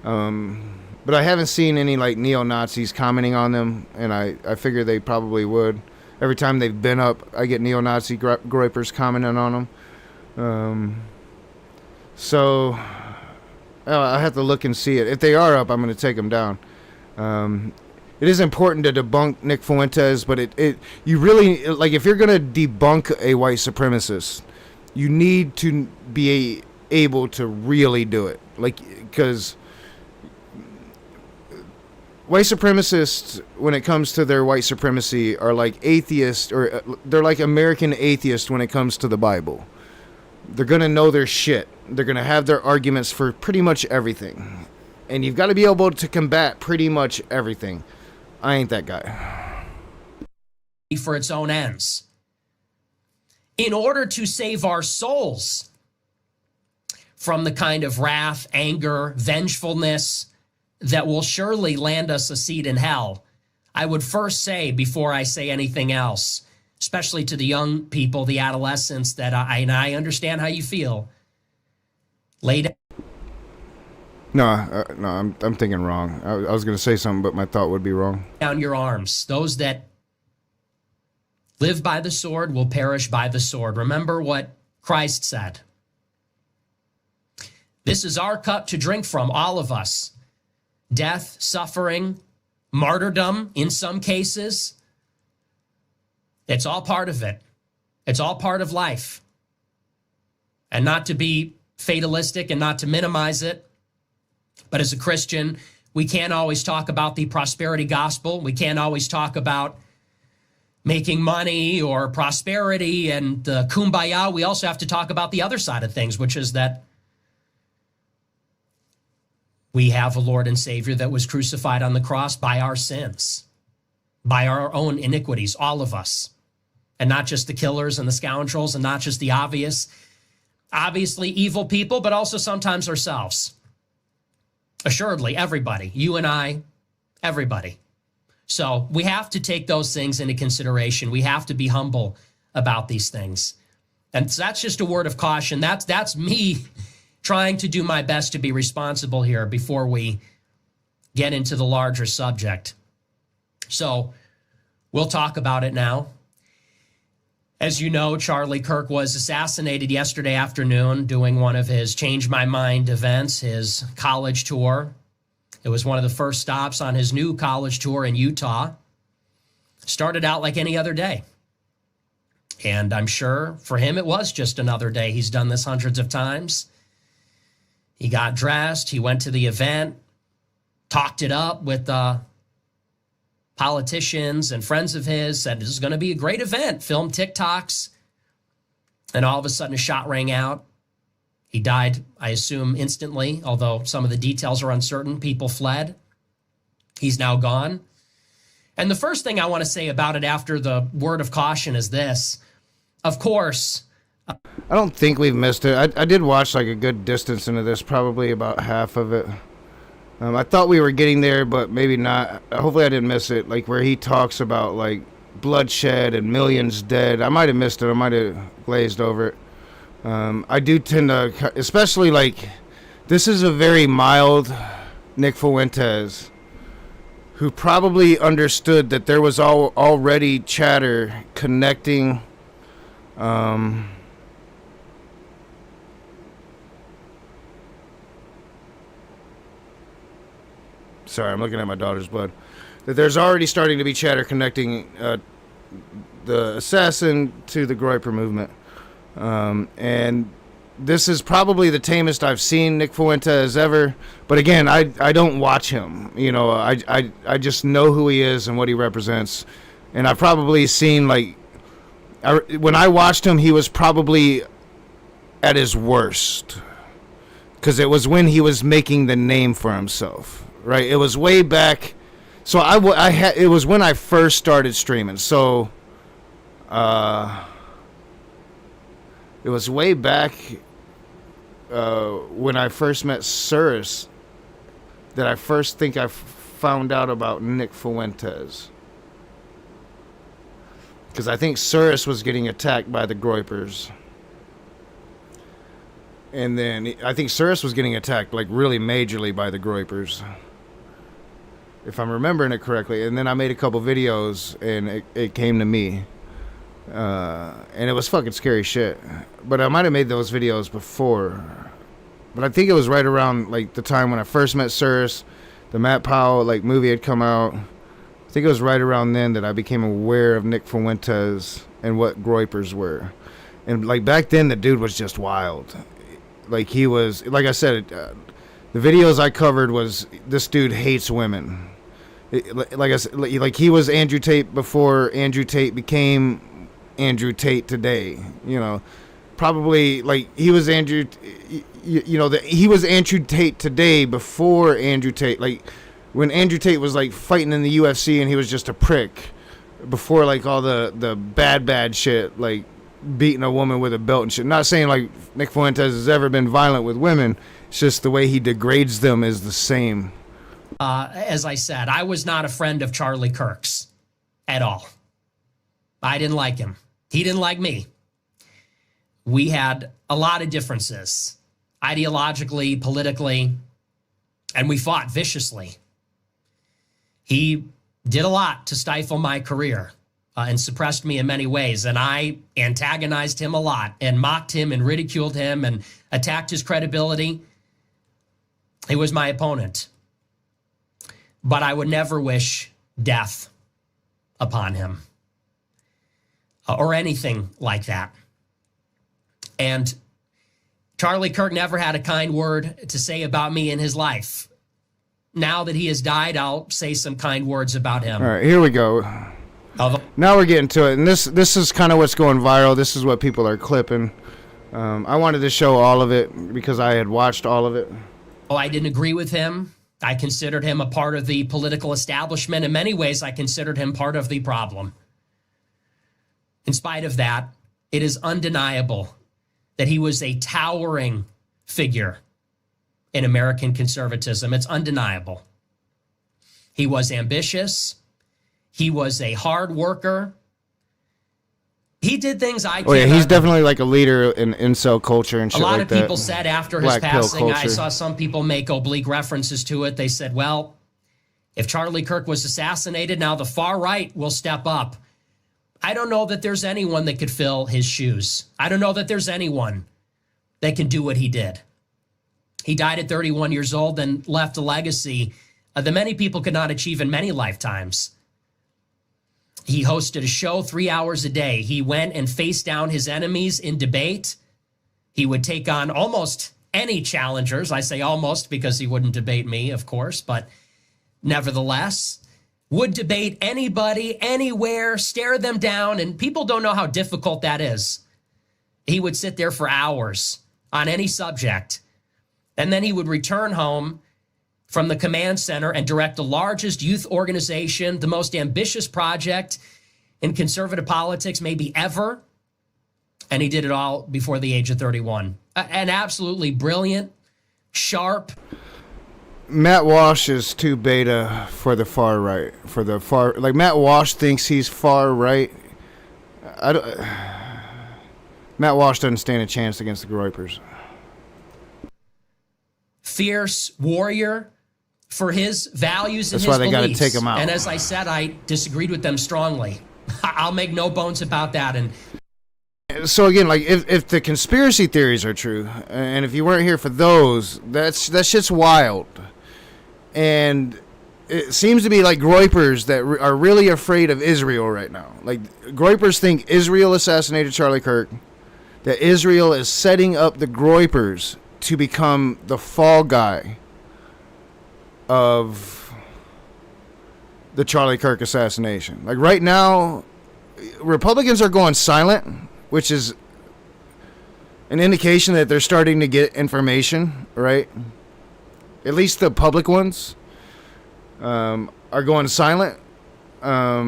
[SPEAKER 1] But I haven't seen any, like, neo-Nazis commenting on them, and I figure they probably would. Every time they've been up, I get neo-Nazi Groypers commenting on them. So I have to look and see it. If they are up, I'm going to take them down. It is important to debunk Nick Fuentes, but you really, like, if you're going to debunk a white supremacist, you need to be able to really do it. Like, because white supremacists, when it comes to their white supremacy, are like atheists, or they're like American atheists when it comes to the Bible. They're going to know their shit. They're going to have their arguments for pretty much everything. And you've got to be able to combat pretty much everything. I ain't that guy.
[SPEAKER 4] For its own ends. In order to save our souls from the kind of wrath, anger, vengefulness that will surely land us a seat in hell, I would first say, before I say anything else, especially to the young people, the adolescents, that I understand how you feel. Lay down.
[SPEAKER 1] No, I'm thinking wrong. I was going to say something, but my thought would be wrong.
[SPEAKER 4] Down your arms. Those that live by the sword will perish by the sword. Remember what Christ said. This is our cup to drink from, all of us. Death, suffering, martyrdom in some cases. It's all part of it. It's all part of life. And not to be fatalistic and not to minimize it, but as a Christian, we can't always talk about the prosperity gospel. We can't always talk about making money or prosperity and the kumbaya. We also have to talk about the other side of things, which is that we have a Lord and Savior that was crucified on the cross by our sins, by our own iniquities, all of us, and not just the killers and the scoundrels and not just the obviously evil people, but also sometimes ourselves. Assuredly, everybody, you and I, everybody. So we have to take those things into consideration. We have to be humble about these things. And so that's just a word of caution. That's me trying to do my best to be responsible here before we get into the larger subject. So we'll talk about it now.
[SPEAKER 21] As you know, Charlie Kirk was assassinated yesterday afternoon doing one of his Change My Mind events, his college tour. It was one of the first stops on his new college tour in Utah. Started out like any other day. And I'm sure for him it was just another day. He's done this hundreds of times. He got dressed. He went to the event, talked it up with politicians and friends of his, said this is going to be a great event, filmed TikToks. And all of a sudden a shot rang out. He died, I assume, instantly, although some of the details are uncertain. People fled. He's now gone. And the first thing I want to say about it after the word of caution is this. Of course,
[SPEAKER 1] I don't think we've missed it. I did watch like a good distance into this, probably about half of it. I thought we were getting there, but maybe not. Hopefully I didn't miss it, like where he talks about like bloodshed and millions dead. I might have missed it. I might have glazed over it. I do tend to, especially like, this is a very mild Nick Fuentes, who probably understood that there was already chatter connecting sorry, I'm looking at my daughter's blood. That there's already starting to be chatter connecting the assassin to the Groper movement. And this is probably the tamest I've seen Nick Fuentes ever. But again, I don't watch him. You know, I just know who he is and what he represents. And I've probably seen, like, when I watched him, he was probably at his worst. Because it was when he was making the name for himself. Right, it was way back. So it was when I first started streaming. So, it was way back when I first met Cyrus that I first think I found out about Nick Fuentes. Because I think Cyrus was getting attacked by the Groypers. And then I think Cyrus was getting attacked like really majorly by the Groypers, if I'm remembering it correctly. And then I made a couple videos and it came to me. And it was fucking scary shit. But I might have made those videos before. But I think it was right around like the time when I first met Cyrus. The Matt Powell like movie had come out. I think it was right around then that I became aware of Nick Fuentes and what Groypers were. And like back then the dude was just wild. Like he was, like I said, the videos I covered was this dude hates women. Like I said, like he was Andrew Tate before Andrew Tate became Andrew Tate today. You know, probably like he was Andrew. You know, he was Andrew Tate today before Andrew Tate. Like when Andrew Tate was like fighting in the UFC and he was just a prick. Before like all the bad shit, like beating a woman with a belt and shit. Not saying like Nick Fuentes has ever been violent with women. It's just the way he degrades them is the same.
[SPEAKER 21] As I said, I was not a friend of Charlie Kirk's at all. I didn't like him. He didn't like me. We had a lot of differences, ideologically, politically, and we fought viciously. He did a lot to stifle my career and suppressed me in many ways, and I antagonized him a lot and mocked him and ridiculed him and attacked his credibility. He was my opponent. But I would never wish death upon him or anything like that. And Charlie Kirk never had a kind word to say about me in his life. Now that he has died, I'll say some kind words about him.
[SPEAKER 1] All right, here we go. Now we're getting to it. And this is kind of what's going viral. This is what people are clipping. I wanted to show all of it because I had watched all of it.
[SPEAKER 21] Oh, I didn't agree with him. I considered him a part of the political establishment. In many ways, I considered him part of the problem. In spite of that, it is undeniable that he was a towering figure in American conservatism. It's undeniable. He was ambitious. He was a hard worker. He did things I can't.
[SPEAKER 1] Oh yeah, he's definitely like a leader in incel culture and shit like that.
[SPEAKER 21] A lot of people said after his passing, I saw some people make oblique references to it. They said, well, if Charlie Kirk was assassinated, now the far right will step up. I don't know that there's anyone that could fill his shoes. I don't know that there's anyone that can do what he did. He died at 31 years old and left a legacy that many people could not achieve in many lifetimes. He hosted a show 3 hours a day. He went and faced down his enemies in debate. He would take on almost any challengers. I say almost because he wouldn't debate me, of course, but nevertheless, would debate anybody, anywhere, stare them down, and people don't know how difficult that is. He would sit there for hours on any subject, and then he would return home from the command center and direct the largest youth organization, the most ambitious project in conservative politics maybe ever, and he did it all before the age of 31. An absolutely brilliant, sharp.
[SPEAKER 1] Matt Walsh is too beta for the far right. Like Matt Walsh thinks he's far right. Matt Walsh doesn't stand a chance against the Groypers.
[SPEAKER 21] Fierce warrior for his values and
[SPEAKER 1] That's
[SPEAKER 21] his
[SPEAKER 1] why they got to
[SPEAKER 21] beliefs.
[SPEAKER 1] take him out.
[SPEAKER 21] And as I said, I disagreed with them strongly. I'll make no bones about that. And
[SPEAKER 1] so again, like if the conspiracy theories are true, and if you weren't here for those, that shit's wild. And it seems to be like Groypers that are really afraid of Israel right now. Like Groypers think Israel assassinated Charlie Kirk, that Israel is setting up the Groypers to become the fall guy of the Charlie Kirk assassination. Like right now, Republicans are going silent, which is an indication that they're starting to get information, right? At least the public ones are going silent. At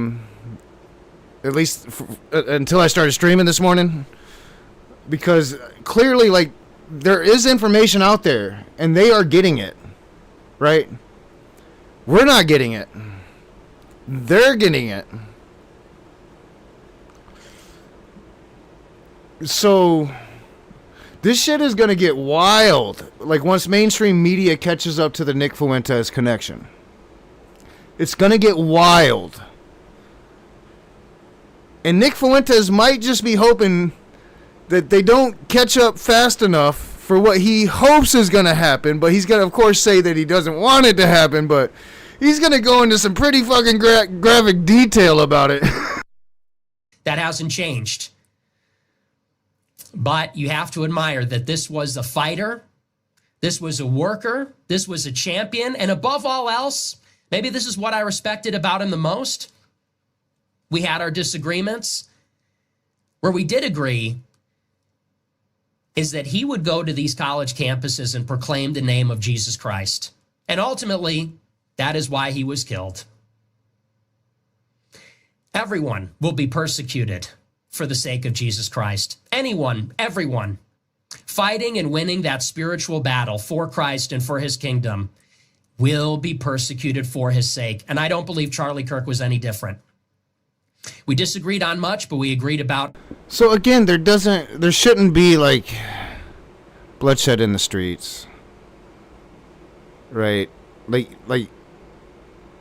[SPEAKER 1] least until I started streaming this morning. Because clearly, like, there is information out there, and they are getting it, right? We're not getting it. They're getting it. So this shit is going to get wild. Like, once mainstream media catches up to the Nick Fuentes connection. It's going to get wild. And Nick Fuentes might just be hoping that they don't catch up fast enough for what he hopes is going to happen. But he's going to, of course, say that he doesn't want it to happen. But he's going to go into some pretty fucking graphic detail about it.
[SPEAKER 21] that hasn't changed. But you have to admire that this was a fighter, this was a worker, this was a champion, and above all else, maybe this is what I respected about him the most. We had our disagreements. Where we did agree is that he would go to these college campuses and proclaim the name of Jesus Christ. And ultimately, that is why he was killed. Everyone will be persecuted for the sake of Jesus Christ. Anyone, everyone, fighting and winning that spiritual battle for Christ and for his kingdom will be persecuted for his sake. And I don't believe Charlie Kirk was any different. We disagreed on much, but we agreed about.
[SPEAKER 1] So again, there shouldn't be like bloodshed in the streets, right? Like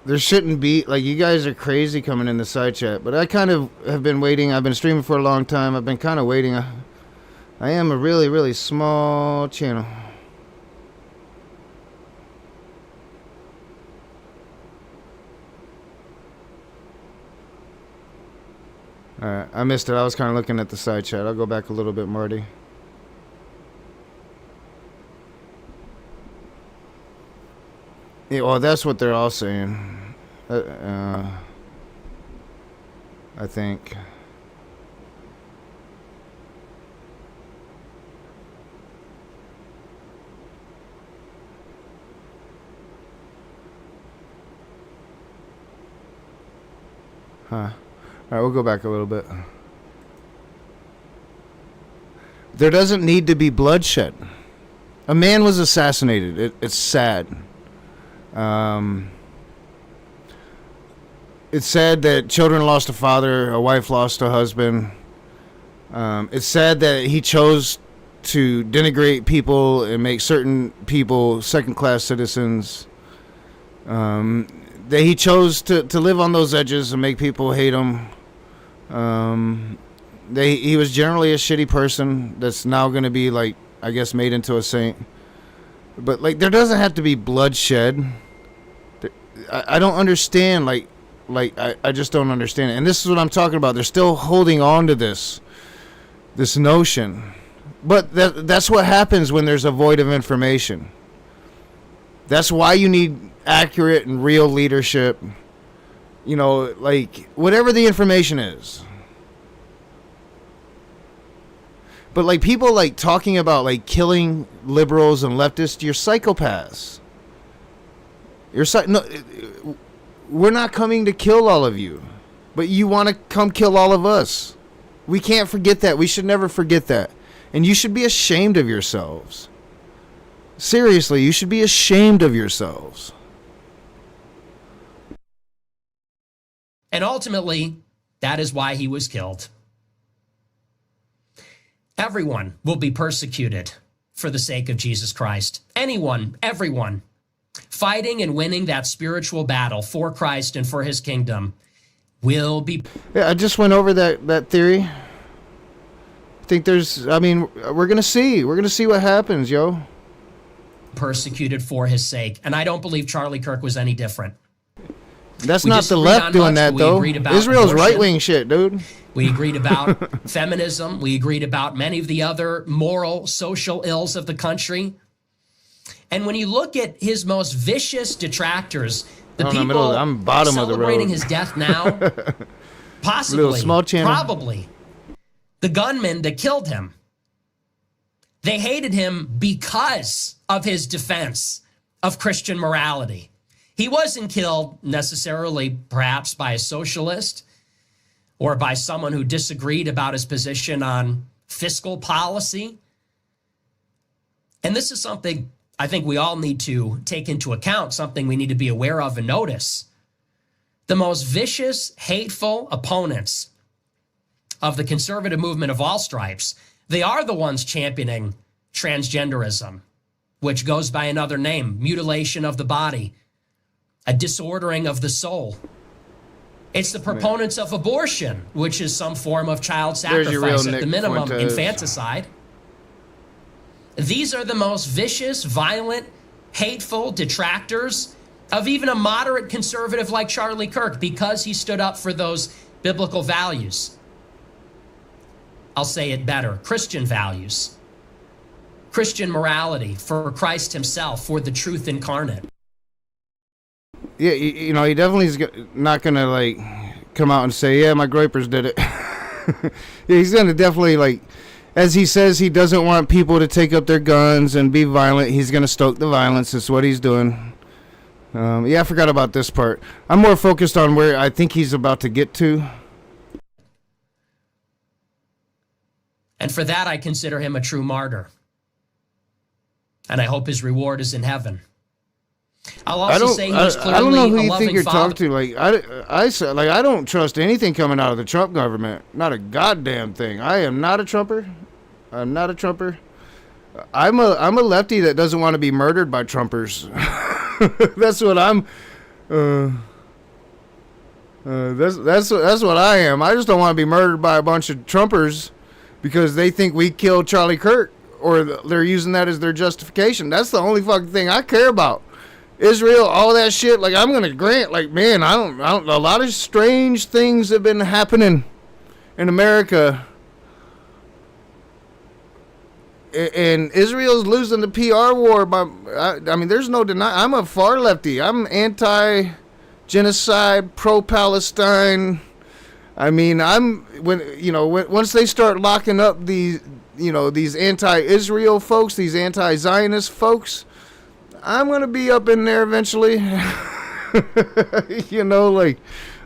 [SPEAKER 1] there shouldn't be, like, you guys are crazy coming in the side chat, but I kind of have been waiting. I've been streaming for a long time. I've been kind of waiting. I am a really, really small channel. Alright, I missed it. I was kind of looking at the side chat. I'll go back a little bit, Marty. Yeah, well, that's what they're all saying. I think. Huh. Alright, we'll go back a little bit. There doesn't need to be bloodshed. A man was assassinated. It's sad. It's sad that children lost a father, a wife lost a husband. It's sad that he chose to denigrate people and make certain people second-class citizens. That he chose to live on those edges and make people hate him. He was generally a shitty person that's now going to be, like, I guess, made into a saint. But, like, there doesn't have to be bloodshed. I don't understand, I just don't understand it. And this is what I'm talking about. They're still holding on to this notion. But that's what happens when there's a void of information. That's why you need accurate and real leadership. You know, like, whatever the information is. But, like, people, like, talking about, like, killing liberals and leftists, you're psychopaths. We're not coming to kill all of you. But you want to come kill all of us. We can't forget that. We should never forget that. And you should be ashamed of yourselves. Seriously, you should be ashamed of yourselves.
[SPEAKER 21] And ultimately, that is why he was killed. Everyone will be persecuted for the sake of Jesus Christ. Anyone, everyone, fighting and winning that spiritual battle for Christ and for his kingdom will be.
[SPEAKER 1] Yeah, I just went over that theory. I think we're going to see. We're going to see what happens, yo.
[SPEAKER 21] Persecuted for his sake. And I don't believe Charlie Kirk was any different.
[SPEAKER 1] That's not the left doing that, though. Israel's right-wing shit, dude.
[SPEAKER 21] We agreed about feminism. We agreed about many of the other moral, social ills of the country. And when you look at his most vicious detractors, the people
[SPEAKER 1] I'm bottom of the road.
[SPEAKER 21] Celebrating his death now, possibly,
[SPEAKER 1] small channel.
[SPEAKER 21] probably, the gunmen that killed him, they hated him because of his defense of Christian morality. He wasn't killed necessarily, perhaps, by a socialist or by someone who disagreed about his position on fiscal policy. And this is something I think we all need to take into account, something we need to be aware of and notice. The most vicious, hateful opponents of the conservative movement of all stripes, they are the ones championing transgenderism, which goes by another name, mutilation of the body, a disordering of the soul. It's the proponents of abortion, which is some form of child sacrifice, at the minimum,
[SPEAKER 1] Fuentes.
[SPEAKER 21] infanticide. These are the most vicious, violent, hateful detractors of even a moderate conservative like Charlie Kirk because he stood up for those biblical values. I'll say it better, Christian values, Christian morality, for Christ himself, for the truth incarnate.
[SPEAKER 1] Yeah, you know, he definitely is not going to, like, come out and say, yeah, my Gropers did it. Yeah, he's going to definitely, like, as he says, he doesn't want people to take up their guns and be violent. He's going to stoke the violence. That's what he's doing. Yeah, I forgot about this part. I'm more focused on where I think he's about to get to.
[SPEAKER 21] And for that, I consider him a true martyr. And I hope his reward is in heaven. I'll also say he was clearly
[SPEAKER 1] I don't know who
[SPEAKER 21] a
[SPEAKER 1] you
[SPEAKER 21] loving
[SPEAKER 1] think you're
[SPEAKER 21] father.
[SPEAKER 1] talking to. I don't trust anything coming out of the Trump government. Not a goddamn thing. I am not a Trumper. I'm not a Trumper. I'm a lefty that doesn't want to be murdered by Trumpers. That's what I'm. That's what I am. I just don't want to be murdered by a bunch of Trumpers because they think we killed Charlie Kirk or they're using that as their justification. That's the only fucking thing I care about. Israel, all that shit. Like, I'm gonna grant. Like, man, I don't. A lot of strange things have been happening in America, and Israel's losing the PR war. I mean, there's no denying. I'm a far lefty. I'm anti-genocide, pro-Palestine. I mean, once they start locking up these anti-Israel folks, these anti-Zionist folks, I'm gonna be up in there eventually. You know, like,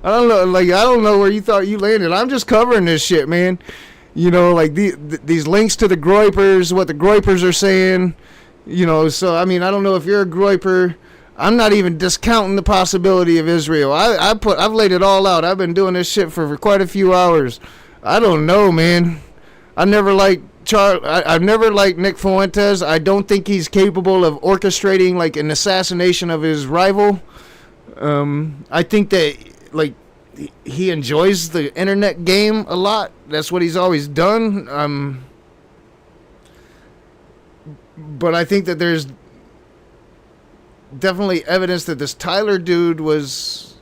[SPEAKER 1] I don't know where you thought you landed. I'm just covering this shit, man. You know, like these links to the Groypers, what the Gropers are saying. You know, so I mean, I don't know if you're a Groyper. I'm not even discounting the possibility of Israel. I've laid it all out. I've been doing this shit for quite a few hours. I don't know, man. I've never liked Nick Fuentes. I don't think he's capable of orchestrating like an assassination of his rival. I think that, like, he enjoys the internet game a lot. That's what he's always done. But I think that there's definitely evidence that this Tyler dude was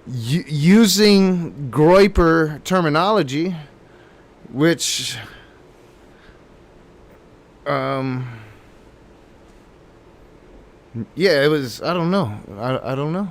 [SPEAKER 1] using Groyper terminology, which yeah, it was, I don't know. I don't know.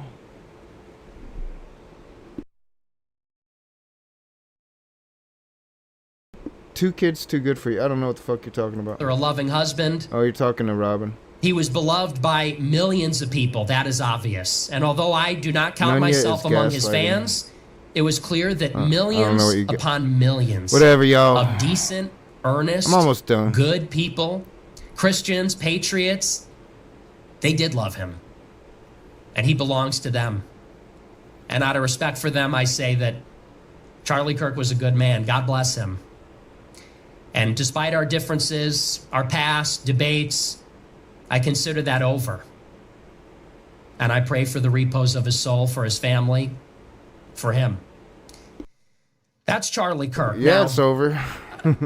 [SPEAKER 1] Two kids too good for you. I don't know what the fuck you're talking about.
[SPEAKER 4] They're a loving husband.
[SPEAKER 1] Oh, you're talking to Robin.
[SPEAKER 4] He was beloved by millions of people. That is obvious. And although I do not count myself among his fans, it was clear that millions upon millions
[SPEAKER 1] whatever, y'all.
[SPEAKER 4] Of decent, earnest,
[SPEAKER 1] I'm almost done.
[SPEAKER 4] Good people, Christians, patriots, they did love him. And he belongs to them. And out of respect for them, I say that Charlie Kirk was a good man. God bless him. And despite our differences, our past debates, I consider that over. And I pray for the repose of his soul, for his family, for him. That's Charlie Kirk.
[SPEAKER 1] Yeah,
[SPEAKER 4] now,
[SPEAKER 1] it's over.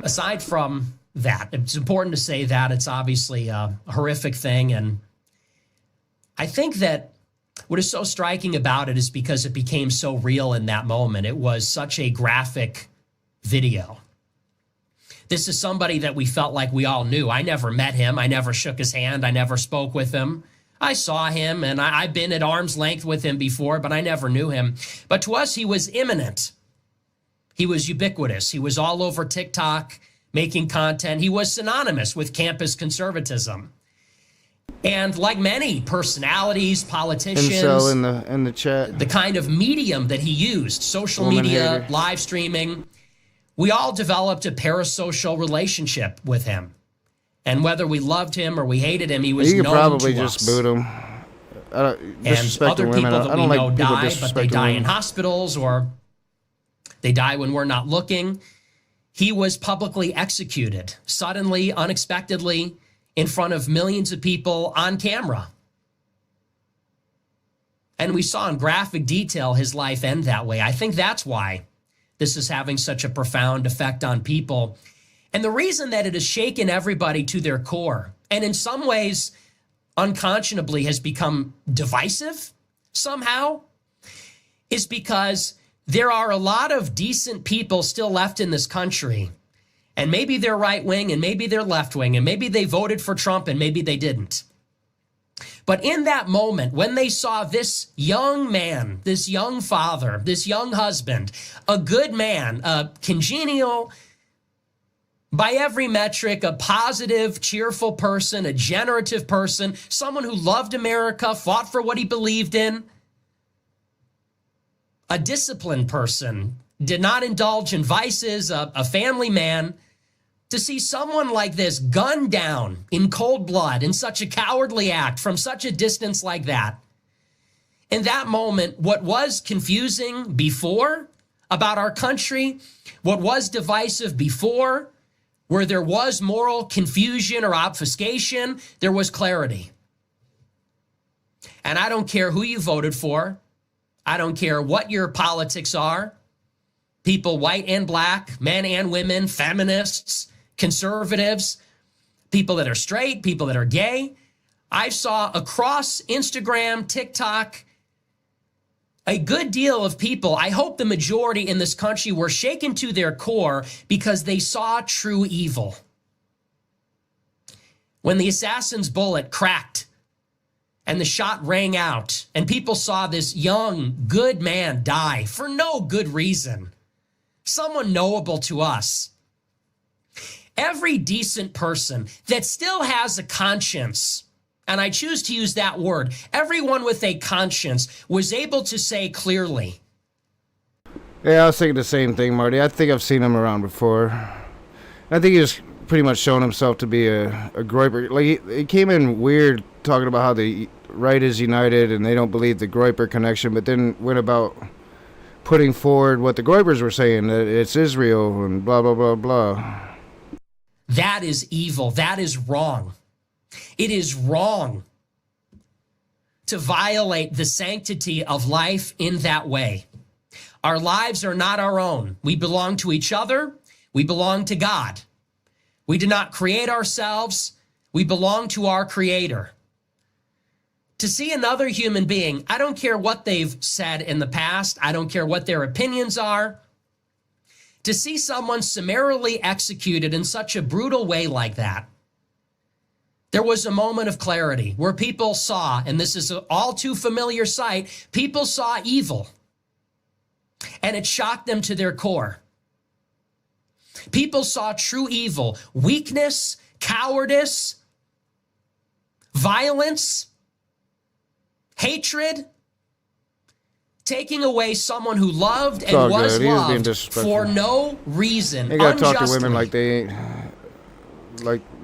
[SPEAKER 4] aside from that, it's important to say that it's obviously a horrific thing. And I think that what is so striking about it is because it became so real in that moment. It was such a graphic video. This is somebody that we felt like we all knew. I never met him. I never shook his hand. I never spoke with him. I saw him, and I've been at arm's length with him before, but I never knew him. But to us, he was imminent. He was ubiquitous. He was all over TikTok, making content. He was synonymous with campus conservatism. And like many personalities, politicians,
[SPEAKER 1] Incel in the chat,
[SPEAKER 4] the kind of medium that he used, social media, live streaming, we all developed a parasocial relationship with him. And whether we loved him or we hated him, he was known to us.
[SPEAKER 1] You could probably just boot him.
[SPEAKER 4] And other people that we know die, but they die in hospitals or they die when we're not looking. He was publicly executed, suddenly, unexpectedly, in front of millions of people on camera. And we saw in graphic detail his life end that way. I think that's why this is having such a profound effect on people. And the reason that it has shaken everybody to their core, and in some ways, unconscionably has become divisive somehow, is because there are a lot of decent people still left in this country. And maybe they're right wing and maybe they're left wing and maybe they voted for Trump and maybe they didn't. But in that moment, when they saw this young man, this young father, this young husband, a good man, a congenial, by every metric, a positive, cheerful person, a generative person, someone who loved America, fought for what he believed in, a disciplined person, did not indulge in vices, a family man, to see someone like this gunned down in cold blood in such a cowardly act from such a distance like that. In that moment, what was confusing before about our country, what was divisive before, where there was moral confusion or obfuscation, there was clarity. And I don't care who you voted for. I don't care what your politics are. People, white and black, men and women, feminists, conservatives, people that are straight, people that are gay. I saw across Instagram, TikTok, a good deal of people, I hope the majority in this country, were shaken to their core because they saw true evil. When the assassin's bullet cracked and the shot rang out and people saw this young, good man die for no good reason, someone knowable to us, every decent person that still has a conscience, and I choose to use that word, everyone with a conscience was able to say clearly.
[SPEAKER 1] Yeah, I was thinking the same thing, Marty. I think I've seen him around before. I think he's pretty much shown himself to be a Groper. Like he came in weird talking about how the right is united and they don't believe the Groper connection, but then went about putting forward what the Gropers were saying, that it's Israel and blah, blah, blah, blah.
[SPEAKER 4] That is evil. That is wrong. It is wrong to violate the sanctity of life in that way.
[SPEAKER 21] Our lives are not our own. We belong to each other. We belong to God. We did not create ourselves. We belong to our Creator. To see another human being, I don't care what they've said in the past. I don't care what their opinions are. To see someone summarily executed in such a brutal way like that, there was a moment of clarity where people saw, and this is an all too familiar sight, people saw evil, and it shocked them to their core. People saw true evil, weakness, cowardice, violence, hatred, taking away someone who loved and was loved for no reason.
[SPEAKER 1] They gotta talk to women like they ain't.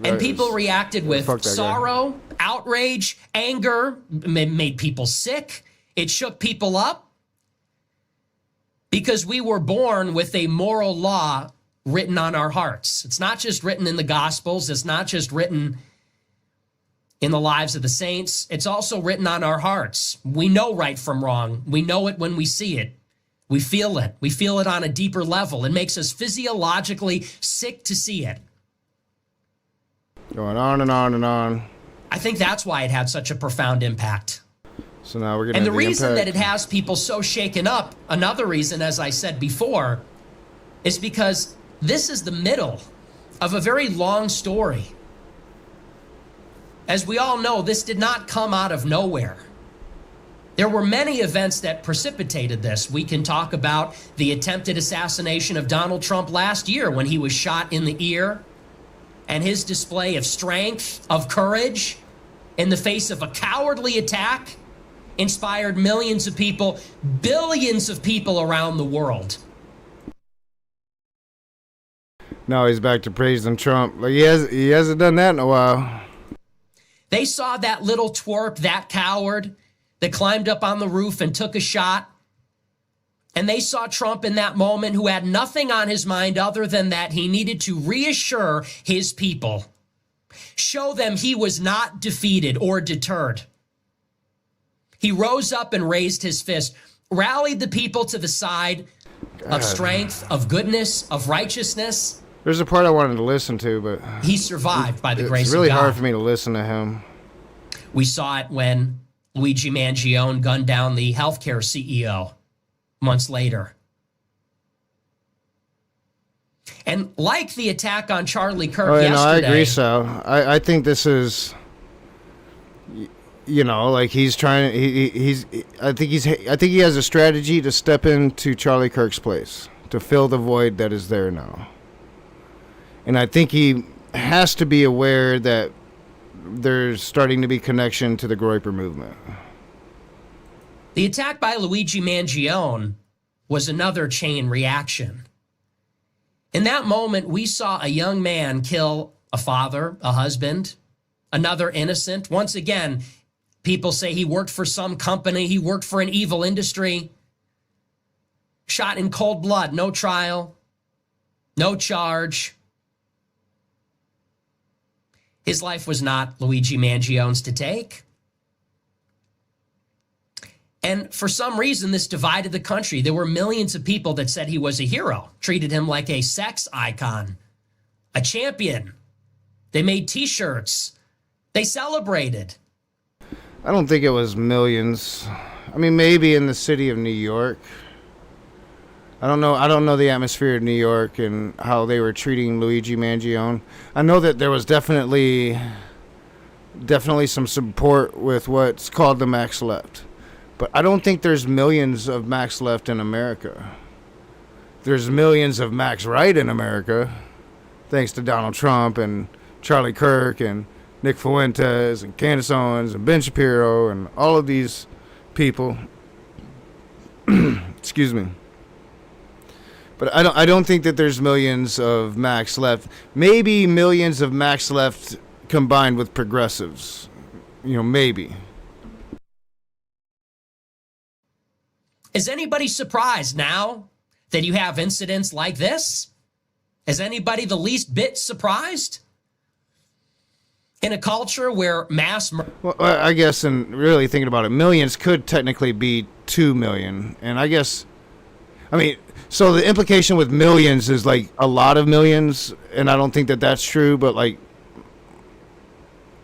[SPEAKER 21] And people reacted with sorrow, outrage, anger, made people sick. It shook people up because we were born with a moral law written on our hearts. It's not just written in the Gospels. It's not just written in the lives of the saints. It's also written on our hearts. We know right from wrong. We know it when we see it. We feel it. We feel it on a deeper level. It makes us physiologically sick to see it.
[SPEAKER 1] Going on and on and on.
[SPEAKER 21] I think that's why it had such a profound impact.
[SPEAKER 1] So now we're getting.
[SPEAKER 21] And the reason that it has people so shaken up, another reason, as I said before, is because this is the middle of a very long story. As we all know, this did not come out of nowhere. There were many events that precipitated this. We can talk about the attempted assassination of Donald Trump last year when he was shot in the ear, and his display of strength, of courage, in the face of a cowardly attack, inspired millions of people, billions of people around the world.
[SPEAKER 1] Now he's back to praising Trump. Like he hasn't done that in a while.
[SPEAKER 21] They saw that little twerp, that coward that climbed up on the roof and took a shot. And they saw Trump in that moment who had nothing on his mind other than that he needed to reassure his people, show them he was not defeated or deterred. He rose up and raised his fist, rallied the people to the side of strength, of goodness, of righteousness.
[SPEAKER 1] There's a part I wanted to listen to, but
[SPEAKER 21] he survived by the grace of God.
[SPEAKER 1] It's really hard for me to listen to him.
[SPEAKER 21] We saw it when Luigi Mangione gunned down the healthcare CEO months later. And like the attack on Charlie Kirk yesterday.
[SPEAKER 1] I agree, Sal. I think this is, like he's trying. I think he has a strategy to step into Charlie Kirk's place to fill the void that is there now. And I think he has to be aware that there's starting to be connection to the Groper movement.
[SPEAKER 21] The attack by Luigi Mangione was another chain reaction. In that moment, we saw a young man kill a father, a husband, another innocent. Once again, people say he worked for some company, he worked for an evil industry. Shot in cold blood, no trial, no charge. His life was not Luigi Mangione's to take. And for some reason, this divided the country. There were millions of people that said he was a hero, treated him like a sex icon, a champion. They made T-shirts. They celebrated.
[SPEAKER 1] I don't think it was millions. I mean, maybe in the city of New York. I don't know the atmosphere of New York and how they were treating Luigi Mangione. I know that there was definitely some support with what's called the Max Left. But I don't think there's millions of Max Left in America. There's millions of Max Right in America, thanks to Donald Trump and Charlie Kirk and Nick Fuentes and Candace Owens and Ben Shapiro and all of these people. Excuse me. But I don't think that there's millions of Max Left. Maybe millions of Max Left combined with progressives. Maybe.
[SPEAKER 21] Is anybody surprised now that you have incidents like this? Is anybody the least bit surprised? In a culture where mass murder...
[SPEAKER 1] Well, I guess, and really thinking about it, millions could technically be 2 million. And I guess I mean, so the implication with millions is like a lot of millions, and I don't think that that's true, but like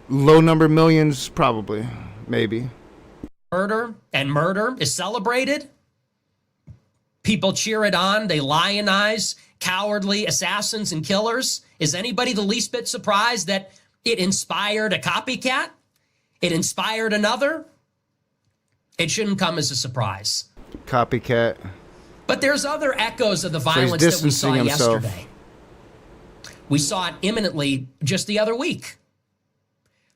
[SPEAKER 1] low number millions, probably, maybe.
[SPEAKER 21] Murder and murder is celebrated. People cheer it on. They lionize cowardly assassins and killers. Is anybody the least bit surprised that it inspired a copycat? It inspired another? It shouldn't come as a surprise.
[SPEAKER 1] Copycat.
[SPEAKER 21] But there's other echoes of the
[SPEAKER 1] So he's
[SPEAKER 21] violence that we saw
[SPEAKER 1] distancing himself.
[SPEAKER 21] yesterday. We saw it imminently just the other week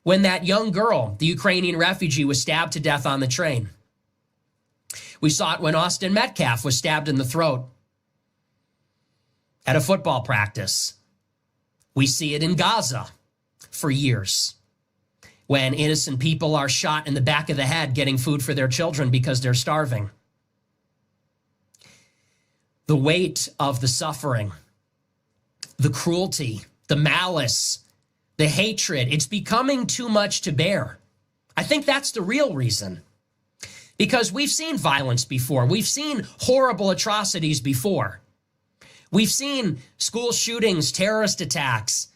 [SPEAKER 21] when that young girl, the Ukrainian refugee, was stabbed to death on the train. We saw it when Austin Metcalf was stabbed in the throat at a football practice. We see it in Gaza for years when innocent people are shot in the back of the head getting food for their children because they're starving. The weight of the suffering, the cruelty, the malice, the hatred, it's becoming too much to bear. I think that's the real reason. Because we've seen violence before. We've seen horrible atrocities before. We've seen school shootings, terrorist attacks.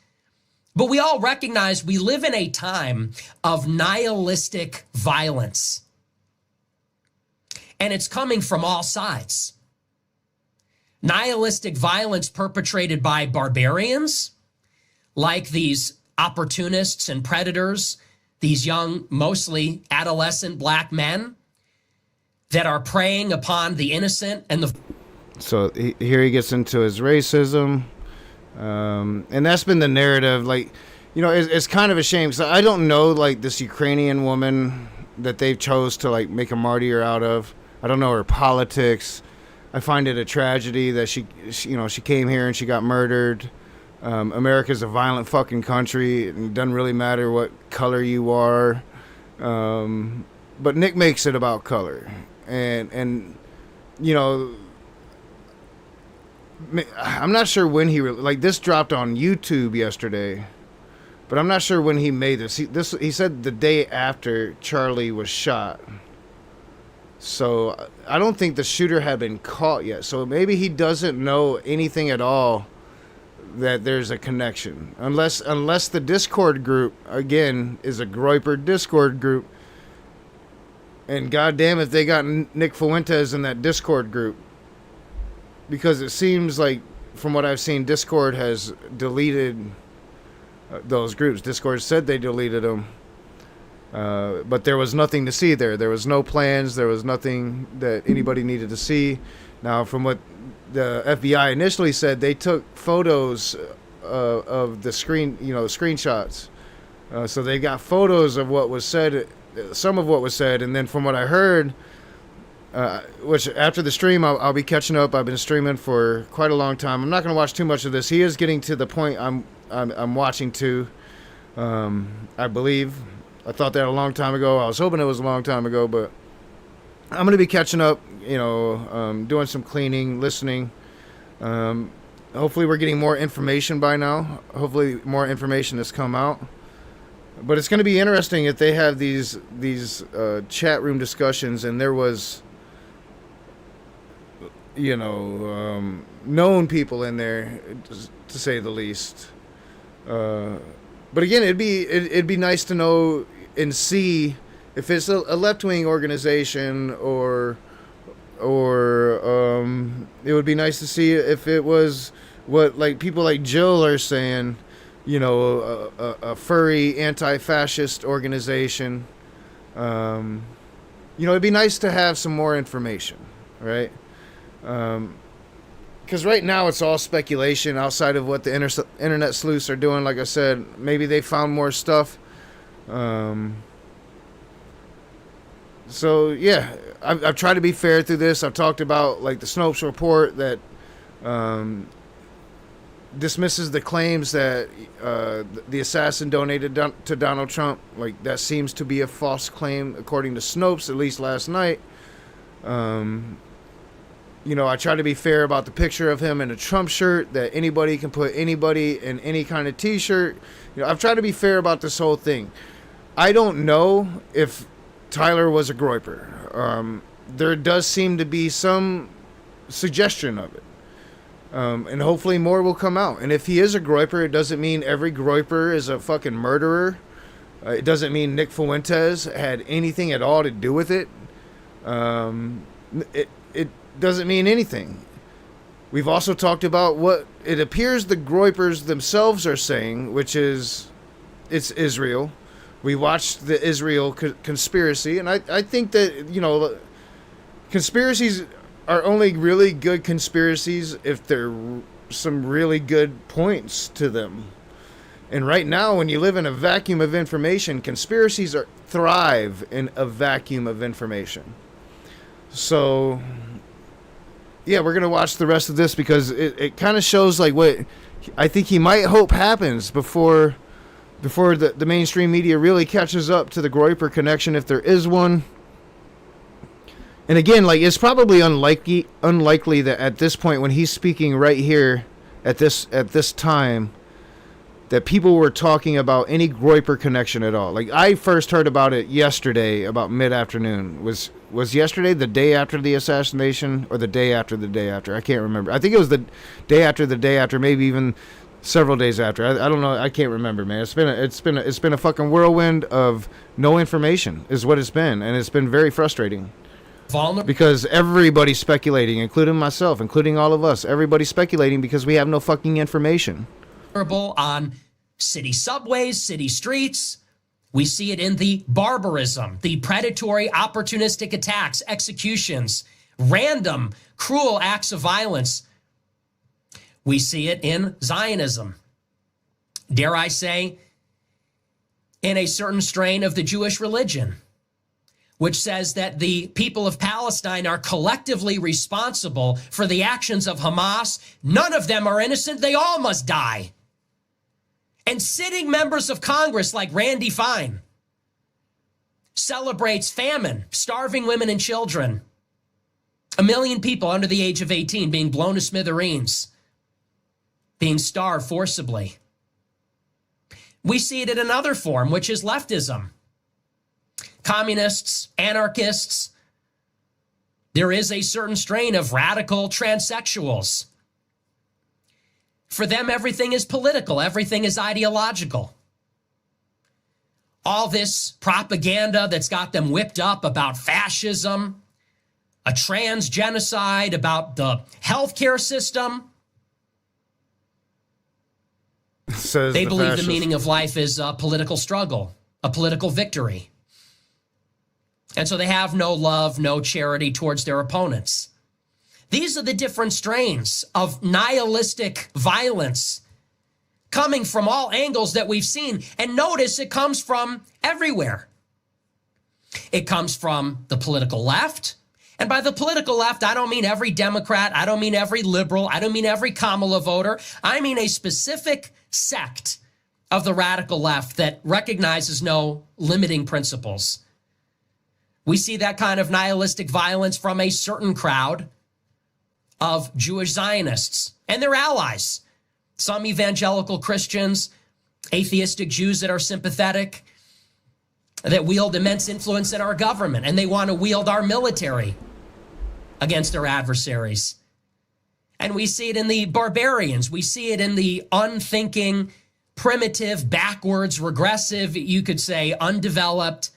[SPEAKER 21] But we all recognize we live in a time of nihilistic violence. And it's coming from all sides. Nihilistic violence perpetrated by barbarians, like these opportunists and predators, these young, mostly adolescent black men that are preying upon the innocent and the...
[SPEAKER 1] So here he gets into his racism. And that's been the narrative. Like, you know, it's kind of a shame. So I don't know, like, this Ukrainian woman that they've chose to, like, make a martyr out of. I don't know her politics. I find it a tragedy that she came here and she got murdered. America's a violent fucking country. It doesn't really matter what color you are. But Nick makes it about color. And you know, I'm not sure when this dropped on YouTube yesterday, but I'm not sure when he made this. He said the day after Charlie was shot. So I don't think the shooter had been caught yet. So maybe he doesn't know anything at all that there's a connection. Unless the Discord group, again, is a Groyper Discord group. And goddamn if they got Nick Fuentes in that Discord group. Because it seems like, from what I've seen, Discord has deleted those groups. Discord said they deleted them. But there was nothing to see there. There was no plans. There was nothing that anybody needed to see. Now, from what the FBI initially said, they took photos of the screenshots. So they got photos of what was said, some of what was said, and then from what I heard, which after the stream I'll be catching up. I've been streaming for quite a long time. I'm not going to watch too much of this. He is getting to the point I'm watching to. I believe. I thought that a long time ago. I was hoping it was a long time ago, but I'm going to be catching up. Doing some cleaning, listening. Hopefully we're getting more information by now. Hopefully more information has come out. But it's going to be interesting if they have these chat room discussions, and there was, known people in there, to say the least. But again, it'd be nice to know and see if it's a left-wing organization or it would be nice to see if it was what like people like Jill are saying. A furry anti-fascist organization. It'd be nice to have some more information, right? Because right now it's all speculation outside of what the internet sleuths are doing. Like I said, maybe they found more stuff. So yeah, I've tried to be fair through this. I've talked about like the Snopes report that dismisses the claims that the assassin donated to Donald Trump. Like, that seems to be a false claim, according to Snopes, at least last night. I try to be fair about the picture of him in a Trump shirt, that anybody can put anybody in any kind of t-shirt. I've tried to be fair about this whole thing. I don't know if Tyler was a Groyper. There does seem to be some suggestion of it. And hopefully more will come out. And if he is a Groyper, it doesn't mean every Groyper is a fucking murderer. It doesn't mean Nick Fuentes had anything at all to do with it. It doesn't mean anything. We've also talked about what it appears the Groypers themselves are saying, which is it's Israel. We watched the Israel conspiracy, and I think that, you know, conspiracies are only really good conspiracies if there are some really good points to them. And right now, when you live in a vacuum of information, conspiracies thrive in a vacuum of information. So, yeah, we're going to watch the rest of this because it kind of shows like what I think he might hope happens before the mainstream media really catches up to the Groyper connection, if there is one. And again, like, it's probably unlikely that at this point, when he's speaking right here at this time, that people were talking about any Groyper connection at all. Like, I first heard about it yesterday, about mid-afternoon. Was yesterday the day after the assassination, or the day after the day after? I can't remember. I think it was the day after, maybe even several days after. I don't know. I can't remember, man. It's been a fucking whirlwind of no information, is what it's been, and it's been very frustrating. Because everybody's speculating, including myself, including all of us. Everybody's speculating because we have no fucking information.
[SPEAKER 21] On city subways, city streets. We see it in the barbarism, the predatory, opportunistic attacks, executions, random, cruel acts of violence. We see it in Zionism. Dare I say, in a certain strain of the Jewish religion, which says that the people of Palestine are collectively responsible for the actions of Hamas. None of them are innocent. They all must die. And sitting members of Congress like Randy Fine celebrates famine, starving women and children. 1 million people under the age of 18 being blown to smithereens, being starved forcibly. We see it in another form, which is leftism. Communists, anarchists. There is a certain strain of radical transsexuals. For them, everything is political. Everything is ideological. All this propaganda that's got them whipped up about fascism, a trans genocide, about the healthcare system. They believe the meaning of life is a political struggle, a political victory. And so they have no love, no charity towards their opponents. These are the different strains of nihilistic violence coming from all angles that we've seen. And notice it comes from everywhere. It comes from the political left. And by the political left, I don't mean every Democrat. I don't mean every liberal. I don't mean every Kamala voter. I mean a specific sect of the radical left that recognizes no limiting principles. We see that kind of nihilistic violence from a certain crowd of Jewish Zionists and their allies. Some evangelical Christians, atheistic Jews that are sympathetic, that wield immense influence in our government, and they want to wield our military against their adversaries. And we see it in the barbarians. We see it in the unthinking, primitive, backwards, regressive, you could say, undeveloped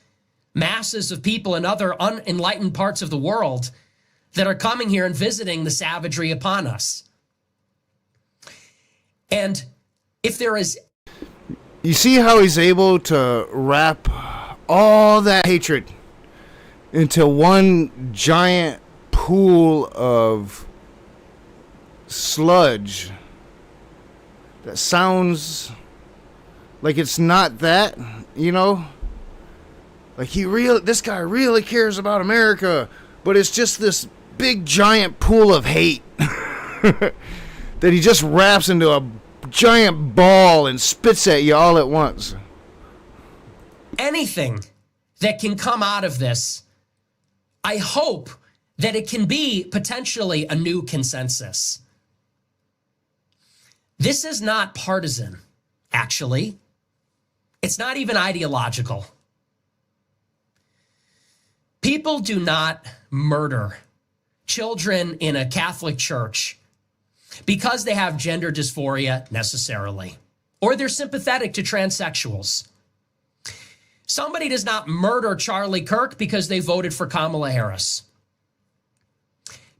[SPEAKER 21] masses of people in other unenlightened parts of the world that are coming here and visiting the savagery upon us. And if there is...
[SPEAKER 1] You see how he's able to wrap all that hatred into one giant pool of sludge that sounds like it's not that, you know? Like this guy really cares about America, but it's just this big giant pool of hate that he just wraps into a giant ball and spits at you all at once.
[SPEAKER 21] Anything that can come out of this, I hope that it can be potentially a new consensus. This is not partisan, actually. It's not even ideological. People do not murder children in a Catholic church because they have gender dysphoria necessarily, or they're sympathetic to transsexuals. Somebody does not murder Charlie Kirk because they voted for Kamala Harris.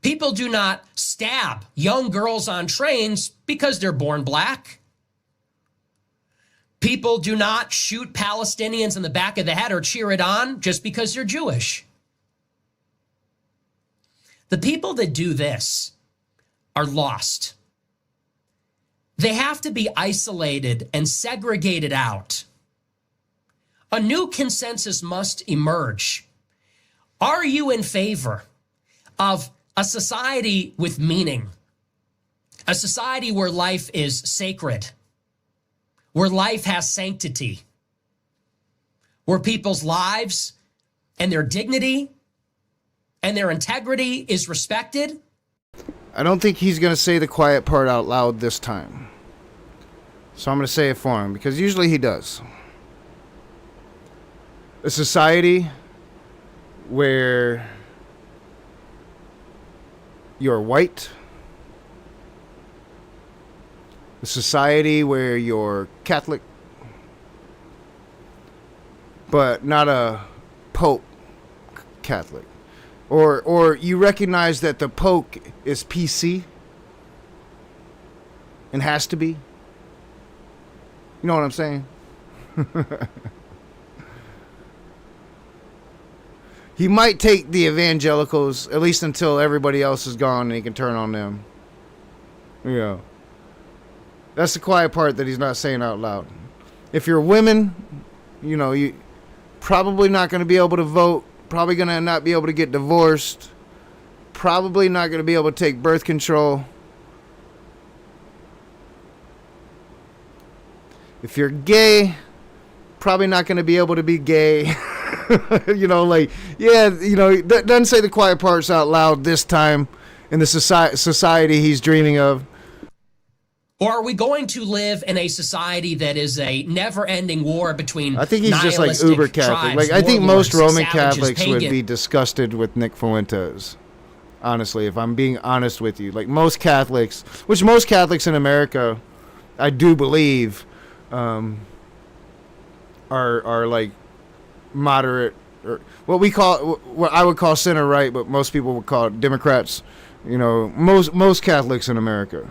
[SPEAKER 21] People do not stab young girls on trains because they're born black. People do not shoot Palestinians in the back of the head or cheer it on just because they're Jewish. The people that do this are lost. They have to be isolated and segregated out. A new consensus must emerge. Are you in favor of a society with meaning? A society where life is sacred, where life has sanctity, where people's lives and their dignity and their integrity is respected?
[SPEAKER 1] I don't think he's going to say the quiet part out loud this time. So I'm going to say it for him, because usually he does. A society where you're white. A society where you're Catholic. But not a Pope Catholic. Or you recognize that the Pope is PC and has to be. You know what I'm saying? He might take the evangelicals, at least until everybody else is gone and he can turn on them. Yeah. That's the quiet part that he's not saying out loud. If you're women, you know, you probably not going to be able to vote. Probably going to not be able to get divorced. Probably not going to be able to take birth control. If you're gay, probably not going to be able to be gay. You know, like, yeah, you know, doesn't say the quiet parts out loud this time in the society he's dreaming of.
[SPEAKER 21] Or are we going to live in a society that is a never-ending war between
[SPEAKER 1] I think he's just like uber Catholic. Like, I think most Roman Catholics would be disgusted with Nick Fuentes. Honestly, if I'm being honest with you, like most Catholics, which most Catholics in America, I do believe, are like moderate, or what I would call center right, but most people would call it Democrats. You know, most Catholics in America.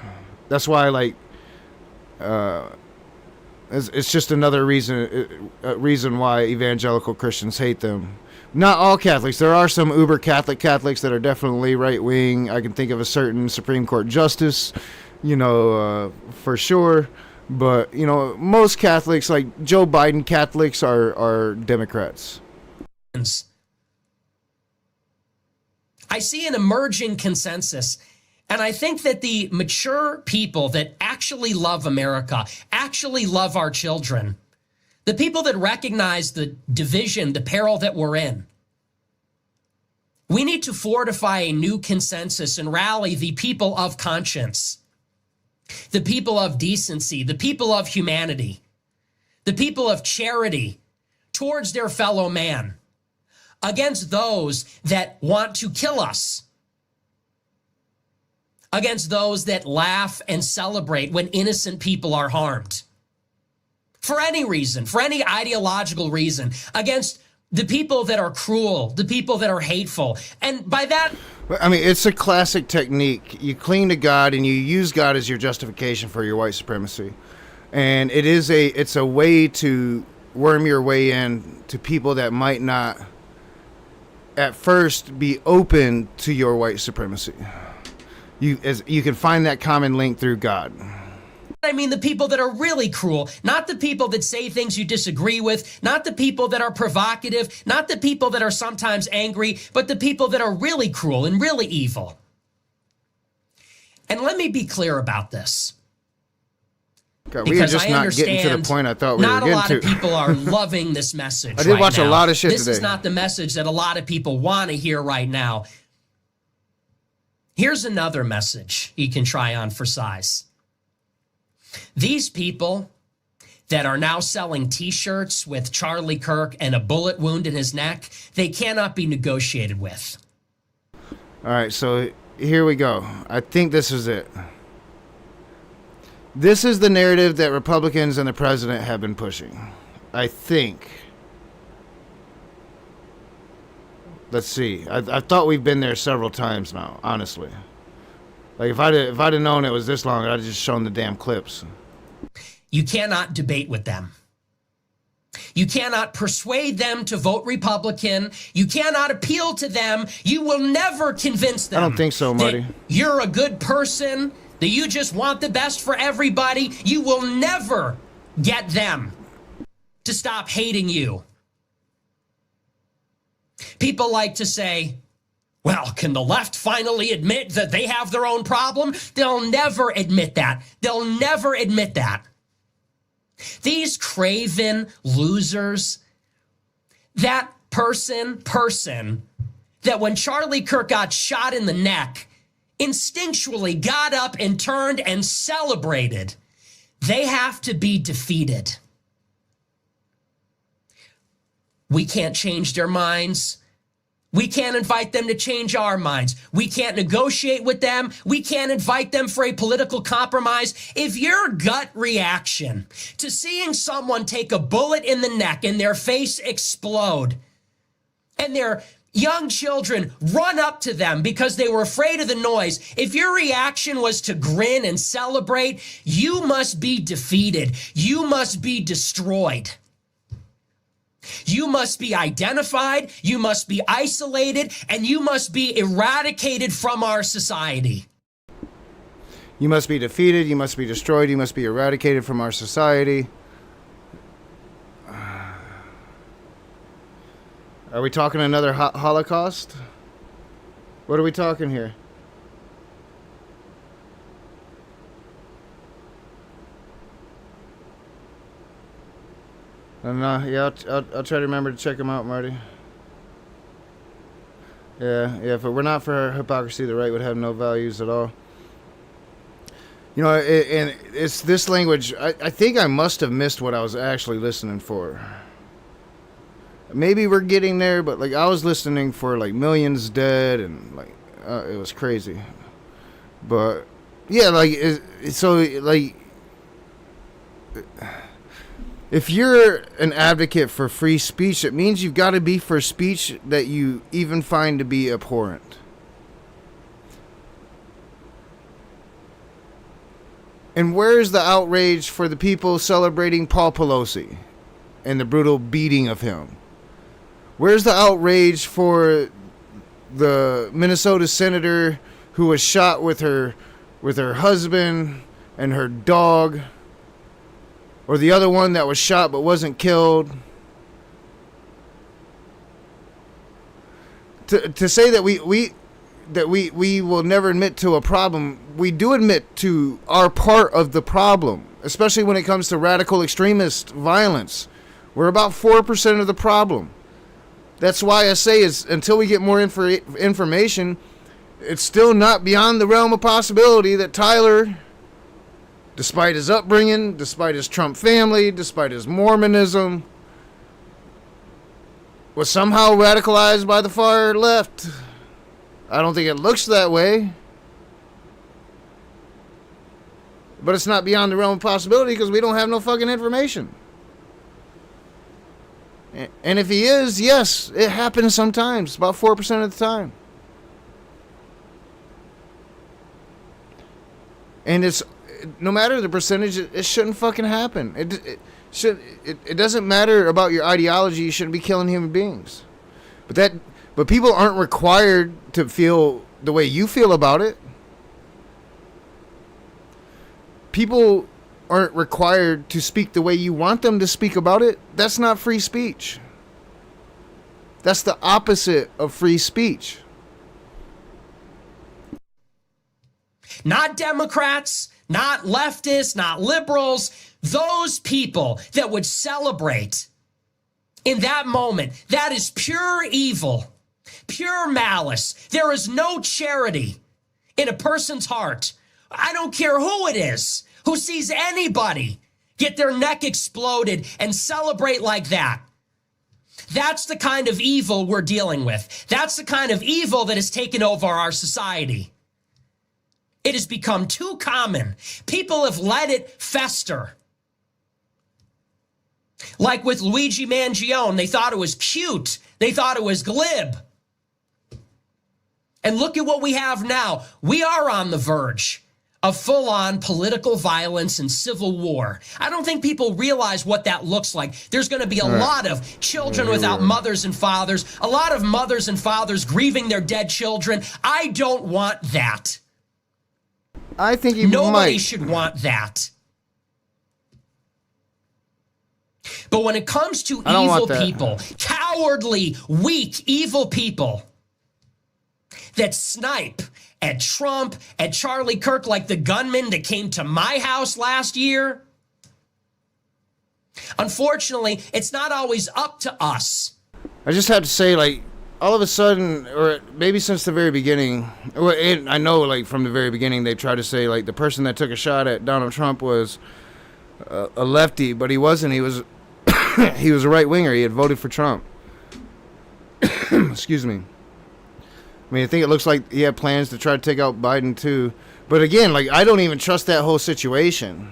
[SPEAKER 1] That's why, like, it's just another reason why evangelical Christians hate them. Not all Catholics. There are some uber Catholics that are definitely right wing. I can think of a certain Supreme Court justice, you know, for sure. But, you know, most Catholics, like Joe Biden Catholics, are Democrats.
[SPEAKER 21] I see an emerging consensus. And I think that the mature people that actually love America, actually love our children, the people that recognize the division, the peril that we're in, we need to fortify a new consensus and rally the people of conscience, the people of decency, the people of humanity, the people of charity towards their fellow man, against those that want to kill us, against those that laugh and celebrate when innocent people are harmed. For any reason, for any ideological reason, against the people that are cruel, the people that are hateful. And by that,
[SPEAKER 1] I mean, it's a classic technique. You cling to God and you use God as your justification for your white supremacy. And it's a way to worm your way in to people that might not at first be open to your white supremacy. You can find that common link through God.
[SPEAKER 21] I mean the people that are really cruel, not the people that say things you disagree with, not the people that are provocative, not the people that are sometimes angry, but the people that are really cruel and really evil. And let me be clear about this.
[SPEAKER 1] God, we are just not getting to the point I thought we were getting to.
[SPEAKER 21] Not a lot of people are loving this message.
[SPEAKER 1] I did watch a lot of shit today.
[SPEAKER 21] This is not the message that a lot of people want to hear right now. Here's another message you can try on for size. These people that are now selling T-shirts with Charlie Kirk and a bullet wound in his neck, they cannot be negotiated with.
[SPEAKER 1] All right, so here we go. I think this is it. This is the narrative that Republicans and the president have been pushing. I think. Let's see. I thought we've been there several times now, honestly. Like, if I'd have known it was this long, I'd have just shown the damn clips.
[SPEAKER 21] You cannot debate with them. You cannot persuade them to vote Republican. You cannot appeal to them. You will never convince them.
[SPEAKER 1] I don't think so, Marty.
[SPEAKER 21] That you're a good person, that you just want the best for everybody. You will never get them to stop hating you. People like to say, well, can the left finally admit that they have their own problem? They'll never admit that. They'll never admit that. These craven losers, that person that when Charlie Kirk got shot in the neck, instinctually got up and turned and celebrated, they have to be defeated. We can't change their minds. We can't invite them to change our minds. We can't negotiate with them. We can't invite them for a political compromise. If your gut reaction to seeing someone take a bullet in the neck and their face explode and their young children run up to them because they were afraid of the noise, if your reaction was to grin and celebrate, you must be defeated. You must be destroyed. You must be identified, you must be isolated, and you must be eradicated from our society.
[SPEAKER 1] You must be defeated, you must be destroyed, you must be eradicated from our society. Are we talking another Holocaust? What are we talking here? Yeah, I'll try to remember to check them out, Marty. Yeah, if it were not for hypocrisy, the right would have no values at all. You know, and it's this language, I think I must have missed what I was actually listening for. Maybe we're getting there, but like I was listening for like Millions Dead and like it was crazy. But yeah, like so like if you're an advocate for free speech, it means you've got to be for speech that you even find to be abhorrent. And where's the outrage for the people celebrating Paul Pelosi and the brutal beating of him? Where's the outrage for the Minnesota senator who was shot with her husband and her dog? Or the other one that was shot but wasn't killed? To say that we will never admit to a problem, we do admit to our part of the problem, especially when it comes to radical extremist violence. We're about 4% of the problem. That's why I say is until we get more information, it's still not beyond the realm of possibility that Tyler, despite his upbringing, despite his Trump family, despite his Mormonism, was somehow radicalized by the far left. I don't think it looks that way. But it's not beyond the realm of possibility because we don't have no fucking information. And if he is, yes, it happens sometimes, about 4% of the time. And it's, no matter the percentage, it shouldn't fucking happen. It doesn't matter about your ideology. You shouldn't be killing human beings. But people aren't required to feel the way you feel about it. People aren't required to speak the way you want them to speak about it. That's not free speech. That's the opposite of free speech.
[SPEAKER 21] Not Democrats, not leftists, not liberals. Those people that would celebrate in that moment, that is pure evil, pure malice. There is no charity in a person's heart. I don't care who it is, who sees anybody get their neck exploded and celebrate like that. That's the kind of evil we're dealing with. That's the kind of evil that has taken over our society. It has become too common. People have let it fester. Like with Luigi Mangione, they thought it was cute. They thought it was glib. And look at what we have now. We are on the verge of full-on political violence and civil war. I don't think people realize what that looks like. There's going to be a lot of children without mothers and fathers, a lot of mothers and fathers grieving their dead children. I don't want that.
[SPEAKER 1] I think you
[SPEAKER 21] Nobody should want that. But when it comes to evil people, cowardly, weak, evil people that snipe at Trump, at Charlie Kirk, like the gunman that came to my house last year, unfortunately, it's not always up to us.
[SPEAKER 1] I just have to say, like, all of a sudden, or maybe since the very beginning, I know, like, from the very beginning, they tried to say, like, the person that took a shot at Donald Trump was a lefty, but he wasn't. He was he was a right-winger. He had voted for Trump. Excuse me. I mean, I think it looks like he had plans to try to take out Biden, too. But again, like, I don't even trust that whole situation.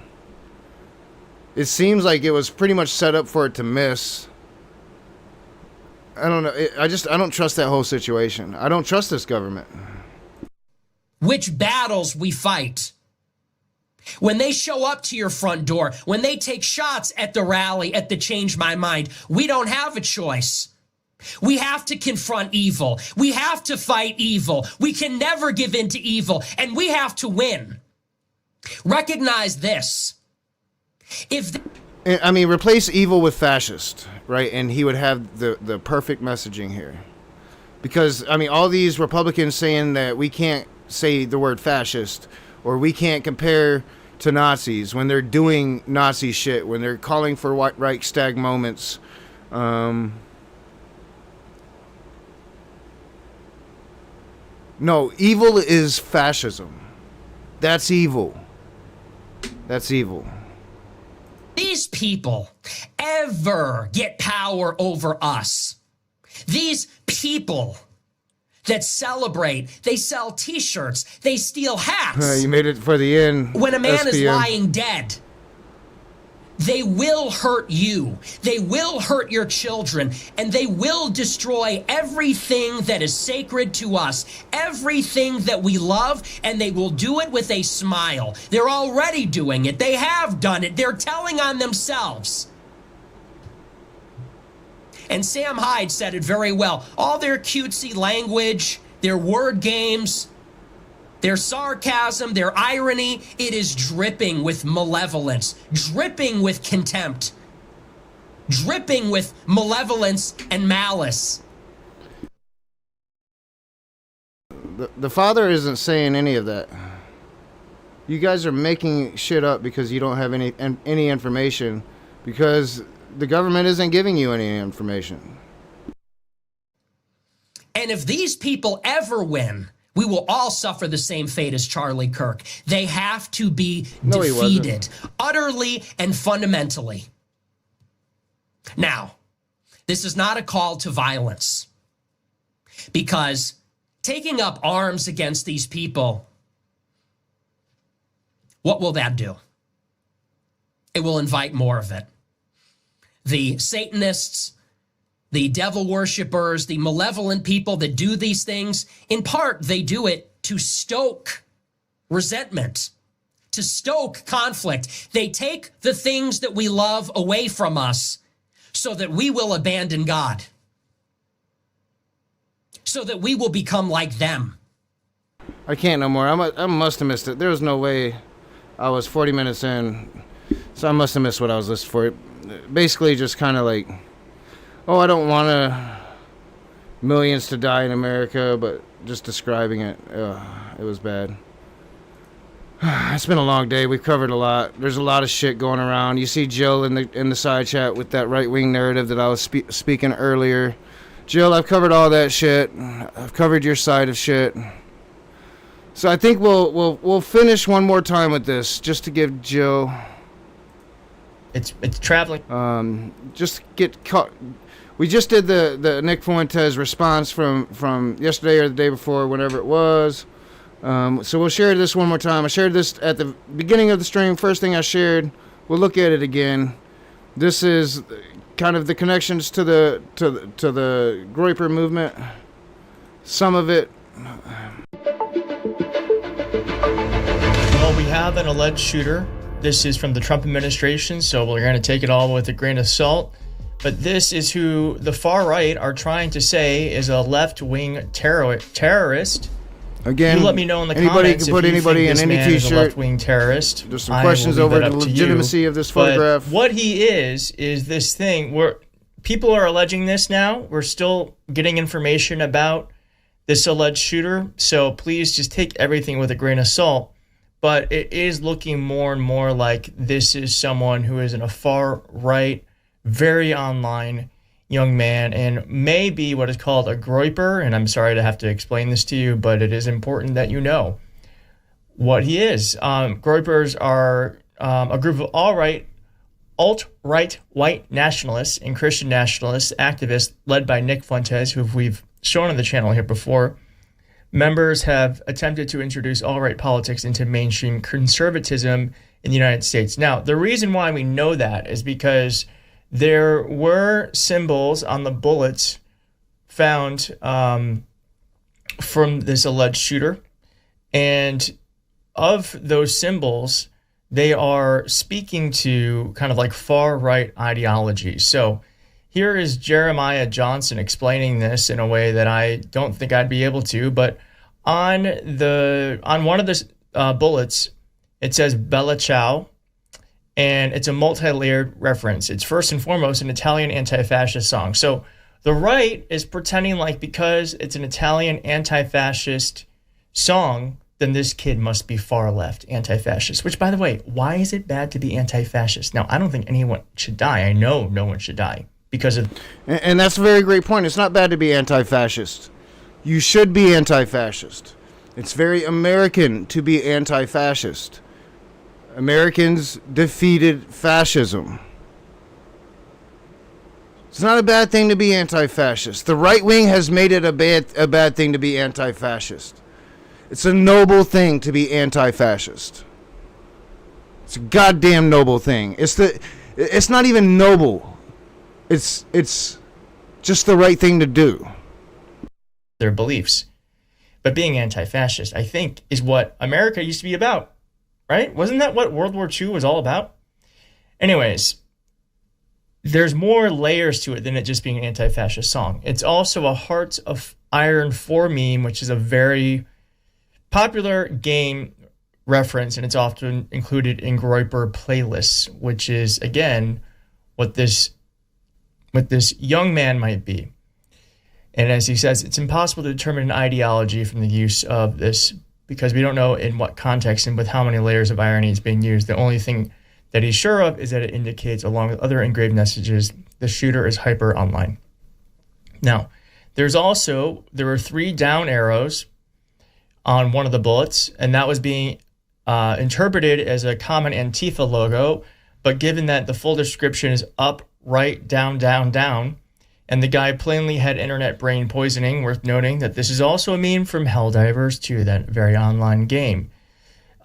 [SPEAKER 1] It seems like it was pretty much set up for it to miss. I don't know. I don't trust that whole situation. I don't trust this government.
[SPEAKER 21] Which battles we fight. When they show up to your front door, when they take shots at the rally, at the Change My Mind, we don't have a choice. We have to confront evil. We have to fight evil. We can never give in to evil, and we have to win. Recognize this.
[SPEAKER 1] Replace evil with fascist, right? And he would have the perfect messaging here. Because, I mean, all these Republicans saying that we can't say the word fascist, or we can't compare to Nazis when they're doing Nazi shit, when they're calling for Reichstag moments. No, evil is fascism. That's evil. That's evil.
[SPEAKER 21] These people ever get power over us. These people that celebrate, they sell t-shirts, they steal hats.
[SPEAKER 1] You made it for the end.
[SPEAKER 21] When a man
[SPEAKER 1] SPM.
[SPEAKER 21] is lying dead, they will hurt you. They will hurt your children, and they will destroy everything that is sacred to us, everything that we love, and they will do it with a smile. They're already doing it. They have done it. They're telling on themselves. And Sam Hyde said it very well. All their cutesy language, their word games, their sarcasm, their irony, it is dripping with malevolence, dripping with contempt, dripping with malevolence and malice.
[SPEAKER 1] The father isn't saying any of that. You guys are making shit up because you don't have any information, because the government isn't giving you any information.
[SPEAKER 21] And if these people ever win, we will all suffer the same fate as Charlie Kirk. They have to be defeated utterly and fundamentally. Now, this is not a call to violence, because taking up arms against these people, what will that do? It will invite more of it. The Satanists, the devil worshippers, the malevolent people that do these things, in part, they do it to stoke resentment, to stoke conflict. They take the things that we love away from us so that we will abandon God, so that we will become like them.
[SPEAKER 1] I can't no more. I must have missed it. There was no way. I was 40 minutes in, so I must have missed what I was listening for. Basically, just kind of like, oh, I don't want millions to die in America, but just describing it, it was bad. It's been a long day. We've covered a lot. There's a lot of shit going around. You see Jill in the side chat with that right-wing narrative that I was speaking earlier. Jill, I've covered all that shit. I've covered your side of shit. So I think we'll finish one more time with this, just to give Jill
[SPEAKER 7] It's traveling.
[SPEAKER 1] Just get caught. We just did the Nick Fuentes response from yesterday or the day before, whenever it was. So we'll share this one more time. I shared this at the beginning of the stream. First thing I shared. We'll look at it again. This is kind of the connections to the Groyper movement. Some of it.
[SPEAKER 7] Well, we have an alleged shooter. This is from the Trump administration, so we're going to take it all with a grain of salt. But this is who the far right are trying to say is a left-wing terrorist.
[SPEAKER 1] Again,
[SPEAKER 7] you let me know in the
[SPEAKER 1] anybody
[SPEAKER 7] comments
[SPEAKER 1] can put
[SPEAKER 7] if you
[SPEAKER 1] anybody
[SPEAKER 7] think this
[SPEAKER 1] in any
[SPEAKER 7] man is a
[SPEAKER 1] t-shirt.
[SPEAKER 7] left-wing terrorist.
[SPEAKER 1] There's some questions over the legitimacy of this photograph.
[SPEAKER 7] But what he is this thing where people are alleging this now. We're still getting information about this alleged shooter, so please just take everything with a grain of salt. But it is looking more and more like this is someone who is in a far right, very online young man, and may be what is called a Groyper. And I'm sorry to have to explain this to you, but it is important that you know what he is. Gropers are a group of alt-right white nationalists and Christian nationalist activists led by Nick Fuentes, who we've shown on the channel here before. Members have attempted to introduce alt-right politics into mainstream conservatism in the United States. Now, the reason why we know that is because there were symbols on the bullets found from this alleged shooter. And of those symbols, they are speaking to kind of like far-right ideology. So here is Jeremiah Johnson explaining this in a way that I don't think I'd be able to, but on one of the bullets, it says Bella Ciao, and it's a multi-layered reference. It's first and foremost an Italian anti-fascist song. So the right is pretending like because it's an Italian anti-fascist song, then this kid must be far left anti-fascist, which, by the way, why is it bad to be anti-fascist? Now, I don't think anyone should die. I know no one should die. Because of,
[SPEAKER 1] and that's a very great point. It's not bad to be anti-fascist. You should be anti-fascist. It's very American to be anti-fascist. Americans defeated fascism. It's not a bad thing to be anti-fascist. The right wing has made it a bad thing to be anti-fascist. It's a noble thing to be anti-fascist. It's a goddamn noble thing. It's not even noble. It's just the right thing to do.
[SPEAKER 7] Their beliefs. But being anti-fascist, I think, is what America used to be about, right? Wasn't that what World War II was all about? Anyways, there's more layers to it than it just being an anti-fascist song. It's also a Hearts of Iron 4 meme, which is a very popular game reference, and it's often included in Groper playlists, which is, again, what this young man might be. And as he says, it's impossible to determine an ideology from the use of this because we don't know in what context and with how many layers of irony is being used. The only thing that he's sure of is that it indicates, along with other engraved messages, the shooter is hyper online. Now, there were 3 down arrows on one of the bullets, and that was being interpreted as a common Antifa logo, but given that the full description is up, right, down, down, down, and the guy plainly had internet brain poisoning, worth noting that this is also a meme from Helldivers 2, that very online game.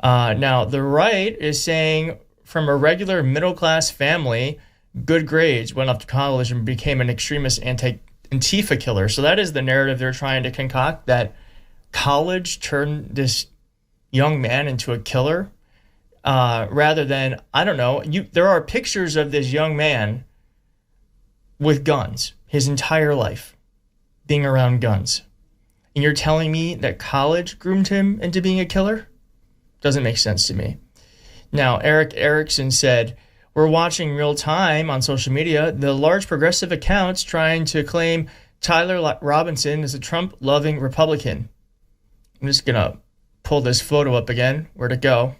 [SPEAKER 7] Now, the right is saying, from a regular middle-class family, good grades, went off to college and became an extremist anti-Antifa killer. So that is the narrative they're trying to concoct, that college turned this young man into a killer, rather than, I don't know, there are pictures of this young man with guns his entire life, being around guns. And you're telling me that college groomed him into being a killer? Doesn't make sense to me. Now, Eric Erickson said, we're watching real time on social media the large progressive accounts trying to claim Tyler Robinson is a Trump-loving Republican. I'm just going to pull this photo up again. Where'd it go?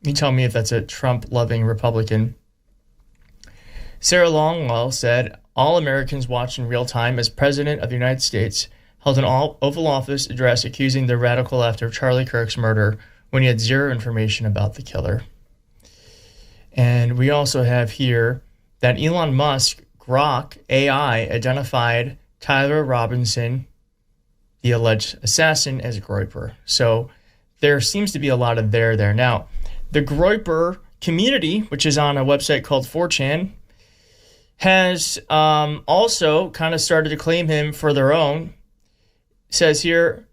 [SPEAKER 7] You tell me if that's a Trump-loving Republican. Sarah Longwell said, all Americans watch in real time as President of the United States held an Oval Office address accusing the radical left of Charlie Kirk's murder when he had zero information about the killer. And we also have here that Elon Musk Grok AI identified Tyler Robinson, the alleged assassin, as Groyper. So there seems to be a lot of there. Now, the Groyper community, which is on a website called 4chan, has also kind of started to claim him for their own. It says here,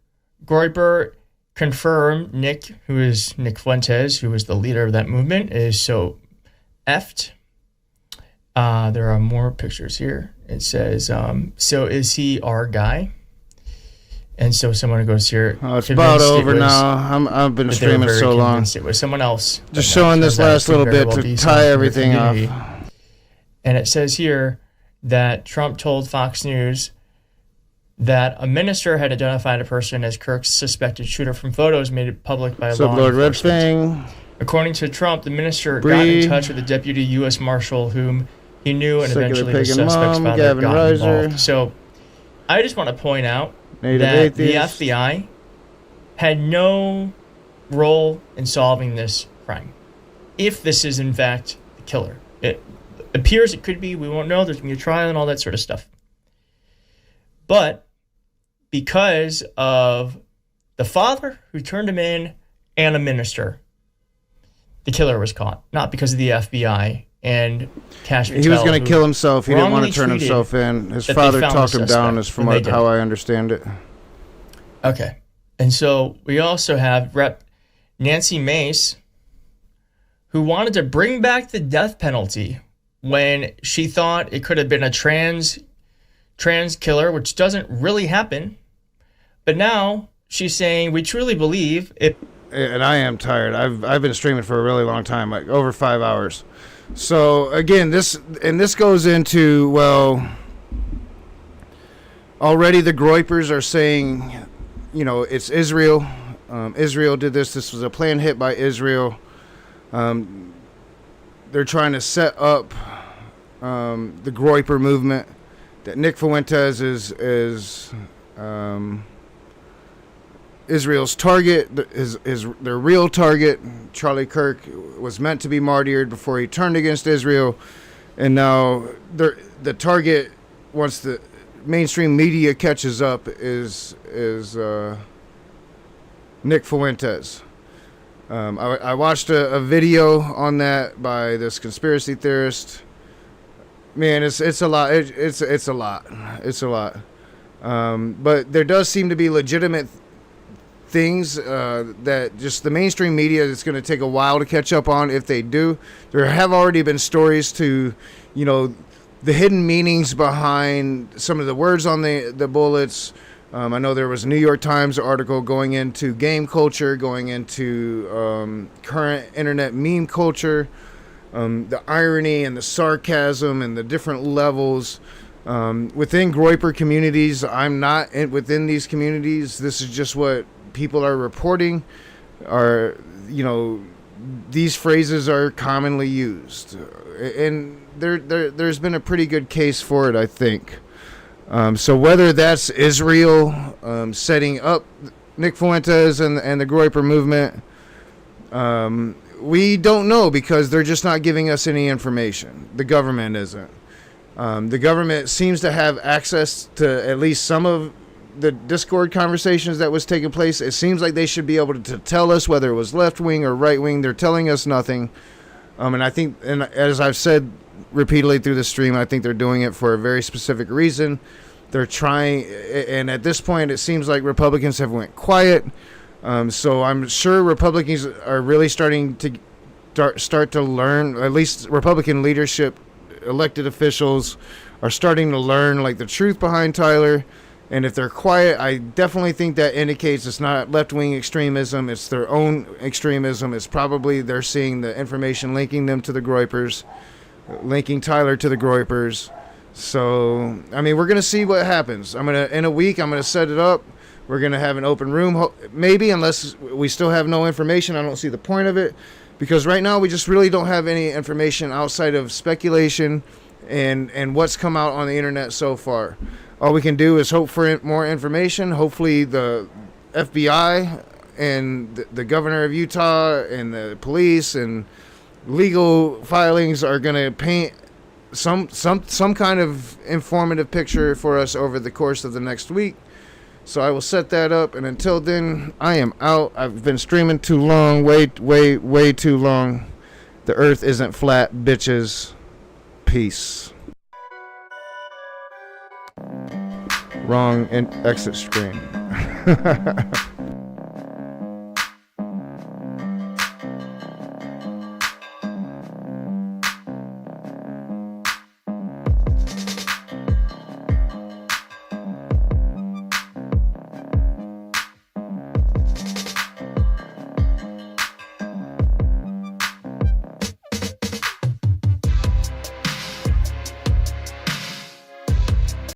[SPEAKER 7] Groyper confirmed Nick Fuentes, who was the leader of that movement, is so effed. There are more pictures here. It says, so is he our guy? And so someone goes here.
[SPEAKER 1] Oh, it's about over now. I've been streaming so long.
[SPEAKER 7] It was someone else.
[SPEAKER 1] Just showing this last little bit to tie everything off.
[SPEAKER 7] And it says here that Trump told Fox News that a minister had identified a person as Kirk's suspected shooter from photos made public by law
[SPEAKER 1] Lord
[SPEAKER 7] enforcement.
[SPEAKER 1] Red Fang.
[SPEAKER 7] According to Trump, the minister got in touch with the deputy U.S. Marshal, whom he knew, and eventually the suspect's father got involved. So I just want to point out that the FBI had no role in solving this crime. If this is, in fact, the killer. It appears it could be. We won't know. There's going to be a trial and all that sort of stuff. But because of the father who turned him in and a minister, the killer was caught. Not because of the FBI and Cash Patel.
[SPEAKER 1] He was going to kill himself. He didn't want to turn himself in. His father talked him down, is from how I understand it.
[SPEAKER 7] Okay. And so we also have Rep. Nancy Mace, who wanted to bring back the death penalty when she thought it could have been a trans killer, which doesn't really happen. But now she's saying we truly believe it.
[SPEAKER 1] And I am tired. I've been streaming for a really long time, like over 5 hours. So again, this goes into, well, already the Groypers are saying, it's Israel. Israel did this. This was a planned hit by Israel. They're trying to set up the Groyper movement. That Nick Fuentes is Israel's target, is their real target. Charlie Kirk was meant to be martyred before he turned against Israel, and now the target, once the mainstream media catches up, is Nick Fuentes. I watched a video on that by this conspiracy theorist. Man, it's a lot. It's a lot. It's a lot. But there does seem to be legitimate things that just the mainstream media is going to take a while to catch up on, if they do. There have already been stories to, the hidden meanings behind some of the words on the bullets. I know there was a New York Times article going into game culture, going into current internet meme culture, the irony and the sarcasm and the different levels. Within Groyper communities, I'm not within these communities. This is just what people are reporting. These phrases are commonly used. And there's been a pretty good case for it, I think. So whether that's Israel setting up Nick Fuentes and the Groyper movement, we don't know, because they're just not giving us any information. The government isn't. The government seems to have access to at least some of the Discord conversations that was taking place. It seems like they should be able to tell us whether it was left wing or right wing. They're telling us nothing. And I think, and as I've said repeatedly through the stream, I think they're doing it for a very specific reason. They're trying, and at this point, it seems like Republicans have went quiet. So I'm sure Republicans are really starting to start to learn. At least Republican leadership, elected officials, are starting to learn the truth behind Tyler. And if they're quiet, I definitely think that indicates it's not left-wing extremism. It's their own extremism. It's probably they're seeing the information linking them to the Groypers, linking Tyler to the Groypers. So, we're going to see what happens. In a week, I'm going to set it up. We're going to have an open room, maybe, unless we still have no information. I don't see the point of it, because right now we just really don't have any information outside of speculation and what's come out on the internet so far. All we can do is hope for more information. Hopefully the FBI and the governor of Utah and the police and legal filings are going to paint some kind of informative picture for us over the course of the next week. So I will set that up, and until then, I am out. I've been streaming too long, way too long. The earth isn't flat, bitches. Peace. Wrong exit screen.